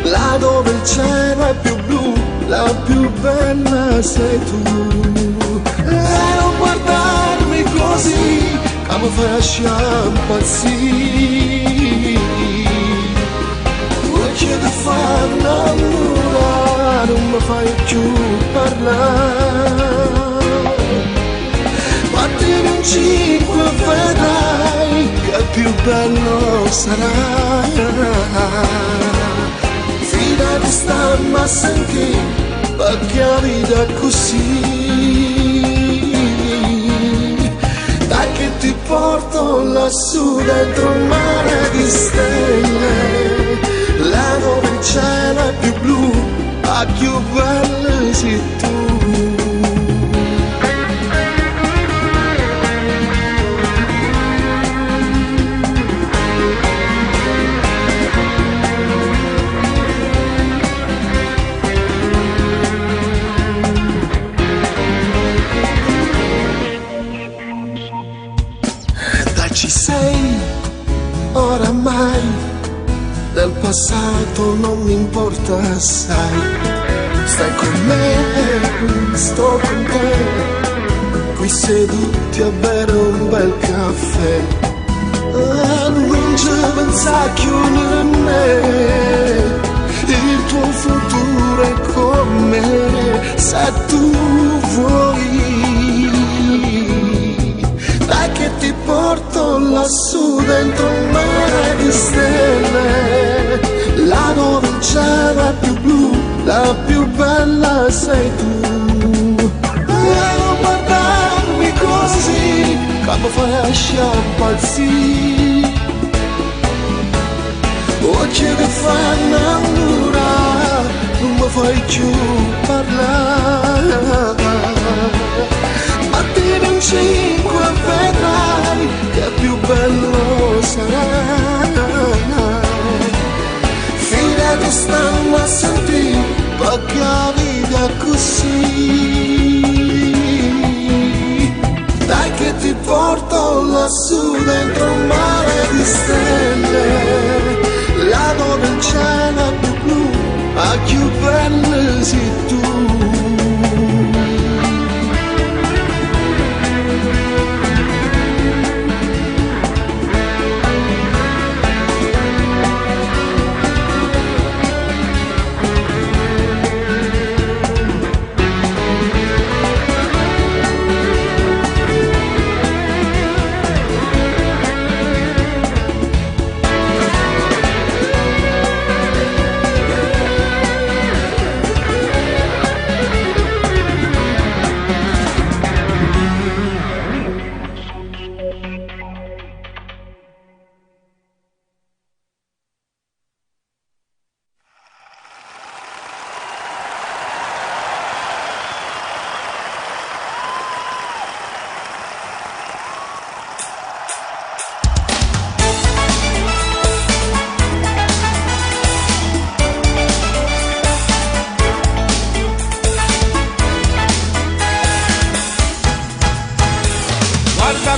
là dove il cielo è più blu, la più bella sei tu. E non guardarmi così, che mi fai lasciare impazzire. Voglio di fare innamorare, non mi fai più parlare. cinque vedrai che più bello sarai. Fidati, stamma a sentire perché la vita è così. Dai che ti porto lassù dentro un mare di stelle, là dove il cielo è più blu, a più belle sei tu. Ci sei, oramai, del passato non mi importa assai. Stai con me, sto con te, qui seduti a bere un bel caffè. Non ci pensa più a me, il tuo futuro è con me, se tu vuoi. Dai che ti porto lassù dentro un mare di stelle, là dove il cielo è più blu, la più bella sei tu. E non guardarmi così, quando fai a sciappazzi, oggi che fai innamorare, non mi fai più parlare. Battimi in cinque vedrai che più bello sarai. Fidati, stanno a sentire perché la vita è così. Dai che ti porto lassù dentro un mare di stelle, là dove il cielo è più blu, a più belle sei tu.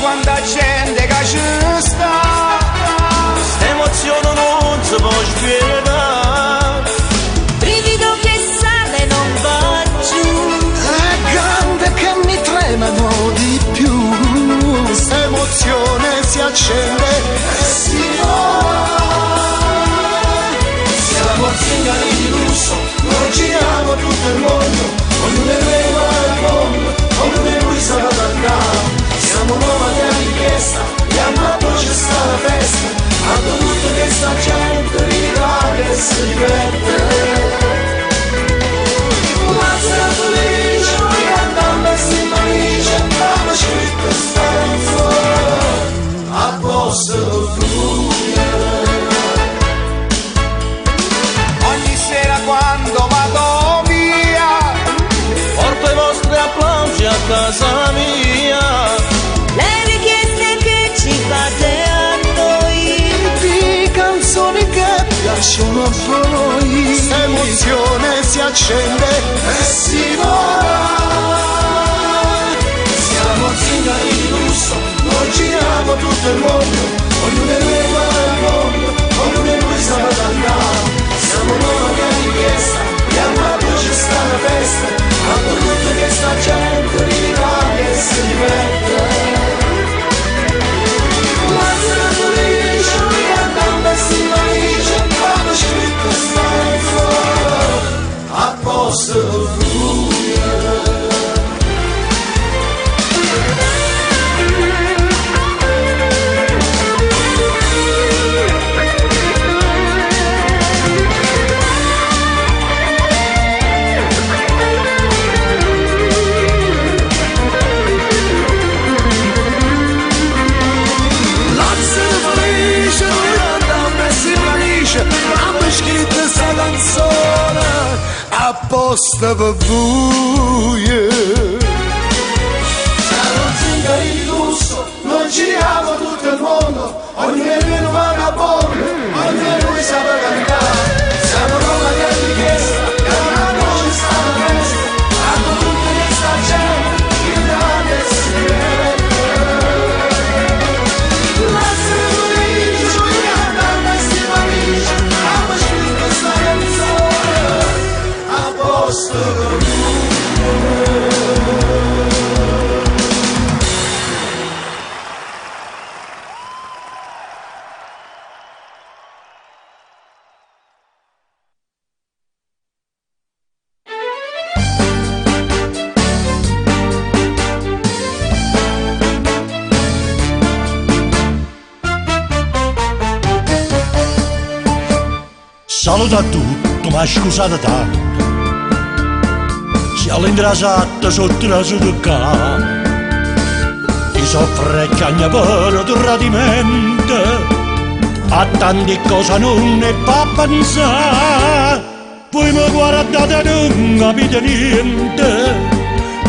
Quanta gente che ci sta, st'emozione non si può spiegare. Brivido che sale non va giù, le gambe che mi tremano di più, st'emozione si accende e si va. Siamo zingari di lusso, noi giriamo tutto il mondo, ognuno è vero al mondo, ognuno è lui sa da. Siamo nomadi a richiesta, e a Napoli c'è sta la festa, a dovuto che sta gente rilaga e si diverte. Ma sei felice, noi andiamo e si felice, andiamo scritto e stiamo fuori, a posto ogni sera quando vado via, porto i vostri applausi a casa mia. le richieste che ci fate a noi, di canzoni che piacciono a voi, st'emozione si accende e si va. Siamo zingari di lusso, noi giriamo tutto il mondo, ognuno è regua al mondo, ognuno è lui sa da andare. Siamo nomadi a richiesta, e a Napoli c'è sta la festa, a dovuto che sta gente rilaga e si diverte. A posto posta per voi. Siamo zingari di lusso, non giriamo tutto il mondo, ognuno vagabondo, ognuno sa cantare. Siamo Roma di richiesta, che una voce sta alla festa, a tutti che sta gente, il grande sera. La serenità, gioiando a questi amici, abbiamo scritto sta canzone, a posto con Saluta a tutti, ma scusate tanto, se all'indrasata sotto la sudocca, ti soffre e cagna per tradimento, a tante cose non ne fa pensare, voi mi guardate e non capite niente,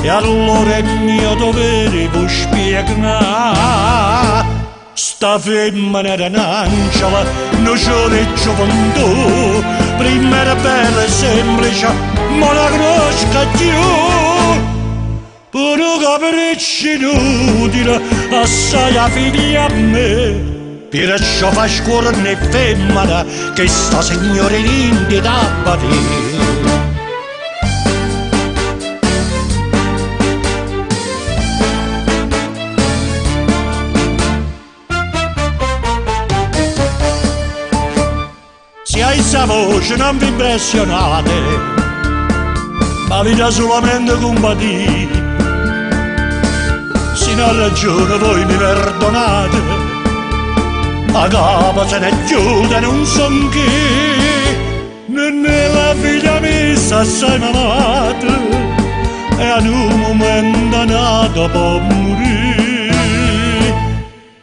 e allora è mio dovere vi spiegare. Sta femmina era un'angela, nocione e gioventù, prima era bella e semplice, ma la conosco più. Per un capriccio inutile, assai a figlia a me, perciò fa scuola e femmina, che sta signorina di da badire. Se hai sta voce non vi impressionate, ma vi dà solamente compatire. Se non ha ragione voi mi perdonate, a capo se ne chiude non son chi. Non è la figlia mia sta assai malata, e a un momento nato può morire.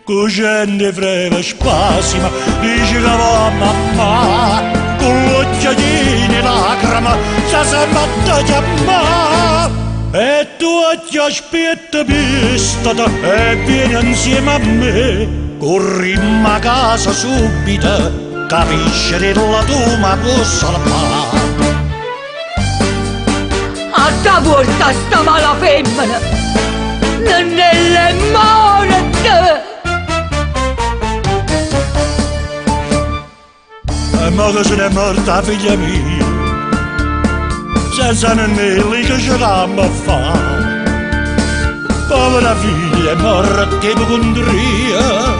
Con gente freva spasima, dice che va a mamma, con l'occhiolino e lacrima, si sembra a chiamare. E tu ti aspetti pistata e vieni insieme a me, corrimmo a casa subito, capisci che la tua mi può salvare. A ta porta sta mala femmina, non è le morte. E mo che se n'è morta figlia mia, senza nemmeno che ce l'hanno a fare. Povera figlia è morta che mi condria,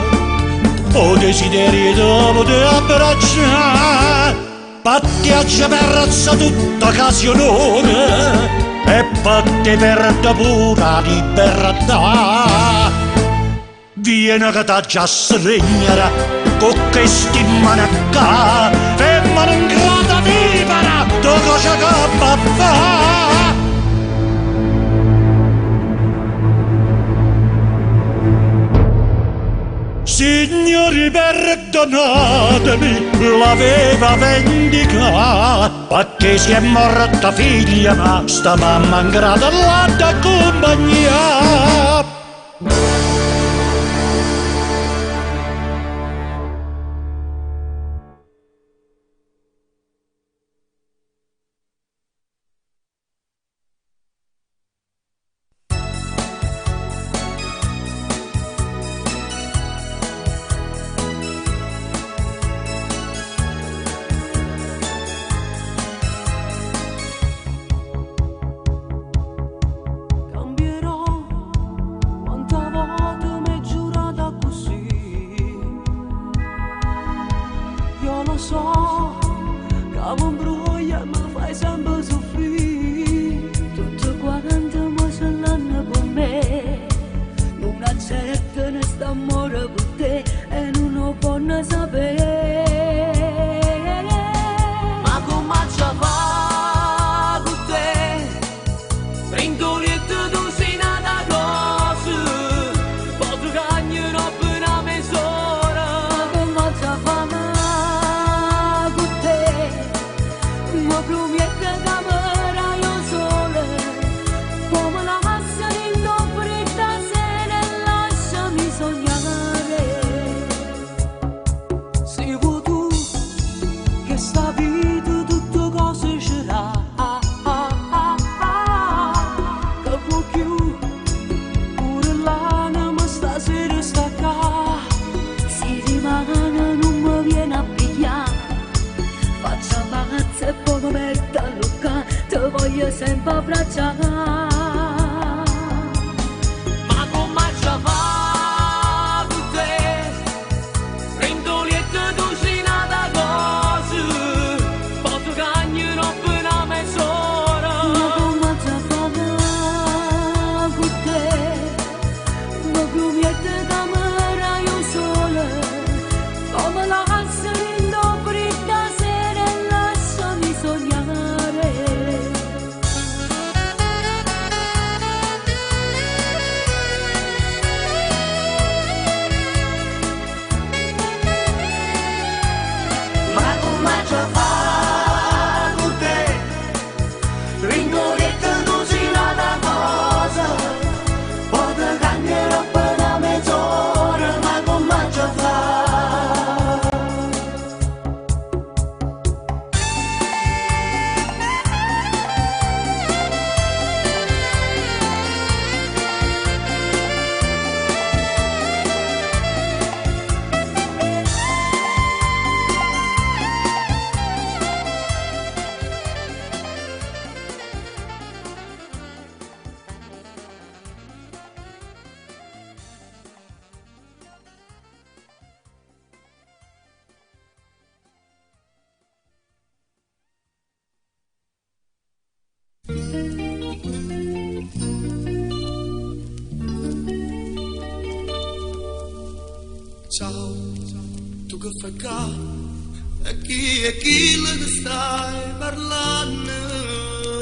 o desiderio dopo di abbracciare. Pattiaggia per razza tutta occasionone, e patti per da pura libertà. Viene che t'ha già stregnera, con questi manacca, e ma non grata vivere, tu cosa che va fa? Signori perdonatemi, l'aveva vendicata, perché si è morta figlia, ma sta mamma ingrata l'ha da compagnia. Promiette d'amore voglio sempre abbracciare. Ma come ci fa con te? Rindolietto cucinata cose, posso cagnare per una mezz'ora. Ma come ci fa con te? Ma grumiette d'amore io sola, come la serendo britta sera e lasciami sognare. Ma come ci fa con te? Ringoletta cucinata cosa, poi ti cagnerò per una mezz'ora. Ma come ci fa? Ciao, tu che fai qua? E chi che stai parlando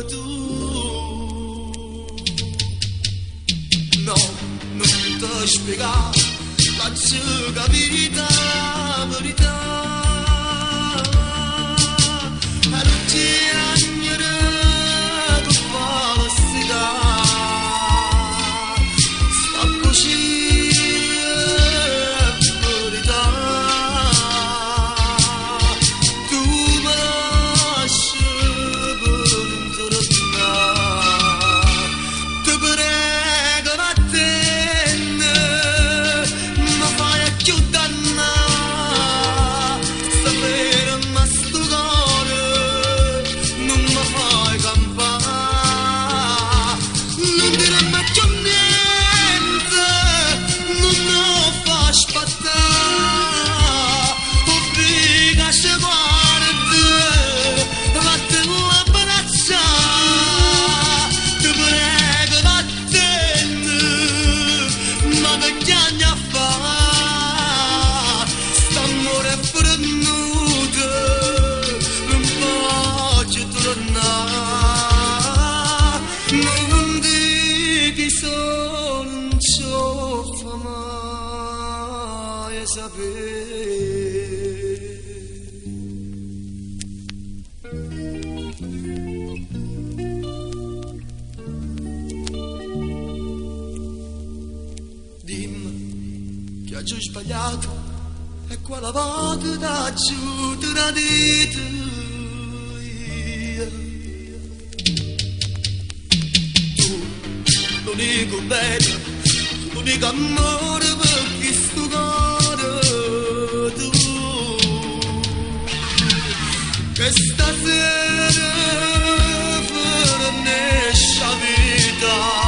tu? No, non ti spiegare, faccio capire la verità. E non ti agnere tu falsità. Sta così. Dimmi che ho sbagliato e quale volta t'aggiù tradito io. Tu, l'unico bello, l'unico amore per chi sto cuore. Tu, che stasera per nescia vita.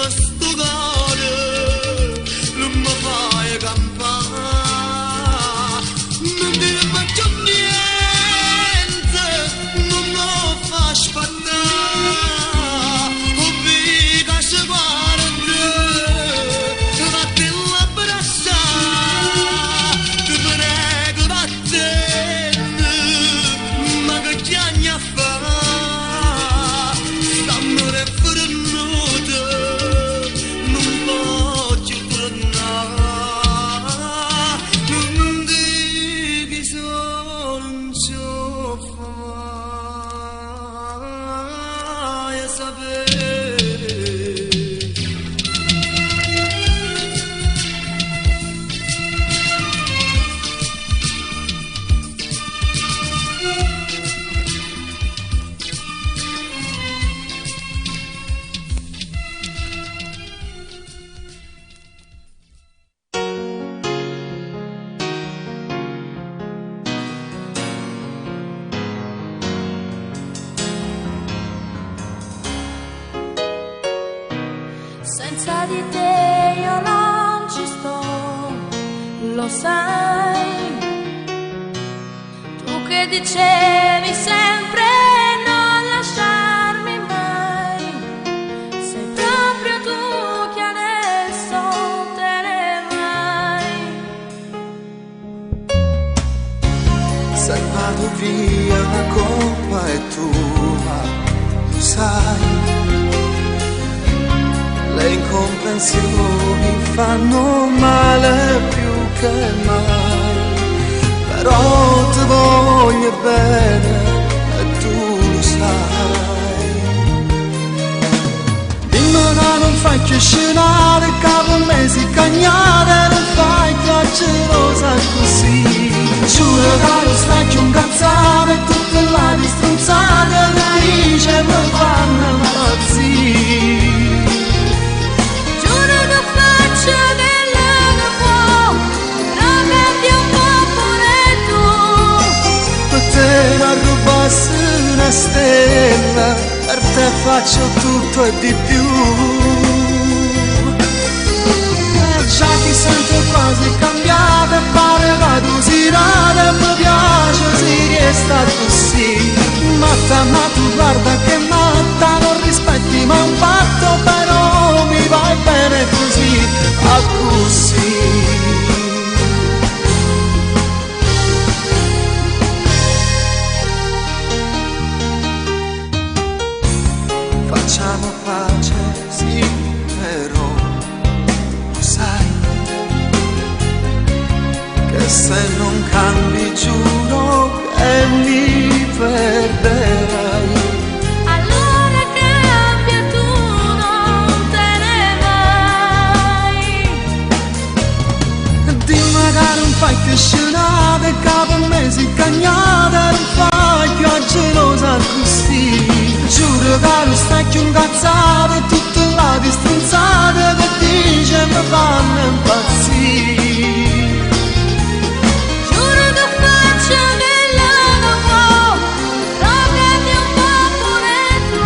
Sto cuore lo sai, tu che dicevi sempre non lasciarmi mai, sei proprio tu che adesso te ne vai. Salvato via, la colpa è tua, lo sai. Le incomprensioni fanno male più che mai, però ti voglio bene e tu lo sai. Dimmi che non fai che scenare, capo mesi cagnare, non fai che gelosa così. Giuro che non stai più incazzare, tutte le distrunzate che dice mi fanno impazzire. Ma rubassi una stella, per te faccio tutto e di più. Già ti sento quasi cambiata, pare vado usirata, mi piace si resta così. Matta, ma tu guarda che matta, non rispetti ma un patto, però mi vai bene così, a così. Facciamo pace, sì, però lo sai che se non cambi giuro che mi perderai. Allora cambia, tu non te ne vai. Dimmi che non fai che scenate, capo mesi cagnate, non fai più gelosa così. Giuro che non stai più incazzata, tutte le distrunzate che dice mi fanno impazzire. Giuro che faccio quello che vuoi, però prendi un po' pure tu.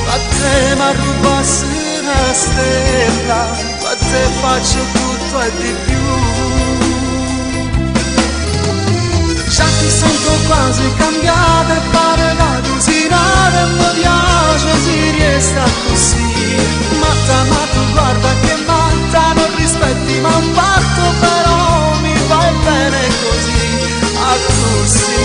A te mi rubassi una stella, a te faccio tutto e di più. Già ti sento quasi cambiata, pare vado usirata, mi piace si resta così. Matta, ma tu guarda che matta, non rispetti ma un patto, però mi vai bene così, a così.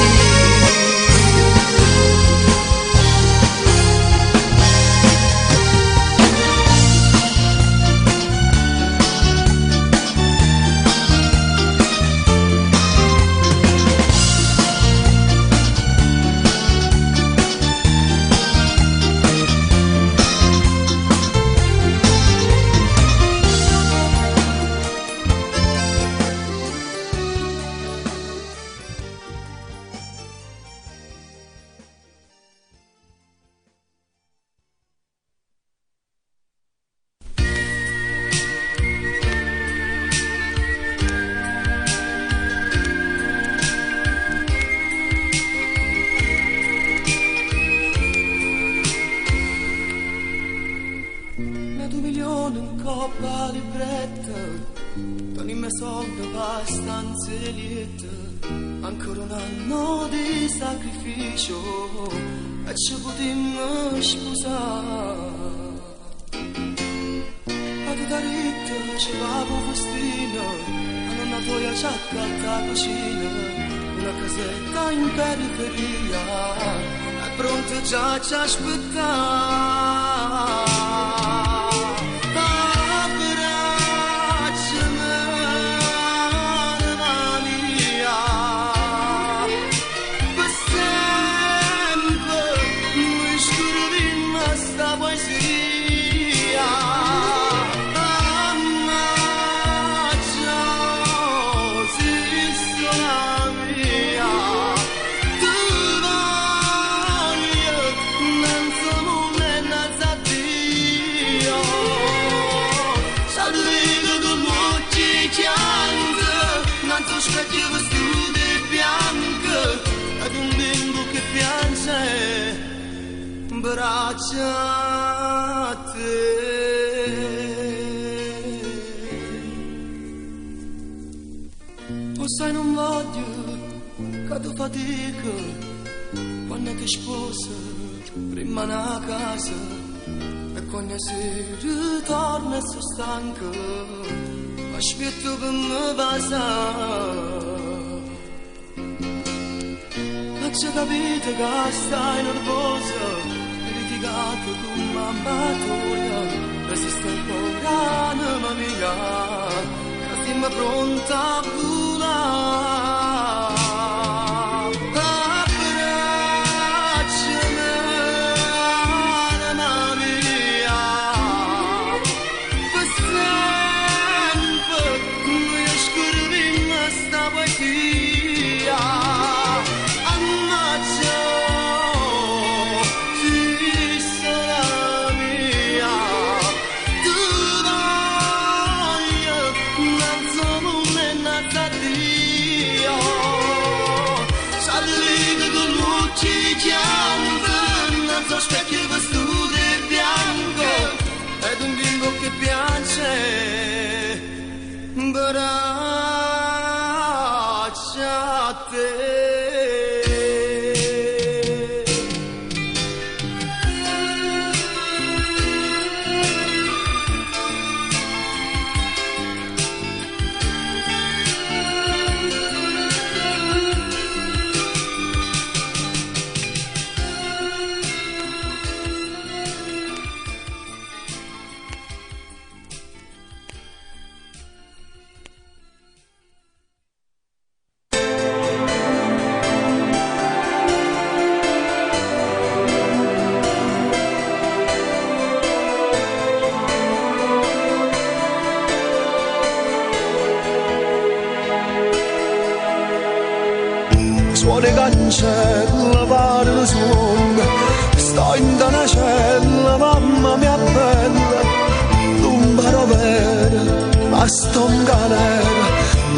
Ancora un anno di sacrificio e ci potremmo sposare. A tutta ritta ci va un festino, a nonna tua ci accatta la cucina, una casetta in periferia è pronta già ci aspetta. Braccia a te. sai non voglio che tu fatica quando ti sposa prima a casa e quando si ritorna sono stanca aspetto per me passare ma c'è capito che stai nervosa litigato con mamma tua resiste ancora anima mia che siamo pronta a volare specchio vestito bianco ed un bimbo che piace braccia a te. Suone cancella, pare lo suono, sto in una cella, mamma mia bella, non paro vera, ma sto in galera,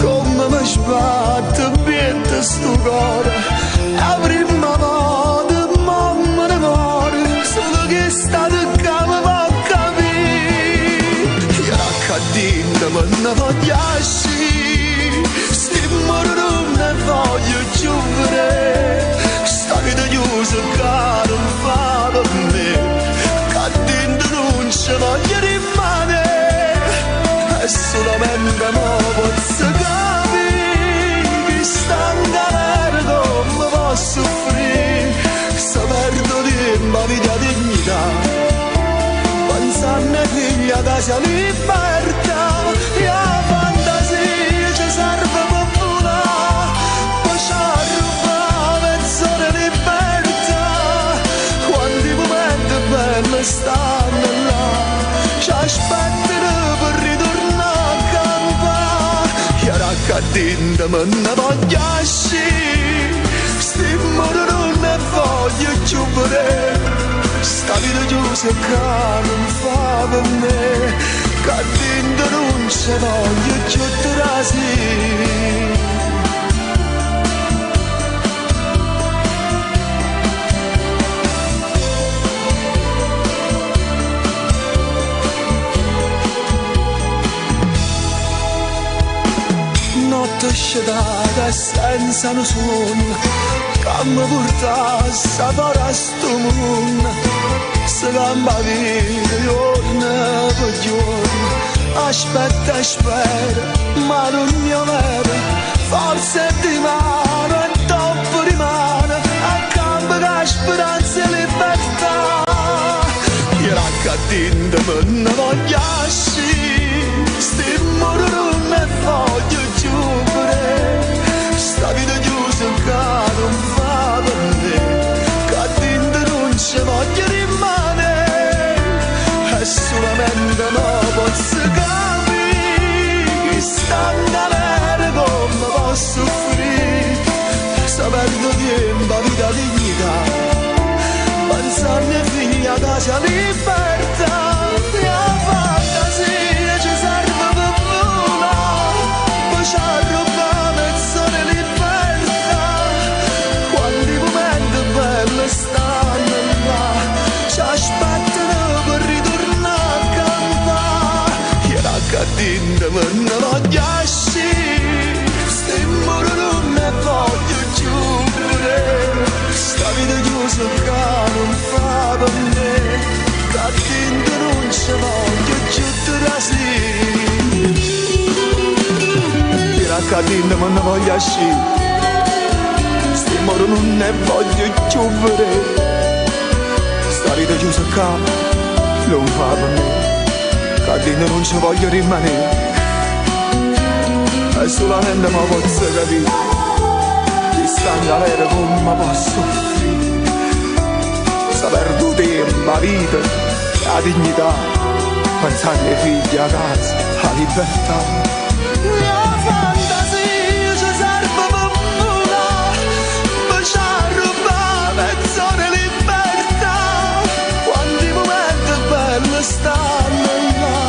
come mi sbatte, piette sto cuore, la prima volta, mamma ne muore, solo che sta tocca mi fa capire, io raccattino, ma ne voglio uscire, stimmolo non ne voglio chiudere, sta vita chiusa che non fa per me, che dentro non ci voglio rimanere, e solamente mo posso capire, che sta in galera come posso soffrire, se perdo tempo a vita dignità, pensando a figlia che sia libertà, e la fantasia ci serve per volare, poi ci arruba mezz'ora libertà, quanti momenti belli stanno là, ci aspettano per ritornare a campare, e ora che dentro me ne voglio uscire, stimmolo non ne voglio più vedere, sta vita chiusa che non fa per me, che dentro non ci voglio più trasire. Notte scelata senza un suono, che mi porta a sapere a sto mondo, se cambia vita giorno per giorno, aspetta e spera, ma non mi avere, forse di mano e dopo rimane, a campo che speranza e libertà, io raccattino me ne voglio uscire, stimmolo non ne voglio chiudere, sta vita chiusa che non fa per me, che dentro non ci voglio rimanere, e solamente mo posso capire, che sta in galera come posso soffrire, se perdo tempo a vita dignità, pensando a figlia che sia libertà, e la fantasia ci serve per volare, poi ci arruba mezz'ora libertà, quanti momenti belli stanno là, ci aspettano per ritornare a campare, io raccattino me ne voglio uscire, stiamo cadendo ma non voglio uscire, stiamo non ne voglio più vedere, sta vita chiusa qua non fa per me, cadendo non ci voglio rimanere, e solamente mi posso capire, di stare avere come mi posso offrire, sta perduto tempo, la vita, la dignità, pensare ai figli, a casa, a libertà. Mia fantasia ci serve per nulla, ma ci ha rubato mezz'ora libertà. Quanti momenti belli stanno là,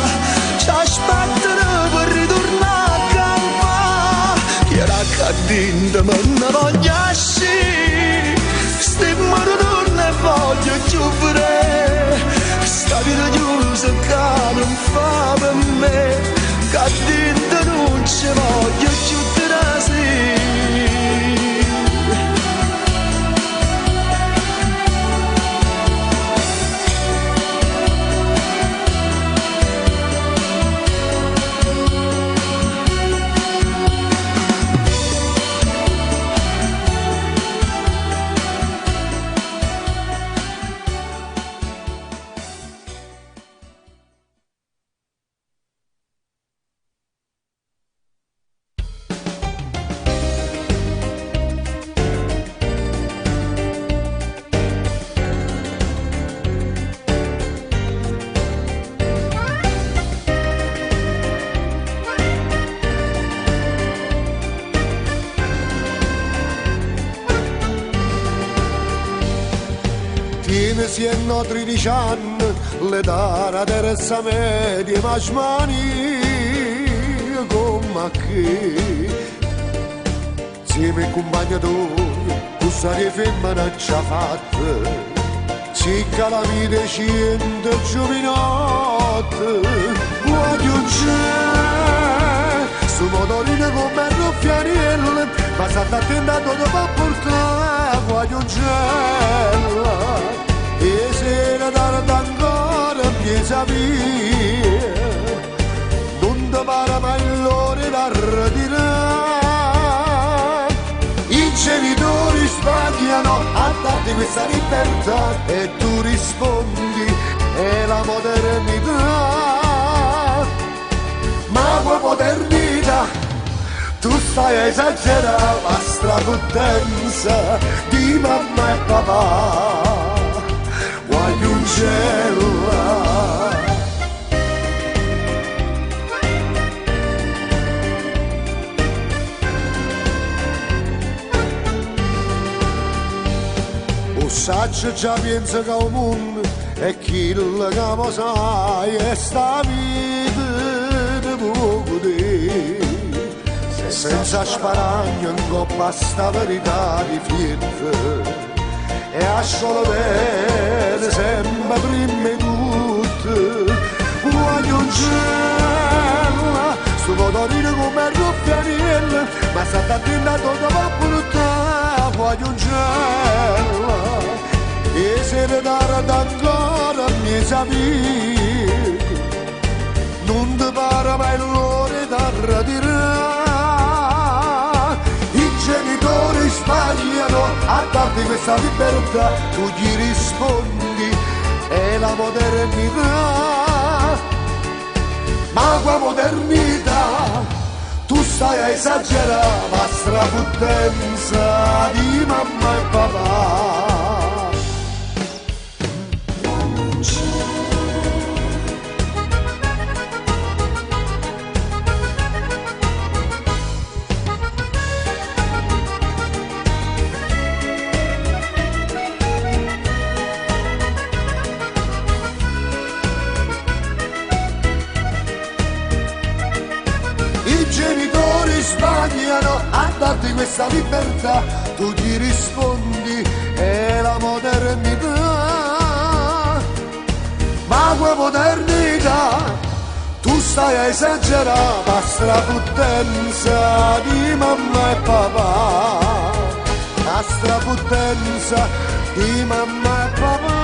ci aspettano per ritornare a campare. Chi era cadendo ma non voglio uscire, stiamo non ne voglio più vedere, sta vita chiusa che non fa per me. Cadendo non ci voglio più trasire. Siano 13 anni, l'età era terza media, ma smani come che insieme ai compagni questa femmina ci ha fatto, si calamite 100 giovinotte, guardi un c'è, su motorino come ruffianiello, ma sta attentato dopo portare, guardi un c'è. E se ne tarda ancora mi sapere, non ti pare mai l'ora da ritirare. I genitori sbagliano a darti questa libertà e tu rispondi, è la modernità. Ma qua modernità, tu stai a esagerare la strapotenza di mamma e papà. Guagliuncella, o saggio già pensa che un mondo è chi che mo sai e sta vita di poco te, se senza sparagno non basta verità di fiette. E a solo bene sempre prima di tutto, guagliuncella, sto motorino come ruffianiello, ma sta attentato dopo portare, guagliuncella, e se ne tarda ancora mi sapere, non ti pare mai l'ora da ritirare. I genitori sbagliano a darti questa libertà, tu gli rispondi, è la modernità. Ma qua modernità, tu stai a esagerare la strapottenza di mamma e papà. Sbagliano a darti questa libertà, tu gli rispondi, è la modernità. Ma qua modernità, tu stai a esagerare la strapottenza di mamma e papà, la strapottenza di mamma e papà.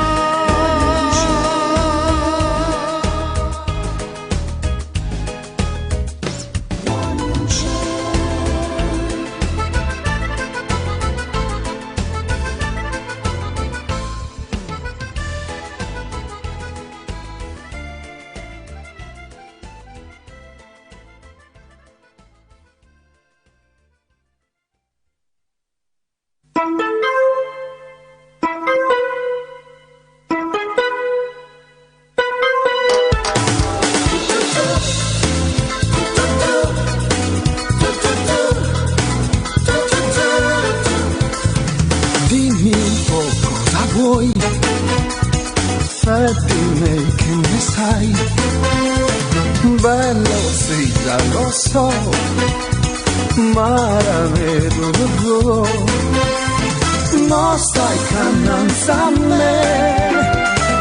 figlia, lo so, ma la vedo. Non stai cannando a me,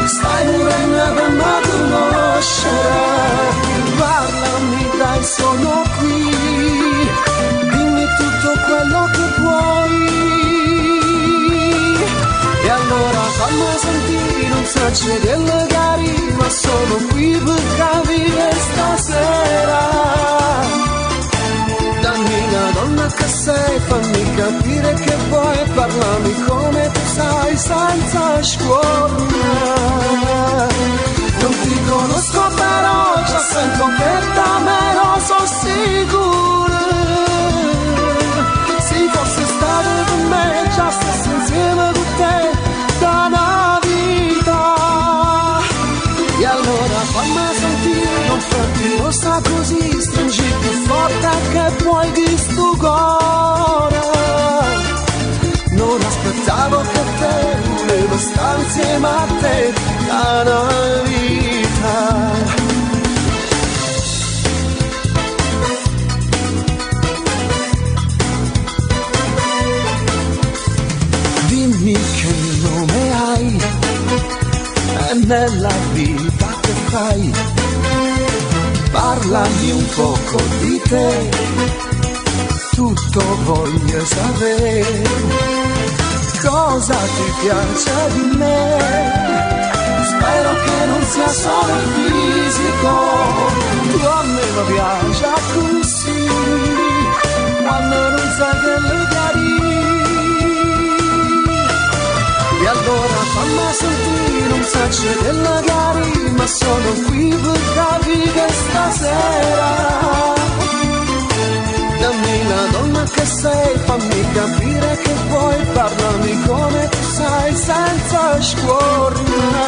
stai morendo per me conoscere. Parlami dai, sono qui, dimmi tutto quello che vuoi. E allora fammi sentire, non so c'è del cari, ma sono qui per capire stasera. Dammi una donna che sei, fammi capire che vuoi, parlami come tu sai, senza scuola. Non ti conosco però, già sento che da me non sono sicuro. Se fosse stato per me, già stessi insieme con te da una vita. E allora fammi sentire, non farti rossa così, stringi più forte che puoi di sto cuore. Non aspettavo che te, volevo stare insieme a te da una vita. Dimmi che nome hai e nella vita che fai. Parlami un poco di te, tutto voglio sapere. Cosa ti piace di me? Spero che non sia solo il fisico, tu a me mi piace così, quando non sai che le chiarì. E allora fammi sentire, non so c'è della chiarì, ma sono qui per capire stasera. Dammi la donna che sei, fammi capire che vuoi, parlami come tu sai, senza scuorna.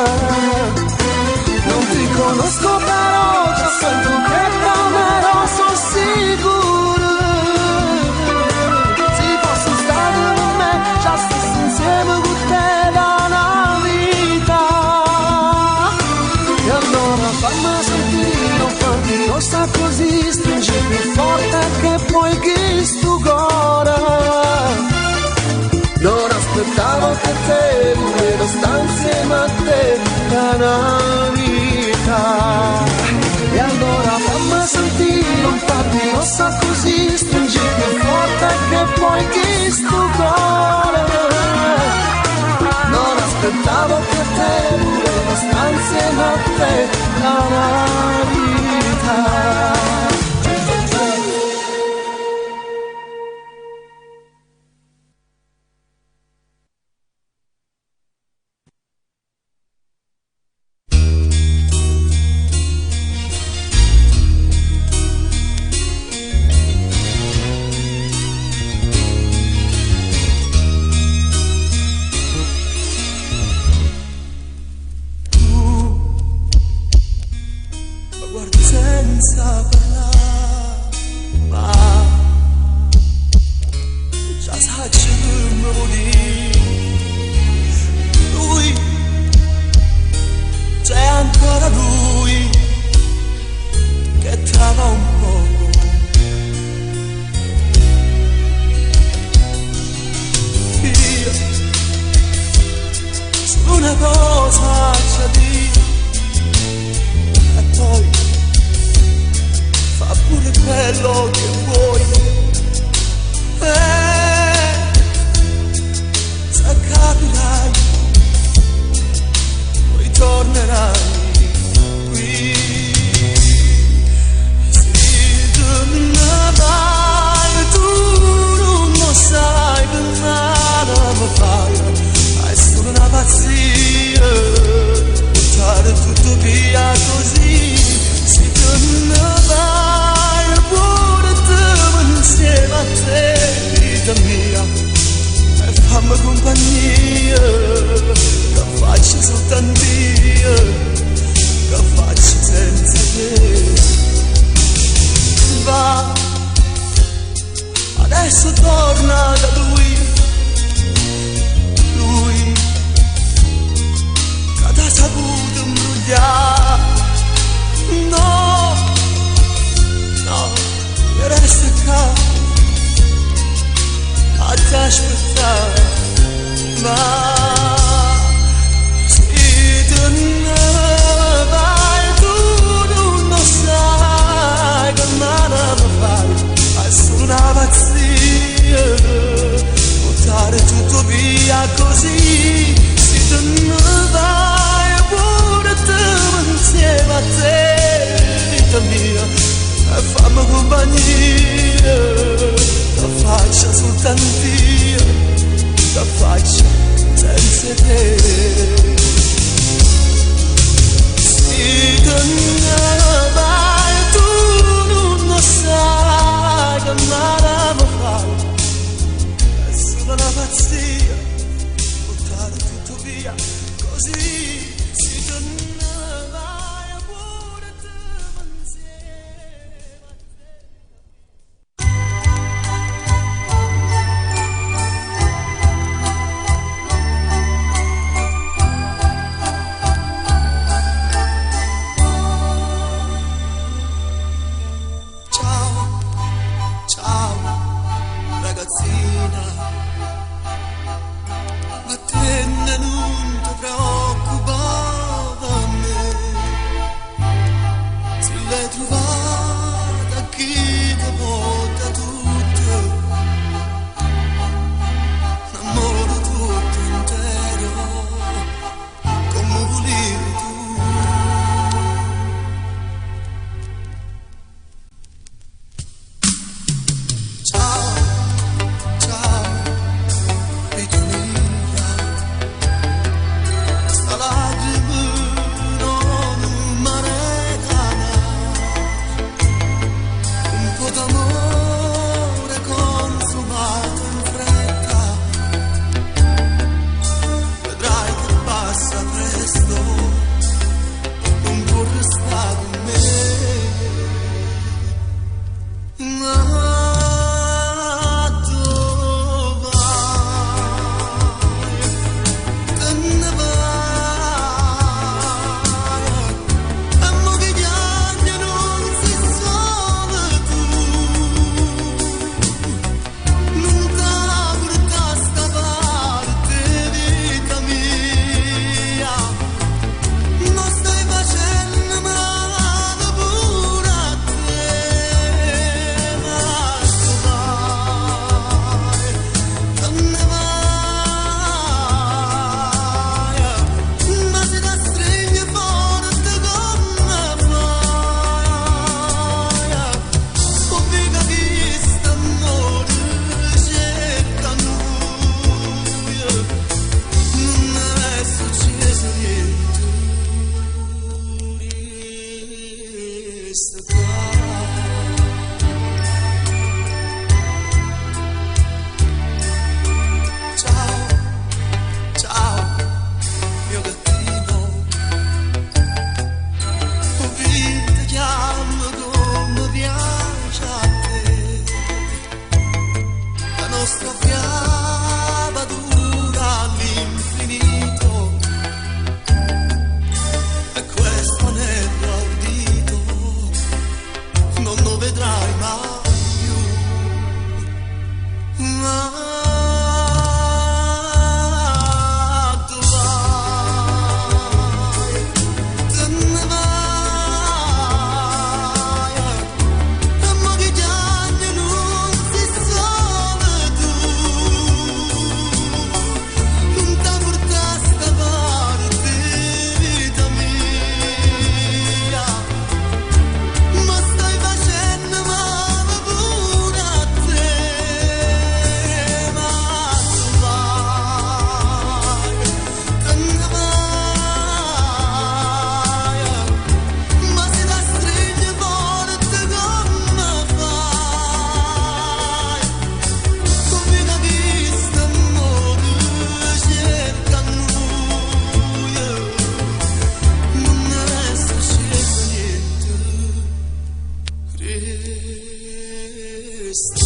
Non ti conosco però, già sento che da me non sono sicuro. Se fossi stato con me, già stessi insieme con te da una vita. E allora fammi sentire, non farmi rossa così, stringi più forte che puoi chi sto cuore. Non aspettavo che te, volevo stare insieme a te da una vita. E allora fammi sentire, non farmi rossa così, stringi più forte che puoi chi sto cuore. Non aspettavo che te, volevo stare insieme a te da una vita. Senza parlare, ma già sai che mi vuoi dire. Lui, c'è ancora lui che trama un poco. Io solo una cosa c'è da dire, e poi fa pure quello che vuoi. Se capirai, poi tornerai qui. Se tu non vai, tu non lo sai che nada mi fai. È solo una pazzia, buttare tutto via così. Se tu non vai, pure tu insieme a te, vita mia, e fammi compagnia, che faccio soltanto io, che faccio senza te. Va, adesso torna da lui, che t'ha saputo imbrogliare. No, tantia da faccia senza te. Si tornava e tu non lo sai che male mi fai, è solo una pazzia buttare tutto via così. Si tornava e pure te ragazzina, ma te non ti preoccupare a me, se l'hai trovata chi ti porta tutto, un amore tutto intero, come volevi tu. Ciao, ciao, vita mia, sta lacrima non maritana, un po' d'amore consumato in fretta, vedrai che passa presto, non può restare in me. Ma dove vai? Te ne vai? E mo che gli anni non si sono tu, non t'ha portato sta parte vita mia, non stai facendo male pure a te. Ma si da stringe forte come fai, con vita che st'amore cerca noi, non è successo niente, resta qua. Ciao, ciao, mio gattino, vita chiama come piace a te, la nostra fiaba dura all'infinito, e questo anello al dito non lo vedrai mai più. Ma dove vai? Te ne vai? E mo che gli anni non si sono tu, non t'ha portato sta parte vita mia, ma stai facendo male pure a te. Ma vai, te ne vai, ma si da stringe forte come fai, con vita che st'amore cerca noi, non è successo niente, resta.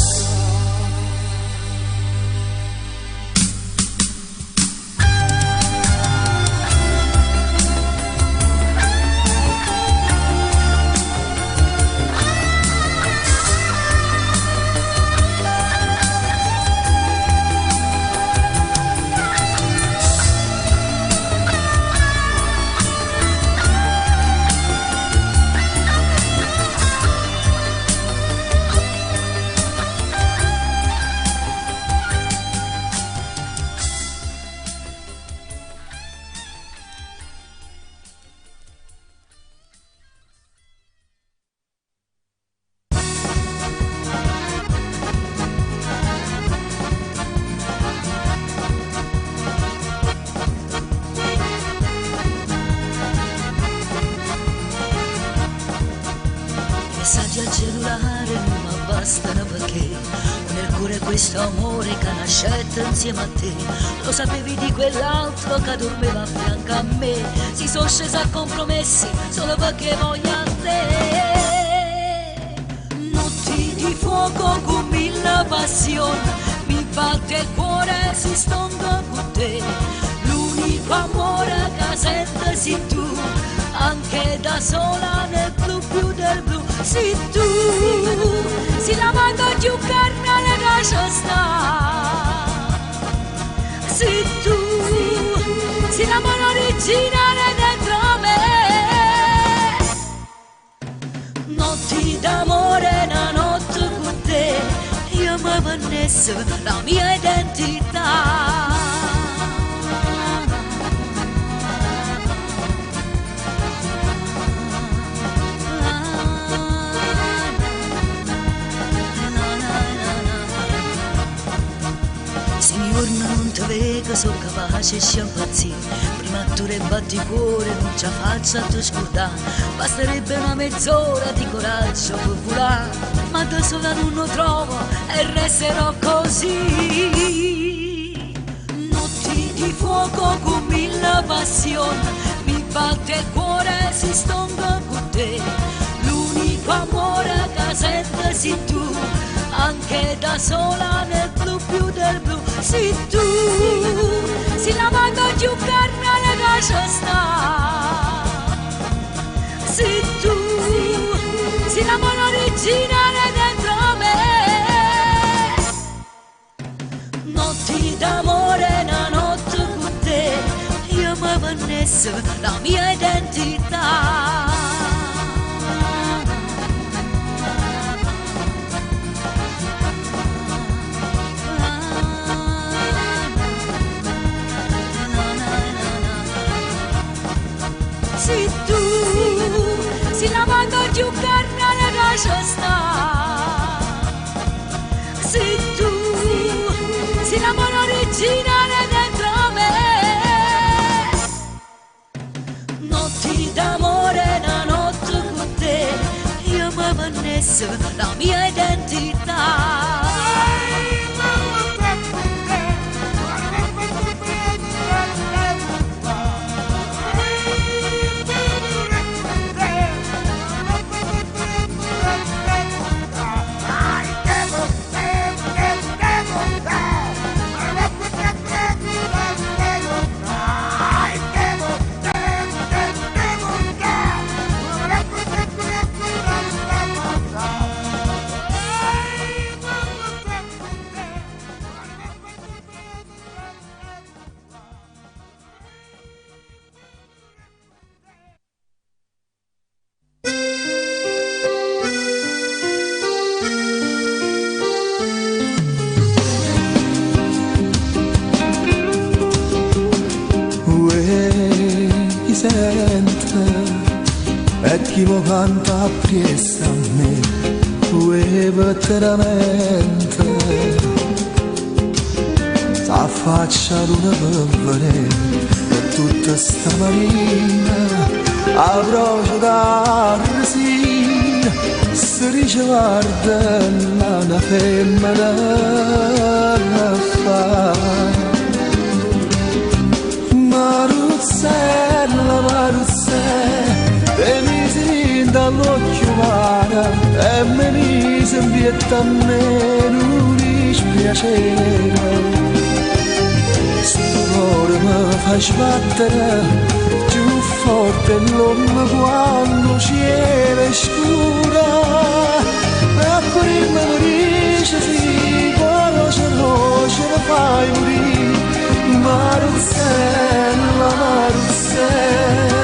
bastano perché nel cuore questo amore che nascette insieme a te. Lo sapevi di quell'altro che dormiva a fianco a me, si sono scesi a compromessi solo perché voglio a te. Notti di fuoco con mille passioni, mi batte il cuore si stonda con te. L'unico amore che sento sei tu, anche da sola nel blu più del blu. Sei tu, si la mando più carnale che c'è sta. Sei tu, si la mano originale dentro me. Notti d'amore, una notte con te, io mi vannesso la mia identità. Non ti vedo, sono capace di impazzire. Prima tu rebatti cuore, non ce la faccio a te scordare. Basterebbe una mezz'ora di coraggio per volare, ma da sola non lo trovo e resterò così. Notti di fuoco con mille passioni, mi batte il cuore, si stonda con te. L'unico amore che sento sei tu, anche da sola nel blu più del blu. Sei tu, si la mando più carnale che c'è sta. Sei tu, si la mano originale dentro me. Notti d'amore, una notte con te, io mi vannesso la mia identità. Sei tu, si la mando più carnale che c'è sta. Sei tu, si la mano originale dentro me. Notti d'amore, una notte con te, io mi vannesso la mia identità. E chi mi canta appresso a me, veramente s'affaccia l'una per vedere tutta sta marina, a brocio da resina, si dice guarda una femmina da fare. Maruzzella, Maruzzella, te mi si dall'occhio vara e mi mise in vietta a me non dispiacere. Sto cuore mi fa sbattere più forte l'uomo quando cielo è scura, e prima mi dice sì, quando ce lo fai morire. Maruzzella, Maruzzella.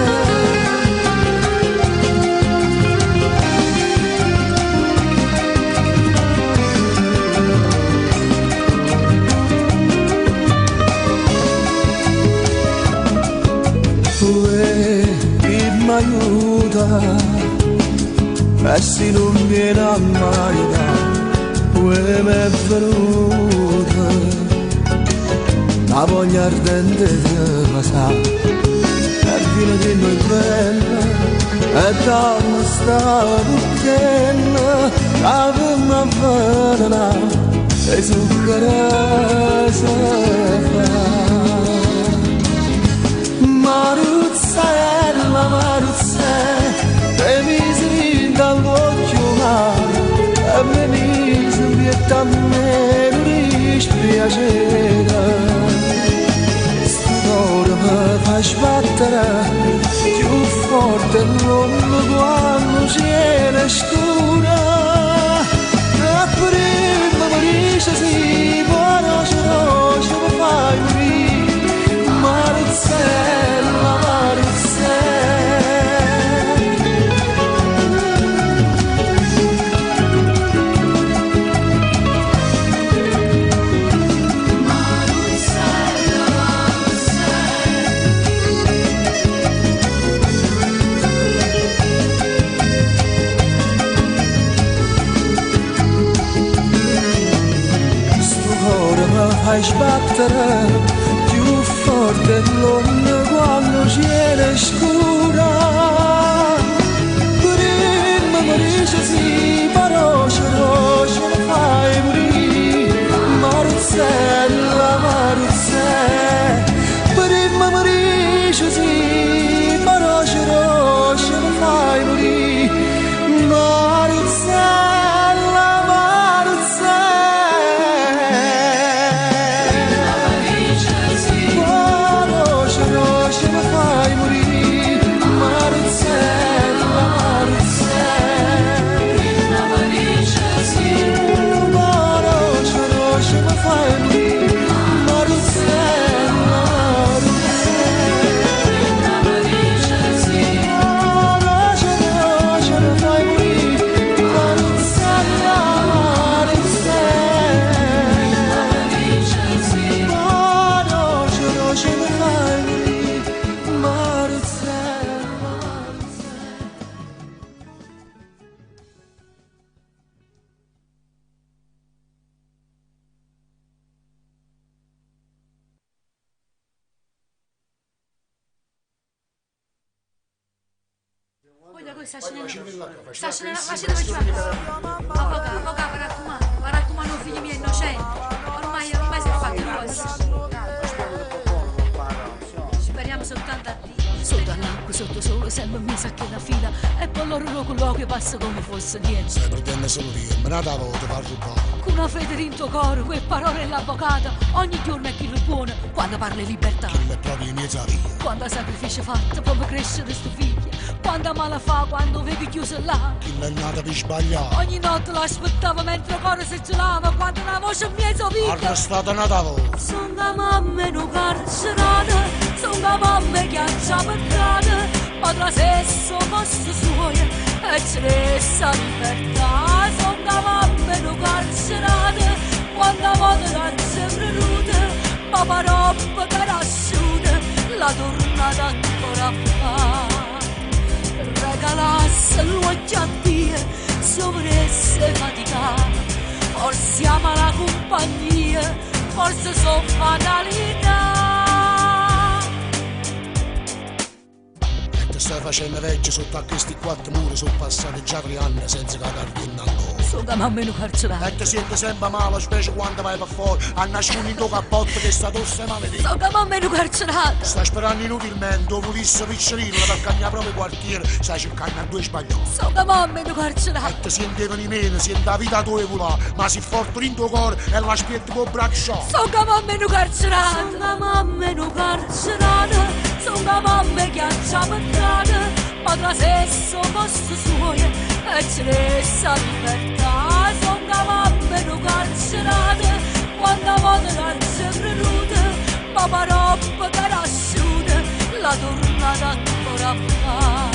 Chi mi aiuta e se non viene a marita, mi è venuta la voglia ardente di passare, e fino di noi bella e da sta bucchena avevamo là e zucchero si fa. Maruzzella, Maruzze, te mi si dall'occhio mare e me mi si vieta a me non dispiacere. Ora mi fa sbattere più forte l'uomo quando cielo è scuro. E prima morisce si conosce mi fai morire. Maruzzella, fai sbattere più forte l'onda quando cielo è scura. Prima morisce si paroce roce mi fai morire. Maruzzella, Maruzzella, prima morisce si paroce roce mi fai morire. Maruzzella, mi raccomando, figli miei innocenti, ormai si è fatto così. Speriamo soltanto a Dio. Sotto all'acqua, sotto sole, sempre mi sa che la fila e poi loro colloquio passa come fosse niente. Se pretende solo Dio, me la davo, ti parlo poco. Con una fede in tuo cuore, quelle parole dell'avvocato, ogni giorno è chi lo buono quando parla di libertà. Chi è proprio mia via. Quando sacrificio fatto, proprio crescere sto figlio. Quando male fa, quando vedi chiuso là. Chi l'è nata per sbagliare. Ogni notte l'aspettavo mentre il cuore si gelava, quando una voce mia sovita. Arrestata nata voce. Sono la mamma in un carcerata, sono la mamma che ha ciabattata, ma tra stesso posto suo e ce l'è sa libertà. Sono la mamma in un carcerata, quando voto non si prenuta, ma paroppa che rasciuta, la tornata ancora fa. Regalasse l'occhio a Dio, se volesse faticare, forse ama la compagnia, forse sono fatalità. Stai facendo vecchio sotto a questi 4 muri, sono passati già 3 anni senza cadarti in ancora. Sono da mamma in un carcerato. E ti senti sempre male, specie quando vai per fuori, a nascondere in tuo cappotto che sta tosse maledetta. Sono da mamma in un carcerato. Stai sperando inutilmente, o volisse piccerino, perché al mio proprio quartiere stai cercando a 2 spagnoli. Sono da mamma in un carcerato. E ti sentevano in meno, senti la vita tua volà, ma si forte in tuo cuore e la spietta con braccio. Sono da mamma in un carcerato. Sono da mamma in un carcerato. Sono la mamma che ha ciabattata, ma tra stesso posto suo e ce l'è sa libertà. Sono la mamma in un carcerato, quando voto non si prenuta, ma paroppa che rasciuta, la tornata ancora fa.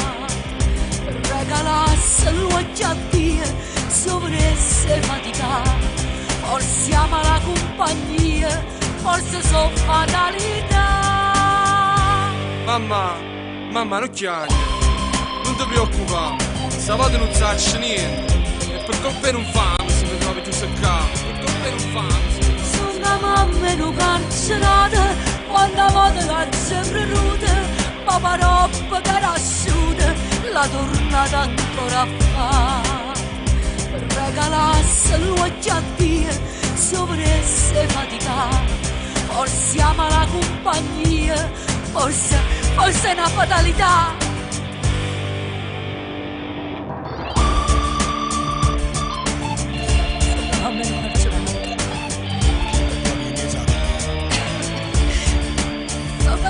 Regalasse l'occhio a Dio, se volesse faticare, forse ama la compagnia, forse sono fatalità. Mamma, non chiami, non ti preoccupare, sabato non sacci niente, e per colpa non fame se mi trovi giù seccato, per colpa non fame. Sono la mamma in un carcerato, quando voto non si prenuta, ma paroppa che rasciuta, la tornata ancora fa. Regalasse l'occhio a Dio, se fatica, forse ama la compagnia, forse è una fatalità.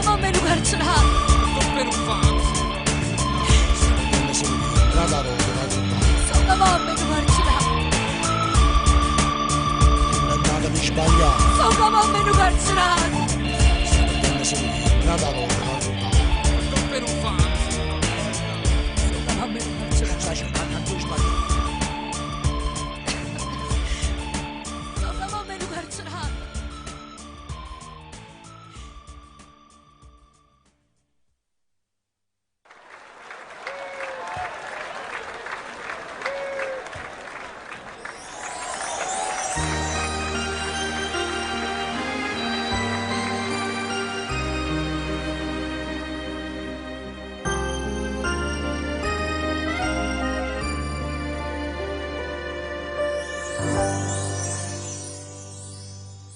Mamma non carcerato. Per un fan. Sono mamma non carcerato. Andata di sbagliare. Sono mamma non carcerato. Per un fan. Sono mamma non carcerato. Sono mamma non carcerato.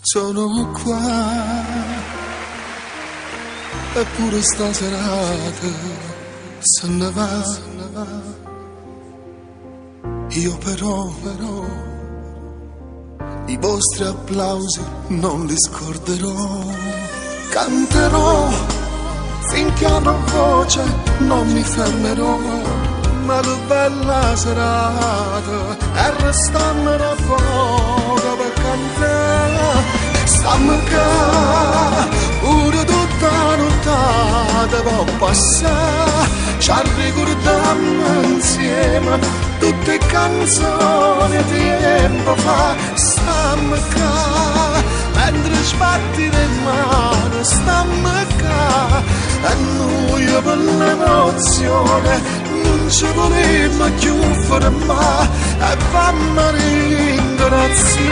Sono qua, eppure sta serata se ne va. Io però i vostri applausi non li scorderò. Canterò finché avrò voce, non mi fermerò. Ma che bella serata, e restammo una foto per cantare. Stammo qua, pure tutta la nottata può passare. Ci ricordiamo insieme tutte canzoni di tempo fa. Stammo qua, mentre sbatti le mani. Stammo qua, e noi per l'emozione non ci volevamo più fermare. E fammi ringraziare.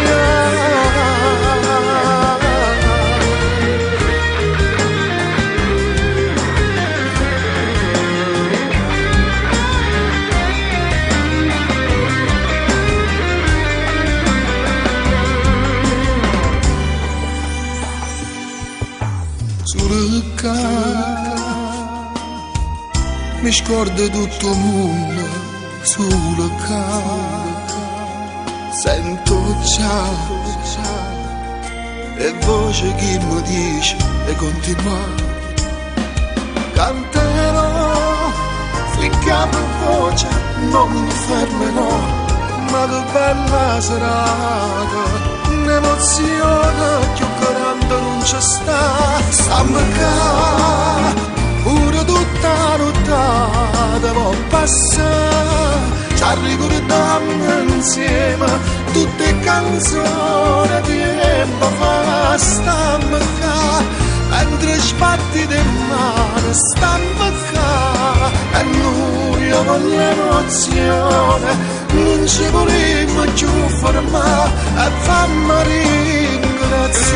Mi scordo tutto il mondo sulla casa. Sento ciao e voce che mi dice e continua. Canterò finché avrò voce, non mi fermerò. Ma che bella serata, un'emozione che grande non c'è sta. Stammo qua, pure tutta la nottata può passare. Ci ricordiamo insieme tutte canzoni di tempo fa. Stammo qua, mentre sbatti le mani. Stammo qua, e noi con l'emozione non ci volevamo più fermare. E fammi ringraziare.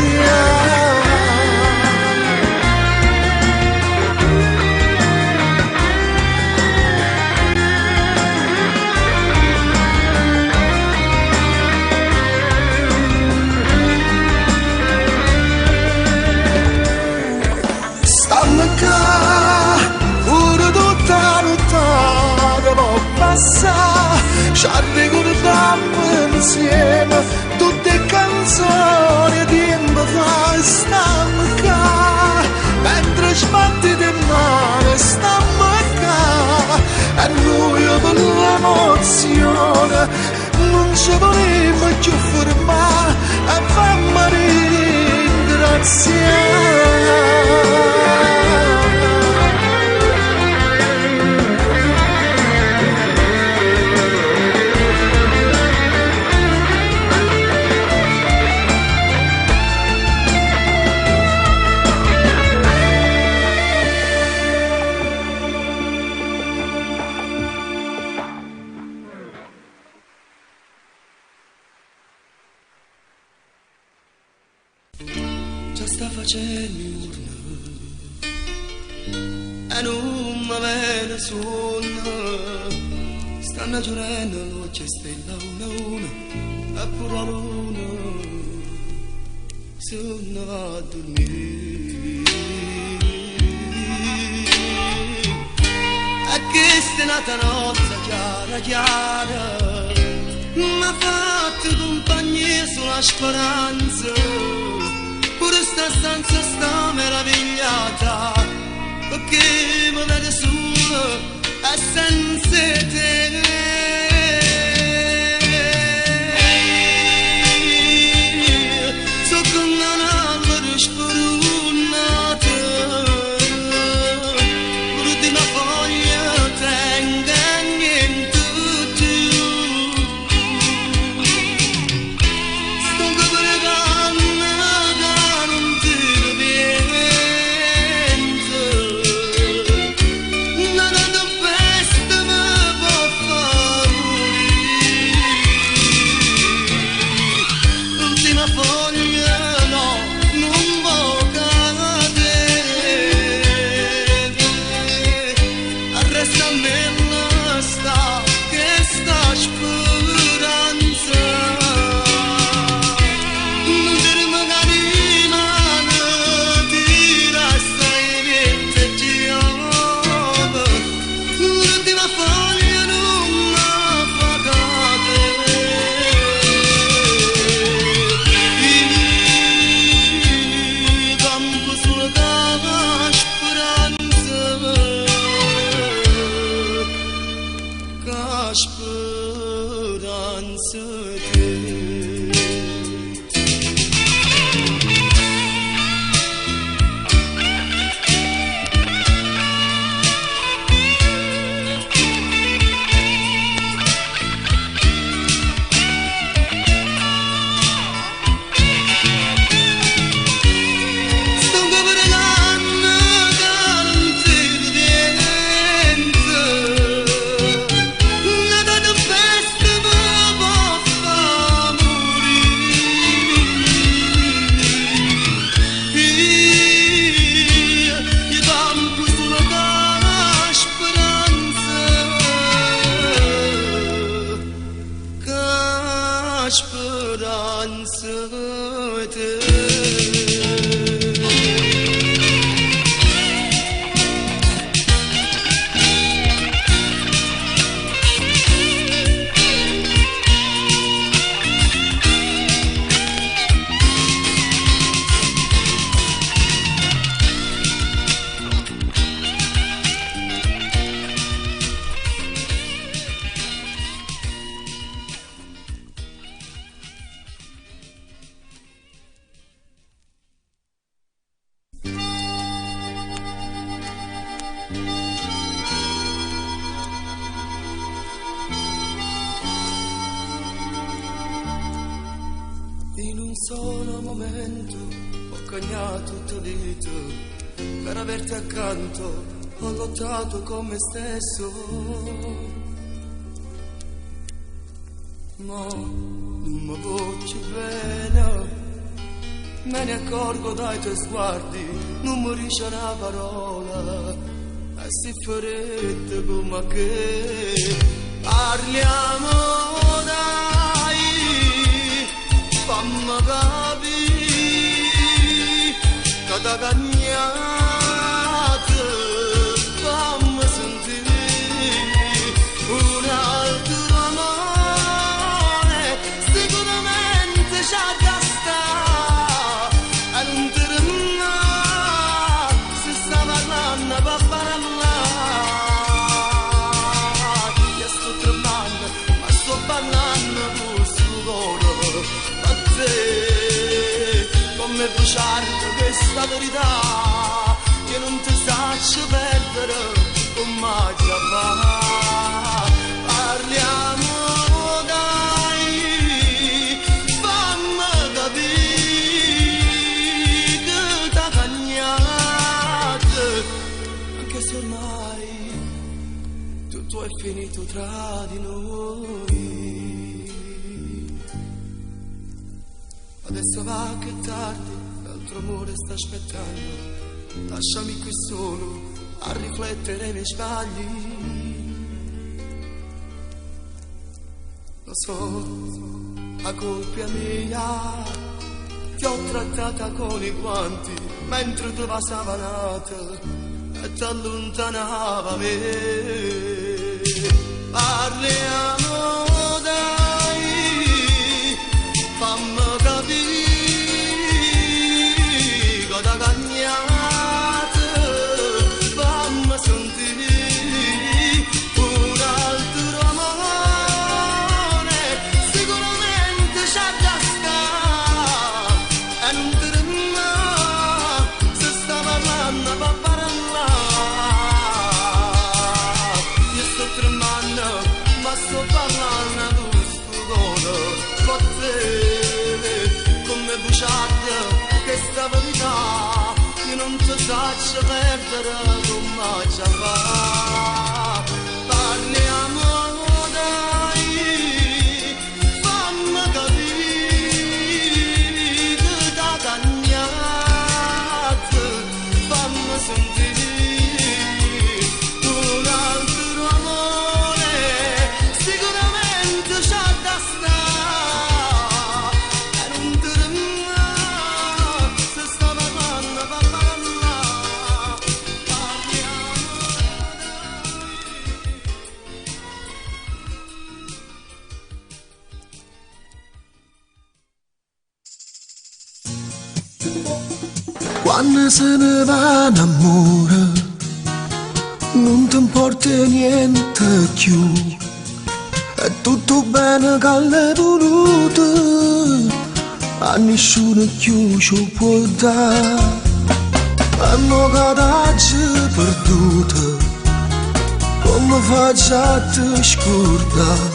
Stammo qua, pure tutta la nottata può passare. Ci ricordiamo insieme tutte canzoni di tempo fa. Stammo qua, mentre sbatti le mani. Stammo qua, e noi per l'emozione non ci volevamo più fermare. E fammi ringraziare. Sta facendo urna e non mi viene sonno. Stanno giurando luce stella una e pure la luna sono a dormire. E questa è nata notte chiara, chiara, m'ha fatto compagnia sulla speranza, pure sta stanza sta meravigliata, perché mi vede sola e senza te. In un solo momento ho cagnato tutta vita, per averti accanto ho lottato con me stesso. Ma non mi voglio bene, me ne accorgo dai tuoi sguardi, non mi dice una parola, e si fredda come che parliamo dai, fammi capire che da cagnate, fammi sentire un altro amore, sicuramente c'ha da stare, e non ti rimane, se sta parlando per parlare, io sto tremando, ma sto parlando con sudore, a te, come bruciarti questa verità, che non ti saccio perdere, come già va, parliamo dai, fammi capire che t'ha cagnate, anche se ormai tutto è finito tra di noi. Adesso va che è tardi, l'altro amore sta aspettando, lasciami qui solo a riflettere i miei sbagli. Lo so, la colpa è mia, ti ho trattata con i guanti mentre tu passava nata e ti allontanava me. Parliamo dai, fammi capire cosa cagnate, fammi sentire un altro amore, sicuramente c'è da stare e non ti rimane se sta parlando per parlare. Io sto tremando ma sto parlando tu stugone con te, come bruciate che sta verità io non ti faccio perdere come ci fa. Parliamo dai, fammi capire che da cagnate, fammi sentire un altro amore, sicuramente c'è da stare e non ti rimane se sta parlando per parlare. Quando se ne va un amore non ti importa niente più, è tutto bene che l'hai voluto, a nessuno più ci può dare. Hanno cadaggi perduto, come faccio a te scordare?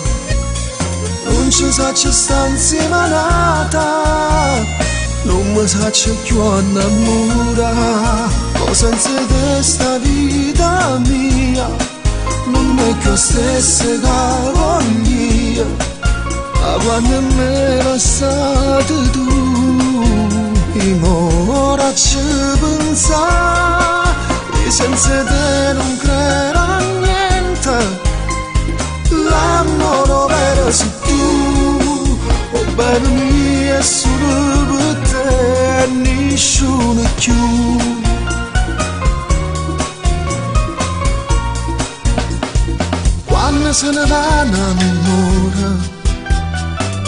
Non ci sa ci sta insieme nata, non mi saccio più innamorare, ma senza te sta vita mia non è più stessa che voglio, ma quando me la state tu, io ora ci pensare, e senza te non credo a niente, l'amore vero sei tu, oh bene mia, è solo per te e nessuno più. Quando se ne va un amore,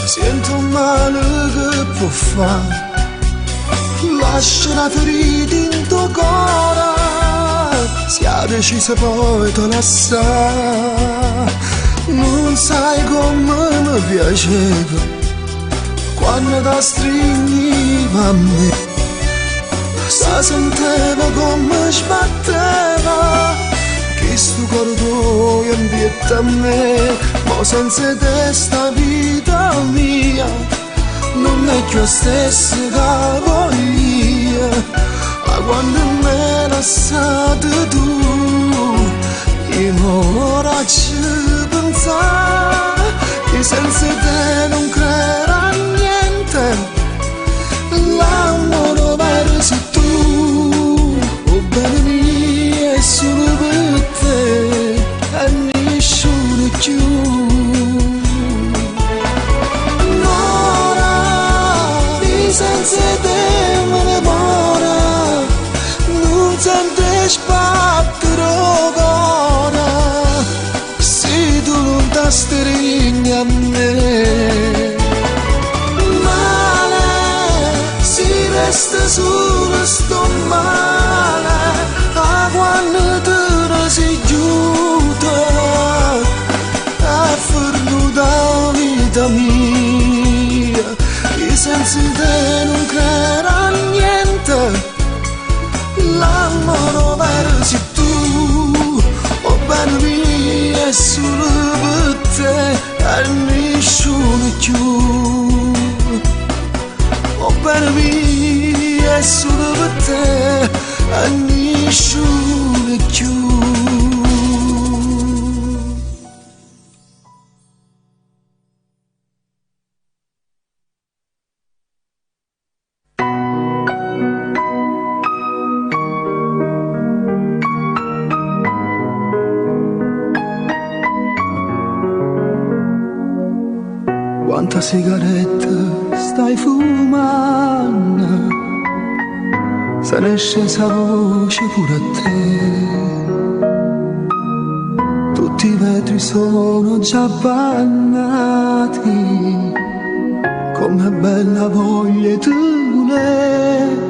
sento un male che può fare, lascia la ferita in tuo cuore, si è decisa poi te lasciare. Non sai come mi piaceva quando ti stringiva a me, si sentiva come sbatteva, che sto cuore tuo invietta a me, ma senza te sta vita mia non è più la stessa che voglio, ma quando me lasciate tu, io ora ci pensare, che senza te non credo a niente, l'amore vero sei tu, oh bene mia, è solo per te e nessuno più. Senza te me ne muore, non sente sbattere cuore, se tu non ti stringi a me. Male, si resta solo sto male, a quando te sei giunta, a fernuta la vita mia. Senza te non credo a niente, l'amore vero sei tu, oh bene mia, è solo per te e nessuno più, oh bene mia, è solo per te e nessuno più. quanta sigaretta stai fumando, se ne è scesa voce pure a te. Tutti i vetri sono già bannati, come bella voglia tu ne.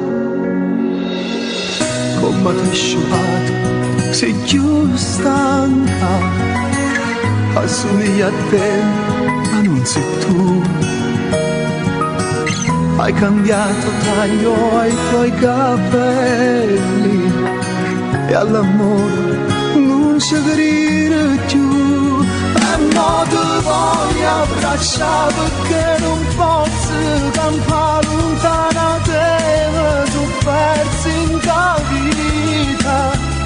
Come ti sciupato, sei più stanca, assomiglia a te, ma non sei tu. Hai cambiato taglio ai tuoi capelli e all'amore non ci credi più. E mo ti voglio abbracciare perché non posso campare lontana da te, ma tu persi in tua vita.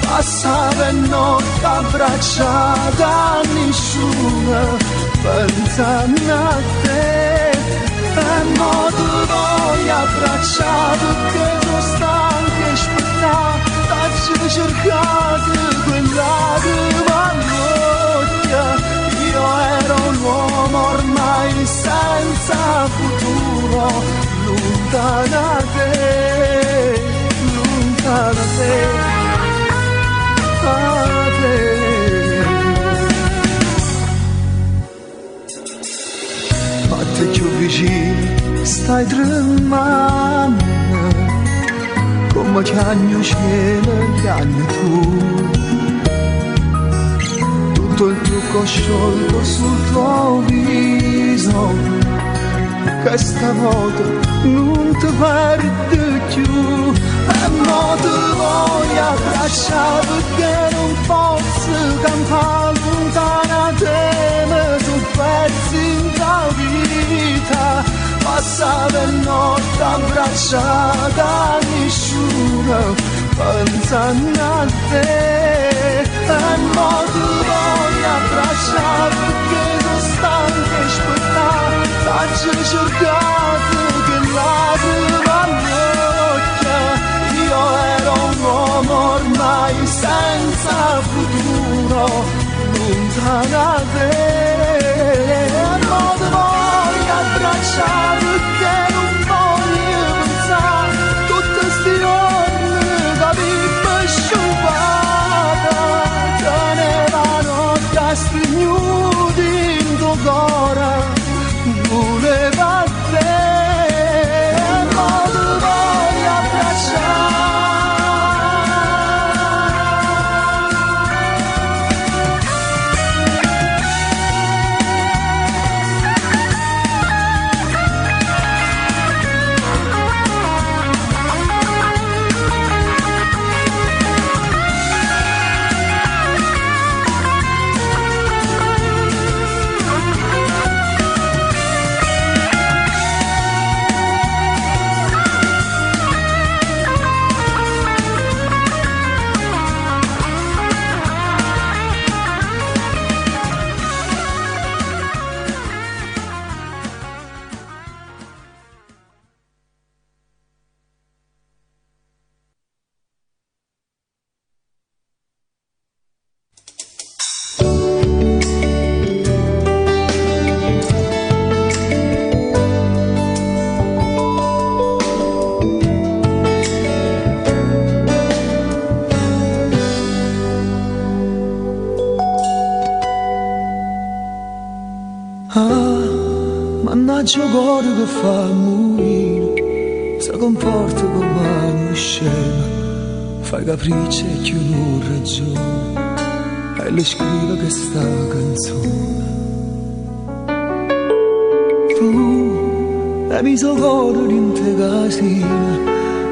Passava notte abbracciata a nessuno, pensando a te. E mo ti voglio abbracciare perché sono stanca e aspettare. T'ho cercato quella che m'annocchia. Io ero un uomo ormai senza futuro, lontano da te, lontano da te. Fatte più vicino, stai tremando, come chiagno cielo e chiagno tu. Tutto il trucco sciolto sul tuo viso, che stavolta non ti perdi più. E mo ti voglio abbracciare perché non posso campare lontana da te, ma tu persi in tua vita. Passava notte abbracciata a nessuno, pensando a te. E mo ti voglio abbracciare perché sono stanca e aspettare. T'ho cercato che lacrima m'occhia. Io ero un uomo ormai senza futuro, lontano da te. E mo ti voglio abbracciare perché non voglio pensare tutti sti giorni che abbiamo sciupata. Tenevano da stringnuti in tuo cuore, voleva te. E mo ti voglio abbracciare. Mannaggia cuore che fa morire, si comporta come un scema, fai capricci e chi non ragione, e le scrive questa canzone. Tu hai messo cuore in te casina,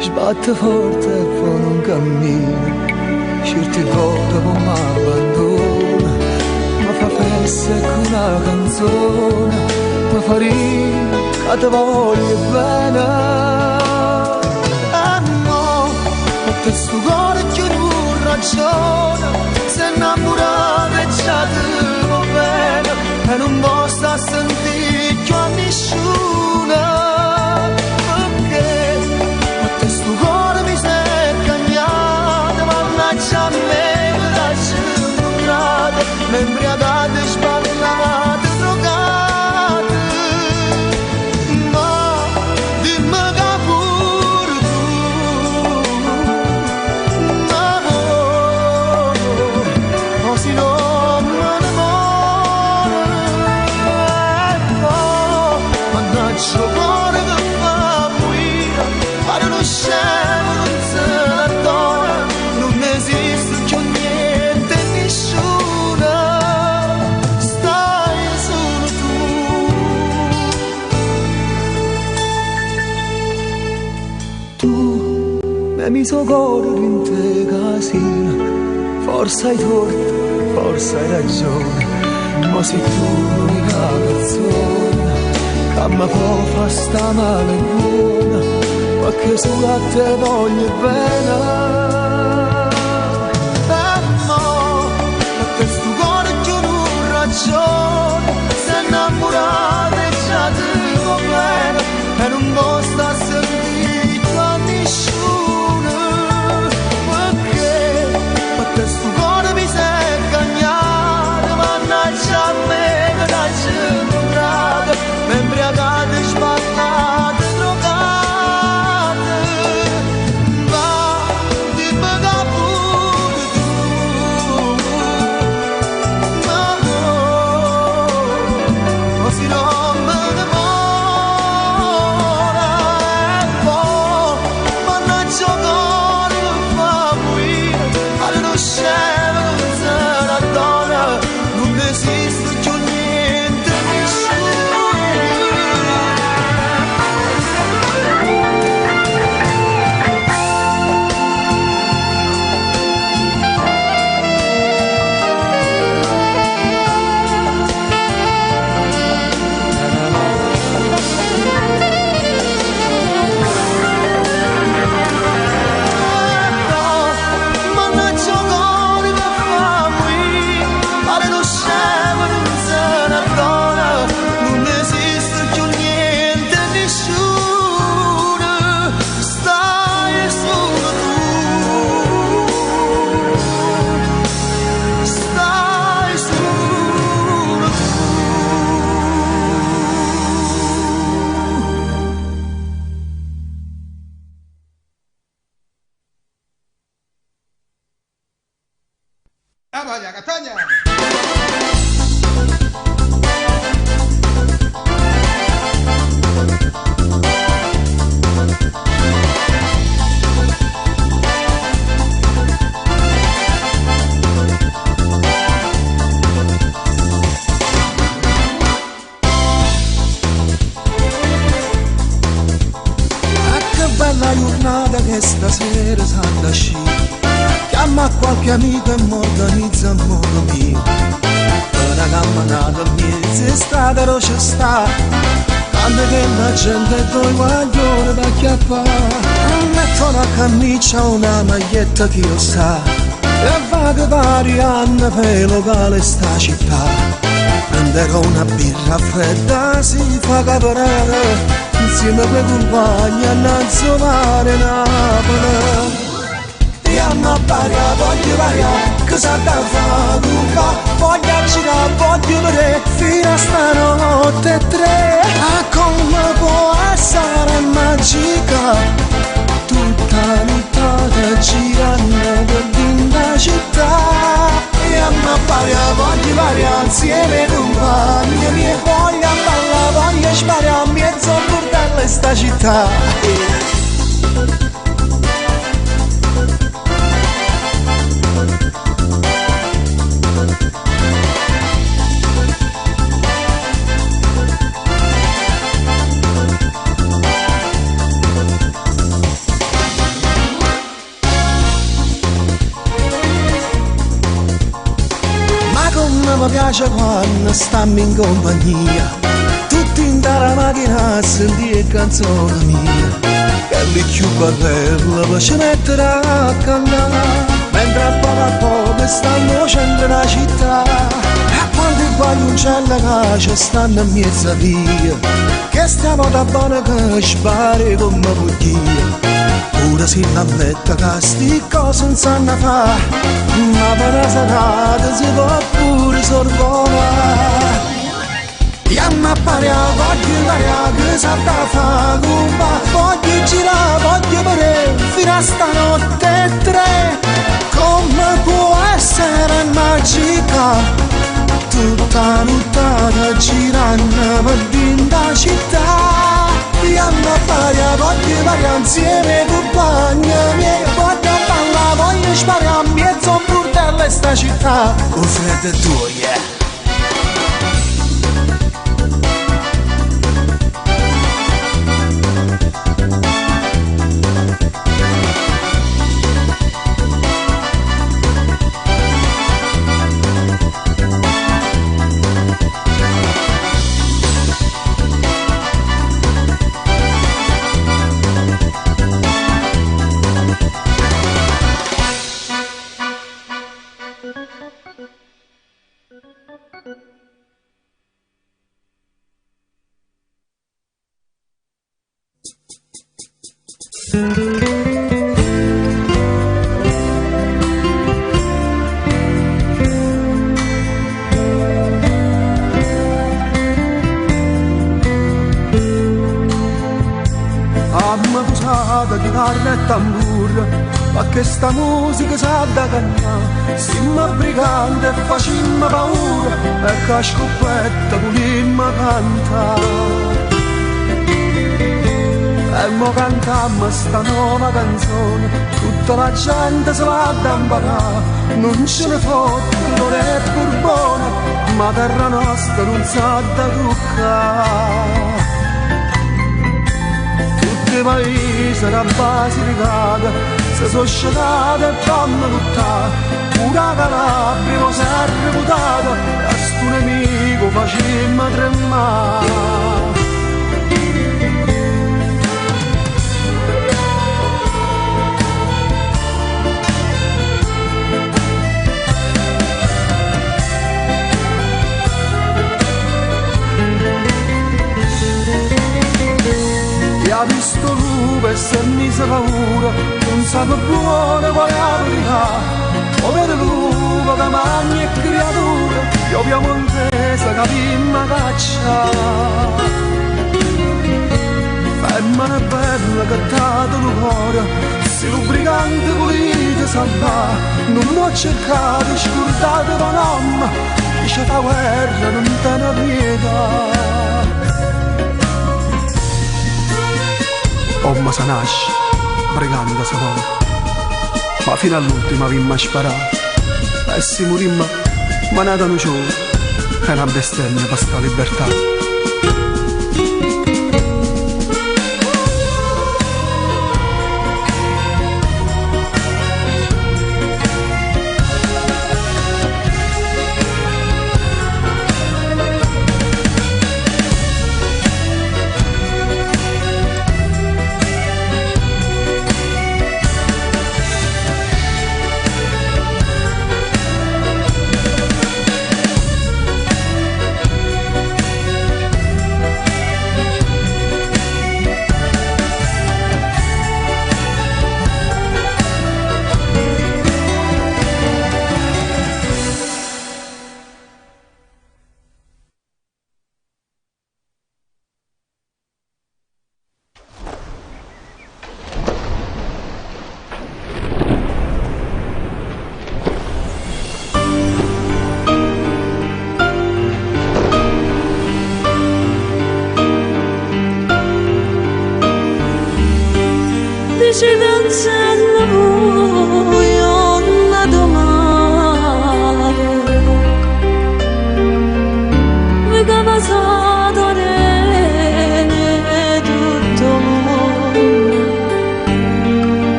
sbatte forte e poi non cammina, certe volte poi mi abbandona, ma fa festa con una canzone. Mi fa rire che ti voglio bene. E no, perché sto cuore che non ragiona, si è innamorato e già ti va bene, e non posso sentire più a nessuno. Perché sto cuore mi si è cagnato, mannaggia a me, mi lascia incontrato, mi imbriagato e sbagliato, drogato. me mi so corro in te casino, forse hai torto, forse hai ragione, ma sei tu l'unica persona che mi può far sta male buona, perché solo a te voglio bene. No, perché sto cuore giù non ragione, sei innamorato e già ti conviene, e non posso sentire a nessuno, perché sto cuore mi sei cagnato, mannaggia a me che dai innamorato, mi imbriagato e sbagliato, drogato, va, dimmi che pure tu, no, così non me ne muore, e poi, mannaggia cuore che fa morire, alle non scemo non se la donna, non esiste più niente, nessuno. Mannaggia cuore che fa morire, alle non scemo non se ne dona, non esiste più niente, nessuno, stai solo tu, stai solo tu. Vaya, Catania! Che bella giornata che stasera sa da sci, chiama qualche amico e mi organizza un modo mio, una camminata mia strada roce sta, quando che la gente coi guaglioni da chiappare, metto una camicia, una maglietta che io sta, e vago vari anni per il locale sta città, prenderò una birra fredda, si fa caporale, insieme per compagni a nazzolare Napoli. Andiamo a variare, voglio variare, che sa da fare, voglio girare, voglio vedere, fino a stanotte 3. Ah, come può essere magica, tutta nottata girando per la città. Andiamo a variare, voglio variare, insieme ai compagni miei, voglio ballare, voglio sparare, mezzo bordello in sta città. Mi piace quando stiamo in compagnia, tutti in dalla macchina a sentire canzone mia, e lì più bella poi ci metterà a cantare, mentre a poco stanno centro la città, e quando i guagliuncelli che ci stanno a mezza via, che stiamo da buona che spari come bugia. Ora si l'ammetta che sti cose non sanno fare, ma per la serata si può pure sorvolare. Andiamo a pariare, voglio variare, che sa da fare, voglio girare, voglio vedere, fino a stanotte 3. Come può essere magica, tutta nottata girando per la città. Andiamo a variare, voglio variare insieme ai compagni miei, voglio ballare, voglio sparare, mezzo bordello in sta città. Un freddo tuo, yeah. suonata chitarra e tamburo, ma che sta musica sa da cantare, simma brigante e facimma paura, e che a scoppetta pulimma cantare. E mo cantammo sta nuova canzone, tutta la gente se l'ha da imparare, non ce ne fotte, non è burbone, ma terra nostra non sa da toccare. Tutti i paesi era Basilicata, se sono scetate e fanno lottare, pure la Calabria non si è reputata, e a sto nemico facemmo tremare. Ha visto lupo e si è mise paura, non sapeva buono quale verità. O vede lupo che mangia e creatura, io abbiamo intesa capimmo caccia. Femmina bella che ha dato il cuore, se lubricante pulite salva, non l'ho cercato, scordate da mamma, dice la guerra non te ne pietà. Omma sa nasce, brigante sa muore, ma fino all'ultima vimma sparare, e si morimma, ma nata non c'è, è una bestemmia per sta libertà.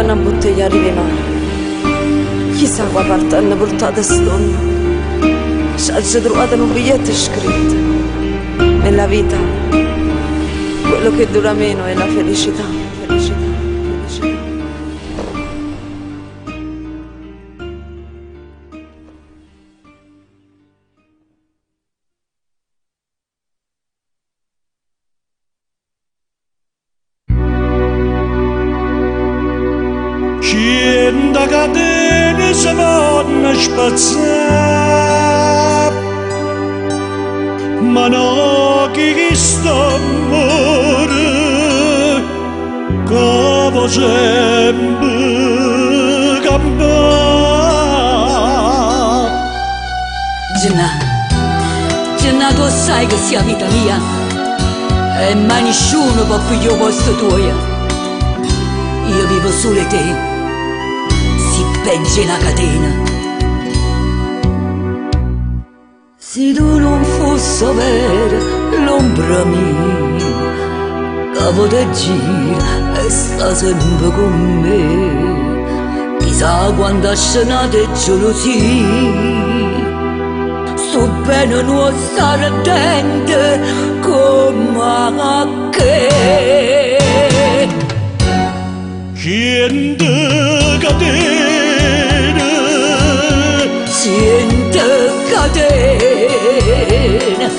una bottiglia di vino. Chissà qua parte hanno portato st'anno. Ci ha trovato un biglietto scritto. Nella vita, quello che dura meno è la felicità. Felicità, felicità. Cento catene si vanno spazzare, ma no chi sta amore, che può sempre campare. Gianna, tu sai che sia vita mia, e mai nessuno può pigliare il posto tuo. Io vivo solo e te. Pensi la catena. Se tu non fossi vera l'ombra mia, capo te gira e sta sempre con me. Chissà quanta scenata e gelosia, sto bene non stare attente come a che. Cento catene, cento catene,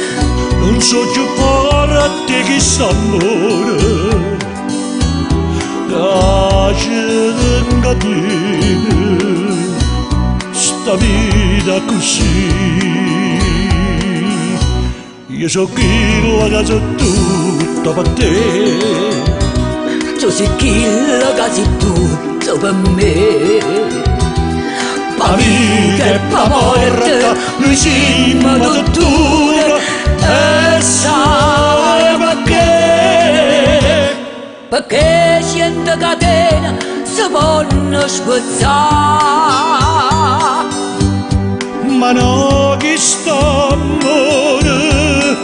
non so più forte che s'amore, da cento catene, sta vita così. Io so chi la casa tutta per te, tu sei chi la casa tutto per me. Pa vita e pa morte, noi siamo dotture, e sai perché? Perché cento catene si possono spezzare, ma no chi sta amore,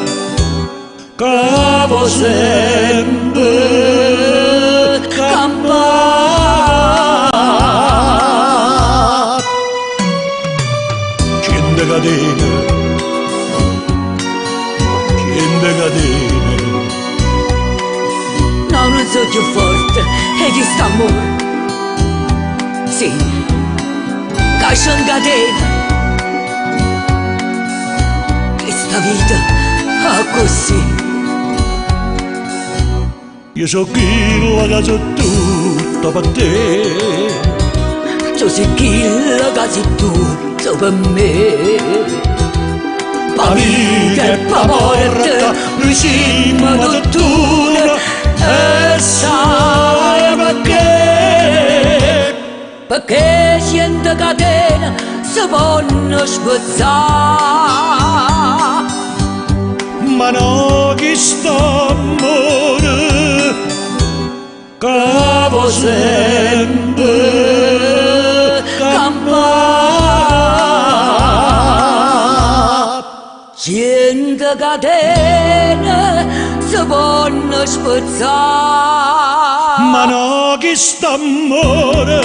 che può sempre campare. Cento catene, no, non so più forte, e chi sta amore? Sì, caccia in catena, questa vita è così. Io so chi la casa tutta per te, tu sei chi la casa tutto per me. Pa vita e pa morte, noi siamo dotture, e sai perché? Perché cento catene si possono spezzare, ma no chi sta amore, che può sempre campare. Cento catene si possono spezzare, ma no chi sta amore,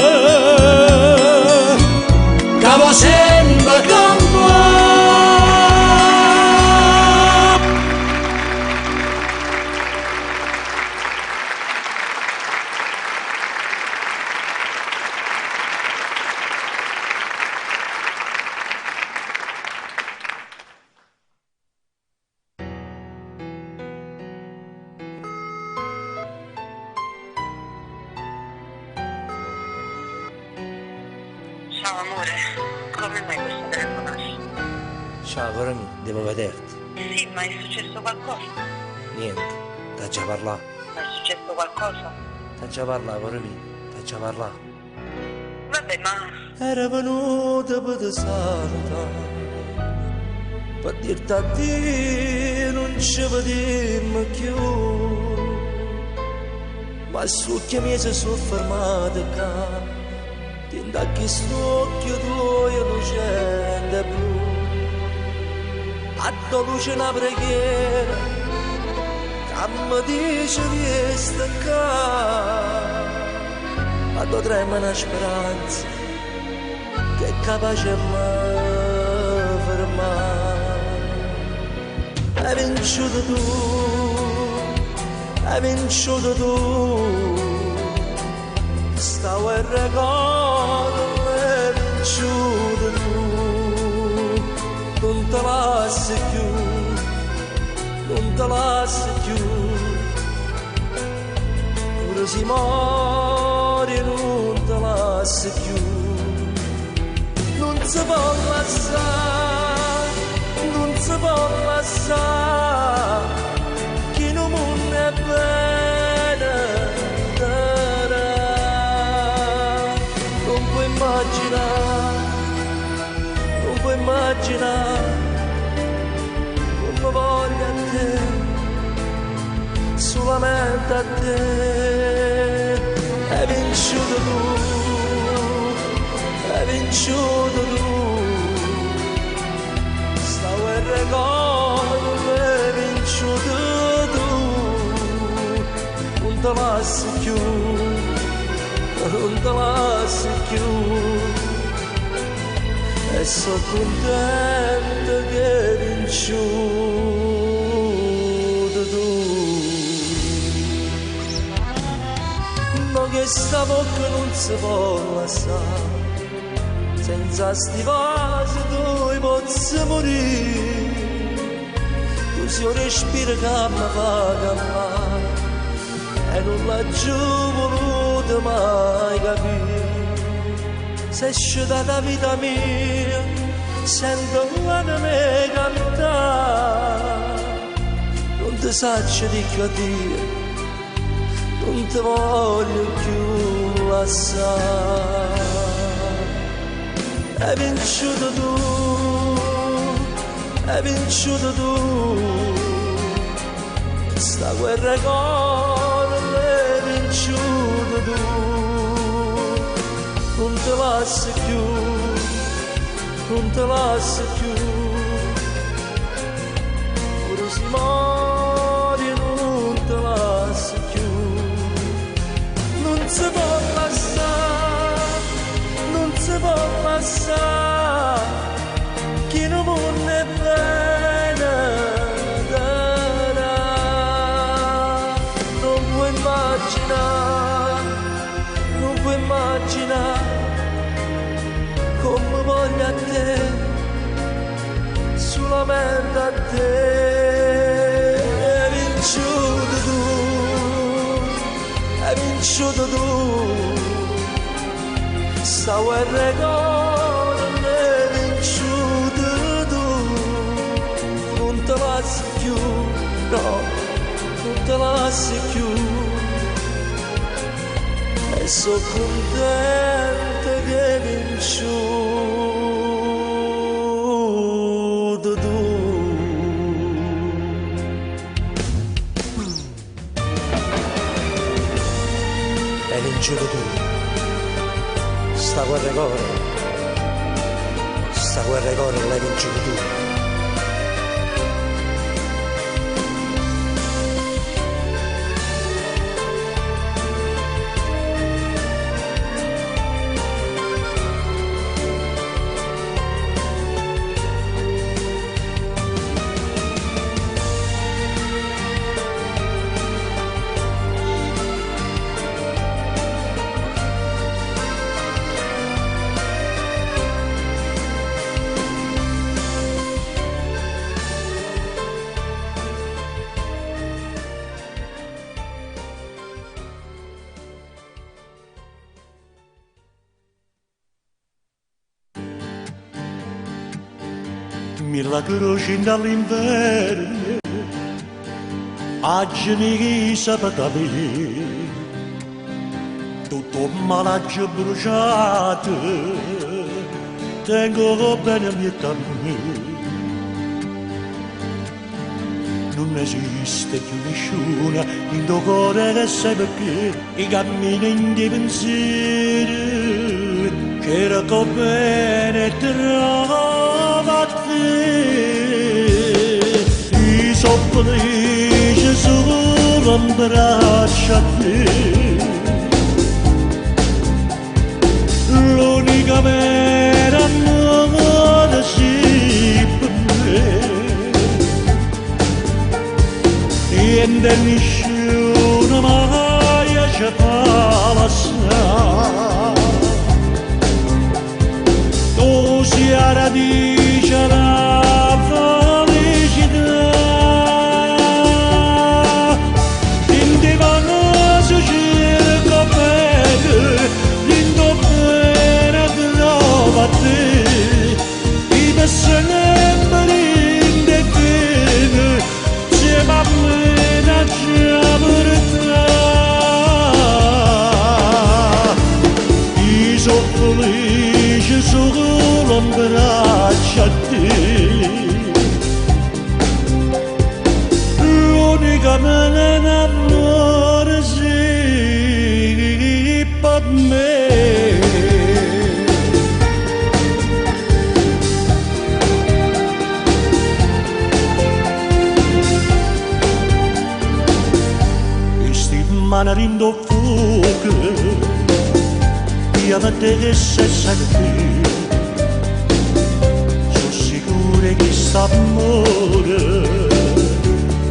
che può sempre campare. Ciao amore, come mai questo telefonato? Ciao, caro mio, devo vederti. Sì, ma è successo qualcosa? Niente, t'ha già parlato. Ma è successo qualcosa? T'ha già parlato, caro mio, t'ha già parlato. Vabbè, ma... Era venuta per te salutare, per dirti addio, non ci vediamo più. Ma su che mi si sono fermato qua, da questo occhio tuo non scende più. A tua luce una preghiera che mi dice di staccare, a quando trema una speranza che è capace a me fermare. Hai vinciuto tu, hai vinciuto tu, sta guerra con l'hai vinciuto tu, non te lasci più, non te lasci più, pure si muore non te lasci più, non si può lasciare, non si può lasciare, chi non è bene, non puoi immaginare, non puoi immaginare, come voglio a te, solamente a te, hai vinciuto tu, hai vinciuto tu, sta guerra con l'hai vinciuto tu, non te lasci più, non te lasci più, e sono contento che hai vinciuto tu. No che sta bocca non si può lasciare, senza sti vasi tu posso morire, tu sei un respiro che mi fa cammare e non l'ho giù voluto mai capire. Se esce dalla vita mia sento l'anima cantare, non ti saccio di che dire, non ti voglio più lasciare. Hai vinciuto tu, hai vinciuto tu, sta guerra con l'hai vinciuto tu, non te lasci più, non te lasci più, pure si muore non te lasci più, non si può lasciare, non si può lasciare, chi non vuole bene, non puoi immaginare, non puoi immaginare, come voglio a te, solamente a te, hai vinciuto tu, hai vinciuto tu, sta guerra con l'hai vinciuto tu, non te lasci più, no, non te lasci più, e sono contento che hai vinciuto tu. Hai vinciuto tu, sta guerra corre l'hai vinciuto tu. Milagros dall'inverno, oggi mi sapete, tutto malaggio bruciato, tengo bene il mio cammino. Non esiste più nessuno in tuo cuore che sai perché i cammini in dei pensieri che era bene trova a te. I sono felice solo un braccio a te, che io da te che sei sempre sono sicuro che sta amore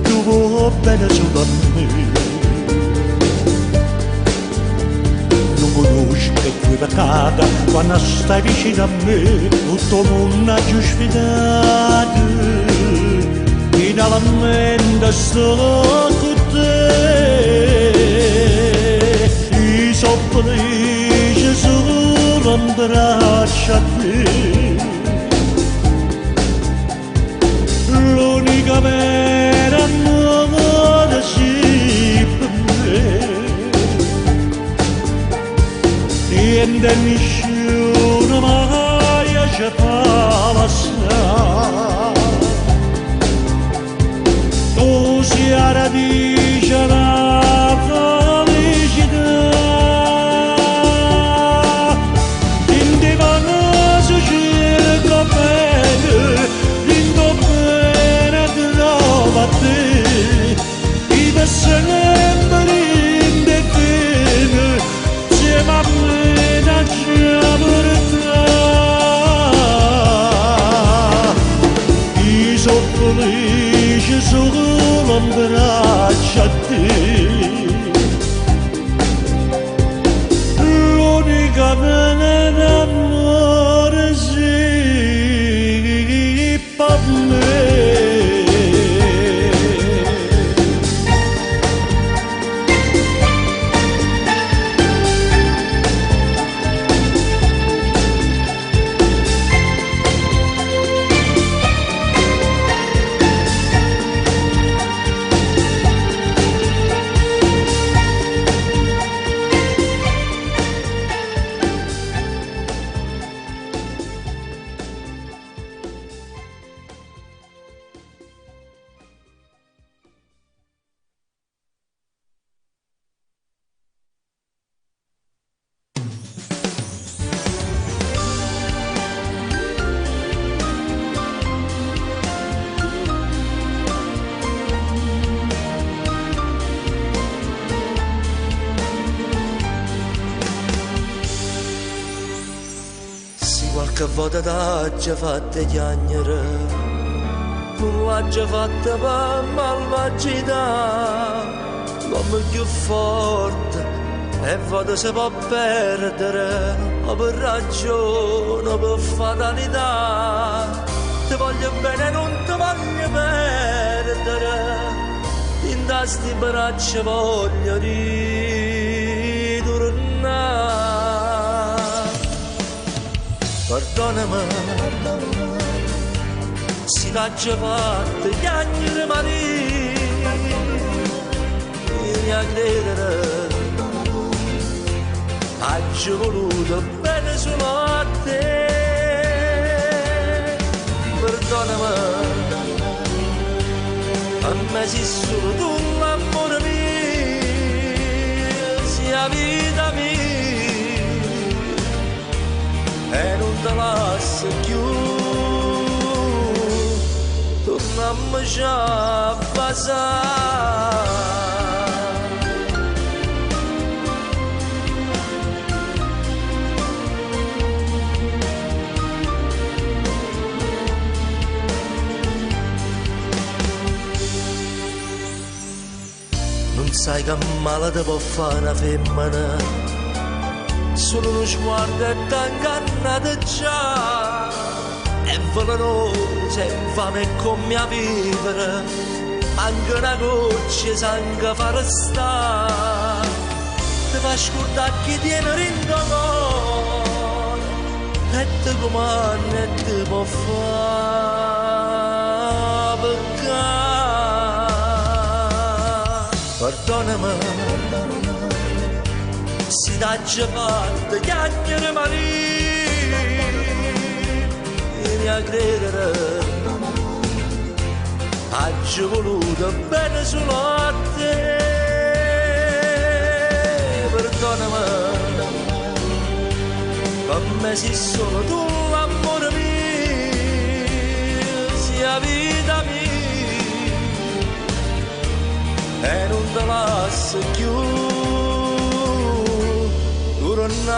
tu vuoi bene solo a me. Non conosci che tue peccata quando stai vicino a me tutto il mondo ha giustificato finalmente sto con te. I sono felice solo in braccio a te, l'unica vera amore sì per me. Niente nessuno mai ci fa passare. Tu sei la radice della felicità. In te conosco cerco bene, in tuo bene trovo a te. I per sempre in te bene, insieme a me da già portare. I sono felice solo in braccio a te, l'unica pena d'amore sì per me. Qualche volta t'ha già fatta chiagnere, non l'ha già fatta per malvagità. L'uomo più forte e volta si può perdere, o per ragione o per fatalità. Ti voglio bene, non ti voglio perdere, in tasti braccia voglio ritornare. Perdonami, si t'ha già fatto chiagnere mani, vieni a credere, ha già voluto bene solo a te. Perdonami, a me sei solo tu l'amore mio, sia vita mia, e non te lascio più, tornammo già a passare. Non sai che male ti può fare una femmina, solo uno sguardo e t'ingannate già, è velenosa, è infame come a vivere, manca una goccia di sangue fa restare, ti fa scordare chi tiene in tuo cuore, e ti comanda e ti può fare peccare. Perdonami, si t'ha già fatto chiagnere mani, vieni a credere, ha già voluto bene solo a te. Perdonami, per me sei solo tu l'amore mio, sia vita mia, e non te lascio più,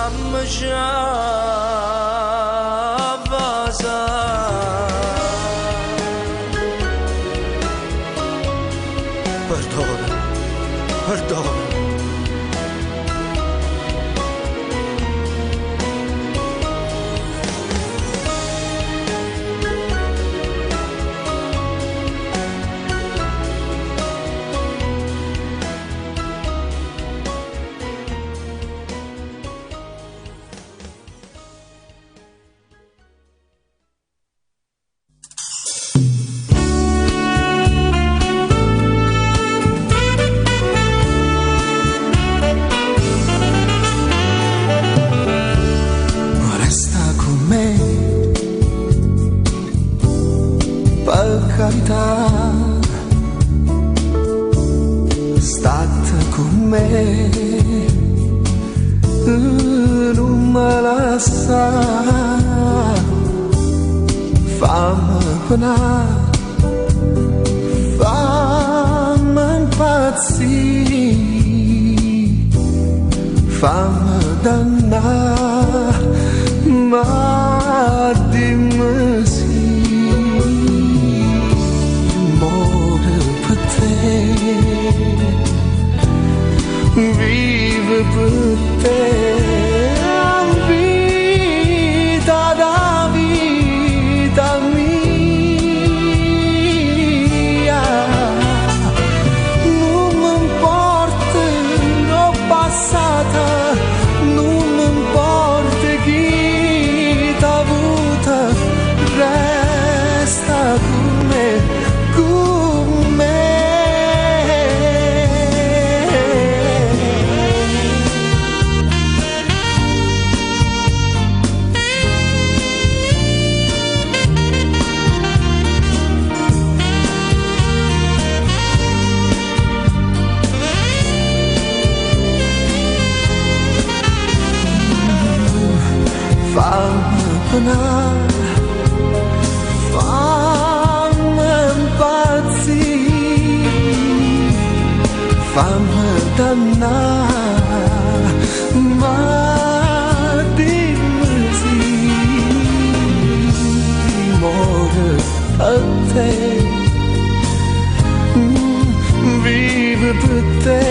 mamma già vasa. Perdona, perdona. Carità, state con me, non me la sa, fammi penare, fammi impazzire, fammi dannare, ma dimmi sì. Vive per te, vita da vita mia, non mi importa l'ho passata, non mi importa chi t'ha avuta, resta con me. Fammi impazzire, fammi dannare, ma dimmi sì, muore per te, vive per te.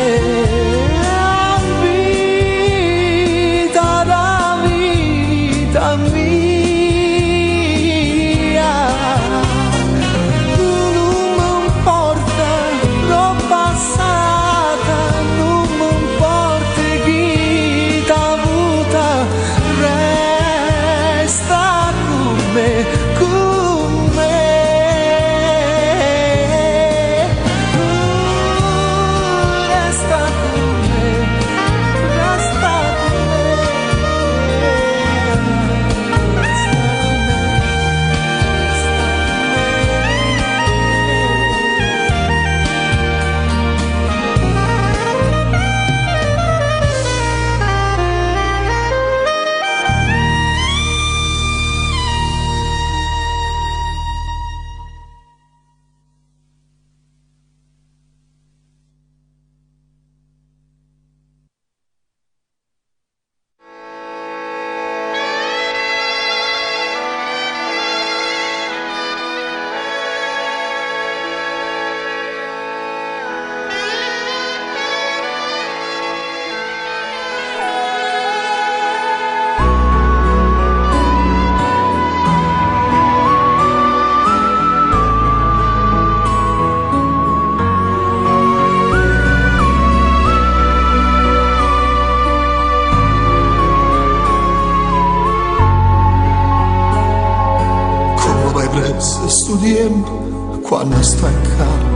Sto tempo quando sto in casa,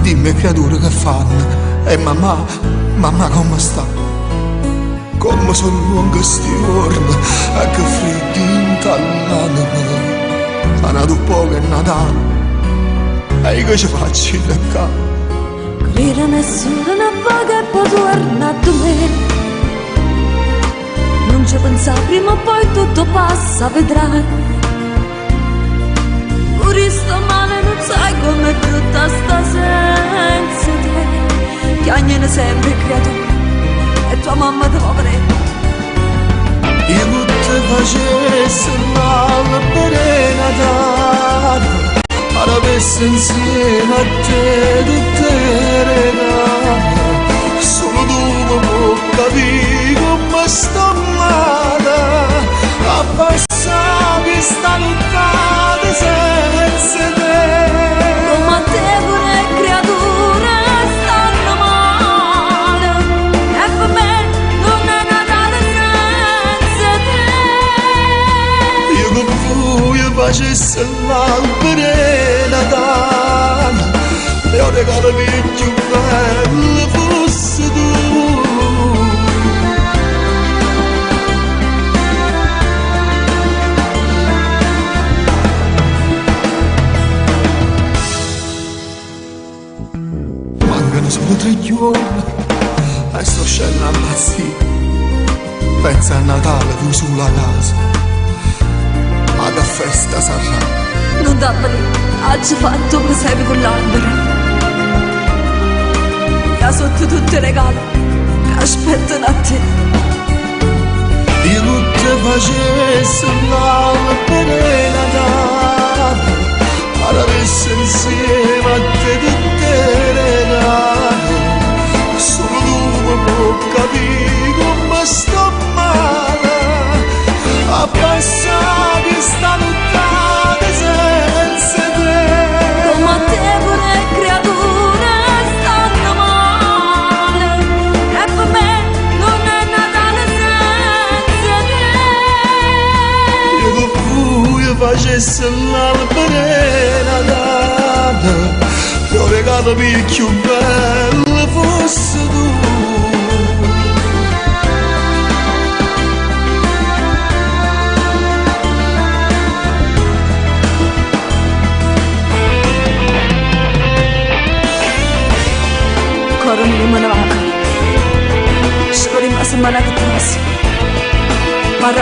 dimmi creature che fanno e mamma come sta, come sono lunghi sti giorni e che freddi intallano me, a nato poco è Natale e che ci faccio in casa. Crede nessuno non va che può tornare da me, non ci pensa prima o poi tutto passa, vedrai. Sto male non sai com'è brutta sta senza te, piagnene sempre creatura e tua mamma ti poveretta facesse l'albero Natale, avesse insieme a te tutte le regate, solo tu puoi capire come sto male, a passare questa notte senza te. Come te pure creature stanno male, e per me non è Natale senza te. Io con voi facesse l'albero Natale, e un regalo più bello fosse tu. Mancano solo 3 giorni e sto scendendo a impazzire. Pensa a Natale tu sulla casa, ma che festa sarà? Non dammeli, oggi fatto presepe con l'albero, che sotto tutti i regali che aspettano a te. Io non ti facessi l'albero Natale, ad avesse insieme a te tutte le regate, solo tu puoi capire come sto male, a passare questa notte senza te. Come te pure creature stanno male, e per me non è Natale senza te. Io con voi facessi l'albero Natale, e un regalo più bello fosse tu. Ancora non me ne vado, sto rimasta male che trassi, ma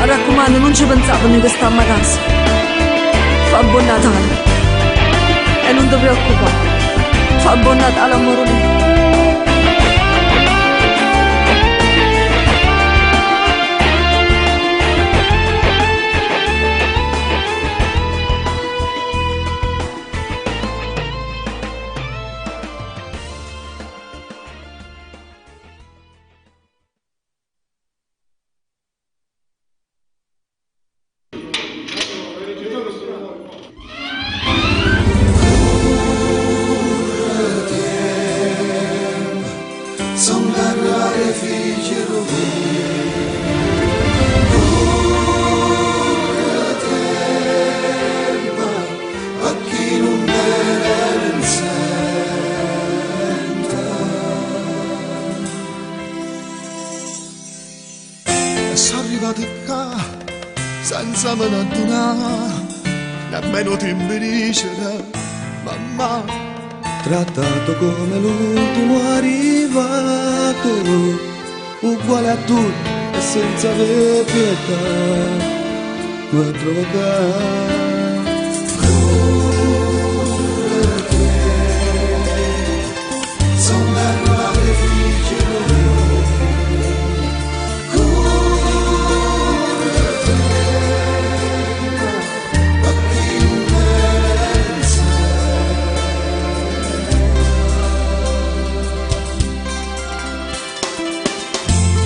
raccomando, non ci pensavo noi che stiamo a casa. Fa buon Natale e non ti preoccupare, fa buon Natale amore mio. Senza me ne adunare, nemmeno ti imbiricere, mamma. Trattato come l'ultimo arrivato, uguale a tutti e senza avere pietà, tu hai provocato.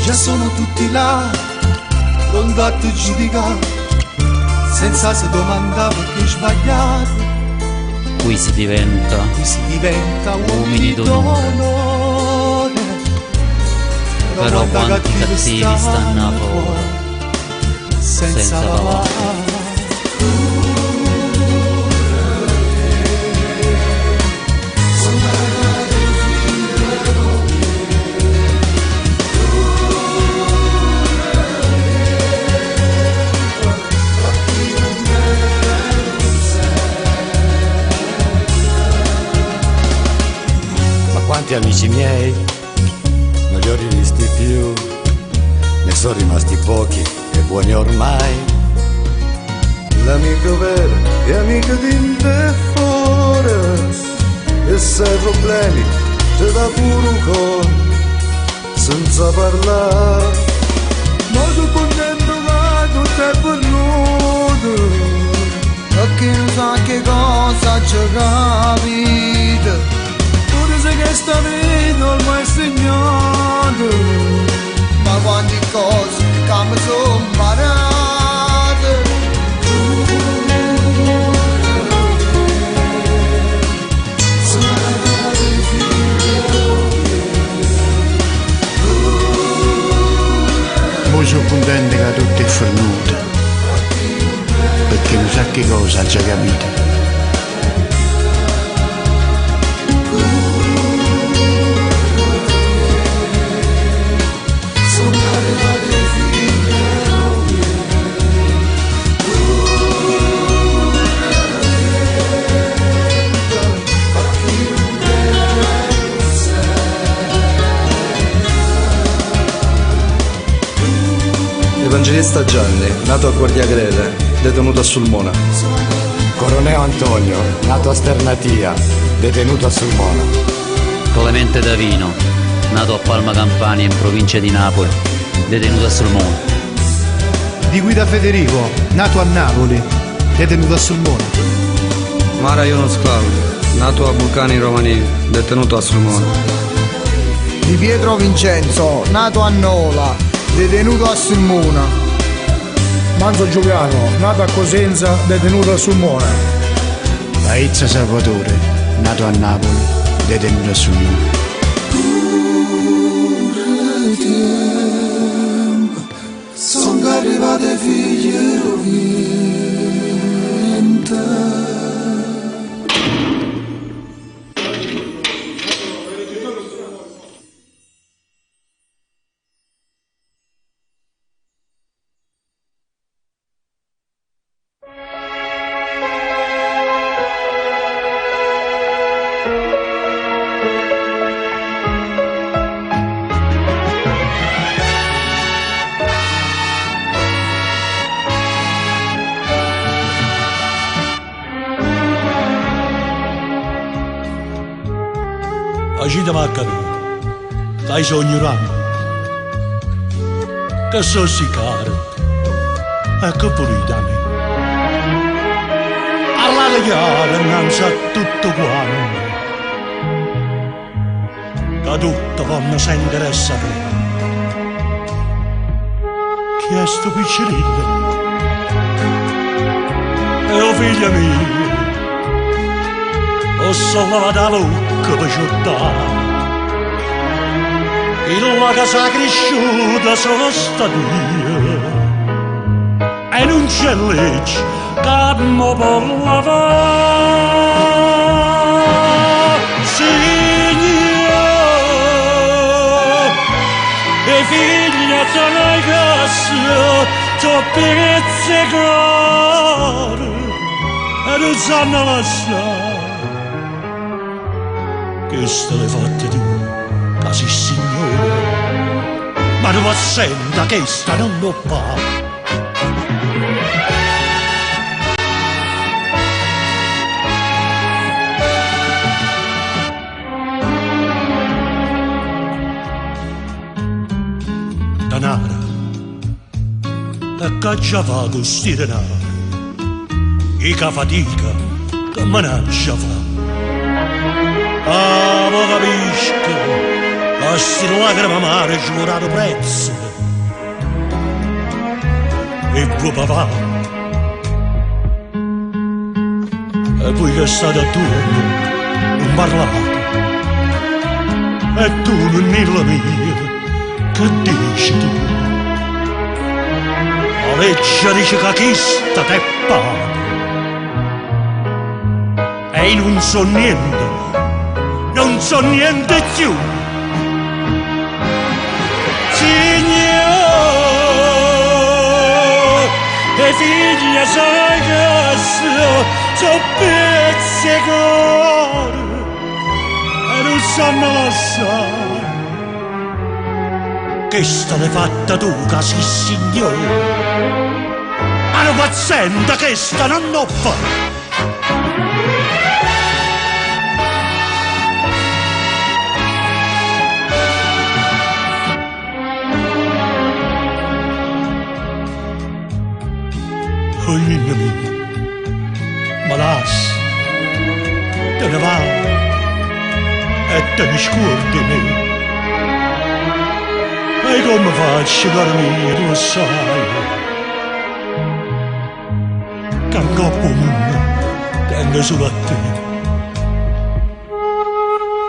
Già sono tutti là, pronti a ti giudicare, senza se domandare perché sbagliato. Qui si diventa uomini d'onore, però quanti cattivi stanno a fuori, senza papà. Quanti amici miei non li ho rivisti più, ne sono rimasti pochi e buoni ormai. L'amico vero è amico di te fuori, e se hai problemi te dà pure un cuore senza parlare. Non che non sa che cosa ci capita. Pure se che sta vita ormai è segnato, ma quante cose che mi sono imparate. Io sono contento che tutto è fornuto, perché non sa che cosa ha già capito. Evangelista Gianni, nato a Guardiagrele, detenuto a Sulmona. Coroneo Antonio, nato a Sternatia, detenuto a Sulmona. Clemente Davino, nato a Palma Campania in provincia di Napoli, detenuto a Sulmona. Di Guida Federico, nato a Napoli, detenuto a Sulmona. Mara Ionos Claudio, nato a Vulcani Romani, detenuto a Sulmona. Di Pietro Vincenzo, nato a Nola, detenuto a Sulmona. Manzo Giuliano, nato a Cosenza, detenuto a Sulmona. Laizza Salvatore, nato a Napoli, detenuto a Sulmona. Sono arrivate figlie rovinte. Agita mi ha capito, dai sogni ramo, che so si caro, e che pulita me. Alla chiara non sa tutto quanto, che tutto come si interessa a me. Chi è sto piccirillo? E oh figlia mia, ho sollevato la lucca per ciottare. In la casa cresciuta sono stato io, e non c'è legge che mi può lavare. Signore, e figlia sono in casa, t'ho pizzicato, e non sanno lasciare. Che ste le fatte tu, casi signore, ma non senta che sta non lo fa. Danara, e che già va con sti denari, e che fatica, che managgia fa. Ah, ma capisco, a sti lacrime amare giurato prezzo. E vuoi papà, e voi che state attorno, non parlate. E tu non è la mia, che dici tu? La legge dice che chi sta te paga. E non so niente, non so niente più. Signore, e figlia sai che so pizzicato e non sanno lasciare. Che state fatta tu, casi signore, ma non pazienta che sta non lo fa. Ogni mia, scordami. E come faccio dormire, lo sai, che il corpo mio tengo solo a te.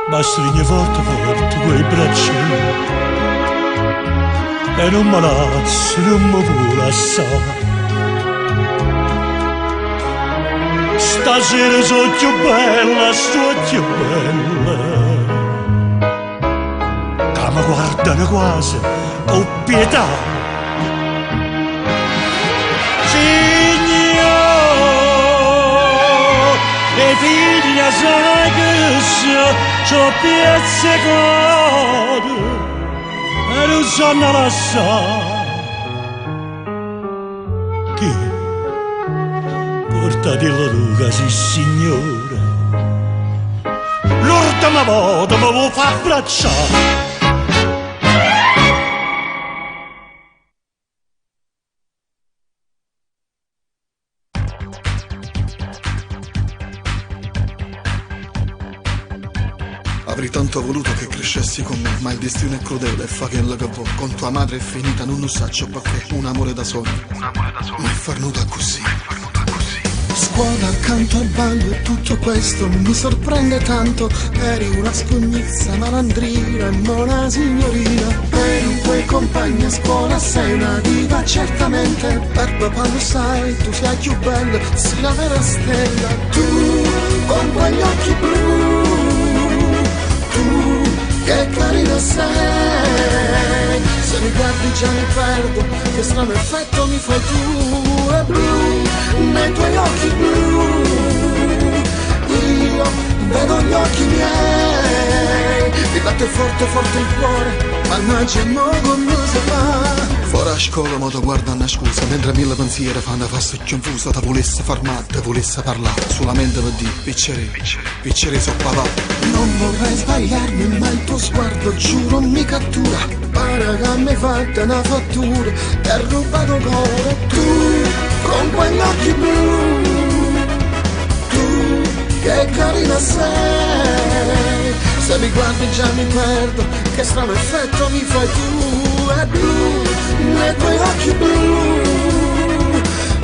Ma stringi forte forte quei bracci e non mi lasci, non mi puoi lasciare. Stasera sono più bella, sto più bella, che mi guardano quasi con pietà. Signore, e figlia sai che c'ho piezzecato e non sanno lasciare. Chi? Portatelo tu, sì signore, l'ultima volta me lo fa abbracciare. Avrei tanto voluto che crescessi con me, ma il destino è crudele e fa che la che vuoi. Con tua madre è finita, non lo saccio perché un amore da sogno, ma è farnuta così. Scuola accanto al ballo e tutto questo mi sorprende tanto. Eri una scognizza malandrina e una signorina. Eri un tuoi compagni a scuola, sei una diva certamente. Per papà lo sai, tu sei più bella, sei la vera stella. Tu con quegli occhi blu, tu che carina sei. Se mi guardi già mi perdo, che strano effetto mi fai tu. È blu, nei tuoi occhi blu, io vedo gli occhi miei. Mi batte forte forte il cuore, mannaggia mo come si fa. Fuori a scuola mo ti guarda una scusa, mentre mille pensieri fanno fassa confusa. Ti volesse far male, ti volesse parlare, solamente per dire piccere so papà. Non vorrei sbagliarmi, ma il tuo sguardo giuro mi cattura. Pare che mi hai fatto una fattura e hai rubato cuore. Tu con quegli occhi blu, tu che carina sei. Se mi guardi già mi perdo, che strano effetto mi fai tu. È blu, nei tuoi occhi blu,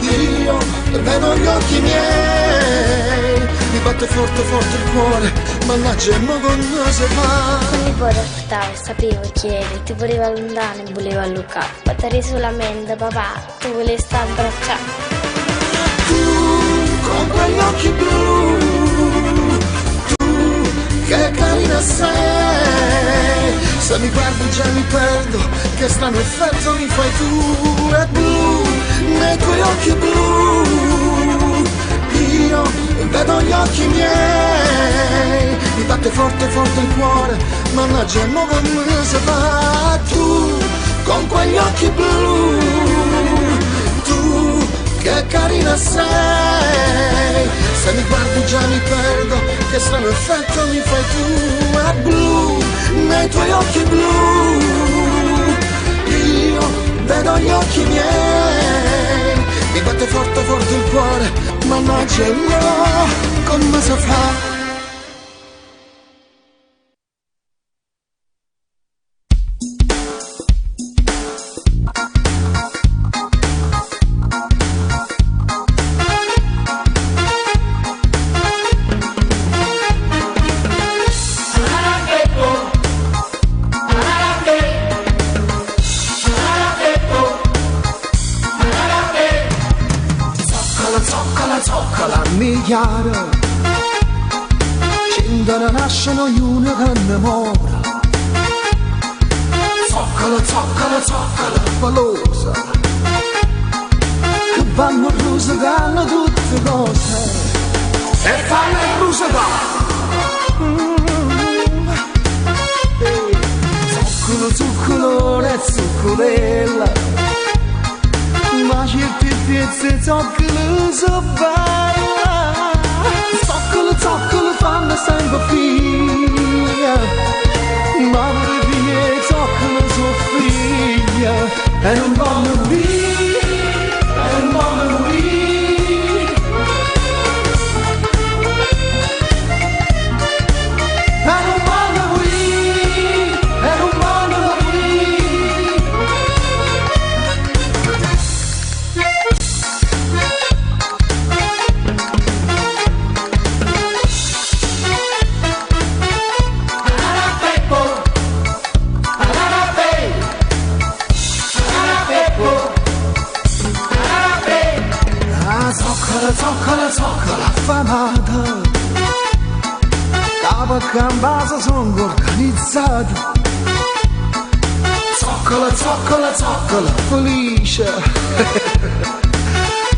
io vedo gli occhi miei. Mi batte forte forte il cuore, mannaggia mo con se fa. Ogni volta aspettavo e sapevo chi eri. Ti voleva lontano e voleva allucare. Ma ti eri solamente papà, tu volevi stare abbracciato. Tu con quegli occhi blu, tu che carina sei. Se mi guardi già mi perdo, che strano effetto mi fai tu. È blu, nei tuoi occhi blu, io vedo gli occhi miei. Mi batte forte forte il cuore, mannaggia mo come si fa. Tu con quegli occhi blu, tu che carina sei. Se mi guardi già mi perdo, che strano effetto mi fai tu. È blu, nei tuoi occhi blu, io vedo gli occhi miei. Mi batte forte forte il cuore, mannaggia no, come si fa. Migliare cindere nascono gli uni che innamora. Zoccala, zoccala, zoccala, palosa, che vanno a rusicare tutte cose e fanno a rusicare. Zoccolo, zuccolone e zuccolella, ma certe pezze zoccolo so bella. Zoccolo, zoccolo fanno sempre figlia, ma le mie zoccolo so figlia. E non vanno morire, e non vanno morire, e non vanno morire. che in base sono organizzati. Zoccola, zoccola, zoccola, felice.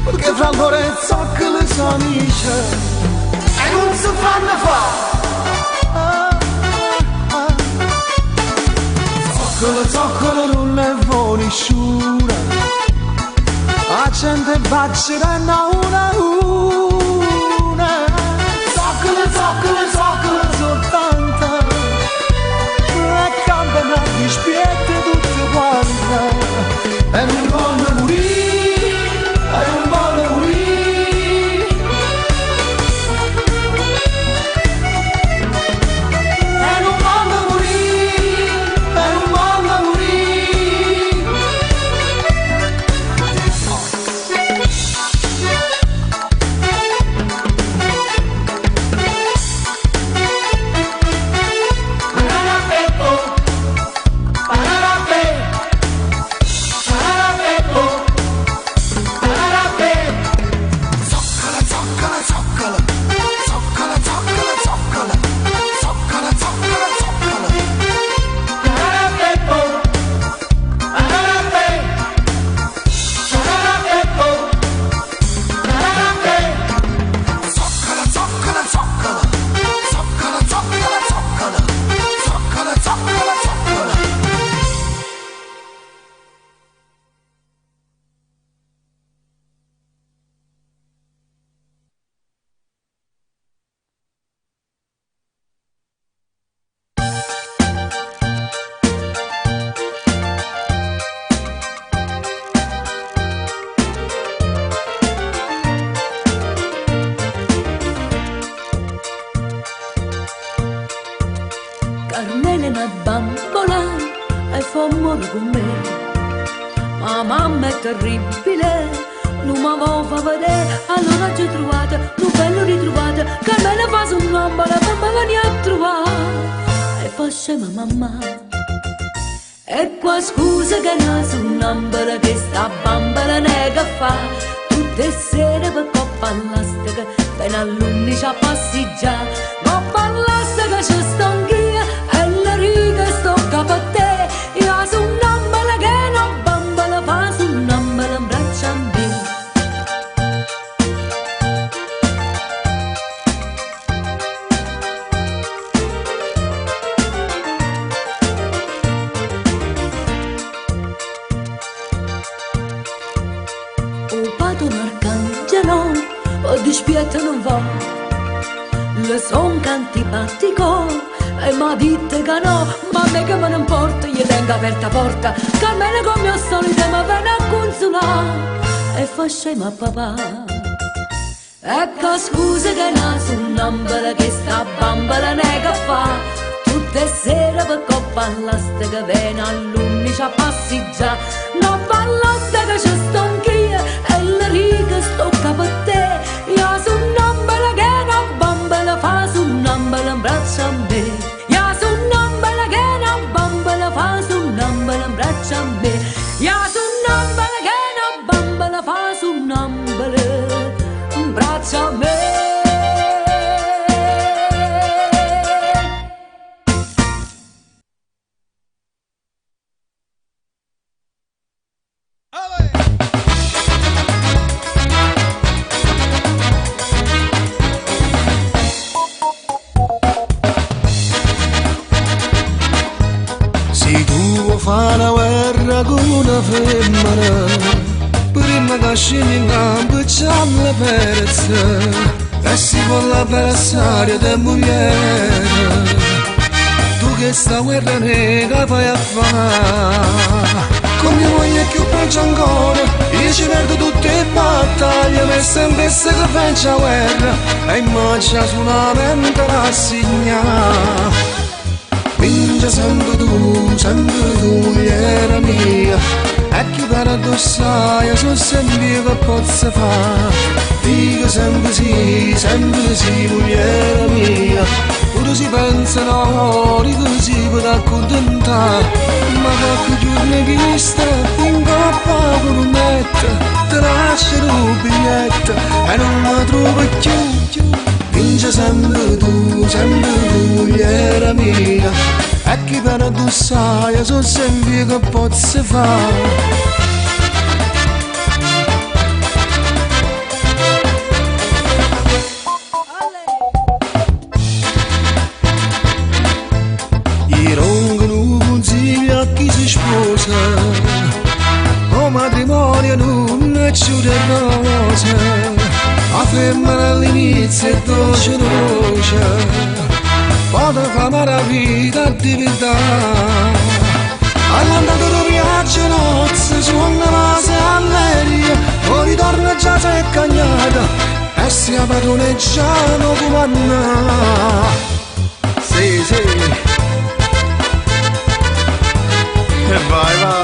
Perché fra loro e zoccole sono amici. E non si fanno fare. Zoccola, zoccola non è buonisciura. La gente baceranno una a una. Zoccola, zoccola, zoccola soltanto. E cambiano gli spietti tutte quante. E non voglio morire, e non voglio morire. E non voglio morire, e non voglio morire. Carmela è una bambola e fa amore con me. Ma mamma è terribile, non mi vuole vedere. Allora ci ho trovato, un bello ritrovato. Carmela fa su un'ambola, mamma vieni a trovare. E poi scema mamma. E qua scusa che non sono un'ambola, che sta bambola nega fa. Tutte sere per coppa all'astica, fino all'11 a passeggiare. Coppa all'astica ci sto anch'io, e la riga sto capo a te. Io sono un'ambola che non bambola fa, sono un'ambola in braccio a me. O pato Marcangelo, o dispietto non va. Le son antipatico e m'ha detto che no, ma a me che me ne importa, io tengo aperta porta. Carmela come al solito mi viene a consolare e fa scema papà. Ecco scusa che non sono un'ambola, che sta bambola nega fa. Tutte sere per coppa all'astica, viene all'11 a passeggiare. No all'astica ci sto anch'io, e la riga sto capo a te. Io sono un'ambola che non bambola fa, sono un'ambola in braccio a me. Io sono un'ambola che non bambola fa, sono un'ambola in braccio a me. Io sono un'ambola che non bambola fa, sono un'ambola in braccio a me. Fa una guerra con una femmina, prima che scendi in campo c'è la perezza, e si può l'avversario di moglie. Tu che sta guerra nega fai a fare, con mia moglie è più peggio ancora, io ci perdo tutte le battaglie, ma è sempre se che faccia guerra, e immagina solamente rassegnare. Vince sempre tu, mogliera mia, e che per addossare sono sempre io che posso fare. Dico sempre sì, mogliera mia, pure si pensa no, dico sì per accontentare. Ma qualche giorno che sta, finché a poco non mette, ti lascio un biglietto e non la trovo più. vince sempre tu, mogliera mia. E chi per tu sai, so sempre che posso fare. O matrimonio non è più di rosa, la femmina all'inizio è dolce dolce, poi fa maraviglia di vita. All'andata del viaggio nozze, suona base all'aereo, poi ritorna già sei cagnata, e si padroneggiano come Anna. Sì, sì. E vai, va.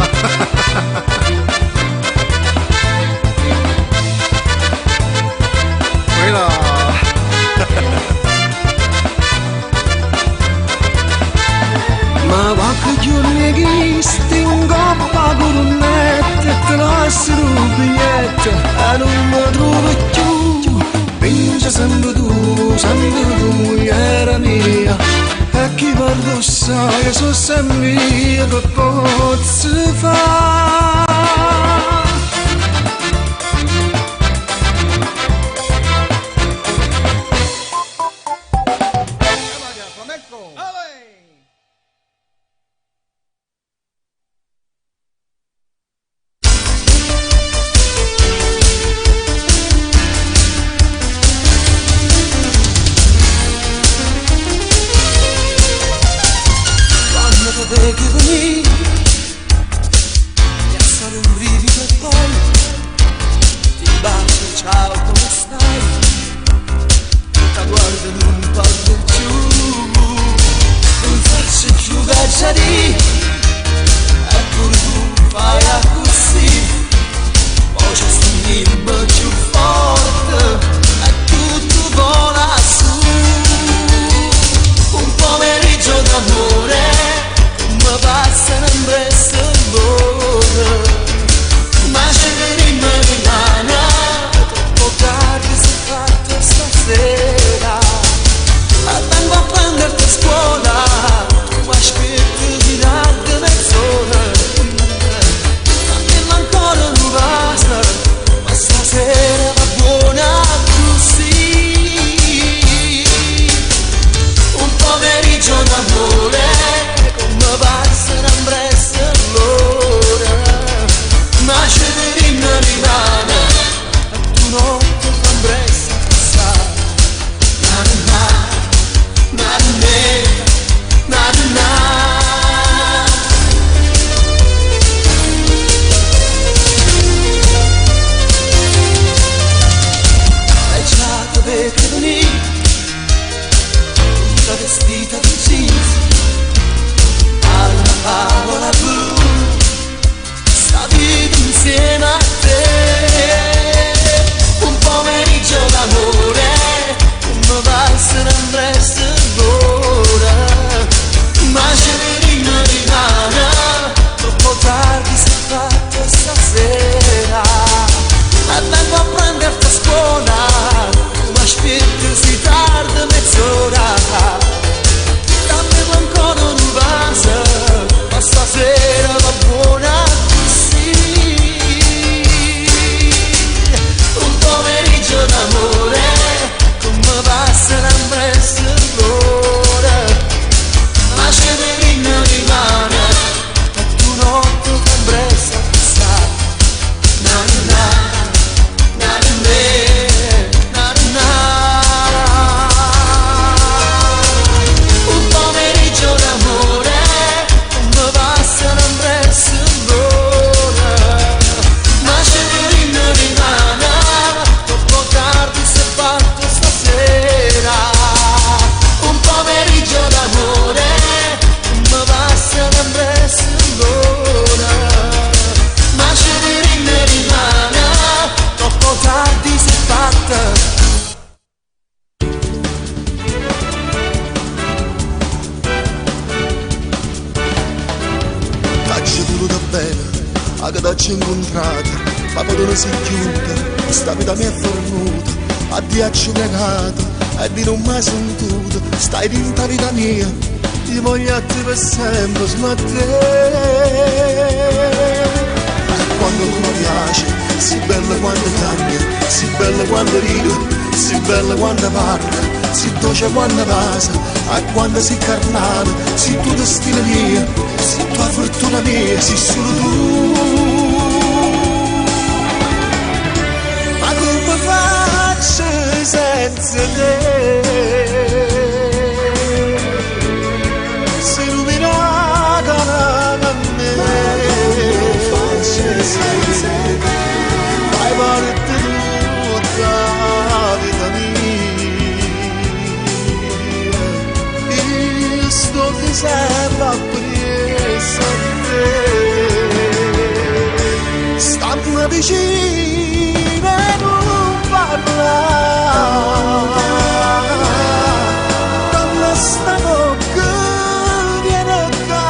Quella. Ma qualche giorno che stingo a cornetta e te lascio un biglietto e non mi trovo più. Vince sempre tu, mogliera mia. E chi parlo sai, so sempre io che posso fare. ci incontrata, ma poi non si chiude, questa vita mi è fornuta, addio ci pregato, e di non mai sentito, stai dentro vita mia, ti voglio a te per sempre smettere. Quando tu mi piaci, si bella quando cambia, si bella quando ride, si bella quando parla, si dolce quando passa, e quando si carnale, si tu destino mia, si tua fortuna mia, si solo tu. Ma come faccio senza te? Se non mi regala a me, senza te, fai parte tutta la vita mia. Io sto dicendo appresso a te, stammi vicino e non parlare, dammi sta bocca viene qua,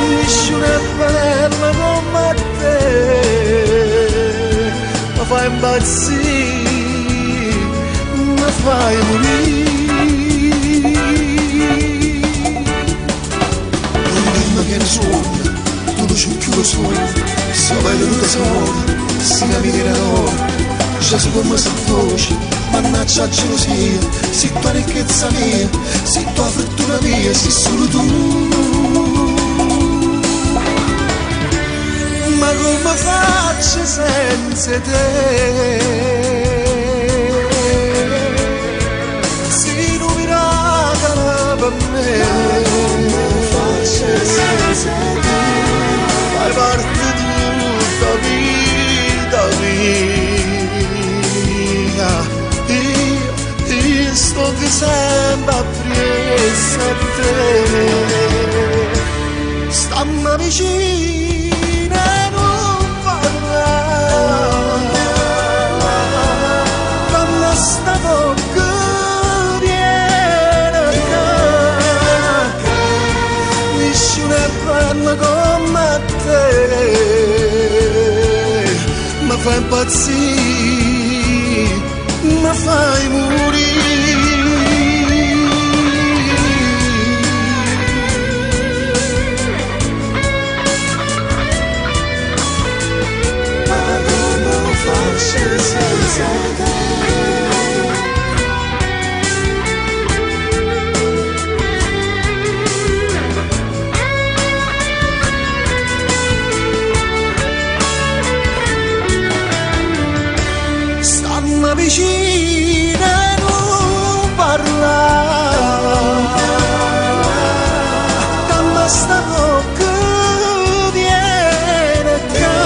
nessuno è bella come te, mi fai impazzire, mi fai morire. Non dimmi che ne sogno, tu non c'è più lo sogno, se vai venuta sola, si cammina d'oro, già su come si voce, mannaggia la gelosia, si tua ricchezza mia, si tua fortuna mia, si solo tu. Ma come faccio senza te? Si non mi regala per me, come faccio senza te? Fai parte tutta vita mia. Io sto dicendo appresso a te, stammi vicino e non parlare, dammi sta bocca viene qua, nessuno è bello come te, mi fai impazzire, mi fai morire. Ma come faccio senza te? Stammi vicino e non parlare, dammi sta bocca viene qua,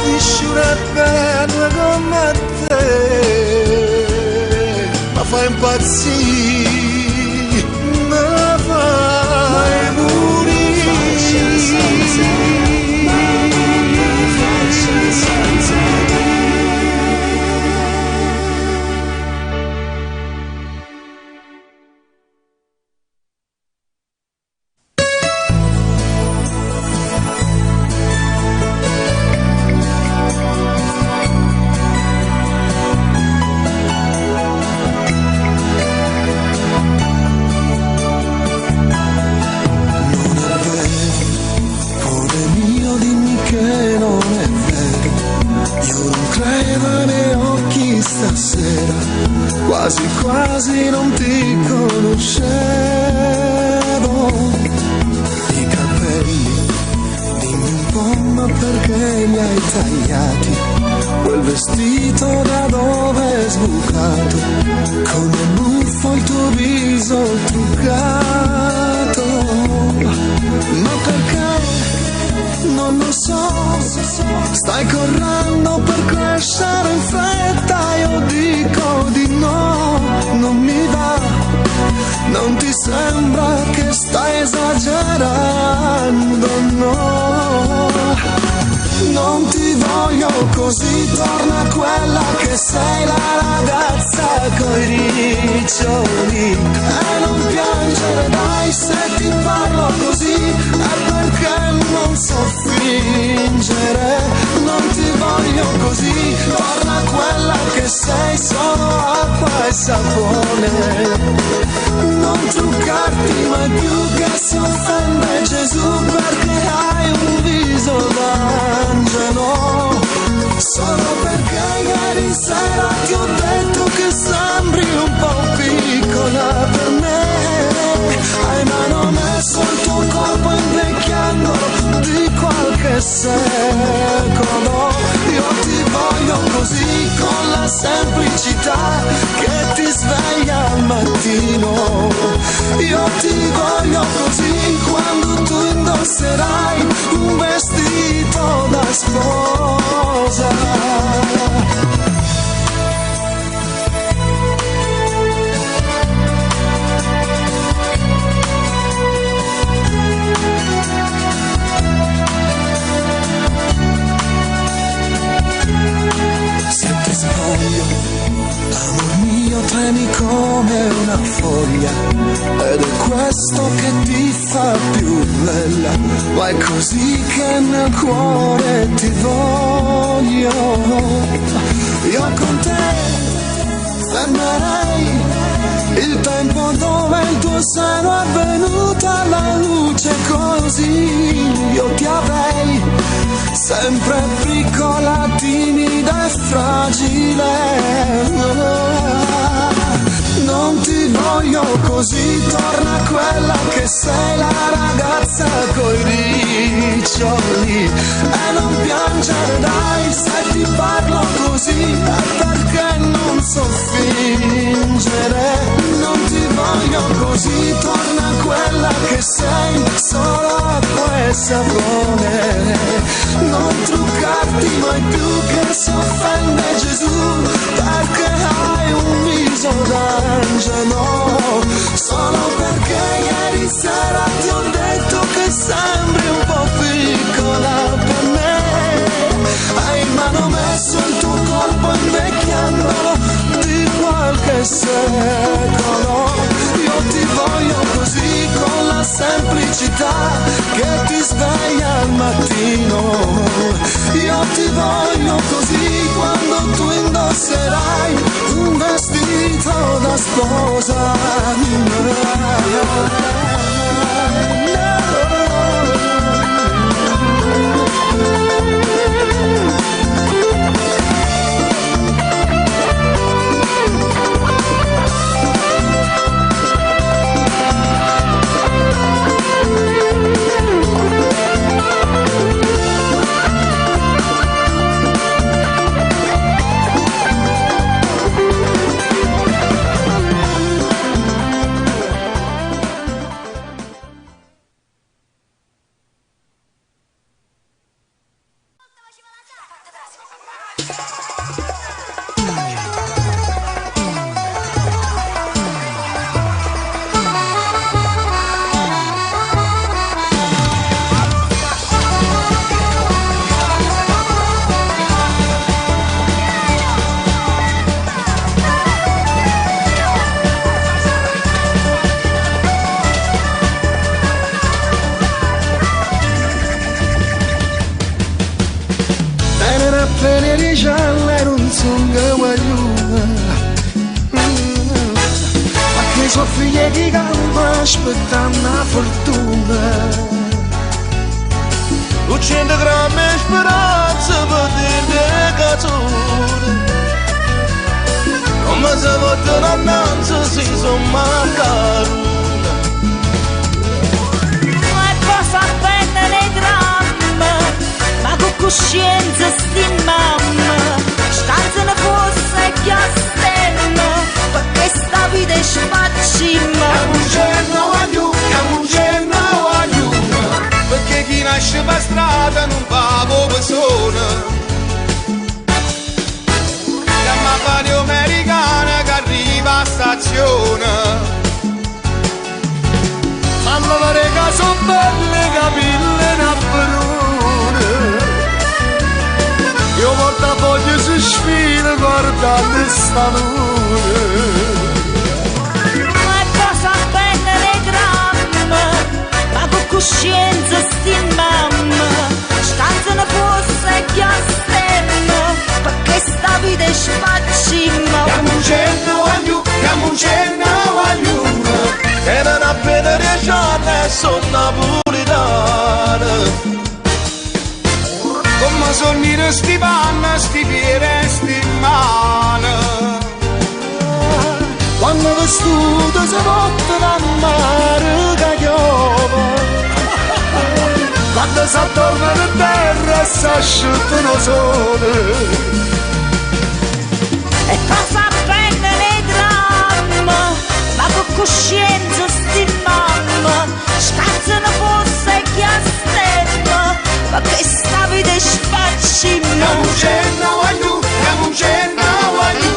nessuno è bello come te, mi fai impazzire, mi fai morire. Quasi quasi non ti conoscevo, i capelli, dimmi un po' ma perché li hai tagliati, quel vestito da dove è sbucato, con il buffo il tuo viso truccato, ma perché? Non lo so, stai correndo per crescere in fretta, io dico di no, non mi va, non ti sembra che stai esagerando, no, non ti voglio così, torna quella che sei, la ragazza coi riccioli, e non piangere dai, se ti parlo così è perché non so fingere, non ti voglio così, semplicità che ti sveglia al mattino. Io ti voglio così quando tu indosserai un vestito da sposa. Amor mio, tremi come una foglia ed è questo che ti fa più bella, ma è così che nel cuore ti voglio. Io con te fermerei il tempo dove il tuo seno è venuto alla luce, così io ti avrei sempre piccola, timida e fragile. Non ti voglio così, torna quella che sei, la ragazza coi riccioli. E non piangere dai, se ti parlo così è perché non so fingere. Non ti voglio così, torna quella che sei, solo acqua e sapone. Non truccarti mai più che si offende Gesù, perché hai un viso d'angelo. Solo perché ieri sera ti ho detto che sembri un po' piccola per me. Hai in mano messo il tuo corpo invecchiandolo di qualche secolo. Io ti voglio così con la semplicità che ti sveglia al mattino. Io ti voglio così quando tu indosserai un vestito da sposa. Sono figlie di calma aspettando la fortuna. 200 grammi di speranza per dire cazzone. Non mi si portano annanzi, si sono mancaruna. Ma è cosa prendere i drammi, ma con coscienza sti mamma. Stanza ne fosse che astemma, perché sta vita è spacimma. Camunceno aiuta, perché chi nasce per strada non fa persona. Chiama radio americana che arriva a stazione. Allora rega sono belle capille napperone. Io portafoglio su sfida guardando sta luna. Coscienza sti mamma, stanza ne fosse che astemma, perché sta vita è spacimma. Camunceno aiuta, che non appena regione sono napolitana. Come sornire sti panna, sti piede, sti mano. Quando vestuto si porta da mare che piove, quando si attorna in terra e si asciutta il sole. e passa bene nei dramma, ma con coscienza sti mamma, scazzano forse che a stemma, ma che sta vita spaccina. Yamucena wayu, yamucena wayu.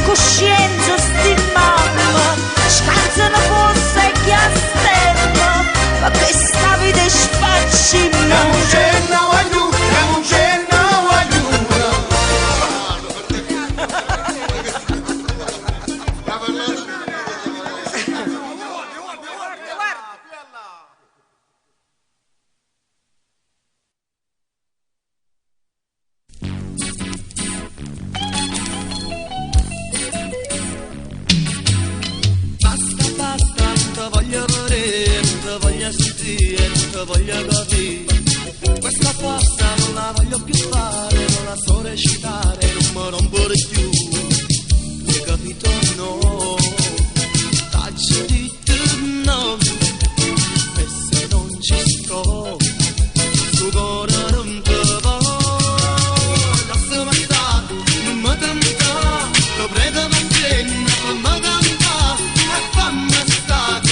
Coscienza sti mamma, scazzano forse che a stemma, ma che sta vita spaccina. Yamucena wayu, yamucena wayu. Voglio vedere, voglio sentire, voglio capire. Questa forza non la voglio più fare, non la so recitare, non mi rompo di più. Hai capito? No, t'ho detto no, e se non ci sto, sto cuore non te va. Lasciami stare, non mi tentare, lo prego per te, non mi cantare, e fammi stare.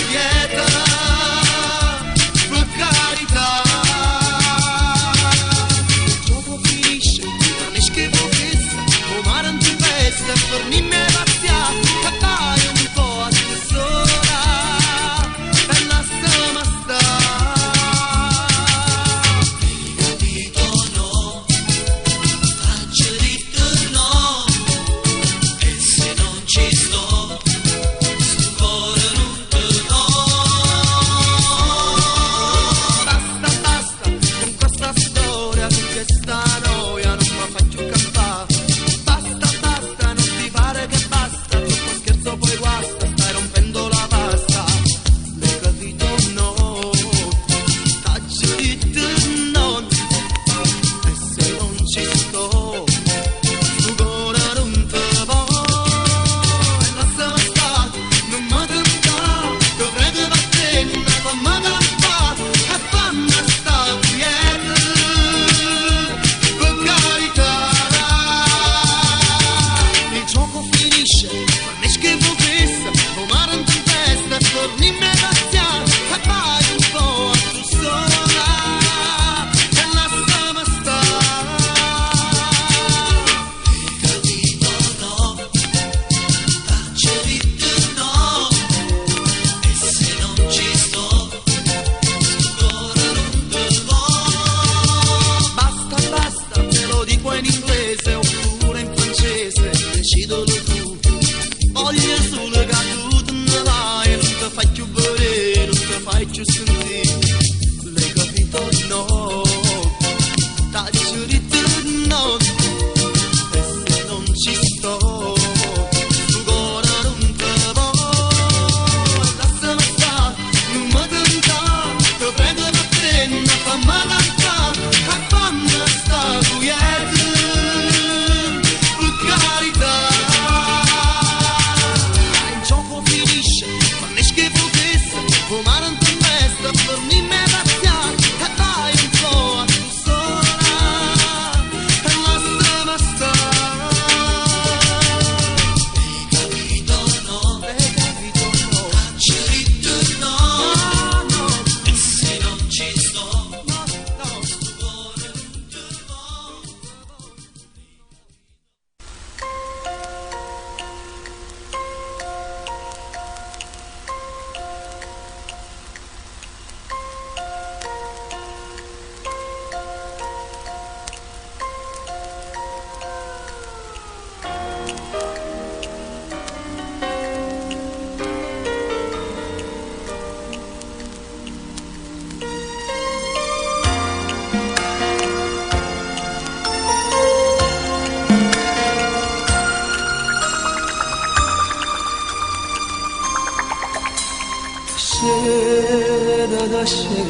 da sé,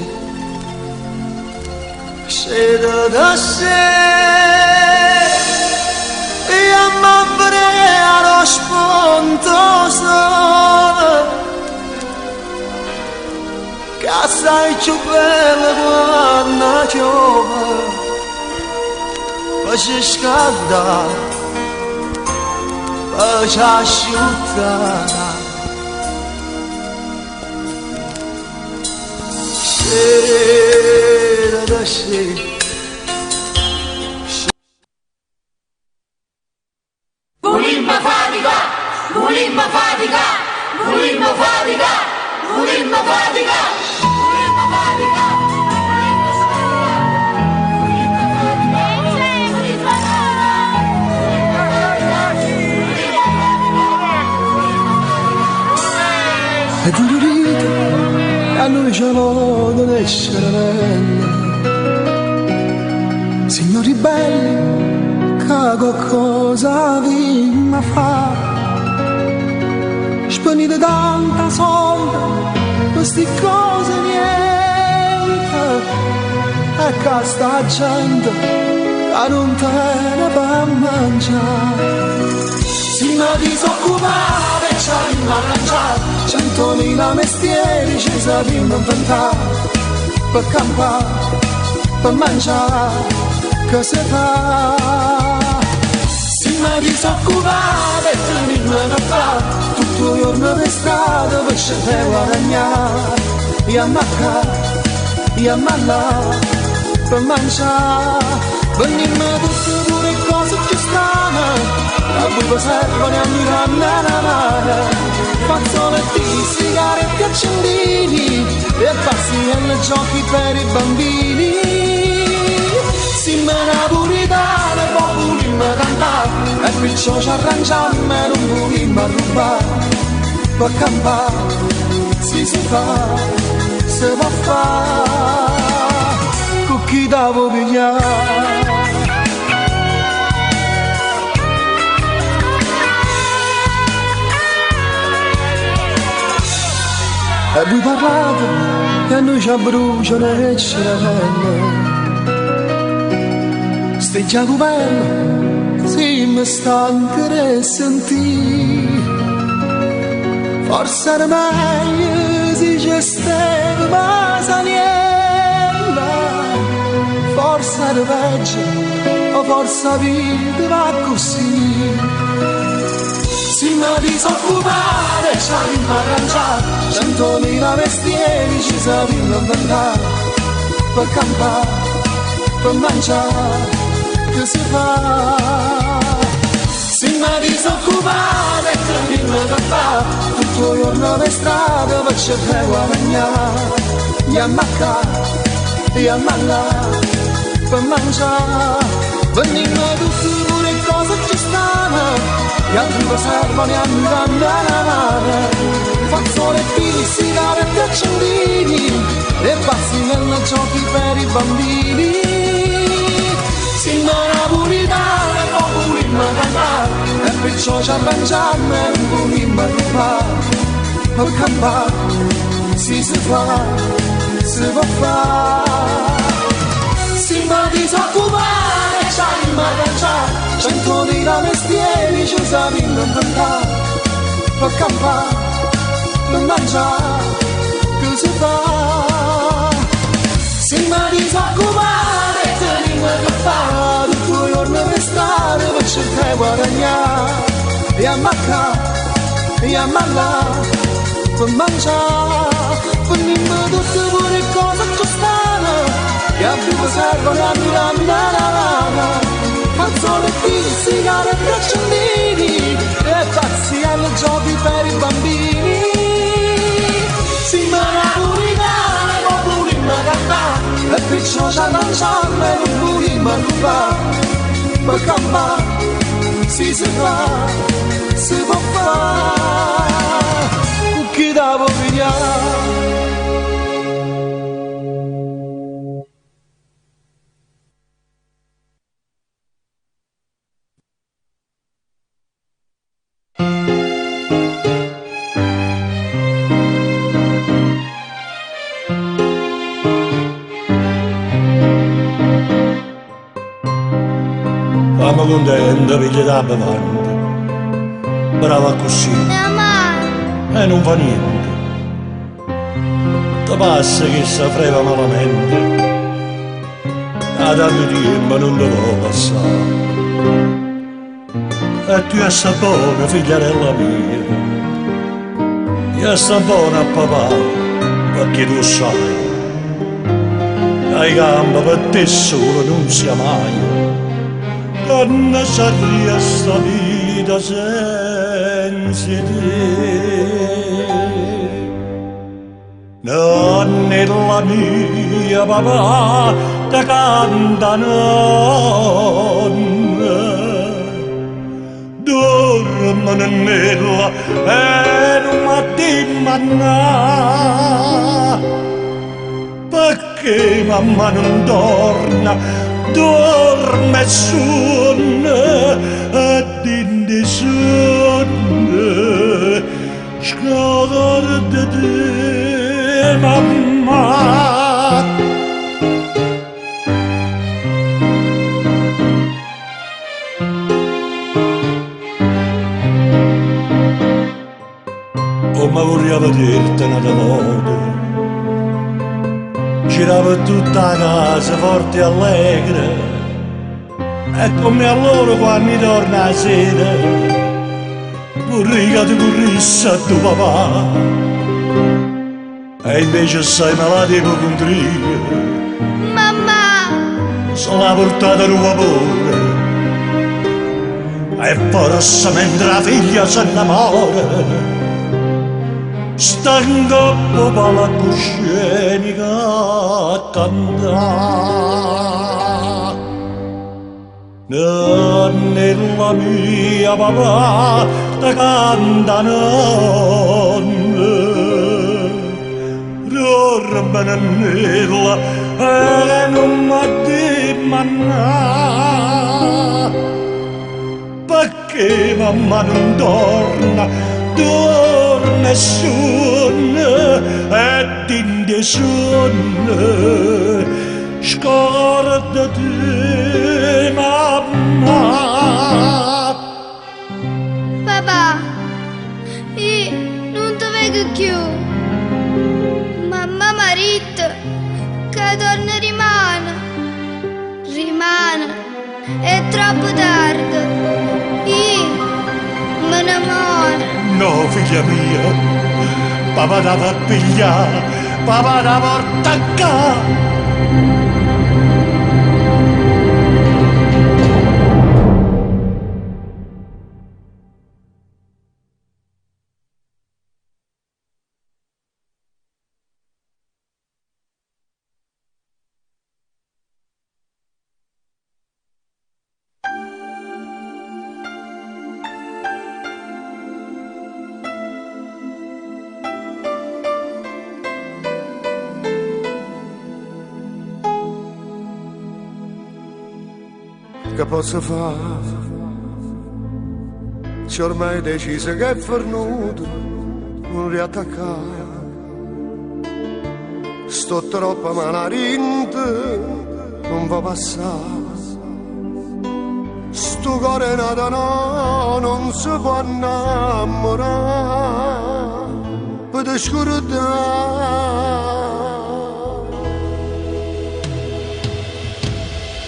scende da sé e a m'abbrea lo spontoso che sei più bella quando piove poi si scalda poi si asciutta da sé. Volimmo fatica, volimmo fatica, volimmo fatica, volimmo fatica, volimmo fatica. E durito, e a noi c'è modo di essere belle. Signori belli, che qualcosa vi mi fa. Spendete tanta soldi, queste cose niente. E che sta gente, che non tiene per mangiare. Si mi disoccupate, ci abbiamo arrangiato. 100.000 mestieri ci sappiamo inventare. Per campare, per mangiare, che si fa? Si mi disoccupate, tenete da fare. Tutto il giorno per strada, per scegliere guadagnare. E a maccare, e a mallare, per mangiare. Venimmo tutte pure cose più strane. A cui servono a mirare la mano. Fazzoletti, sigarette, accendini e passi e giochi per i bambini. Si me ne puritane, poi volimmo cantare e perciò ci arrangiamo e non volimmo rubare. Per campare si fa, si può fare con chi devo pigliare. E voi parlate e a noi ci bruciano le cervelle. Stai già bello, sì mi stanca di sentire. Forse era meglio se ci stava Masaniella. Forse era peggio, o forse la vita va così. Si mi disoccupate, ci abbiamo arrangiato. 100.000 mestieri ci sappiamo inventare. Per campare, per mangiare, che si fa? Si mi disoccupate, tenete da fare. Tutto il giorno per strada, per cercare guadagnare. E a maccare, e a mallare, per mangiare. Venimmo tutti pure cose ci stanno. E altri lo servono e a mirare la mano. Fazzoletti, sigarette, accendini e passi nel giochi per i bambini. Si me ne puritane, poi volimmo cantare e perciò ci arrangiamo e non volimmo rubare. Per campare si fa, si può fare. Si me disoccupare, ci abbiamo arrangiato. 100.000 mestieri ci sappiamo inventare. Per campare, per mangiare, che si fa? Si mi disoccupare, tenete da fare. Tutto il giorno per strada, per cercare guadagnare. E a maccare, e a mallare, per mangiare. Venimmo tutte pure cose più strane. E a più servono a mirare la mano. Fazzoletti, sigarette, accendini e pazzi alle giochi per i bambini. Si me ne puritane, poi volimmo cantare e perciò ci arrangiamo e non volimmo rubare. Per campare si fa, si può fare con chi devo pigliare. contento, figlia da bevanda. Brava così. E non fa niente. Ti passa che si freva malamente. Da tanto tempo non te lo passare. E tu sei buona, figliarella mia. Io sto buona a papà, perché tu sai. Ai gambe per te solo non sia mai. Non sarebbe sta vita senza te. Nonnella mia papà ti canta nonna. Dorme nella e non ti manna. Perché mamma non torna, dorme e suona, e dindi suona, scordate mamma. Oh, ma vorrei vederti una volta. Girava tutta la casa forte e allegre, e come allora quando torna la sera, vorrei che ti corrisse a tuo papà, e invece sei malato di ipocondria. Mamma! Se l'ha portata a un vapore, e forse mentre la figlia si innamora, sta in coppa palcoscenica a cantare. Nella mia papà ti canta nonna. Dorme nella e non mi manna. Perché mamma non torna, dorme e suona, e dindi suona, scordati mamma. Papà, io non ti vedo più. Mamma mi ha detto che torna rimane, è troppo tardi. Io me ne muoio. No, figlia mia, papà la va a pigliare, papà la porta a casa. Che posso fare? C'è ormai deciso che è fornuto, non riattaccare. Sto troppo malarinte, non va passare. Sto cuore nato no, non si può innamorare. Per te scordare.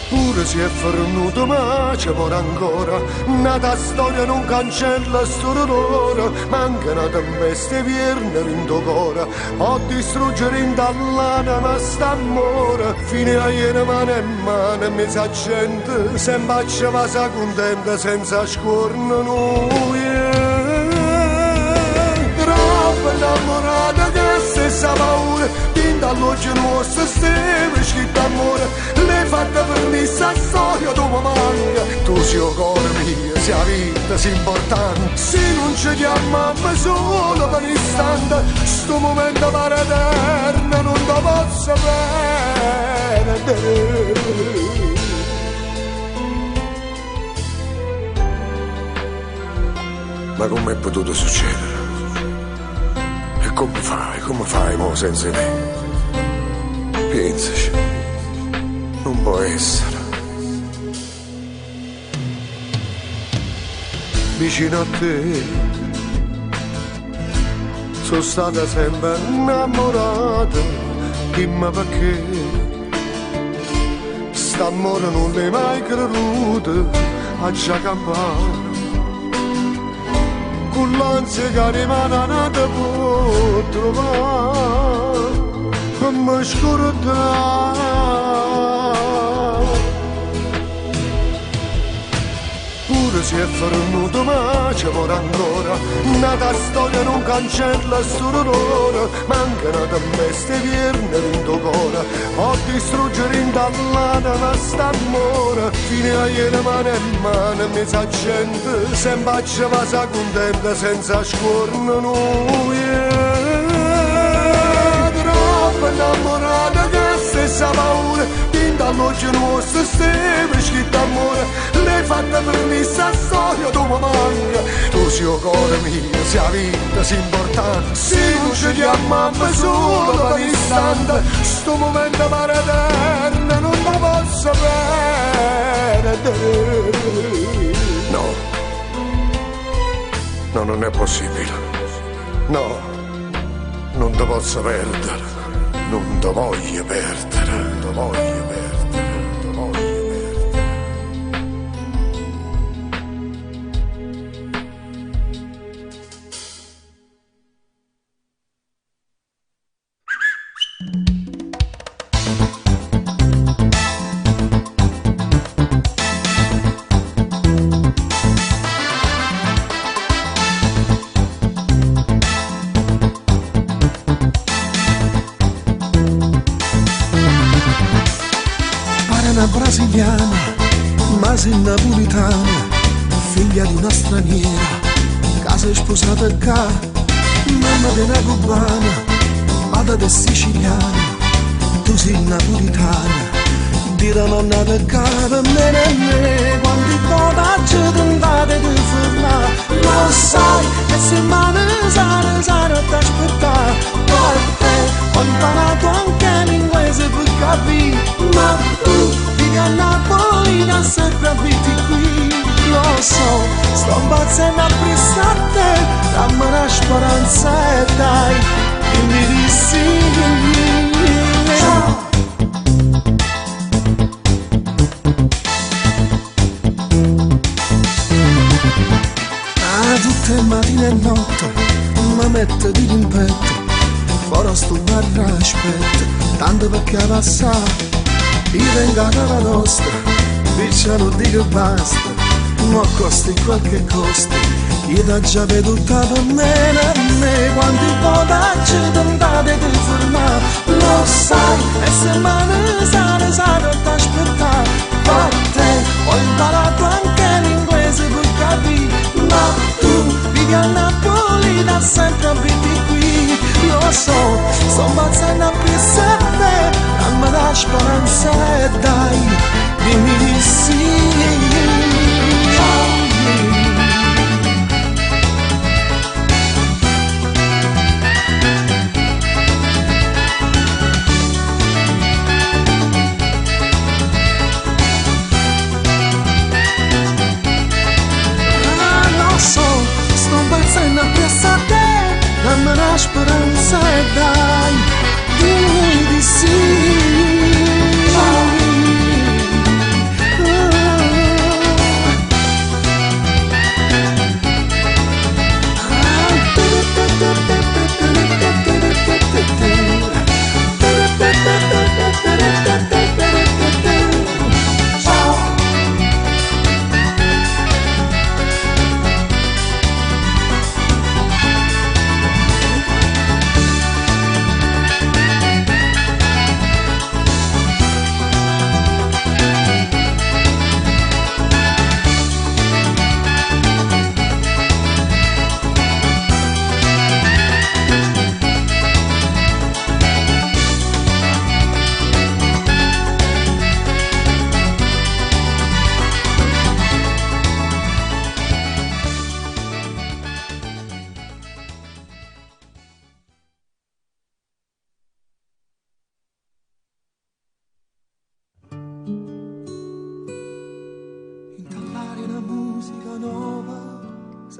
Pure si è fornuto ma c'è vuole ancora. Nata storia non cancella sto dolore. Manca una tempesta vierne in tuo cuore. O distruggere in dall'ana ma sta amore. Fine a iene mano e mano mi sa gente. Sempre ci va sa contenta senza scorno noi. Troppo innamorata che stessa paura. Dall'oggi nostro steve scritto amore. Le fatte per me sta storia tu mi manca. Tu sei il cuore mio, sei la vita, sei importante. Se non ci chiamiamo solo per un istante, sto momento pare eterno, non lo posso perdere. Ma com'è potuto succedere? E come fai mo senza me? Pensaci, non può essere. vicino a te. Sono stata sempre innamorata, dimmi perché. St'amore non l'hai mai creduto, a già campare. Con l'ansia che rimane nata può trovare, per me scordare. Pure se è venuto ma ci vorrà ancora, nata storia non cancella sto dolore, manca una tempesta vierne dentro cuore, può distruggere in dall'ana ma st'amore, fine a ieri mano in mano, mezza gente, sempre ci va sa contenta senza scorno noi. Troppo innamorata che stessa paura, dall'occhio nostro stiamo scritto amore, l'hai fatta per me sta storia, tu mi manca, tu sei il cuore mio, sei la vita, sei importante, se non ci chiamiamo solo per l'istante, sto momento pare eterno, non lo posso perdere. No, no, non è possibile, no, non ti posso perdere, non ti voglio perdere, non ti voglio perdere. Brasiliana, ma sei napolitana, figlia di una straniera, casa è sposata qua, mamma di una cubana, madre di siciliana, tu sei napolitana, di la nonna per casa, me, quando il coraggio tentate di fermare, lo sai, e se male sare ad aspettare, per te ho imparato anche l'inglese per capire, ma tu a Napoli non sempre abiti qui, lo so, sto impazzendo a pensare, dammi una speranza e dai, dimmi di sì. Ciao. Tutte le mattine e notte mi metto di rimpetto, ora sto guarda aspetta, tanto perché passa. Io vengo dalla nostra, diciamo dico basta, ma costi qualche costo, io da già veduta per me, quanti podacci tentate di fermare, lo sai, e se male sare t'aspettare, per te ho imparato anche l'inglese per capire, ma tu vivi a Napoli da sempre abiti qui, lo so, sto ammazzando a pensare, dammi la speranza e dai, dimmi di sì.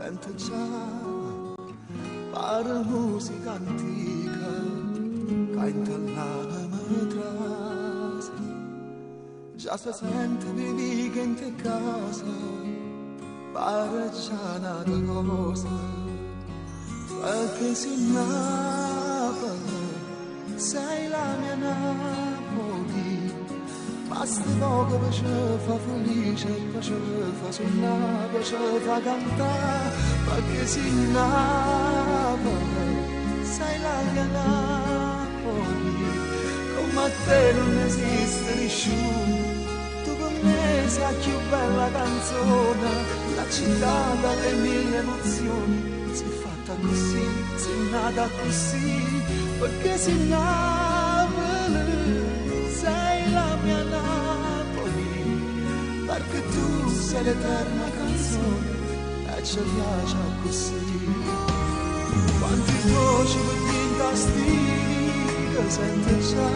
sento già pare musica antica che intallata mi trase. Già si sente vivi che in te casa pare già una cosa, perché si Napoli sei la mia Napoli. Basta poco per ci fa felice, per ci fa suonare, per ci fa cantare, perché si Napoli, sei la mia Napoli. Come te non esiste nessuno, tu con me sei la più bella canzone, la città dalle mille emozioni, si è fatta così, si è nata così, perché si Napoli. Sei la mia Napoli, perché tu sei l'eterna canzone e ci piace così. Quanti voci per t'incastiga sente già,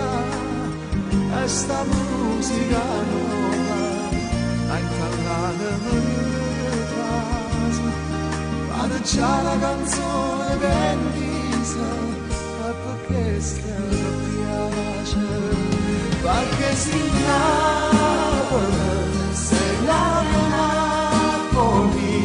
e sta musica nuova, a intallare mi trase, vado già la canzone bendisa, e perché stella piace. Perché si Napoli, sei la mia Napoli,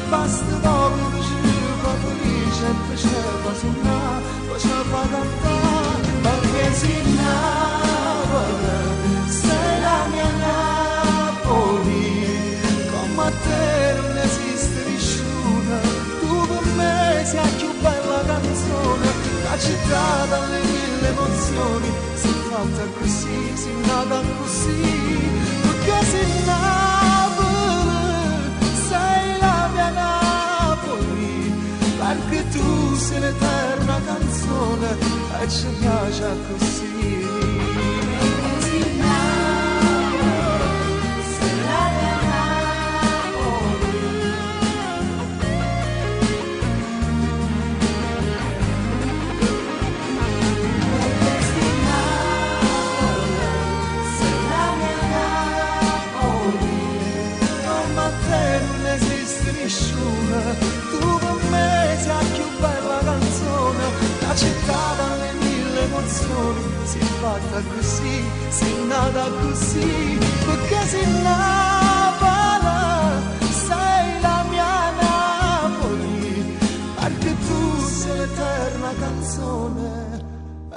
basta poco per ci fa felice, per ci fa suonare, per ci fa cantare. Perché si Napoli, sei la mia Napoli, come te non esiste nessuno, tu per me sei la più bella canzone, la città dalle mille emozioni. Fatta così, si nata così, perché si Napoli, sei la mia Napoli, perché tu sei l'eterna canzone e ci piace così. Perché si Napoli, sei la mia Napoli. Tu con me sei la più bella canzone, la città dalle mille emozioni, si è fatta così, si è nata così, perché si Napoli, sei la mia Napoli, perché tu sei l'eterna canzone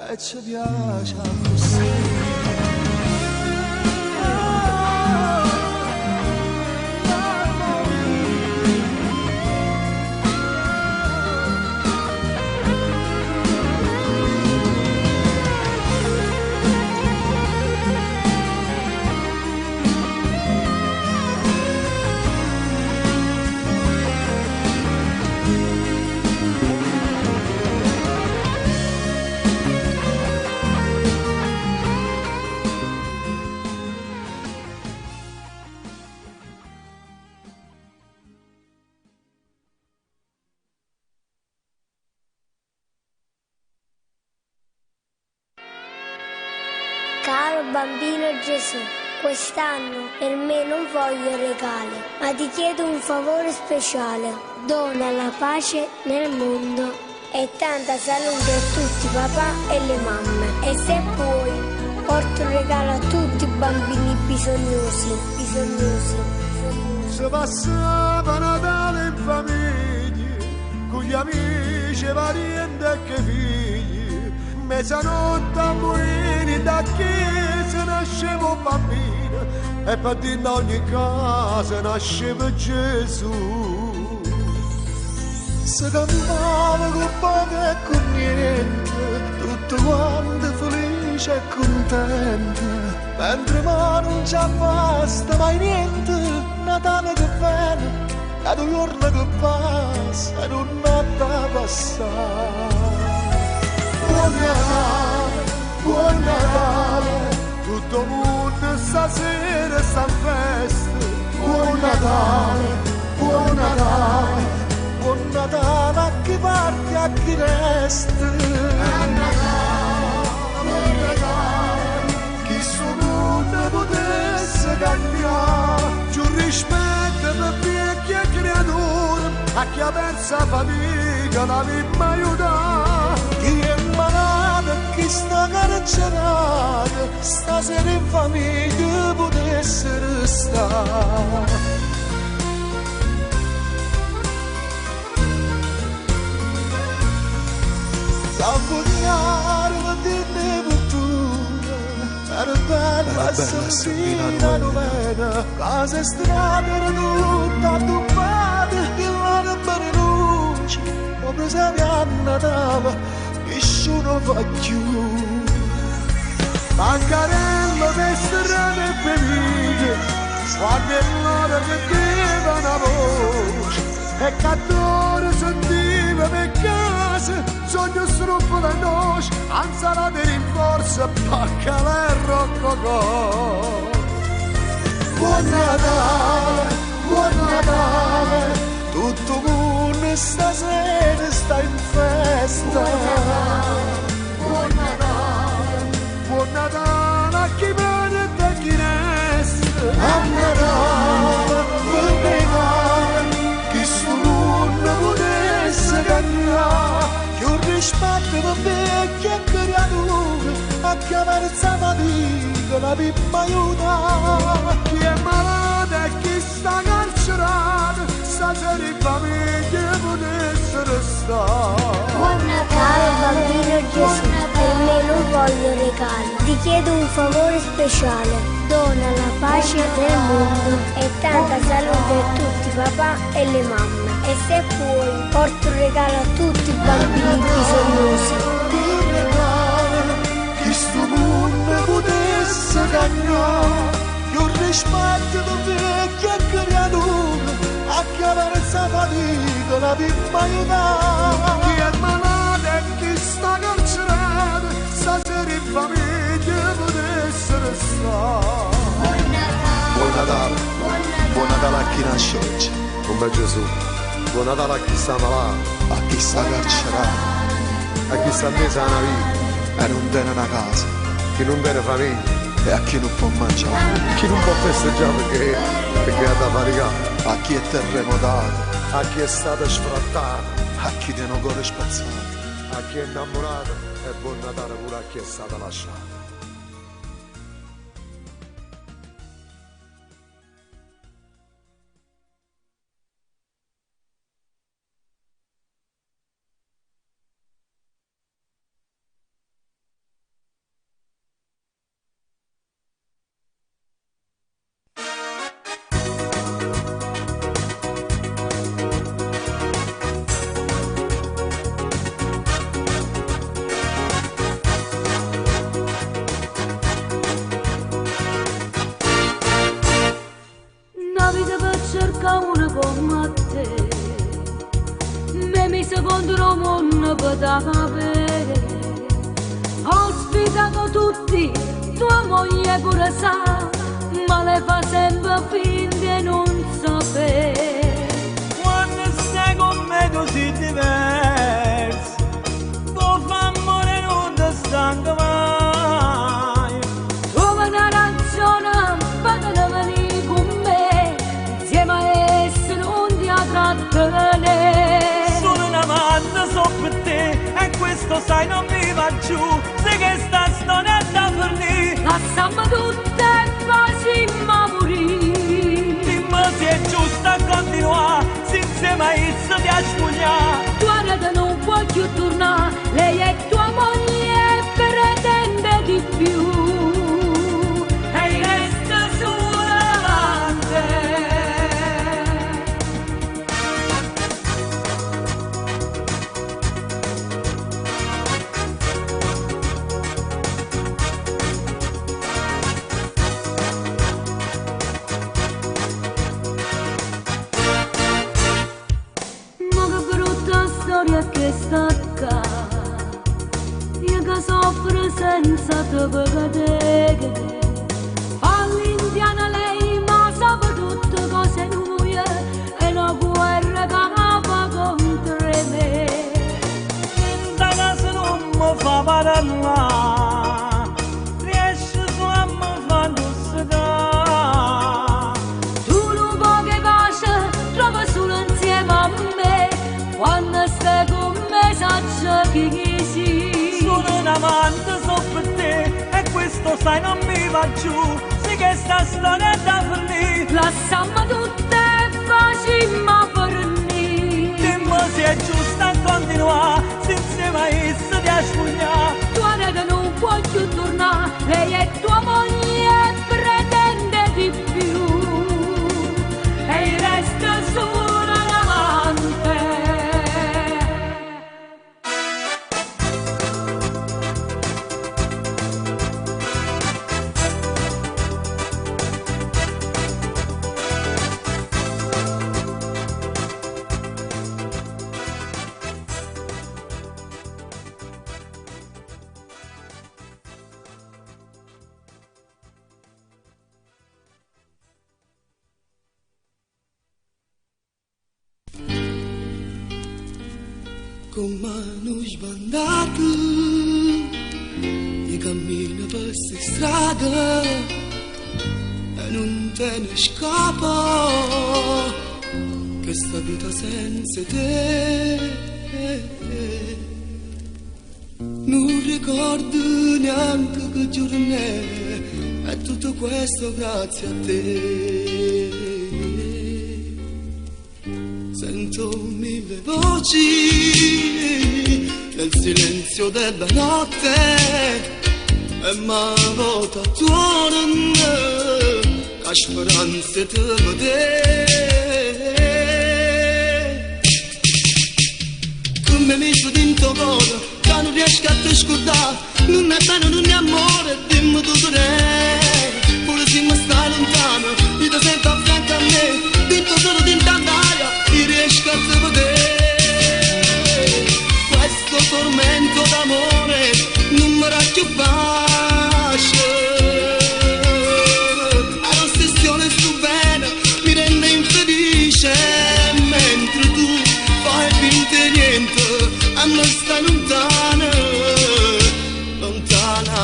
e ci piace così. Caro bambino Gesù, quest'anno per me non voglio regali, ma ti chiedo un favore speciale. Dona la pace nel mondo e tanta salute a tutti i papà e le mamme. E se puoi, porto un regalo a tutti i bambini bisognosi. Si passava Natale in famiglia, con gli amici, parenti e che figli. Mezzanotte a Moini da chiesa nasceva un bambino e per dentro ogni casa nasceva Gesù. Si campava con poco e con niente, tutto quanto felice e contento, mentre ma non c'è basta mai niente, Natale che viene, ed un giorno che passa, e un notte passare. Buon Natale, tutto il mondo stasera sta in festa. Buon Natale, buon Natale, buon Natale a chi parte e a chi resta. Buon Natale, chi suo mondo potesse cambiare, più rispetto per vecchie creature, a chi ha persa fatica la vita aiuta. Chi è malato e chi sta carcerato, stasera in famiglia potesse restare. S'avvogliare di nevettura, era bella Sabina Novena, case strade erano tutte addobbate, il loro beneluce, ho preso a Natale, nessuno fa più. Bancarello, pestrane e bevite, quando è l'ora che viva una voce, e cattore sentiva per casa, sogno struppo da noce, anzala di rinforzo, baccalà e roccocò. Buon Natale, tutto il mondo stasera sta in festa. Buon Natale a chi viene e a chi resta. A Natale, buon Natale, chi sto mondo potesse cambiare, più rispetto per vecchi e creature, a chiamare fatica la pippa aiuta. Chi è malato e chi sta carcerato, stasera in famiglia potesse restare. Buon Natale bambino Gesù, per me non voglio regali, ti chiedo un favore speciale. Dona la pace nel mondo e tanta salute a tutti i papà e le mamme. E se puoi, porto un regalo a tutti i bambini bisognosi. Chi sto mondo potesse cambiare, più rispetto per vecchi e creature, a chiamare fatica la pippa aiuta. Chi è malato e chi sta carcerato, stasera in famiglia potesse restare. Buon Natale, buon Natale a chi nasce oggi. Un bel Gesù. Buon Natale a chi sta malato, a chi sta carcerato, a chi sta messa una vita e non tiene una casa, chi non tiene famiglia e a chi non può mangiare, chi non può festeggiare perché ha da faticare, a chi è terremotato, a chi è stato sfrattato, a chi tiene un cuore spazzato, a chi è innamorato e buon Natale pure a chi è stato lasciato. Una come te me mise contro il mondo per capire, ho sfidato tutti, tua moglie pure sa, ma le fa sempre finta e non sapere. Quando stai con me così diverso, tuo fa amore non ti stanca mai. Come una ragione per venire con me, insieme a esse non ti trattenere. Sono un amante, so per te, e questo sai non mi va giù, sai che sta storia da fornire. Lasciamo tutte e facciamo morire. Dimmi se è giusto continuare, se insieme a esse ti spogliare. Tua rete non può più tornare, lei è tua moglie e pretende di più. E resta solamente. Che stacca, io che soffro senza te vedere. All'indiana lei ma sa tutte cose nuove e la guerra che va contro me. In da casa non mi fa parlare, riesci solo a mi far lussicare. Tu non vuoi che pace, trova solo insieme a me. sai non mi va giù, sì che sta storia è da fornire. Lasciamo tutte e facciamo fornire. Dimmi se è giusto a continuare, senza mai essere di aspugnare. Tua neta non può più tornare, lei è tua moglie e pretende di più. E il resto solo l'amante. Con mano sbandate e cammina per queste strade e non te ne scappa che sta vita senza te non ricordo neanche che giorno è tutto questo grazie a te. Sento mille voci nel silenzio della notte e ma volta tuonano che speranze te vedere. Come mi sto dentro cuore che non riesco a te scordare, non è bene, non è amore, dimmi tu dov'è. Pure se mi stai lontano, io ti sento a fianco a me, dentro solo dentro all'aria, io riesco a te vedere. Questo tormento d'amore non mi dà più pace. L'ossessione sto bene mi rende infelice, mentre tu fai finta di niente e mi stai lontana, lontana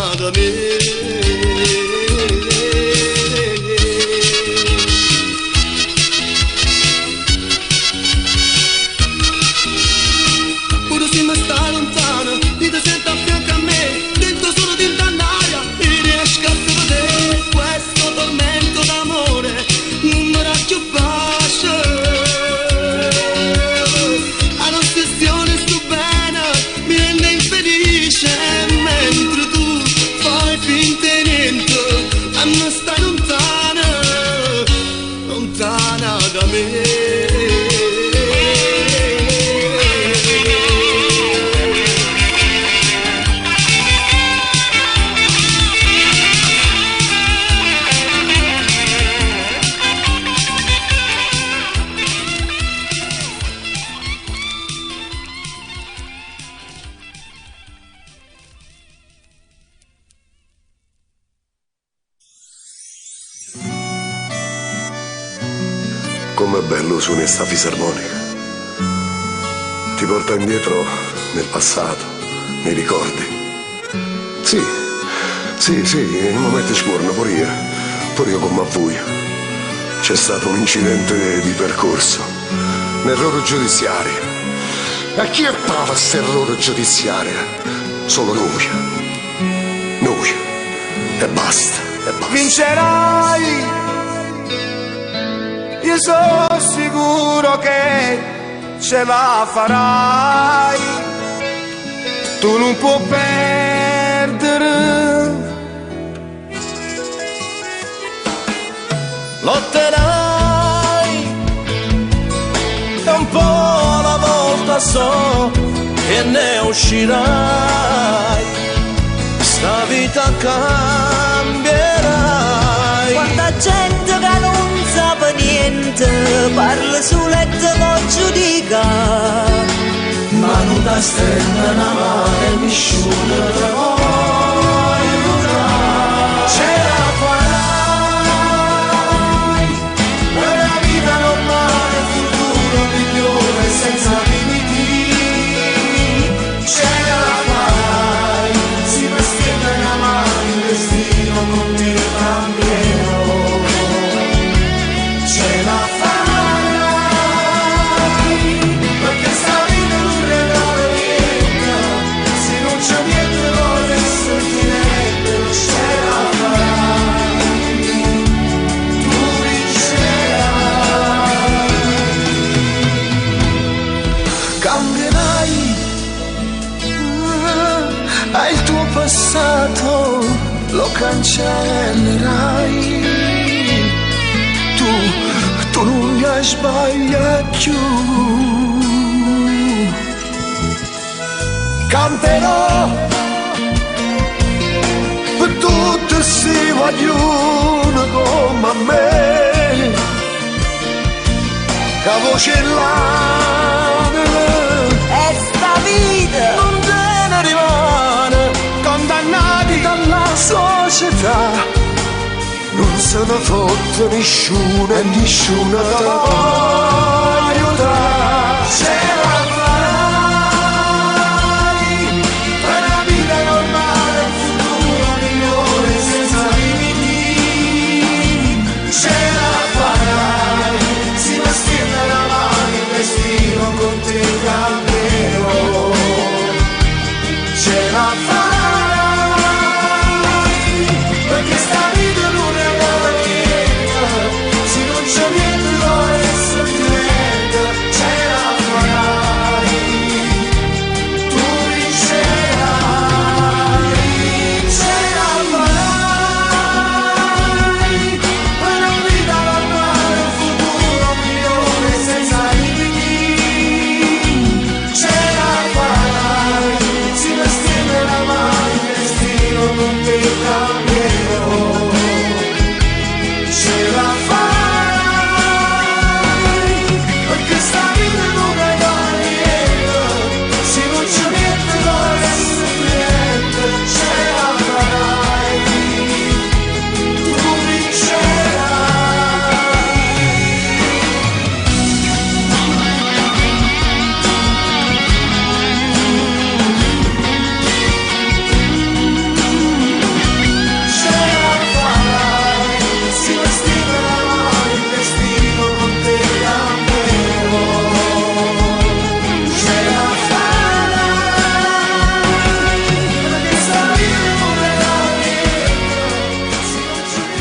da me. Com'è bello suoni sta fisarmonica. Ti porta indietro nel passato, nei ricordi. Sì, in momenti scorno pure io come a voi. C'è stato un incidente di percorso, un errore giudiziario. E chi è prova a questo errore giudiziario? Solo noi. E basta. Vincerai! Io sono sicuro che ce la farai, tu non puoi perdere. Lotterai e un po' alla volta so che ne uscirai, sta vita cambierai. Quanta gente che non sa per niente parla sul letto non giudica, ma non ti stende una mano e mi sciuga poi ce la farai per la vita normale, futuro migliore senza limiti. Ce la farai, si mi stende una mano, il destino con te cambierò. Ce la farai, perché sta vita non regala niente, se non c'è niente vuole cancellerai. Tu non mi sbagli più. Canterò per tutti si vogliono come a me, che voce là e sta vita non te ne rimane, condannati dalla società, non se ne fotte nessuno e nessuno ti può aiutare. Se la farai per una vita normale, un futuro migliore senza limiti. Se la farai, si va stendere la mano, il destino con te cambierò. Ce la farai, perché sta vita non è niente, se non c'è niente non è niente. Ce la farai, tu vincerai. Ce la farai, per una vita normale, un futuro migliore senza limiti. Ce la farai, si va stendere la mano, il destino con te cambierò. Ce la farai, perché sta vita non è niente, se non c'è niente non resta niente. Ce la farai, tu vincerai. Ce la farai, si va stendere la mano, il destino con te cambierò. Ce la farai, perché sta vita non è niente, se non c'è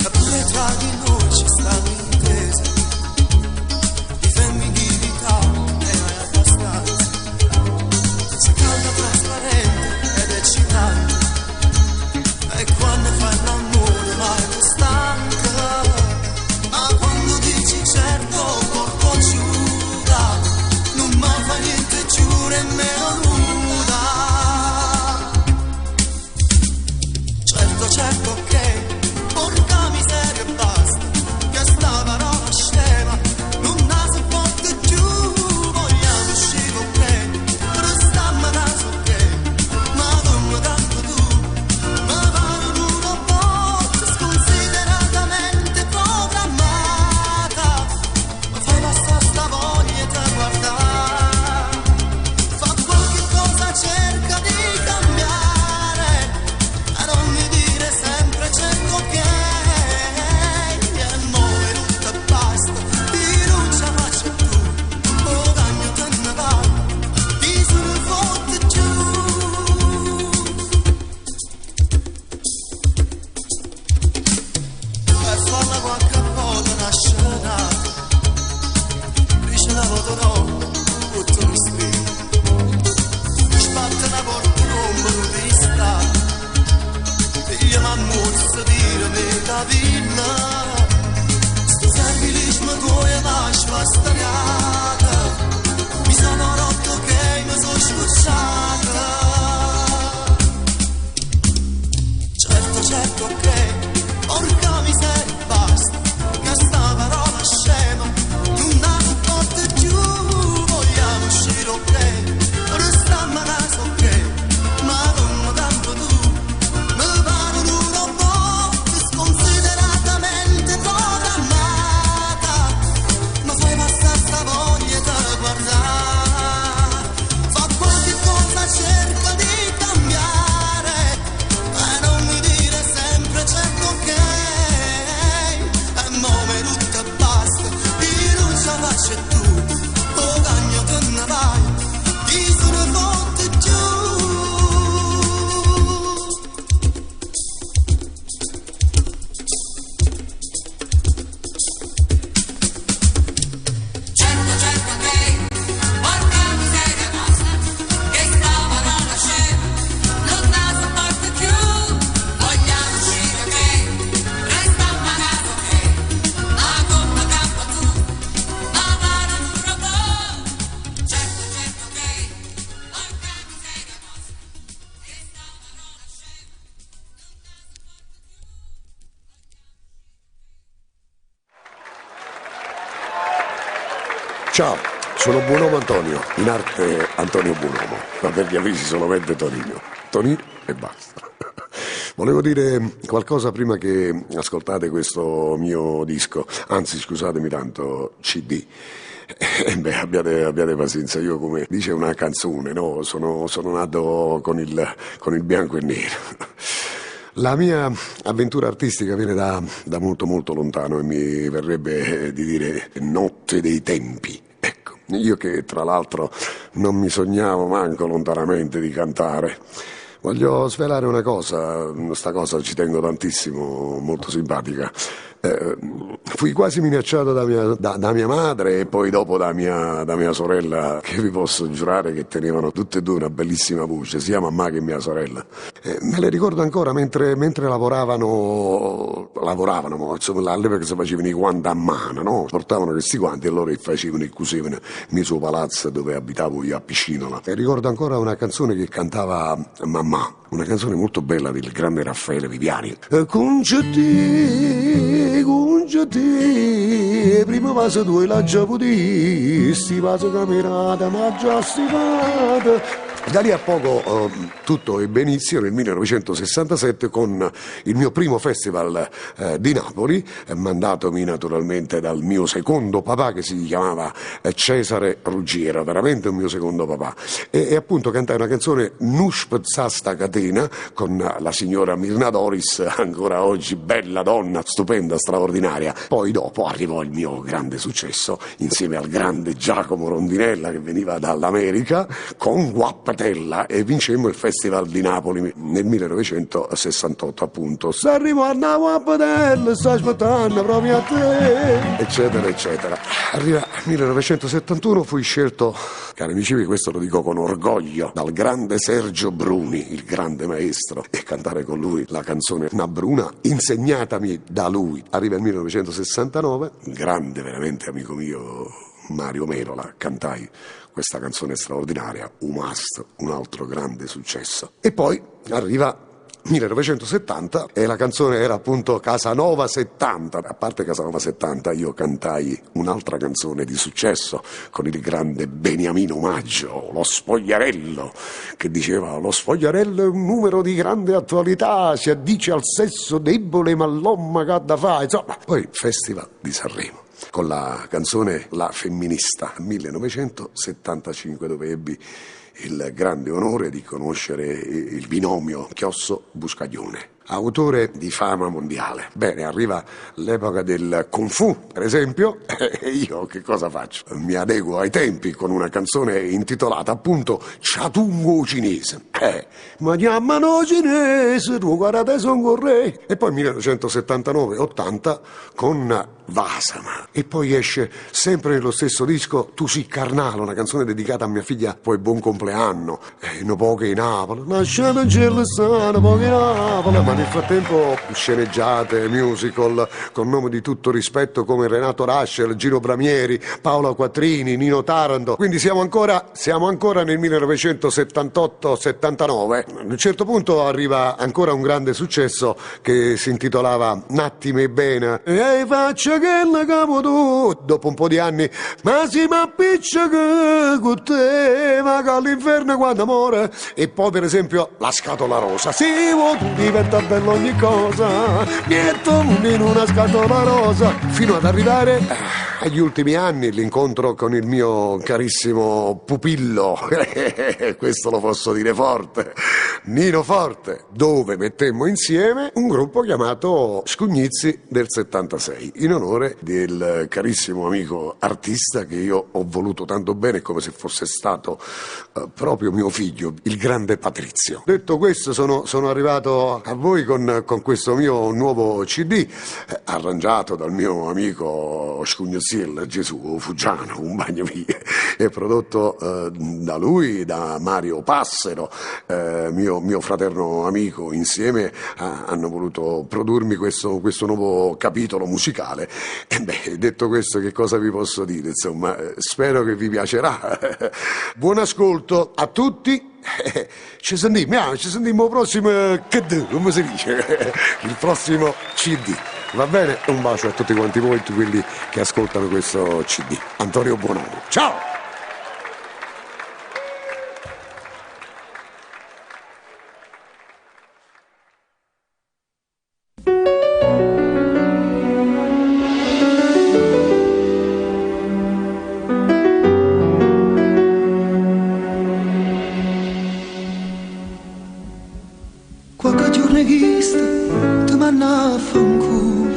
Eppure tra di noi ci stanno intese di femminilità e abbastanza. Sei calda, trasparente ed eccitante, e quando fai l'amore mai ti stanca. Ma quando dici certo corpo giura, non mi fa niente giù nemmeno nuda. Certo, certo che porca miseria e basta, che sta parola scema non la si porta giù. Vogliamo uscire con te, però stamma da so che, ma come tanto tu mi pare una botta sconsideratamente programmata. Ma fai passare sta voglia da guardare, fa qualche cosa, cerca di cambiare, e non mi dire sempre cerco che, e muove tutto e basta, di non ce la faccio più, oh cagno te ne vai, ti sono fotte giù. Per farla qualche volta una scenata, dice la foto no, tutto lo scrivo, sbatte la porta numero di stato. Figlia m'ammuzza dire me da villa, sto servilismo tuo e lascia stagliata, mi sono rotto che mi sono sfusciata. Certo, certo che porca miseria basta, che sta parola scema non la si porta giù. Vogliamo uscire ok, restammo da so che, ma come tanto tu mi pare una botta sconsiderata. Ciao, sono Buonomo Antonio, in arte Antonio Buonomo, ma per gli amici solamente Tonino. Tonino e basta. Volevo dire qualcosa prima che ascoltate questo mio disco, anzi scusatemi tanto, CD. Abbiate pazienza, io come dice una canzone, no? Sono nato con il bianco e nero. La mia avventura artistica viene da molto molto lontano e mi verrebbe di dire notte dei tempi. Ecco, io che tra l'altro non mi sognavo manco lontanamente di cantare. Voglio svelare una cosa, sta cosa ci tengo tantissimo, molto simpatica. Fui quasi minacciato da mia madre e poi dopo da mia sorella, che vi posso giurare che tenevano tutte e due una bellissima voce, sia mamma che mia sorella. Me le ricordo ancora mentre lavoravano, insomma, all'epoca si facevano i guanti a mano, no? Portavano questi guanti e loro facevano e cusevano nel suo palazzo dove abitavo io a Piscinola. E ricordo ancora una canzone che cantava mamma, una canzone molto bella del grande Raffaele Viviani. Conceti, prima vaso tu e la già potisti, vaso camerata, ma già stivata. Da lì a poco tutto ebbe inizio nel 1967 con il mio primo festival di Napoli, mandatomi naturalmente dal mio secondo papà che si chiamava Cesare Ruggiero, veramente un mio secondo papà. E appunto cantai una canzone Nushp Zasta Catena con la signora Mirna Doris, ancora oggi bella donna, stupenda, straordinaria. Poi dopo arrivò il mio grande successo insieme al grande Giacomo Rondinella che veniva dall'America con Guappa e vincemmo il Festival di Napoli nel 1968 appunto. Se arrivo a Guappatella, sto aspettando proprio a te, eccetera eccetera. Arriva il 1971, fui scelto, cari amici, questo lo dico con orgoglio, dal grande Sergio Bruni, il grande maestro, e cantare con lui la canzone Una Bruna insegnatami da lui. Arriva il 1969, un grande veramente amico mio Mario Merola, cantai questa canzone straordinaria, Umast, un altro grande successo. E poi arriva 1970 e la canzone era appunto Casanova 70. A parte Casanova 70 io cantai un'altra canzone di successo con il grande Beniamino Maggio, Lo Spogliarello, che diceva: lo spogliarello è un numero di grande attualità, si addice al sesso debole ma l'omma che da fa, insomma. Poi il Festival di Sanremo con la canzone La Femminista 1975, dove ebbi il grande onore di conoscere il binomio Chiosso-Buscaglione, autore di fama mondiale. Bene, arriva l'epoca del Kung Fu, per esempio, e io che cosa faccio? Mi adeguo ai tempi con una canzone intitolata appunto Chatungo cinese. Ma chiamano cinese, tu guardate son correi. E poi 1979-80 con Vasama. E poi esce sempre nello stesso disco Tu si carnale, una canzone dedicata a mia figlia, poi buon compleanno, no poche in Napoli, lasciate in cielo sano, poche in Napoli. Ma nel frattempo sceneggiate, musical, con nome di tutto rispetto come Renato Rascel, Gino Bramieri, Paolo Quattrini, Nino Taranto. Quindi siamo ancora nel 1978-79. A un certo punto arriva ancora un grande successo che si intitolava N'attime bene. E faccia che la capo tu, dopo un po' di anni, ma si m'appiccia che con te, ma che all'inferno quando amore. E poi per esempio La scatola rosa. Sì, tu diventa bello ogni cosa, niente in una scatola rosa, fino ad arrivare agli ultimi anni, l'incontro con il mio carissimo pupillo, questo lo posso dire forte, Nino Forte, dove mettemmo insieme un gruppo chiamato Scugnizzi del 76, in onore del carissimo amico artista che io ho voluto tanto bene, come se fosse stato proprio mio figlio, il grande Patrizio. Detto questo, sono arrivato a voi con questo mio nuovo CD, arrangiato dal mio amico Scugnoziel Gesù Fuggiano, un bagno via, e prodotto da lui, da Mario Passero, mio fraterno amico. Insieme hanno voluto produrmi questo nuovo capitolo musicale. E beh, detto questo, che cosa vi posso dire? Insomma, spero che vi piacerà. Buon ascolto a tutti. Ci sentiamo prossimo, come si dice? Il prossimo CD. Va bene? Un bacio a tutti quanti voi, tutti quelli che ascoltano questo CD. Antonio Buonanno. Ciao! Qualche giorno che ti manna a fanculo,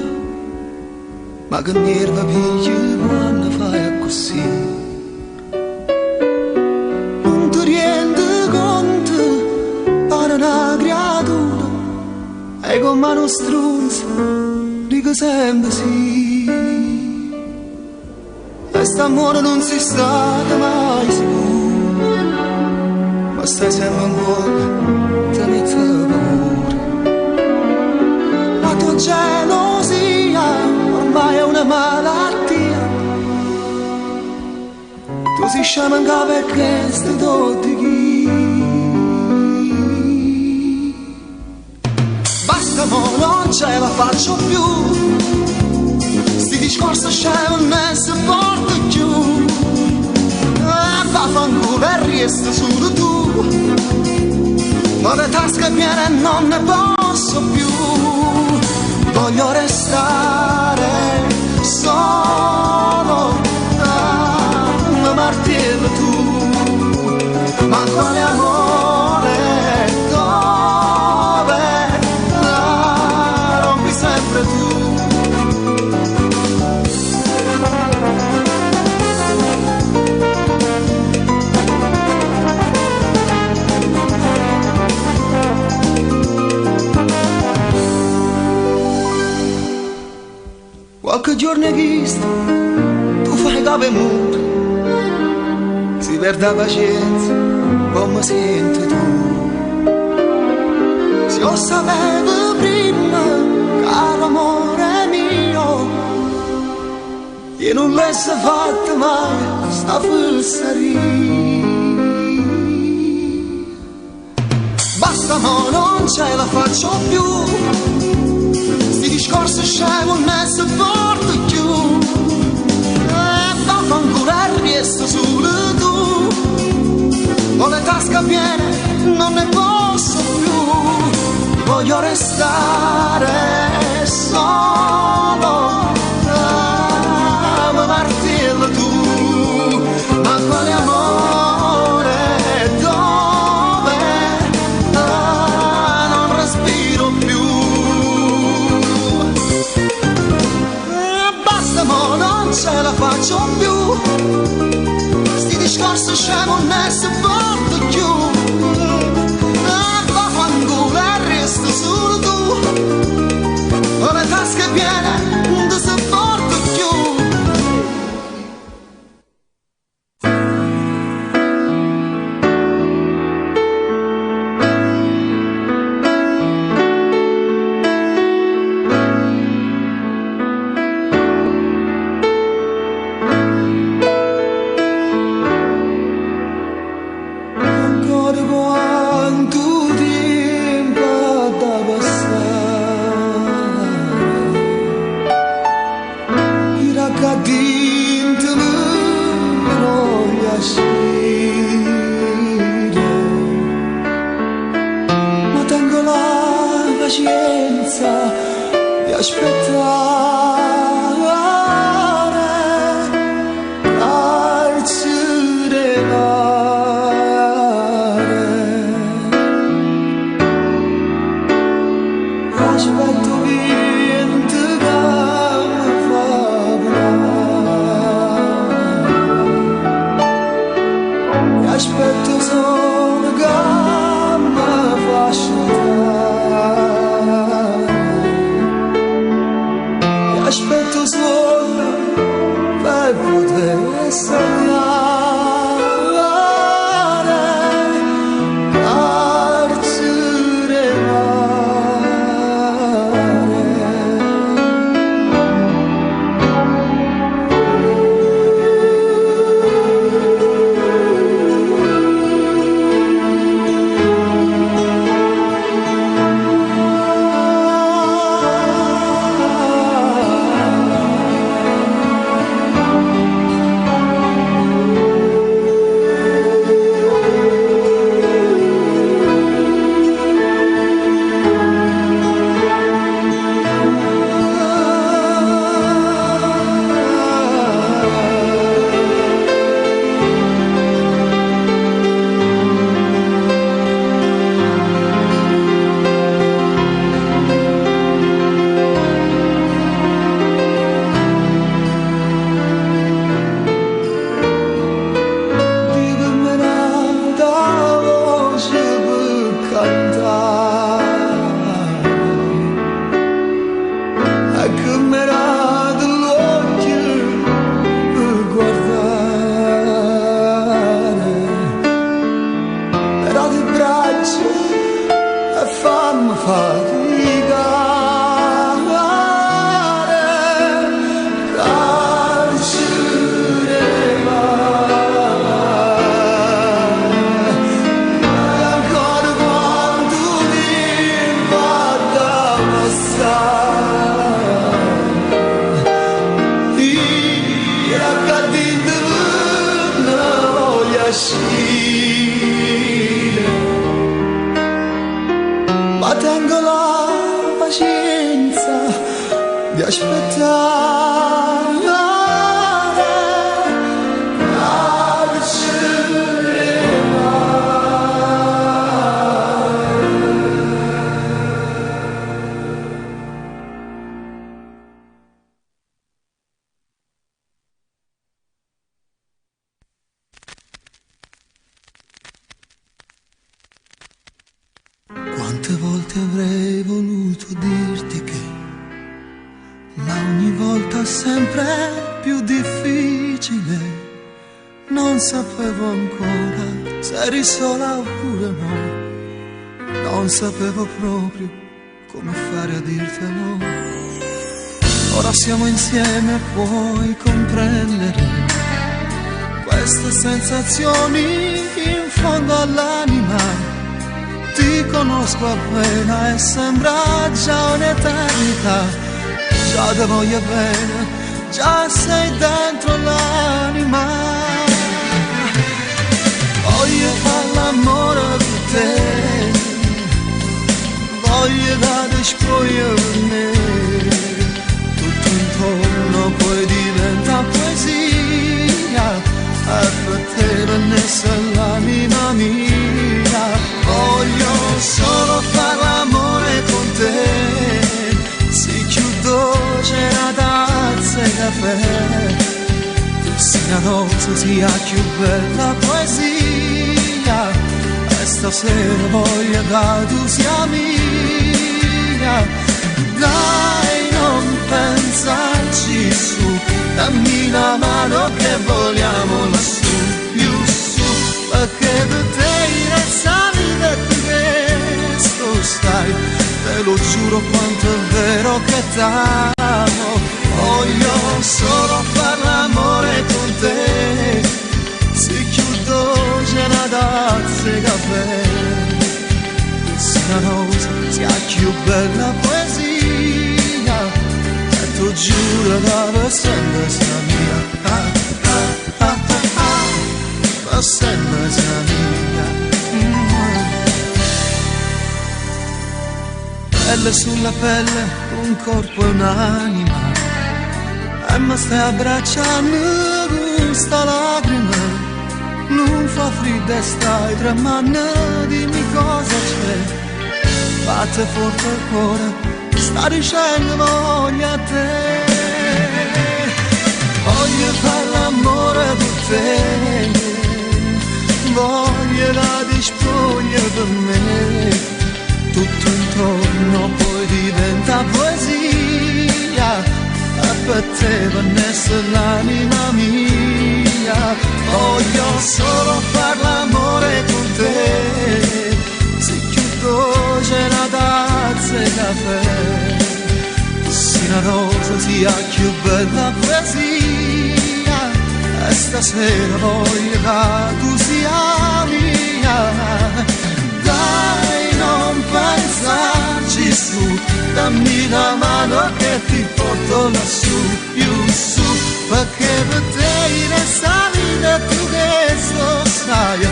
ma che nerva pigli quando fai così. Non ti rendi conto, pare una creatura, e con mano strunza, dico sempre sì. E st'amore non si sta mai sicuro, ma stai sempre in cuore, te ne paura. La tua gelosia ormai è una malattia. Tu si sciamanca perché stai tutti chi. Basta mo, non ce la faccio più. Sti discorsi scemo non si porta più. Vaffanculo e resta solo tu. Ho le tasche piene e non ne posso più. Voglio restare solo, mi martello tu. Ma quale amore, dove, rompi sempre tu. Qualche giorno hai visto, tu fai capo e muto, si perde la pazienza, come senti tu. Se io sapevo prima, caro amore mio, io non l'avessi fatta mai, sta fesseria. Basta mo, non ce la faccio più. Sti discorsi scemo non si porta più. Vaffanculo e resto solo tu. Ho le tasche piene, non ne posso più. Voglio restare solo, mi martello tu. Ma quale amore, dove, non respiro più. Non ce la faccio più. Sti discorsi scemo non si porta più. Vaffanculo e resto solo tu. Ho le tasche piene, non si porta più. Ma tengo la pazienza di aspettare, aspetto vento che mi fa volare, aspetto solo che mi fa scivolare, aspetto solo per poter sognare. uscire, ma tengo la pazienza di aspettare. Quante volte avrei voluto dirti che, ma ogni volta sempre più difficile. Non sapevo ancora se eri sola oppure no. Non sapevo proprio come fare a dirtelo. Ora siamo insieme, puoi comprendere queste sensazioni in fondo all'anima. Ti conosco appena e sembra già un'eternità. Già ti voglio bene, già sei dentro l'anima. Voglio fare l'amore con te, voglio dare spoglia per me. Tutto intorno poi diventa poesia, e per te non essere l'anima mia. Voglio solo fare l'amore con te, si chiudo c'è una tazza di caffè, se la notte sia più bella poesia, e stasera voglio che tu sia mia. Dai, non pensarci su, dammi la mano che vogliamo lassù, più su, perché per te resta vita e tu questo stai. Te lo giuro quanto è vero che t'amo. Voglio solo fare l'amore con te, si chiudo c'è una tazza di caffè, se la notte sia più bella poesia, e tu giuro che per sempre sia mia, per sempre sia mia. Pelle sulla pelle, un corpo e un'anima, e mi stai abbracciando con sta lacrima. Non fa freddo e stai tremando, dimmi cosa c'è. Batte forte il cuore, sta dicendo voglio a te. Voglio fare l'amore per te, voglio la dispoglia per me. Tutto intorno poi diventa poesia, e per te non essere l'anima mia. Voglio solo far l'amore con te, si chiudo c'è una tazza di caffè, se la rosa sia più bella poesia, e stasera voglio che tu sia mia. Dai, non pensarci su, dammi la mano che ti porto lassù, più su, perché per te resta vita e tu questo sai.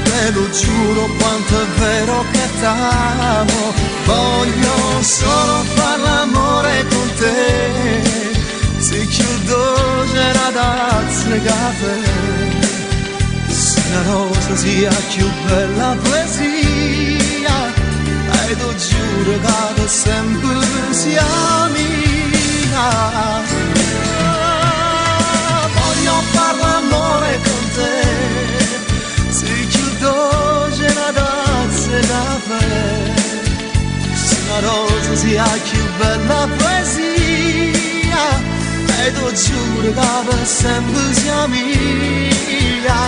Te lo giuro quanto è vero che t'amo. Voglio solo far l'amore con te, si chiudo c'è una tazza di caffè, se la rosa sia più bella poesia, e tu giuro che per sempre sia mia. Voglio far l'amore con te, si chiudo c'è una tazza di caffè, se la rosa sia più bella poesia, e tu giuro che per sempre sia mia.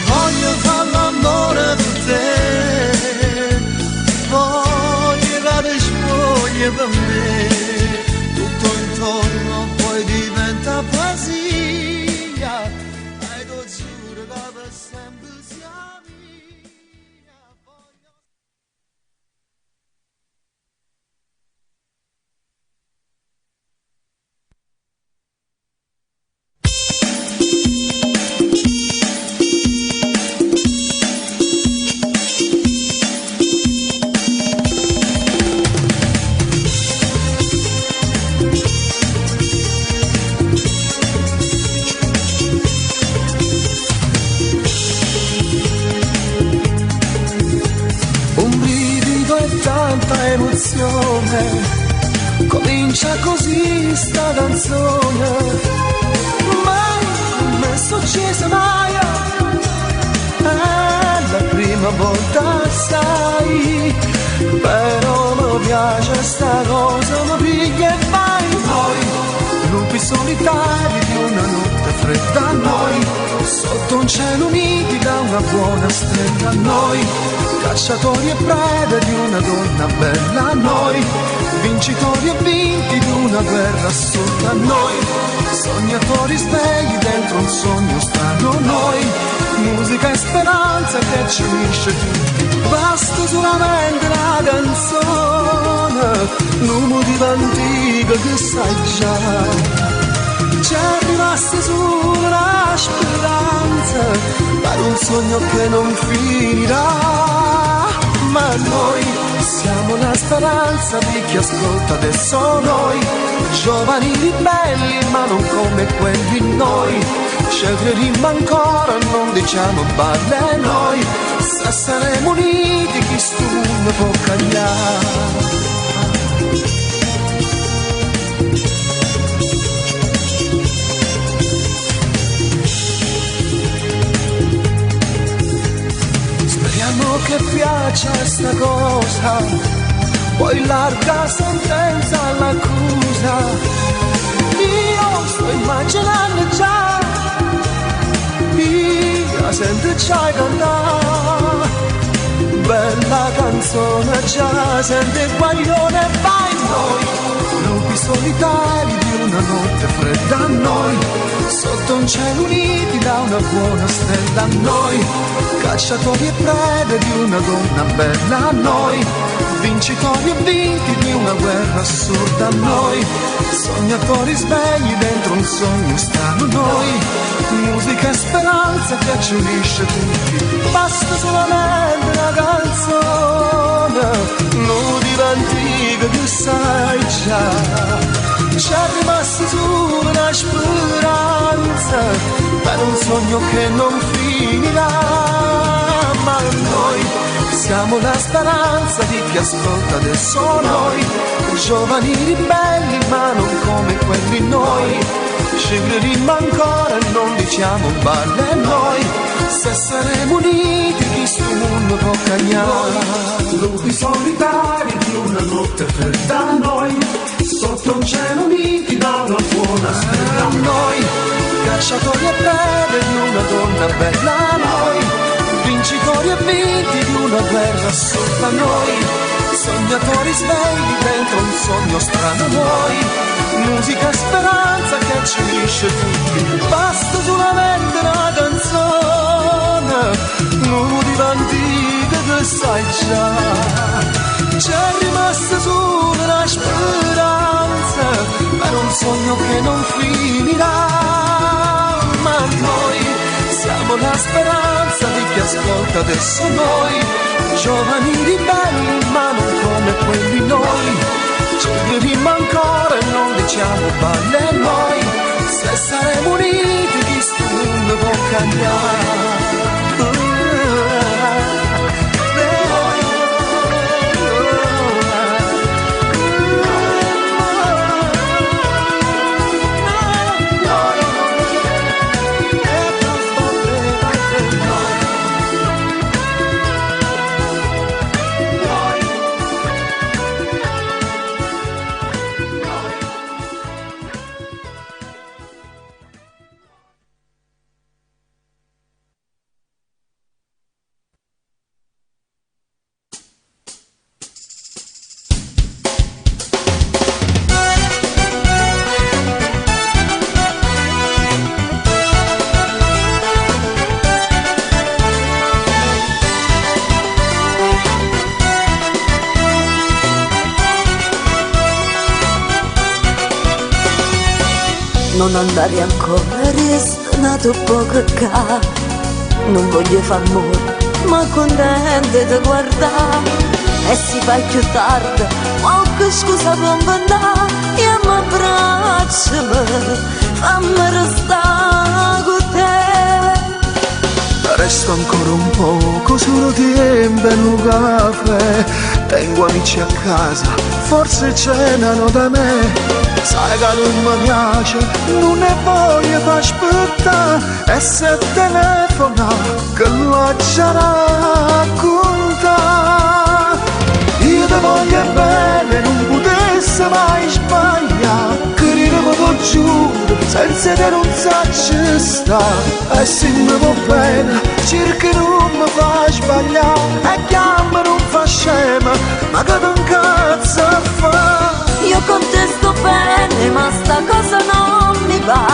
Voglio far l'amore per te, voglio che ti spoglia per me. Tutto intorno poi diventa poesia, e tu giuro che per sempre sia mia. un'emozione, comincia così sta canzone, mai non mi è successa mai, è la prima volta sai, però mi piace sta cosa, mi piglia e vai. Noi, lupi solitari di una notte fredda, noi, sotto un cielo uniti da una buona stella, noi, cacciatori e prede di una donna bella, noi, vincitori e vinti di una guerra assurda, noi, sognatori svegli dentro un sogno strano, noi, musica e speranza che ci unisce tutti. Basta solamente una canzone, un motivo antico che sai già, c'è rimasta solo una speranza per un sogno che non finirà. Ma noi siamo la speranza di chi ascolta adesso noi, giovani ribelli ma non come quelli noi, sceglieremo ancora, non diciamo balle noi, se saremo uniti chi sto mondo può cambiare. Che piaccia sta cosa, poi larga sentenza all'accusa, io sto immaginando già, io sento già cantare, bella canzone già, sente il guaglione e vai. Noi, lupi solitari di una notte fredda, noi, sotto un cielo uniti da una buona stella, noi, cacciatori e prede di una donna bella, noi, vincitori e vinti di una guerra assurda, noi, sognatori svegli dentro un sogno strano, noi, musica e speranza che ci unisce tutti. Basta solamente una canzone, motivo antico che sai già, c'è rimasta solo una speranza per un sogno che non finirà. Ma noi siamo la speranza di chi ascolta adesso noi, giovani ribelli ma non come quelli noi, sceglieremo ancora e non diciamo balle noi, se saremo uniti chi sto mondo può cambiare. Lupi solitari di una notte fredda, noi, sotto un cielo uniti da una buona stella, noi, cacciatori e prede di una donna bella, noi, vincitori e vinti di una guerra assurda, noi, sognatori svegli dentro un sogno strano, noi, musica e speranza che ci unisce tutti. Basta solamente una canzone, motivo antico che sai già, c'è rimasta solo una speranza per un sogno che non finirà. Ma noi siamo la speranza di chi ascolta adesso noi, giovani ribelli ma non come quelli noi, sceglieremo ancora e non diciamo balle noi, se saremo uniti chi sto mondo può cambiare. Non andare ancora, resta nato poco qua. Non voglio far amore, ma contente di guardare. E si fa più tardi, ma che scusa per andare. E mi abbracciami, fammi restare con te. resto ancora un poco, solo tempo e un caffè. Tengo amici a casa, forse cenano da me. Sai che non mi piace, non ne voglio far aspettare. E se telefona, che lo già racconta. Io ti voglio bene, non potessi mai sbagliare. Credevo lo giuro, senza te non sacci sta. E se mi va bene, cerca non mi fa sbagliare. E chiama non fa scema, ma che non cazzo fa. Io con te sto bene, ma sta cosa non mi va.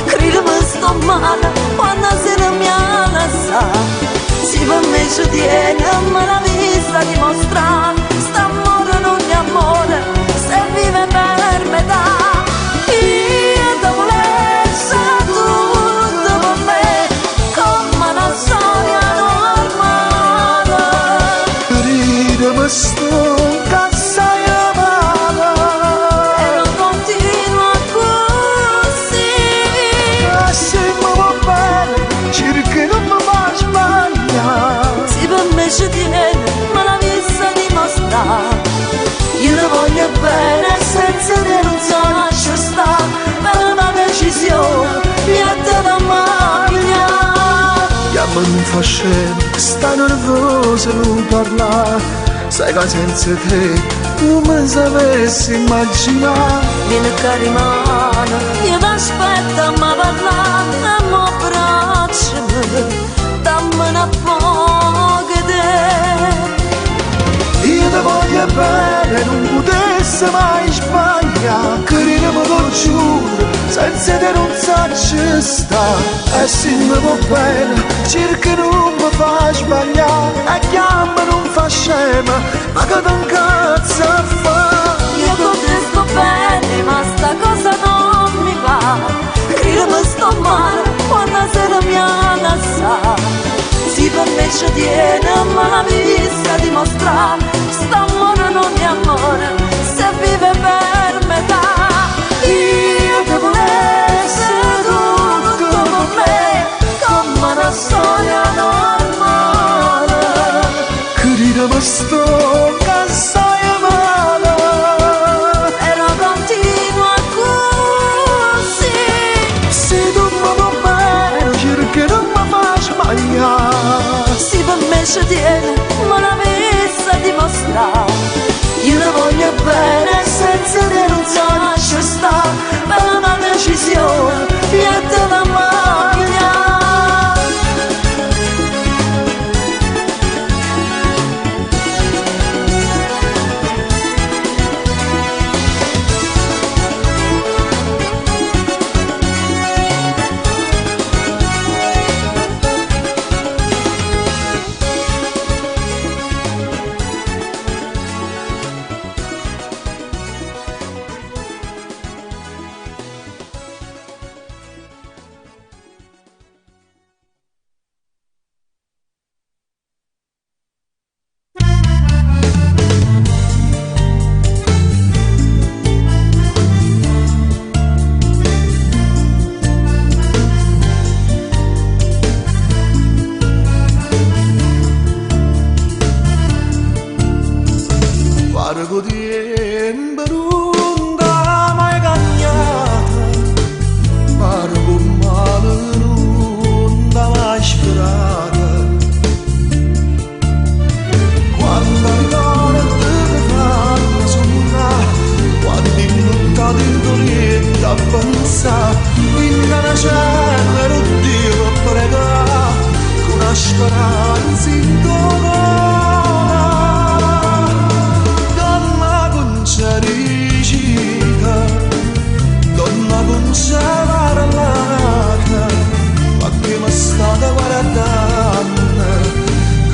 Credimi sto male, quando se ne mi ha lasciato. Si per me ci tiene, ma la vista dimostra. St'amore non è amore, se vive per metà. Io ti volessi tutto per me, come una storia normale. Ridimi sto cazzo male. E non continua così. E se mi va bene, cerca non mi fa sbagliare. Si per me ci tiene, ma la vista dimostra. Io ti voglio bene, senza te non so lascio stare. Per una decisione, niente da magliare. Chiama non fa scema, sta nervosa non parlare. Sai che senza te non mi sapessi immaginare. Vieni cari mano, io ti aspetto ma parlare. E mo bracciami, dammi una poca te. Io ti voglio bene, non potessi mai sbagliare. Credimi lo giuro, senza te non sacci sta. E se mi va bene, cerca non mi fa sbagliare. E chiama non fa scema, ma che non cazzo fa. Io con te sto bene, ma sta cosa non mi va. Credimi sto male, quando se ne mi ha lasciato. Si per me ci tiene, ma la vista dimostra. St'amore non è amore, se vive per metà. Io ti volessi tutto con me, come una storia normale. Credimi sto cazzo male. E non continua così. Se tu mi va bene, cerca non mi fa sbagliare. Si per me ci tiene, ma la vista dimostra. Io ti voglio bene, senza te non so lascio stare. Per una decisione, niente da magliare. Largo tempo non t'ha mai cagnata, largo male non t'ha mai sperata. Quando l'ora ti fanno sonnare, quando in notte ti torni a pensare, in una cella ero Dio a pregare, con una speranza in dono. Donna con c'era parlata, ma che mi state guardando,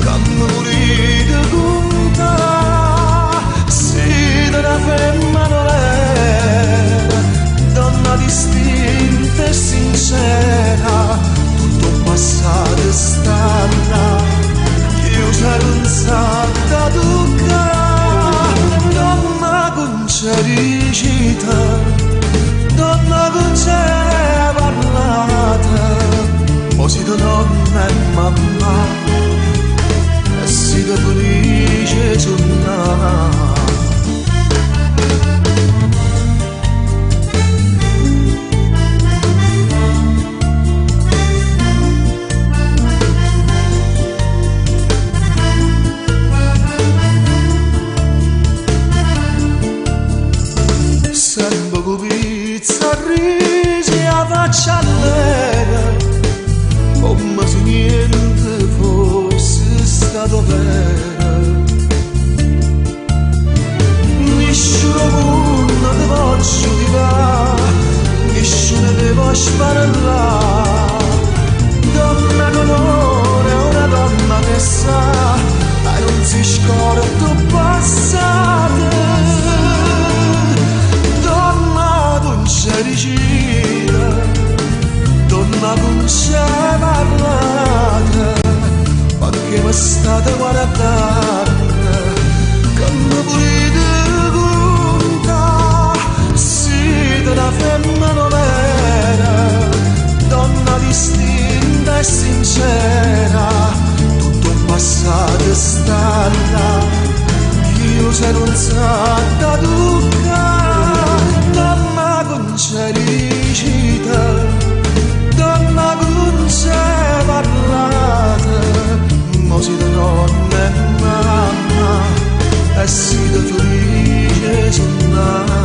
che mi volete contare. Siete una femminile, donna distinta e sincera, tutto passato stanna, chiusa si scorda passate. Donna non c'è vicina, donna non c'è parlata, ma che mi state guardando, che mi volete conta, siete una femmina vera, donna distinta e sincera, tutto il passato sta là, io se non sa da toccare, donna con cericità, donna con c'è parlata, mo siete nonna e mamma, e siete felice sonnare.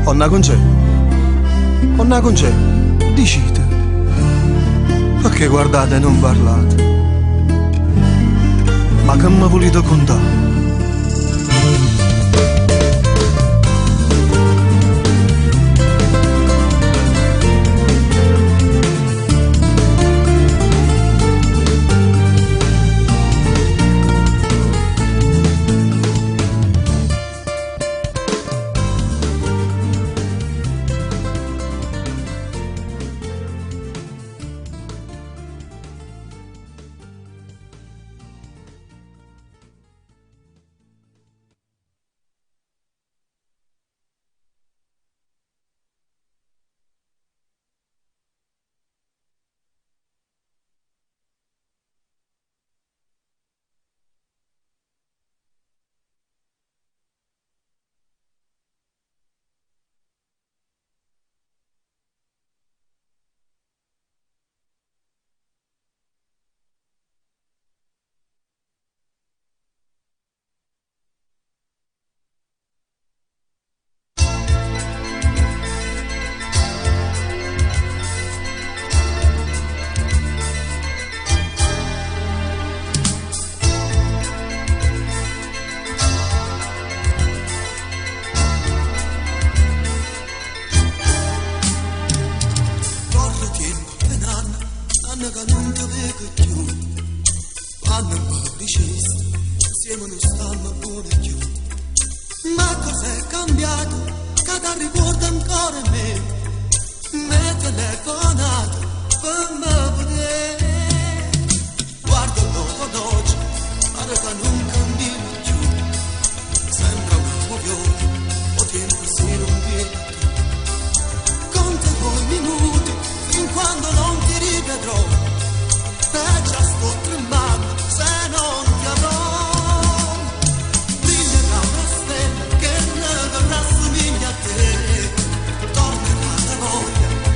Onna con c'è? Onna con c'è? Dicite. Perché guardate e non parlate? Ma che mi volete contare?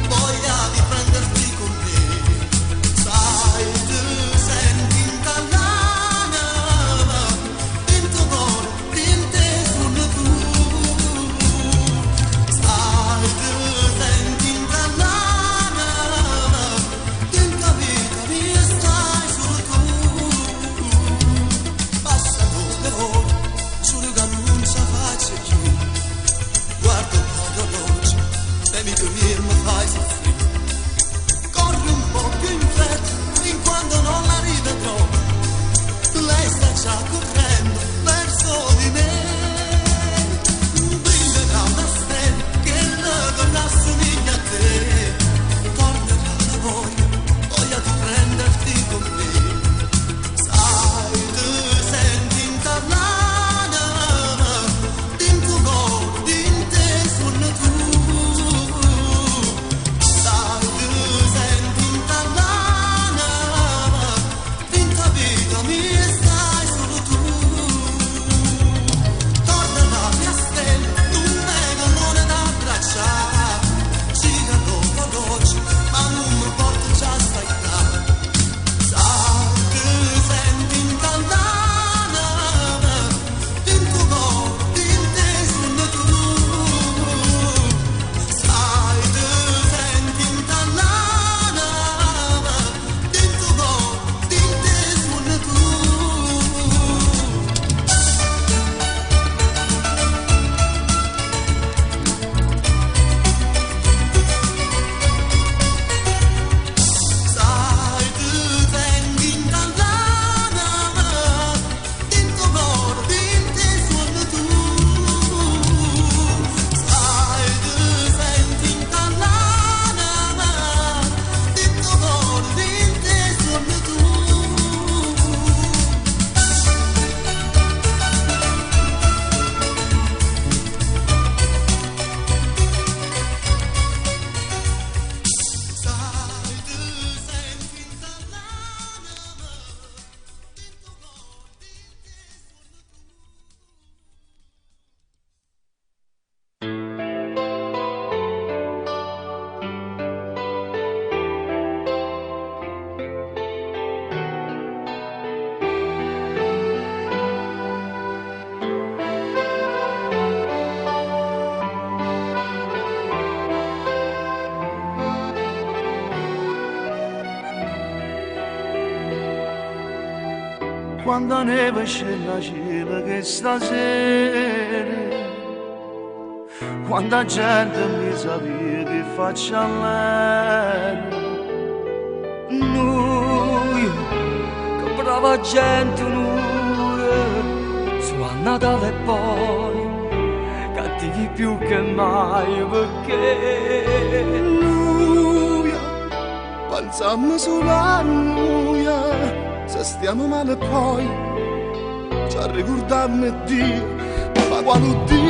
Voglia di prender quando neve c'è la cielo che stasera, quanta gente mi sapeva che faccia all'aereo. Noi, che brava gente noi, su a Natale e poi, cattivi più che mai perché noi, pensiamo solo a noi, se stiamo male poi, ci ricordiamo Dio, ma quando Dio.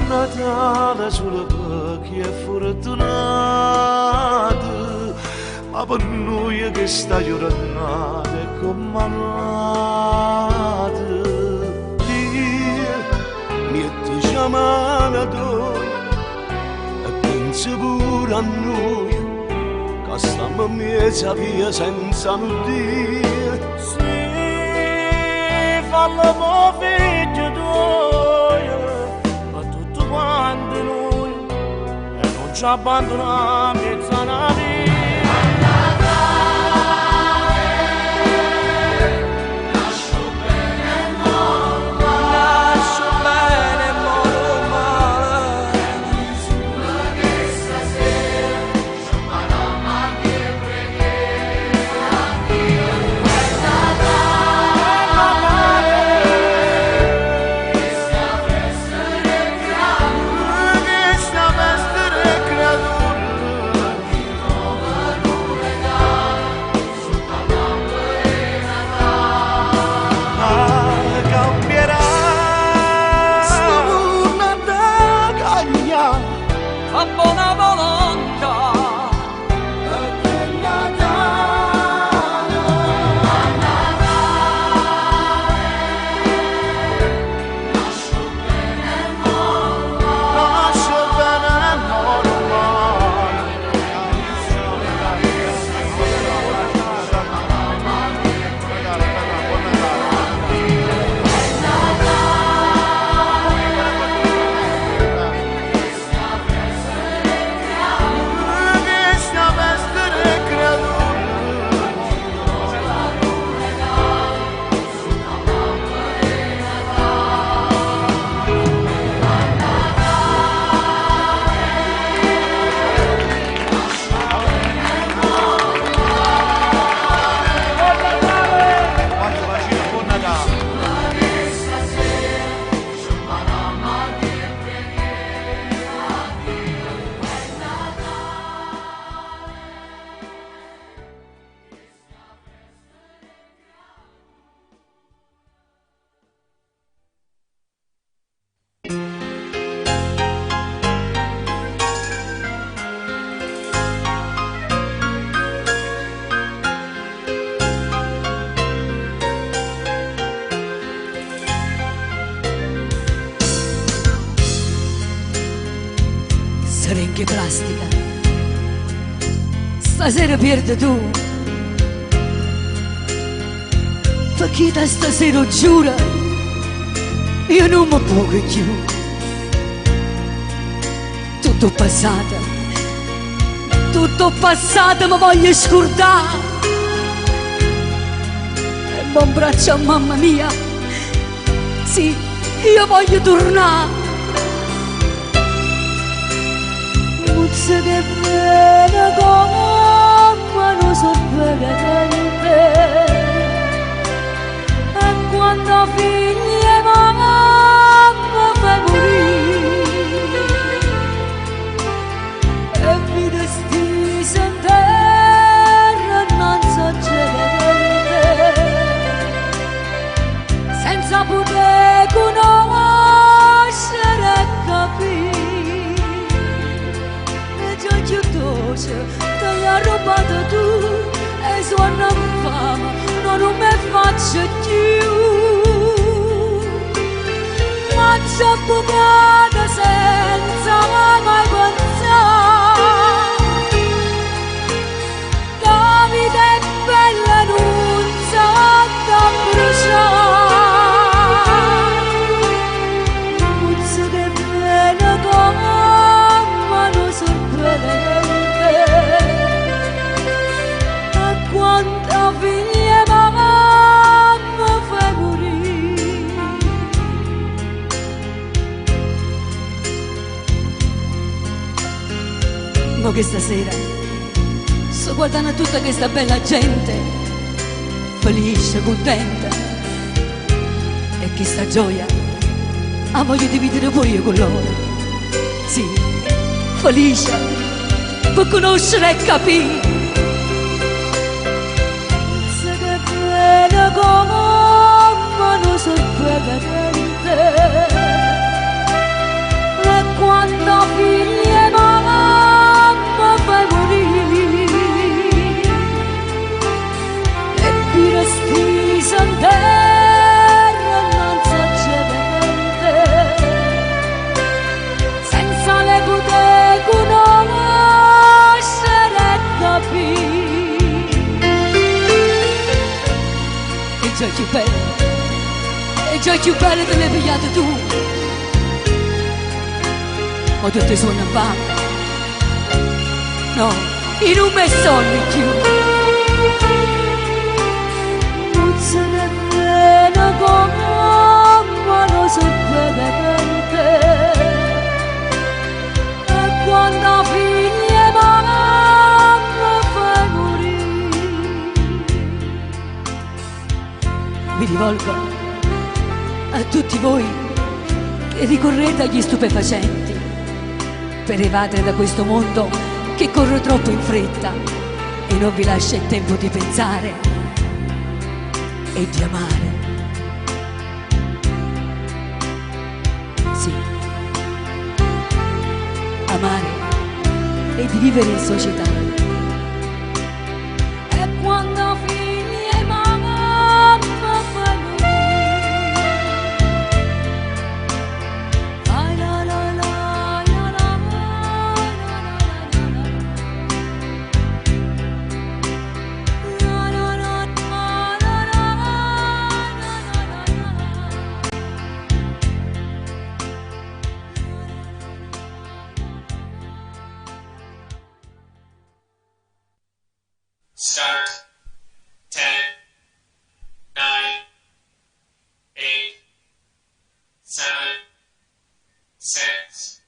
Natale solo per chi è fortunato, ma per noi che sta giornata è comandata. Dio mi chiama a noi e pensa pure a noi, che stiamo in mezzo via senza Dio. Sì, fallo mo figlio tuo, quando noi e non ci abbandoniamo mezza una vita. Siringhe plastica, stasera perdi tu, perché da stasera giura io non mi poco più. Tutto passato mi voglio scordare, e buon braccio a mamma mia, sì, io voglio tornare. Muzze che bene come non so bene l'ha rubato tu e suona fama non mi faccio più, ma c'ho bucato senza mai pensare, la vita è bella non sa da bruciare, puzza che viene come non sorprendente, e quanta figlia mamma fai morire. Ma che stasera sto guardando tutta questa bella gente, felice, contenta, e questa gioia la voglio dividere pure io con loro. Sì, felice per conoscere e capire. Se che bene come non sorprendente, e quando figlia mamma fai morire, e pure stisa in terra non saggevente, senza le poter conoscere e capire. E già più bella, e già più bella te l'hai pigliata tu, o tutti suoni a banda. No, io non mi sono più. Non se ne viene come non sorprendente, e quando figlia mamma fa morire. Mi rivolgo a tutti voi che ricorrete agli stupefacenti per evadere da questo mondo che corre troppo in fretta e non vi lascia il tempo di pensare e di amare. Sì, amare e di vivere in società. E quando figlia e mamma fa morire, ai la la la la la Start. 10, 9, 8, 7, 6,